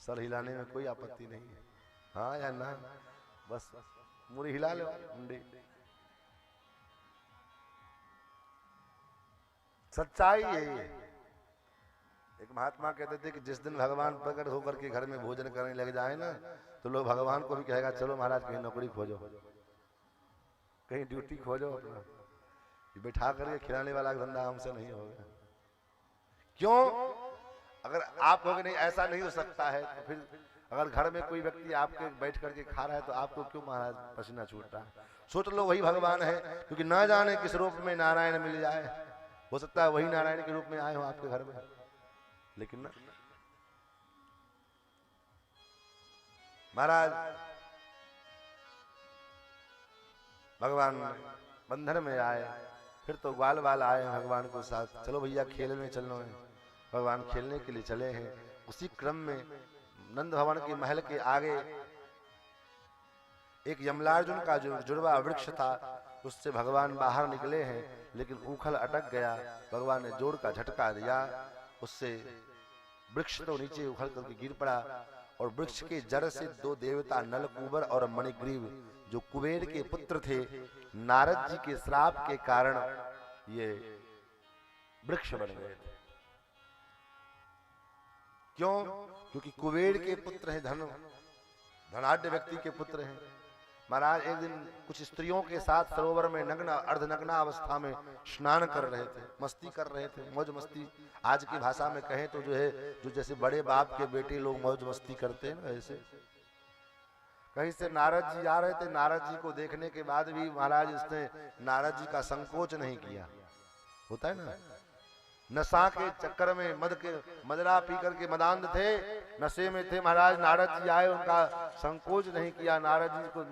सर हिलाने में कोई आपत्ति नहीं है, हाँ या ना, बस मुड़ी हिला लो मुंडी। सच्चाई यही है। एक महात्मा कहते थे कि जिस दिन भगवान प्रकट होकर के घर में भोजन करने लग जाए ना, तो लोग भगवान को भी कहेगा चलो महाराज कहीं नौकरी खोजो, कहीं ड्यूटी खोजो, अपना बैठा करके खिलाने वाला धंधा हमसे नहीं होगा। क्यों? अगर आप कहोगे नहीं ऐसा नहीं हो सकता है, तो फिर अगर घर में कोई व्यक्ति आपके बैठ करके खा रहा है तो आपको क्यों महाराज पसीना छूट रहा है? सोच लो वही भगवान है, क्योंकि ना जाने किस रूप में नारायण मिल जाए, हो सकता है वही नारायण के रूप में आए हो आपके घर में, लेकिन ना महाराज भगवान बंधन में आए, फिर तो ग्वाल वाल आए भगवान को साथ, चलो भैया खेलने चलना है। भगवान खेलने के लिए चले हैं। उसी क्रम में नंद भवन के महल के आगे एक यमलार्जुन का जो जुड़वा वृक्ष था, उससे भगवान बाहर निकले हैं, लेकिन उखल अटक गया। भगवान ने जोर का झटका दिया, उससे वृक्ष तो नीचे उखड़ करके गिर पड़ा, और वृक्ष के जड़ से 2 देवता नलकूबर और मणिग्रीव, जो कुबेर के पुत्र थे, नारद जी के श्राप के कारण ये वृक्ष बन गए थे। क्यों? क्योंकि कुबेर के पुत्र हैं, धनाढ्य व्यक्ति के पुत्र हैं। महाराज एक दिन कुछ स्त्रियों के साथ सरोवर में नग्न अर्धनग्ना अवस्था में स्नान कर रहे थे, मस्ती कर रहे थे, मौज मस्ती। आज की भाषा में कहें तो जो है, जो जैसे बड़े बाप के बेटे लोग मौज मस्ती करते हैं ना, ऐसे कहीं से नारद जी आ रहे थे। नारद जी को देखने के बाद भी महाराज इसने नारद जी का संकोच नहीं किया। होता है ना, नशा के चक्कर में मदरा पी करके मदांध थे, नशे में थे महाराज। नारद जी आए, उनका संकोच नहीं किया, नारद जी को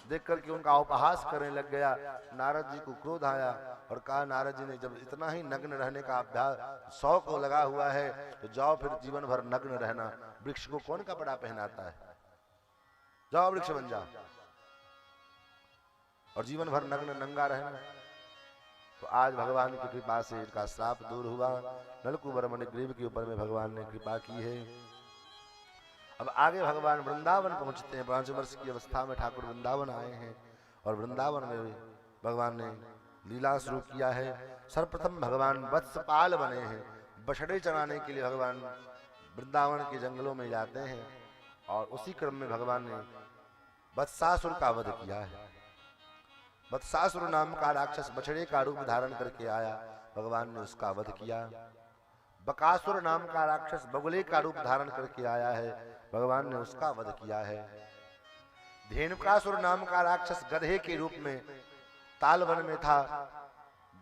देख करके उनका उपहास करने लग गया। नारद जी को क्रोध आया और कहा, नारद जी ने जब इतना ही नग्न रहने का अभ्यास शौक लगा हुआ है, तो जाओ फिर जीवन भर नग्न रहना। वृक्ष को कौन कपड़ा पहनाता है? जाओ वृक्ष बन जाओ और जीवन भर नग्न नंगा रहना। तो आज भगवान की कृपा से इनका श्राप दूर हुआ। नलकूबर मणिग्रीव के ऊपर में भगवान ने कृपा की है। अब आगे भगवान वृंदावन पहुंचते हैं। 5 वर्ष की अवस्था में ठाकुर वृंदावन आए हैं, और वृंदावन में भगवान ने लीला शुरू किया है। सर्वप्रथम भगवान वत्सपाल बने हैं। बछड़े चराने के लिए भगवान वृंदावन के जंगलों में जाते हैं, और उसी क्रम में भगवान ने वत्सासुर का वध किया है। वत्सासुर नाम का राक्षस बछड़े का रूप धारण करके आया, भगवान ने उसका वध किया। बकासुर नाम का राक्षस बगुले का रूप धारण करके आया है, भगवान ने उसका वध किया है। धेनुकासुर नाम का राक्षस गधे के रूप में तालवन में था,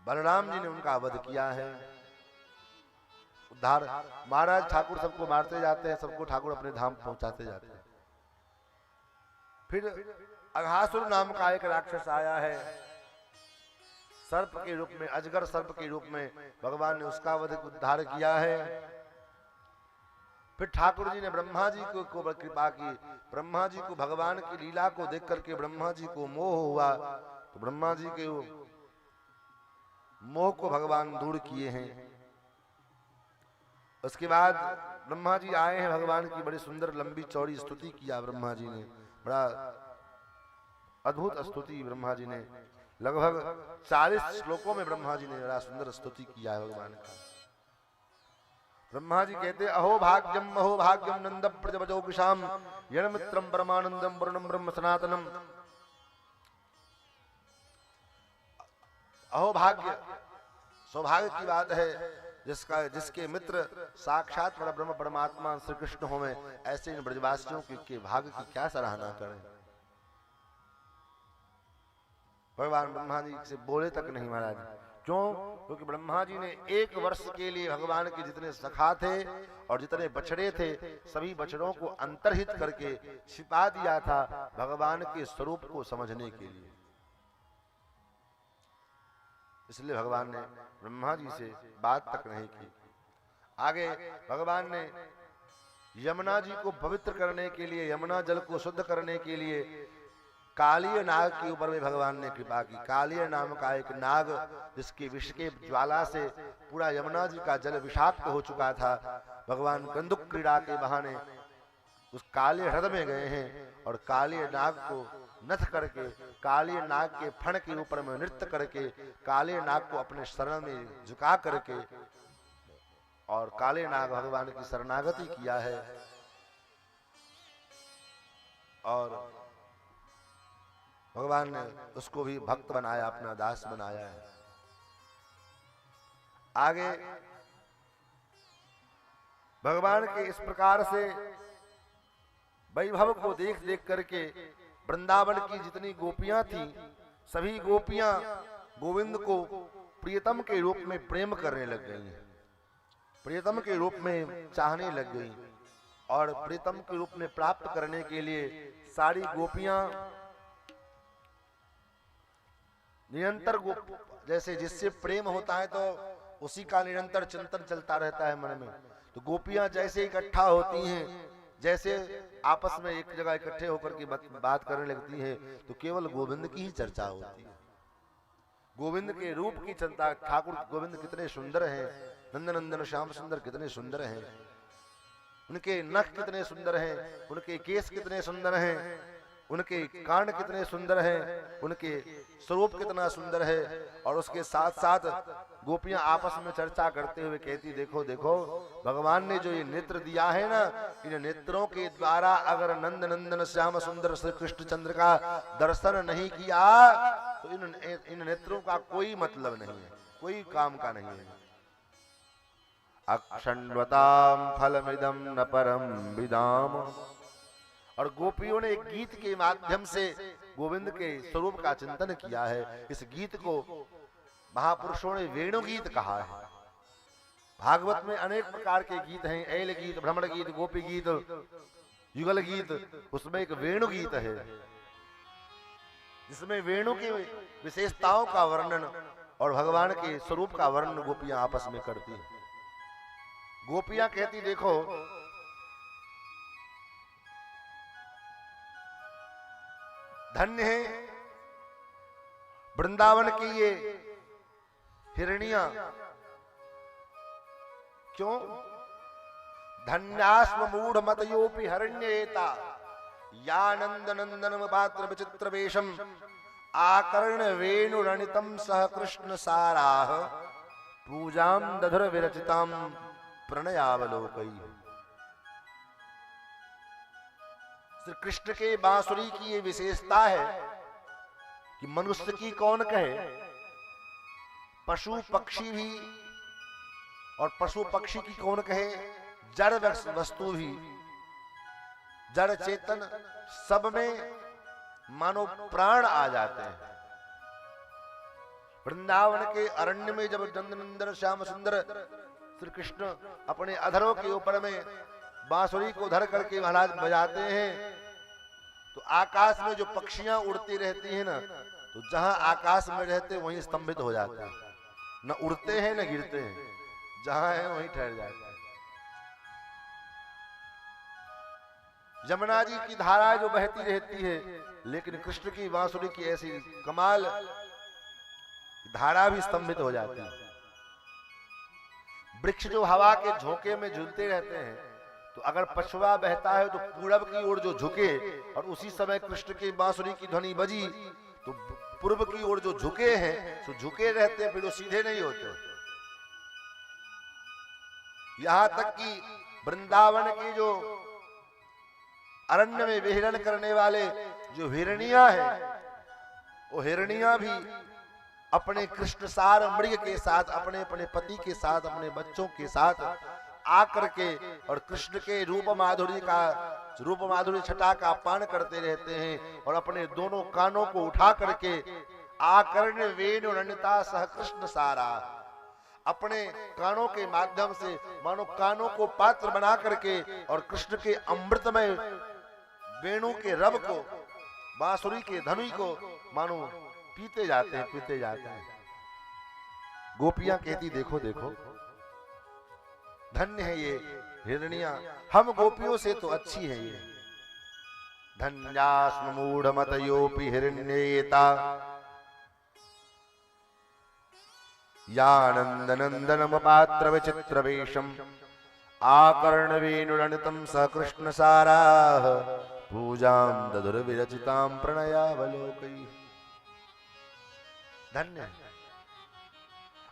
बलराम जी ने उनका वध किया है। उद्धार महाराज ठाकुर सबको मारते जाते हैं, सबको ठाकुर अपने धाम पहुंचाते जाते हैं। फिर अघासुर नाम का एक राक्षस आया है, सर्प के रूप में, अजगर सर्प के रूप में भगवान ने उसका वध उद्धार किया है। फिर ठाकुर जी ने ब्रह्मा जी को कृपा की, ब्रह्मा जी को भगवान की लीला को देख करके ब्रह्मा जी को मोह हुआ, तो ब्रह्मा जी के मोह को भगवान दूर किए हैं। उसके बाद ब्रह्मा जी आए हैं, भगवान की बड़ी सुंदर लंबी चौड़ी स्तुति किया ब्रह्मा जी ने, बड़ा अद्भुत स्तुति ब्रह्मा जी ने, लगभग 40 श्लोकों में ब्रह्मा जी ने बड़ा सुंदर स्तुति किया है भगवान का। ब्रह्मा जी कहते अहो भाग्यम नंद प्रजवजो विशाम यणमित्रम परमानंदम वरुणम ब्रह्म सनातनम। अहो भाग्य, सौभाग्य की बात है जिसके मित्र साक्षात ब्रह्म परमात्मा श्री कृष्ण होवे, ऐसे इन ब्रजवासियों के भाग्य की क्या सराहना करें। भगवान ब्रह्मा जी से बोले तक नहीं महाराज, क्यों? क्योंकि ब्रह्मा जी ने 1 वर्ष के लिए भगवान के जितने सखा थे और जितने बछड़े थे, सभी बछड़ों को अंतर्हित करके छिपा दिया था भगवान के स्वरूप को समझने के लिए। इसलिए भगवान ने ब्रह्मा जी से बात तक नहीं की। आगे भगवान ने यमुना जी को पवित्र करने के लिए, यमुना जल को शुद्ध करने के लिए कालीय नाग के ऊपर में भगवान ने कृपा की। कालीय नाम का एक नाग, जिसकी विष के ज्वाला से पूरा यमुना जी का जल विषाक्त हो चुका था, भगवान गंधुक क्रीड़ा के बहाने उस काले ह्रद में गए हैं और कालीय नाग को नथ करके, कालीय नाग के फण के ऊपर में नृत्य करके, कालीय नाग को अपने शरण में झुका करके और काले नाग भगवान की शरणागति किया है और भगवान ने उसको भी भक्त बनाया, अपना दास बनाया है। आगे भगवान के इस प्रकार से वैभव को देख देख करके वृंदावन की जितनी गोपियां थी, सभी गोपियां गोविंद को प्रियतम के रूप में प्रेम करने लग गई, प्रियतम के रूप में चाहने लग गई और प्रियतम के रूप में प्राप्त करने के लिए सारी गोपियां निरंतर जैसे जिससे प्रेम होता है तो उसी का निरंतर चिंतन चलता रहता है मन में। तो गोपियां जैसे इकट्ठा होती हैं, जैसे आपस में एक जगह इकट्ठे होकर के बात करने लगती हैं, तो केवल गोविंद की ही चर्चा होती है, गोविंद के रूप की चिंता। ठाकुर गोविंद कितने सुंदर हैं, नंदनंदन श्याम सुंदर कितने सुंदर हैं, उनके नख कितने सुंदर हैं, उनके केस कितने सुंदर हैं, उनके कान कितने सुंदर हैं, उनके स्वरूप कितना सुंदर है। और उसके साथ साथ गोपियां आपस में चर्चा करते हुए कहती, देखो देखो भगवान ने जो ये नेत्र दिया है ना, इन नेत्रों के द्वारा अगर नंद नंदन श्याम सुंदर श्री कृष्णचंद्र का दर्शन नहीं किया तो इन नेत्रों का कोई मतलब नहीं है, कोई काम का नहीं है। अक्षण्वताम फलमिदं न परम विदाम। और गोपियों ने एक गीत के माध्यम से गोविंद के स्वरूप का चिंतन किया है। इस गीत को महापुरुषों ने वेणु गीत कहा है। भागवत में अनेक प्रकार के गीत हैं, ऐल गीत, भ्रमण गीत, गोपी गीत, युगल गीत, उसमें एक वेणु गीत है जिसमें वेणु की विशेषताओं का वर्णन और भगवान के स्वरूप का वर्णन गोपियां आपस में करती हैं। गोपियां कहती, देखो धन्य है वृंदावन की ये हिरनियां, क्यों? धन्यास्म मूढ़ मतयोपि हरण्येता यानंद नंदनम पात्र विचित्र वेशम आकर्ण वेणु रणितम सह कृष्ण साराह पूजाम दधुर विरचिताम प्रणयावलोकई। श्री कृष्ण के बांसुरी की ये विशेषता है कि मनुष्य की कौन कहे, पशु पक्षी भी और पशु पक्षी की कौन कहे, जड़ वस्तु भी, जड़ चेतन सब में मानो प्राण आ जाते हैं। वृंदावन के अरण्य में जब नंदनंदन श्याम सुंदर श्री कृष्ण अपने अधरों के ऊपर में बांसुरी को धर करके महाराज बजाते हैं, तो आकाश में जो पक्षियां उड़ती रहती हैं ना, तो जहां आकाश में रहते वहीं स्तंभित हो जाते हैं, न उड़ते हैं न गिरते हैं, जहां है वहीं ठहर जाते हैं। यमुना जी की धारा जो बहती रहती है, लेकिन कृष्ण की बांसुरी की ऐसी कमाल धारा भी स्तंभित हो जाती है। वृक्ष जो हवा के झोंके में झूलते रहते हैं, तो अगर पछुआ बहता है तो पूरब की ओर जो झुके, और उसी समय कृष्ण की बांसुरी की ध्वनि बजी तो पूर्व की ओर जो झुके हैं तो झुके रहते हैं, फिर वो सीधे नहीं होते। यहां तक कि वृंदावन की जो अरण्य में विहरण करने वाले जो हिरनियां हैं, वो हिरनियां भी अपने कृष्णसार मृग के साथ, अपने अपने पति के साथ, अपने बच्चों के साथ आकर के और कृष्ण के रूप माधुरी छटा का पान करते रहते हैं, और अपने दोनों कानों को उठा करके आकर्ण वेणु रणता सह कृष्ण सारा, अपने कानों के माध्यम से मानो कानों को पात्र बना करके और कृष्ण के अमृतमय वेणु के रब को, बांसुरी के धनुष को मानो पीते जाते हैं। गोपियां कहती देखो देखो धन्य है ये हिरनियां, हम गोपियों से तो अच्छी है ये। धन्यास्म मूढ़मतयोपि हिरण्येता यानंदनंदनम पात्र विचित्र वेशम आकर्ण वेणुरणितम स कृष्ण साराः पूजां दधुर्विरचितां प्रणयावलोकैः। धन्य है,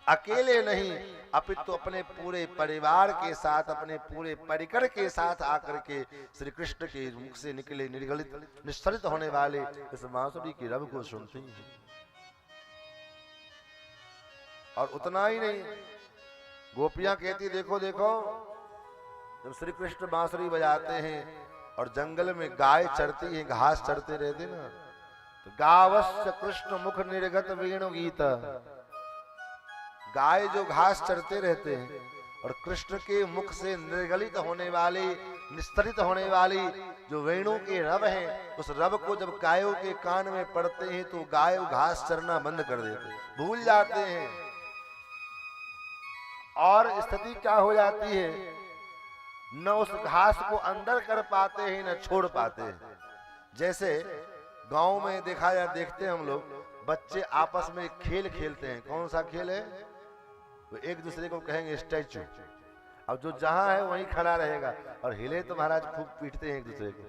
अकेले नहीं अपितु अपने पूरे परिवार के साथ, अपने पूरे परिकर के साथ आकर के श्री कृष्ण के मुख से निकले निर्गलित निस्सरित होने वाले इस बांसुरी की रब को सुनती हैं। और उतना ही नहीं, गोपियां कहती देखो देखो, जब श्री कृष्ण बांसुरी बजाते हैं और जंगल में गाय चरती है, घास चरते रहते ना, तो गावस्य कृष्ण मुख निर्गत वेणु गीत, गाय जो घास चरते रहते हैं और कृष्ण के मुख से निर्गलित होने वाली, निस्तरित होने वाली जो वेणु के रब हैं, उस रब को जब गायों के कान में पड़ते हैं तो गाय घास चरना बंद कर देते हैं, भूल जाते हैं। और स्थिति क्या हो जाती है, न उस घास को अंदर कर पाते हैं न छोड़ पाते हैं। जैसे गांव में देखते हैं हम लोग, बच्चे आपस में खेल खेलते हैं। कौन सा खेल है? वो एक दूसरे को कहेंगे स्टैचू, अब जो जहां है वहीं खड़ा रहेगा, और हिले तो महाराज खूब पीटते हैं एक दूसरे को,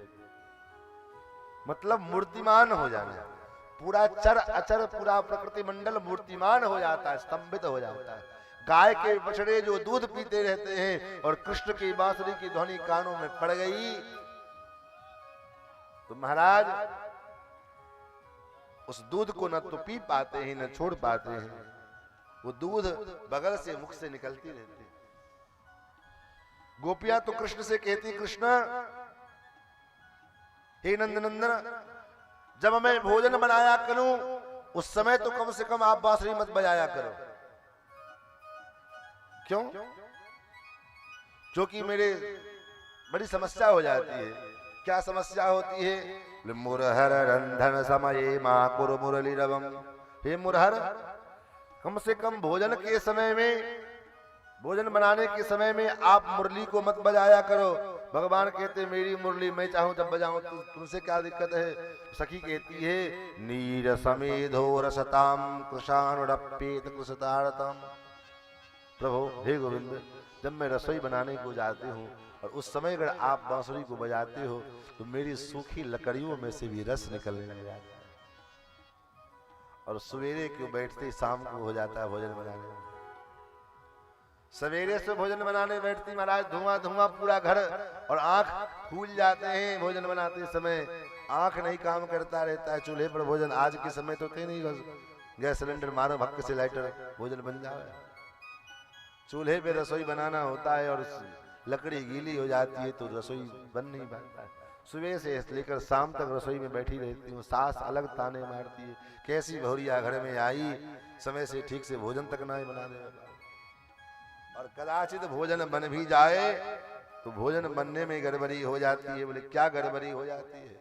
मतलब मूर्तिमान हो जाना, पूरा चर अचर पूरा प्रकृति मंडल मूर्तिमान हो जाता है, स्तंभित हो जाता है। गाय के बछड़े जो दूध पीते रहते हैं और कृष्ण की बांसुरी की ध्वनि कानों में पड़ गई तो महाराज उस दूध को न तो पी पाते हैं न छोड़ पाते हैं, वो दूध बगल से मुख से निकलती रहती है। गोपियां तो कृष्ण से कहती, कृष्ण हे नंदनंदन, जब मैं भोजन बनाया करूं उस समय तो कम से कम आप बांसुरी मत बजाया करो। क्यों? क्योंकि मेरे बड़ी समस्या हो जाती है। क्या समस्या होती है? मुरहर रंधन समये मां कुरु मुरली रवम, हे मुरहर, कम से कम भोजन के समय में, भोजन बनाने के समय में आप मुरली को मत बजाया करो। भगवान कहते मेरी मुरली मैं चाहूं जब बजाऊं, तुमसे क्या दिक्कत है? सखी कहती है नीर समेधो रसताम कृशानुरप्येत कृषतारतम, प्रभु हे गोविंद, जब मैं रसोई बनाने को जाती हूँ और उस समय अगर आप बांसुरी को बजाते हो तो मेरी सूखी लकड़ियों में से भी रस निकलने लग जाता है, और सवेरे क्यों बैठते शाम को हो जाता है भोजन बनाने। सवेरे से भोजन बनाने बैठती महाराज, धुआं धुआं पूरा घर, और आंख फूल जाते हैं भोजन बनाते समय, आंख नहीं काम करता रहता है। चूल्हे पर भोजन आज के समय तो थे नहीं, गैस सिलेंडर मारो भक्क से लाइटर, भोजन बन जाए। चूल्हे पे रसोई बनाना होता है और लकड़ी गीली हो जाती है तो रसोई बन नहीं पाता है। सुबह से लेकर शाम तक रसोई में बैठी रहती हूँ, सास अलग ताने मारती है, कैसी बहुरिया घर में आई, समय से ठीक से भोजन तक ना ही बना दे। और कदाचित भोजन बन भी जाए तो भोजन बनने में गड़बड़ी हो जाती है। बोले क्या गड़बड़ी हो जाती है?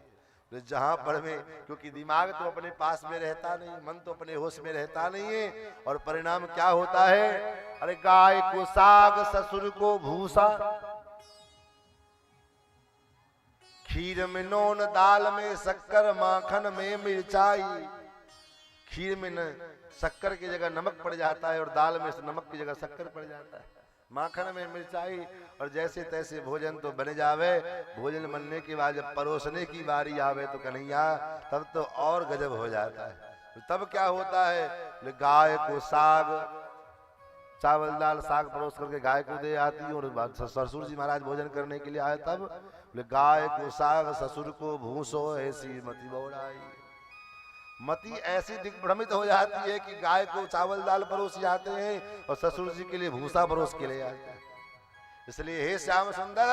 बोले जहां पर में, क्योंकि दिमाग तो अपने पास में रहता नहीं, मन तो अपने होश में रहता नहीं है, और परिणाम क्या होता है? अरे गाय को साग, ससुर को भूसा, खीर में नून, दाल में शक्कर, माखन में मिर्चाई। खीर में न शक्कर की जगह नमक पड़ जाता है और दाल में नमक की जगह शक्कर पड़ जाता है, माखन में मिर्चाई। और जैसे तैसे भोजन तो बन जावे, भोजन बनने के बाद जब परोसने की बारी आवे तो कन्हैया तब तो और गजब हो जाता है। तब क्या होता है? गाय को साग, चावल दाल साग परोस करके गाय को दे आती है, और ससुर जी महाराज भोजन करने के लिए आए तब गाय को साग, ससुर को भूसो, ऐसी मति बौड़ाई। मति ऐसी दिग्भ्रमित हो जाती है कि गाय को चावल दाल परोस जाते हैं और ससुर जी के लिए भूसा परोस के ले आते हैं। इसलिए हे श्याम सुंदर,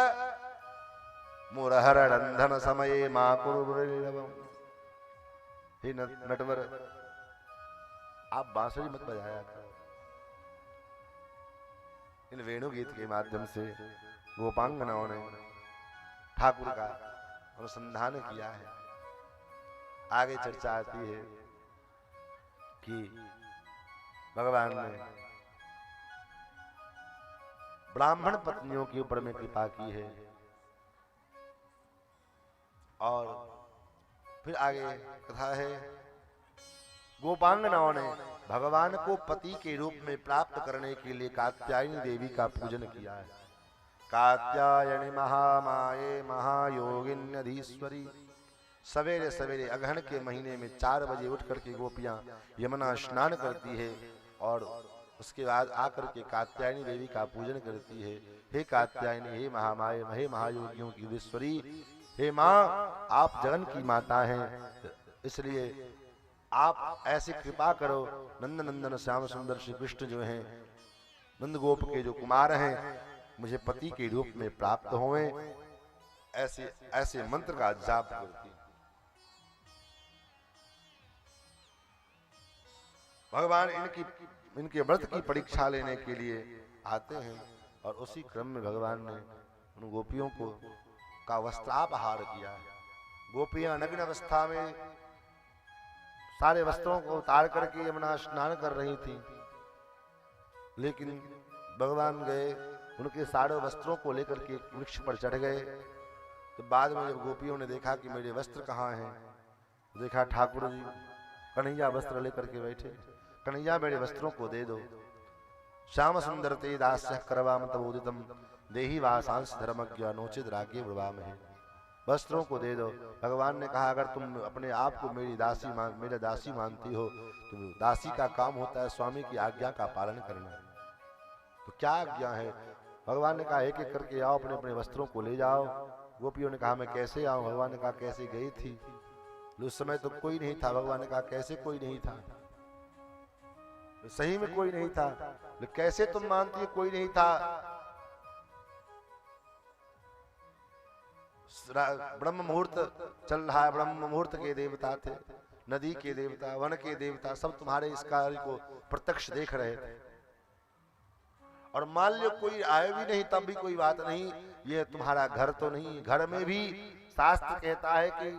मुरहर रंधन समय माँ कुरु, हे नटवर आप बांसुरी मत बजाया करो। इन वेणु गीत के माध्यम से गोपांगनाओं ने ठाकुर का अनुसंधान किया है। आगे चर्चा आती है कि भगवान ने ब्राह्मण पत्नियों के ऊपर में कृपा की है, और फिर आगे कथा है गोपांगनाओं ने भगवान को पति के रूप में प्राप्त करने के लिए कात्यायनी देवी का पूजन किया है। कात्यायनी महामाये महायोगिन्यधीश्वरी। सवेरे सवेरे अगहन के महीने में 4 बजे उठ करके गोपियां यमुना स्नान करती है और उसके बाद आकर के कात्यायनी देवी का पूजन करती है। हे कात्यायनी, हे महामाये, हे महायोगियों की ईश्वरी, हे माँ आप जगन की माता हैं, इसलिए आप ऐसी कृपा करो। नंद नंदन श्याम सुंदर श्री कृष्ण जो हैं, नंद गोप के जो कुमार हैं, मुझे पति के रूप में प्राप्त होवें, ऐसे ऐसे मंत्र का जाप करती। भगवान इनके व्रत की परीक्षा लेने के लिए आते हैं, और उसी क्रम में भगवान ने उन गोपियों को का वस्त्रापहार किया है। गोपियां नग्न अवस्था में सारे वस्त्रों को उतार करके यमुना स्नान कर रही थी, लेकिन भगवान गए, उनके सारे वस्त्रों को लेकर के वृक्ष पर चढ़ गए। तो बाद में जब गोपियों ने देखा कि मेरे वस्त्र कहाँ हैं, देखा ठाकुर जी कन्हैया वस्त्र लेकर के बैठे। कन्हैया मेरे वस्त्रों को दे दो। श्याम सुंदर ते दास्य करवाम तबोदितम देहि वासांस धर्मज्ञ नोचित रागे ब्रवामहे। वस्त्रों को दे दो। भगवान ने कहा अगर तुम अपने आप को मेरी दासी मानती हो तो दासी का काम होता है स्वामी की आज्ञा का पालन करना। तो क्या आज्ञा है? भगवान ने कहा एक एक करके आओ, अपने अपने वस्त्रों को ले जाओ। गोपियों ने कहा मैं कैसे आऊं? भगवान ने कहा कैसे गई थी? उस समय तो कोई नहीं था। भगवान ने कहा कैसे कोई नहीं था? सही में कोई नहीं था। कैसे तुम मानती है कोई नहीं था? ब्रह्म मुहूर्त चल रहा है, ब्रह्म मुहूर्त के देवता थे, नदी के देवता, वन के देवता, सब तुम्हारे इस कार्य को प्रत्यक्ष देख रहे थे। और मान लो कोई आए भी नहीं तब भी कोई बात नहीं, ये तुम्हारा घर तो नहीं। घर में भी शास्त्र कहता है कि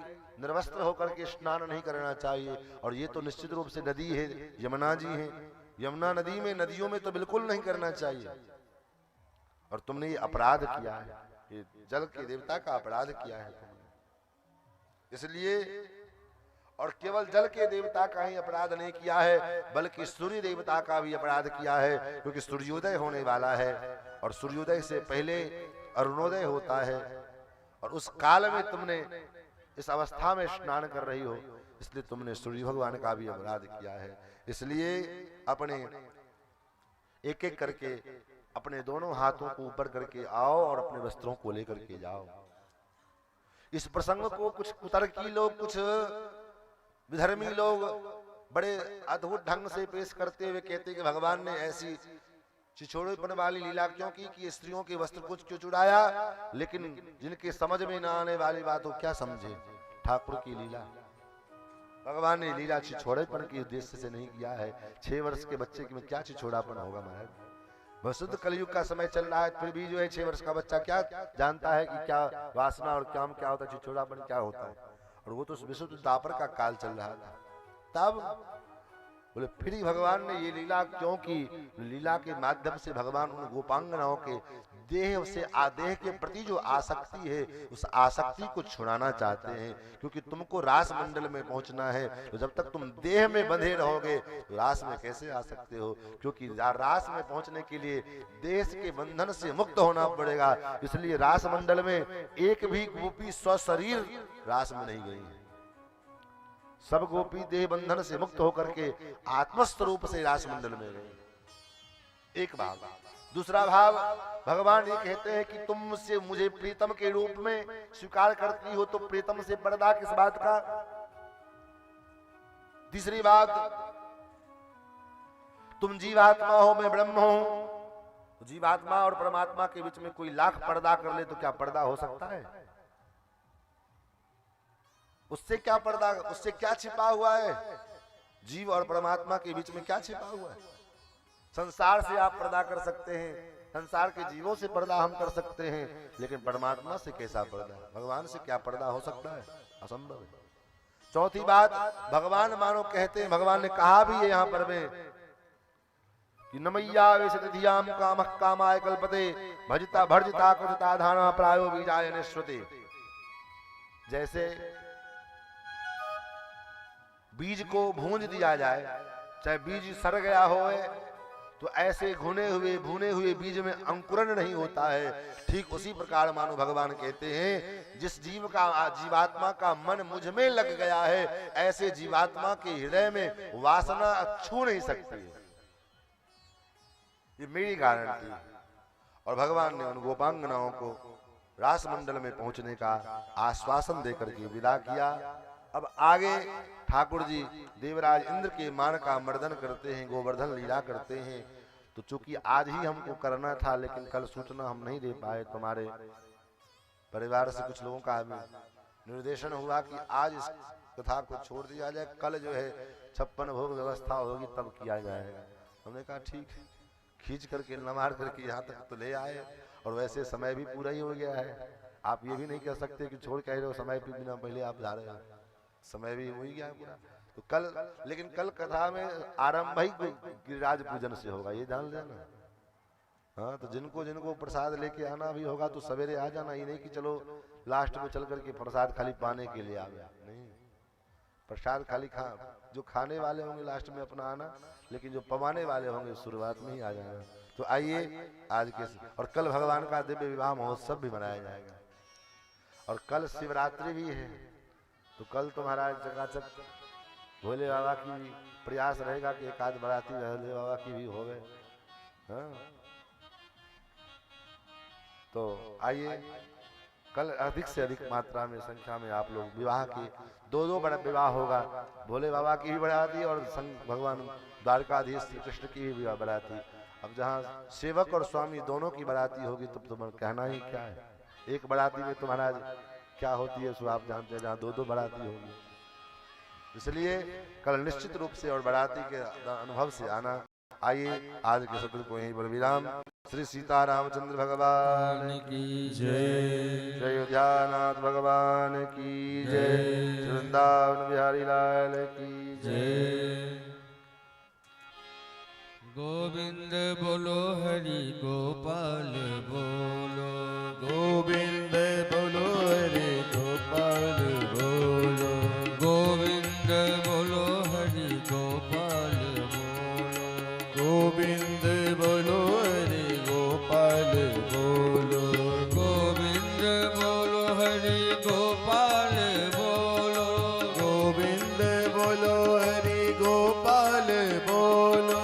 निर्वस्त्र होकर के स्नान नहीं करना चाहिए, और ये तो निश्चित रूप से नदी है, यमुना जी है, यमुना नदी में, नदियों में तो बिल्कुल नहीं करना चाहिए। और तुमने ये अपराध किया है, ये जल के देवता का अपराध किया है तुमने। इसलिए और केवल जल के देवता का ही अपराध नहीं किया है, बल्कि सूर्य देवता का भी अपराध किया है, क्योंकि सूर्योदय होने वाला है और सूर्योदय से पहले अरुणोदय होता है, और उस काल में तुमने इस अवस्था में स्नान कर रही हो, इसलिए तुमने सूर्य भगवान का भी अपराध किया है। इसलिए अपने एक एक करके अपने दोनों हाथों को ऊपर करके आओ और अपने वस्त्रों को लेकर के जाओ। इस प्रसंग को कुछ कुतर्की लोग, कुछ विधर्मी लोग बड़े अद्भुत ढंग से पेश करते हुए कहते कि भगवान ने ऐसी छिछोड़ेपन वाली लीला क्यों की कि स्त्रियों के वस्त्र कुछ क्यों चुराया, लेकिन जिनके समझ में ना आने वाली बात हो क्या समझे। ठाकुर की लीला, भगवान ने लीला छिछोड़ेपन के उद्देश्य से नहीं किया है। 6 वर्ष के बच्चे में क्या छिछोड़ापन होगा महाराज। वह शुद्ध कलयुग का समय चल रहा है, फिर भी जो है 6 वर्ष का बच्चा क्या जानता है कि क्या वासना और काम क्या होता है, छिछोड़ापन क्या होता है। और वो तो विशुद्ध द्वापर का काल चल रहा था। तब बोले फिर ही भगवान ने ये लीला क्यों की। लीला के माध्यम से भगवान उन गोपांगनाओं के देह से देह के प्रति जो आसक्ति है, उस आसक्ति को छुड़ाना चाहते हैं। क्योंकि तुमको रास मंडल में पहुंचना है, तो जब तक तुम देह में बंधे रहोगे तो रास में कैसे आ सकते हो। क्योंकि रास में पहुंचने के लिए देह के बंधन से मुक्त होना पड़ेगा। इसलिए रास मंडल में एक भी गोपी स्वशरीर रास में नहीं गई है। सब गोपी देह बंधन से मुक्त होकर के आत्मस्वरूप से रास मंडल में गए। एक भाव। दूसरा भाव, भगवान ये कहते हैं कि तुम मुझसे मुझे प्रीतम के रूप में स्वीकार करती हो, तो प्रीतम से पर्दा किस बात का। तीसरी बात, तुम जीवात्मा हो मैं ब्रह्म हूं। जीवात्मा और परमात्मा के बीच में कोई लाख पर्दा कर ले तो क्या पर्दा हो सकता है। उससे क्या पर्दा, उससे क्या छिपा हुआ है। जीव और परमात्मा के बीच में क्या छिपा हुआ है। संसार से आप पर्दा कर सकते हैं, संसार के जीवों से पर्दा हम कर सकते हैं, लेकिन परमात्मा से कैसा पर्दा, भगवान से क्या पर्दा हो सकता है, असंभव है। चौथी बात, भगवान मानो कहते हैं, भगवान ने कहा भी है यहाँ पर में कि नमैया वेशतिधियाम कामः कामाय कल्पते भजता भर्जिता कुतता धाना प्रायो बीजाय निश्रुते। जैसे बीज को भूंज दिया जाए, चाहे बीज सड़ गया हो, तो ऐसे भुने हुए बीज में अंकुरण नहीं होता है। ठीक उसी प्रकार मानो भगवान कहते हैं, जिस जीवात्मा का मन मुझ में लग गया है, ऐसे जीवात्मा के हृदय में वासना छू नहीं सकती है। ये मेरी गारंटी। और भगवान ने उन गोपांगनाओं को रास मंडल में पहुंचने का आश्वासन देकर के विदा किया। अब आगे ठाकुर जी देवराज इंद्र के मान का मर्दन करते हैं, गोवर्धन लीला करते हैं। तो चूंकि आज ही हमको करना था, लेकिन कल सूचना हम नहीं दे पाए। तुम्हारे परिवार से कुछ लोगों का निर्देशन हुआ कि आज इस कथा को छोड़ दिया जाए, कल जो है 56 भोग व्यवस्था होगी तब किया जाएगा। हमने कहा ठीक है, खींच करके नमार करके यहाँ तक तो ले आए। और वैसे समय भी पूरा ही हो गया है। आप ये भी नहीं कह सकते कि छोड़ कह रहे हो, समय पे बिना पहले आप जा रहे हो, समय भी हो ही गया पूरा। तो कल, लेकिन कल कथा में आरंभ ही गिरिराज पूजन से होगा, ये जान लेना। हाँ, तो जिनको प्रसाद लेके आना भी होगा तो सवेरे आ जाना। ये नहीं कि चलो लास्ट में चल करके प्रसाद खाली पाने के लिए आ गया, नहीं। प्रसाद खाली जो खाने वाले होंगे लास्ट में अपना आना, लेकिन जो पवाने वाले होंगे शुरुआत में ही आ जाना। तो आइए आज के, और कल भगवान का दिव्य विवाह महोत्सव भी मनाया जाएगा। और कल शिवरात्रि भी है। तो कल तो महाराज चकाचक भोले बाबा की भी प्रयास रहेगा कि एक आध बराती भोले बाबा की भी हो गए। हाँ, तो आइए कल अधिक से अधिक मात्रा में संख्या में आप लोग विवाह की, 2 बड़ा विवाह होगा। भोले बाबा की भी बराती और भगवान द्वारकाधीश श्री कृष्ण की भी बराती। अब जहाँ सेवक और स्वामी दोनों की बराती होगी तब तो कहना ही क्या है। एक बराती में तो महाराज क्या होती है सो आप जानते हैं, जहाँ 2 बराती होगी। इसलिए कल निश्चित रूप से और बराती के अनुभव से आना। आइए आज के सत्र को यहीं पर विराम। श्री सीतारामचंद्र भगवान की जय, जय अयोध्यानाथ भगवान की जय, वृंदावन बिहारी लाल की जय। गोविंद बोलो हरि गोपाल बोलो, गोविंद बोलो हरि गोपाल बोलो, गोविंद बोलो हरि गोपाल बोलो, गोविंद बोलो हरि गोपाल बोलो, गोविंद बोलो हरि गोपाल बोलो, गोविंद बोलो हरि गोपाल बोलो,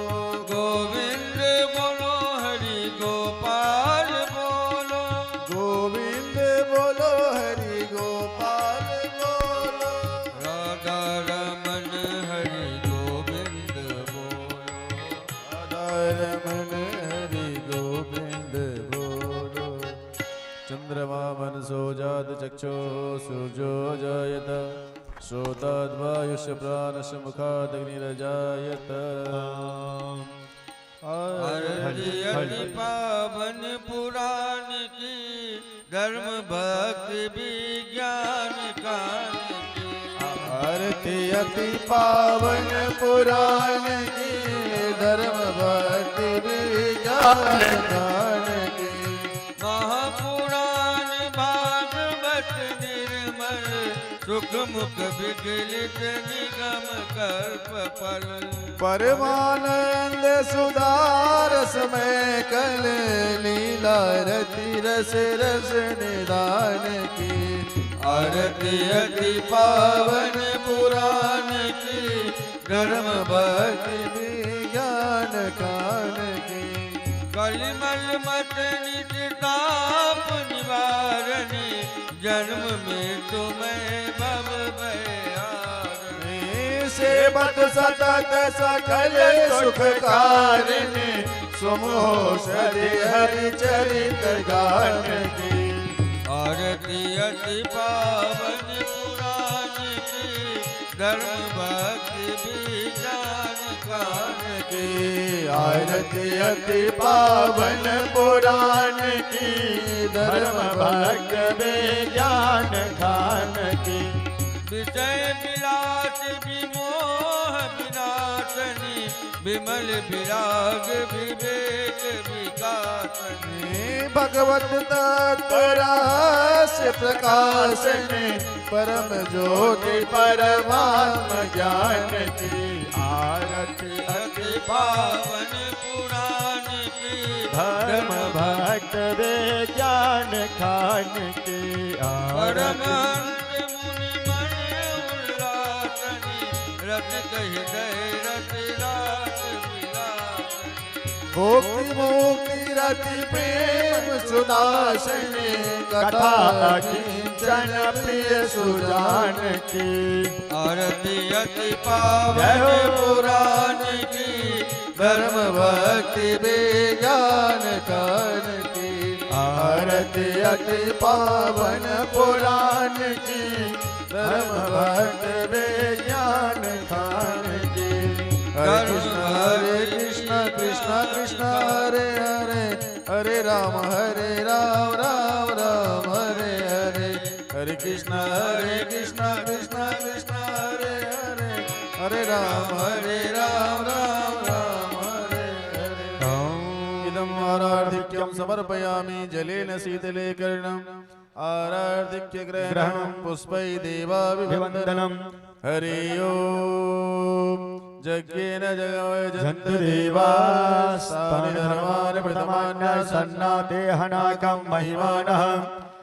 गोविंद बोलो हरि गोपाल बोलो, गोविंद बोलो हरि गोपाल बोलो, राधा रमन हरि गोविंद बोलो, राधा रमन चक्षो सूर्यो जायत श्रोताद्वायुष्य प्राणस्य मुखादग्निरजायत आरती अति पावन पुराण की धर्म भक्ति विज्ञान कान की आरती अति पावन पुराण की धर्म भक्ति विज्ञान कान की महापुराण भागवत निर्मल सुख मुख विगलित निगम कल्प फल परमानंद सुधारस में कल लीला रति रस रस निदान की आरती अति पावन पुराण की धर्म भक्ति विज्ञान कान की कलिमल मत निताप निवारणी जन्म में तुम्हें भव भयारणी सेवत सतत सकल सुख कारिणी सुमोषधि हरि चरित गान की आरती अति पावन पुराण की धर्म भक्ति विज्ञान कान की आरती अति पावन पुराण की धर्म भक्त विज्ञान खान की विषय विलास विमोह विनाशनी विमल विराग विवेक विकासनी भगवत तत्व रहस्य प्रकाशनी परम ज्योति परमात्म ज्ञान की आरती अति पावन पुराण की धर्म भक्त विज्ञान खान की परमहंस मुनि मन उल्लासनी रत हृदय रत रात विलासनी भोक्ति मुक्ति रति प्रेम सुदासनी कथा किंचन प्रिय सुजान की आरती अति पावन पुराण की धर्म भक्ति विज्ञान कान की आरती अति पावन पुराण की धर्म भक्त विज्ञान खान की हरे कृष्ण कृष्ण कृष्ण हरे हरे हरे राम राम राम हरे हरे हरे कृष्ण कृष्ण कृष्ण हरे हरे हरे राम राम राम हरे हरे इदम् आराधिक्यं समर्पयामि जलेन शीतले कर्णम् आराधिक्य ग्रहणं पुष्पै देवाभिवन्दनं हरि ओम् यज्ञेन जगवजन्तु देवास्तानि धर्माणि प्रथमान्य सन्नाते हनाकं महिमानः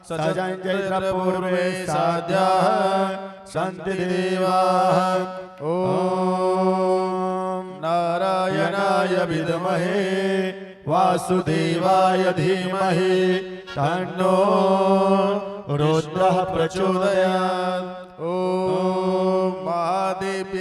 सजञ्चैत्रपूर्वे साध्याः सन्ति देवाः ॐ नारायणाय विद्महे वासुदेवाय धीमहि तन्नो रुद्रः प्रचोदयात्। ॐ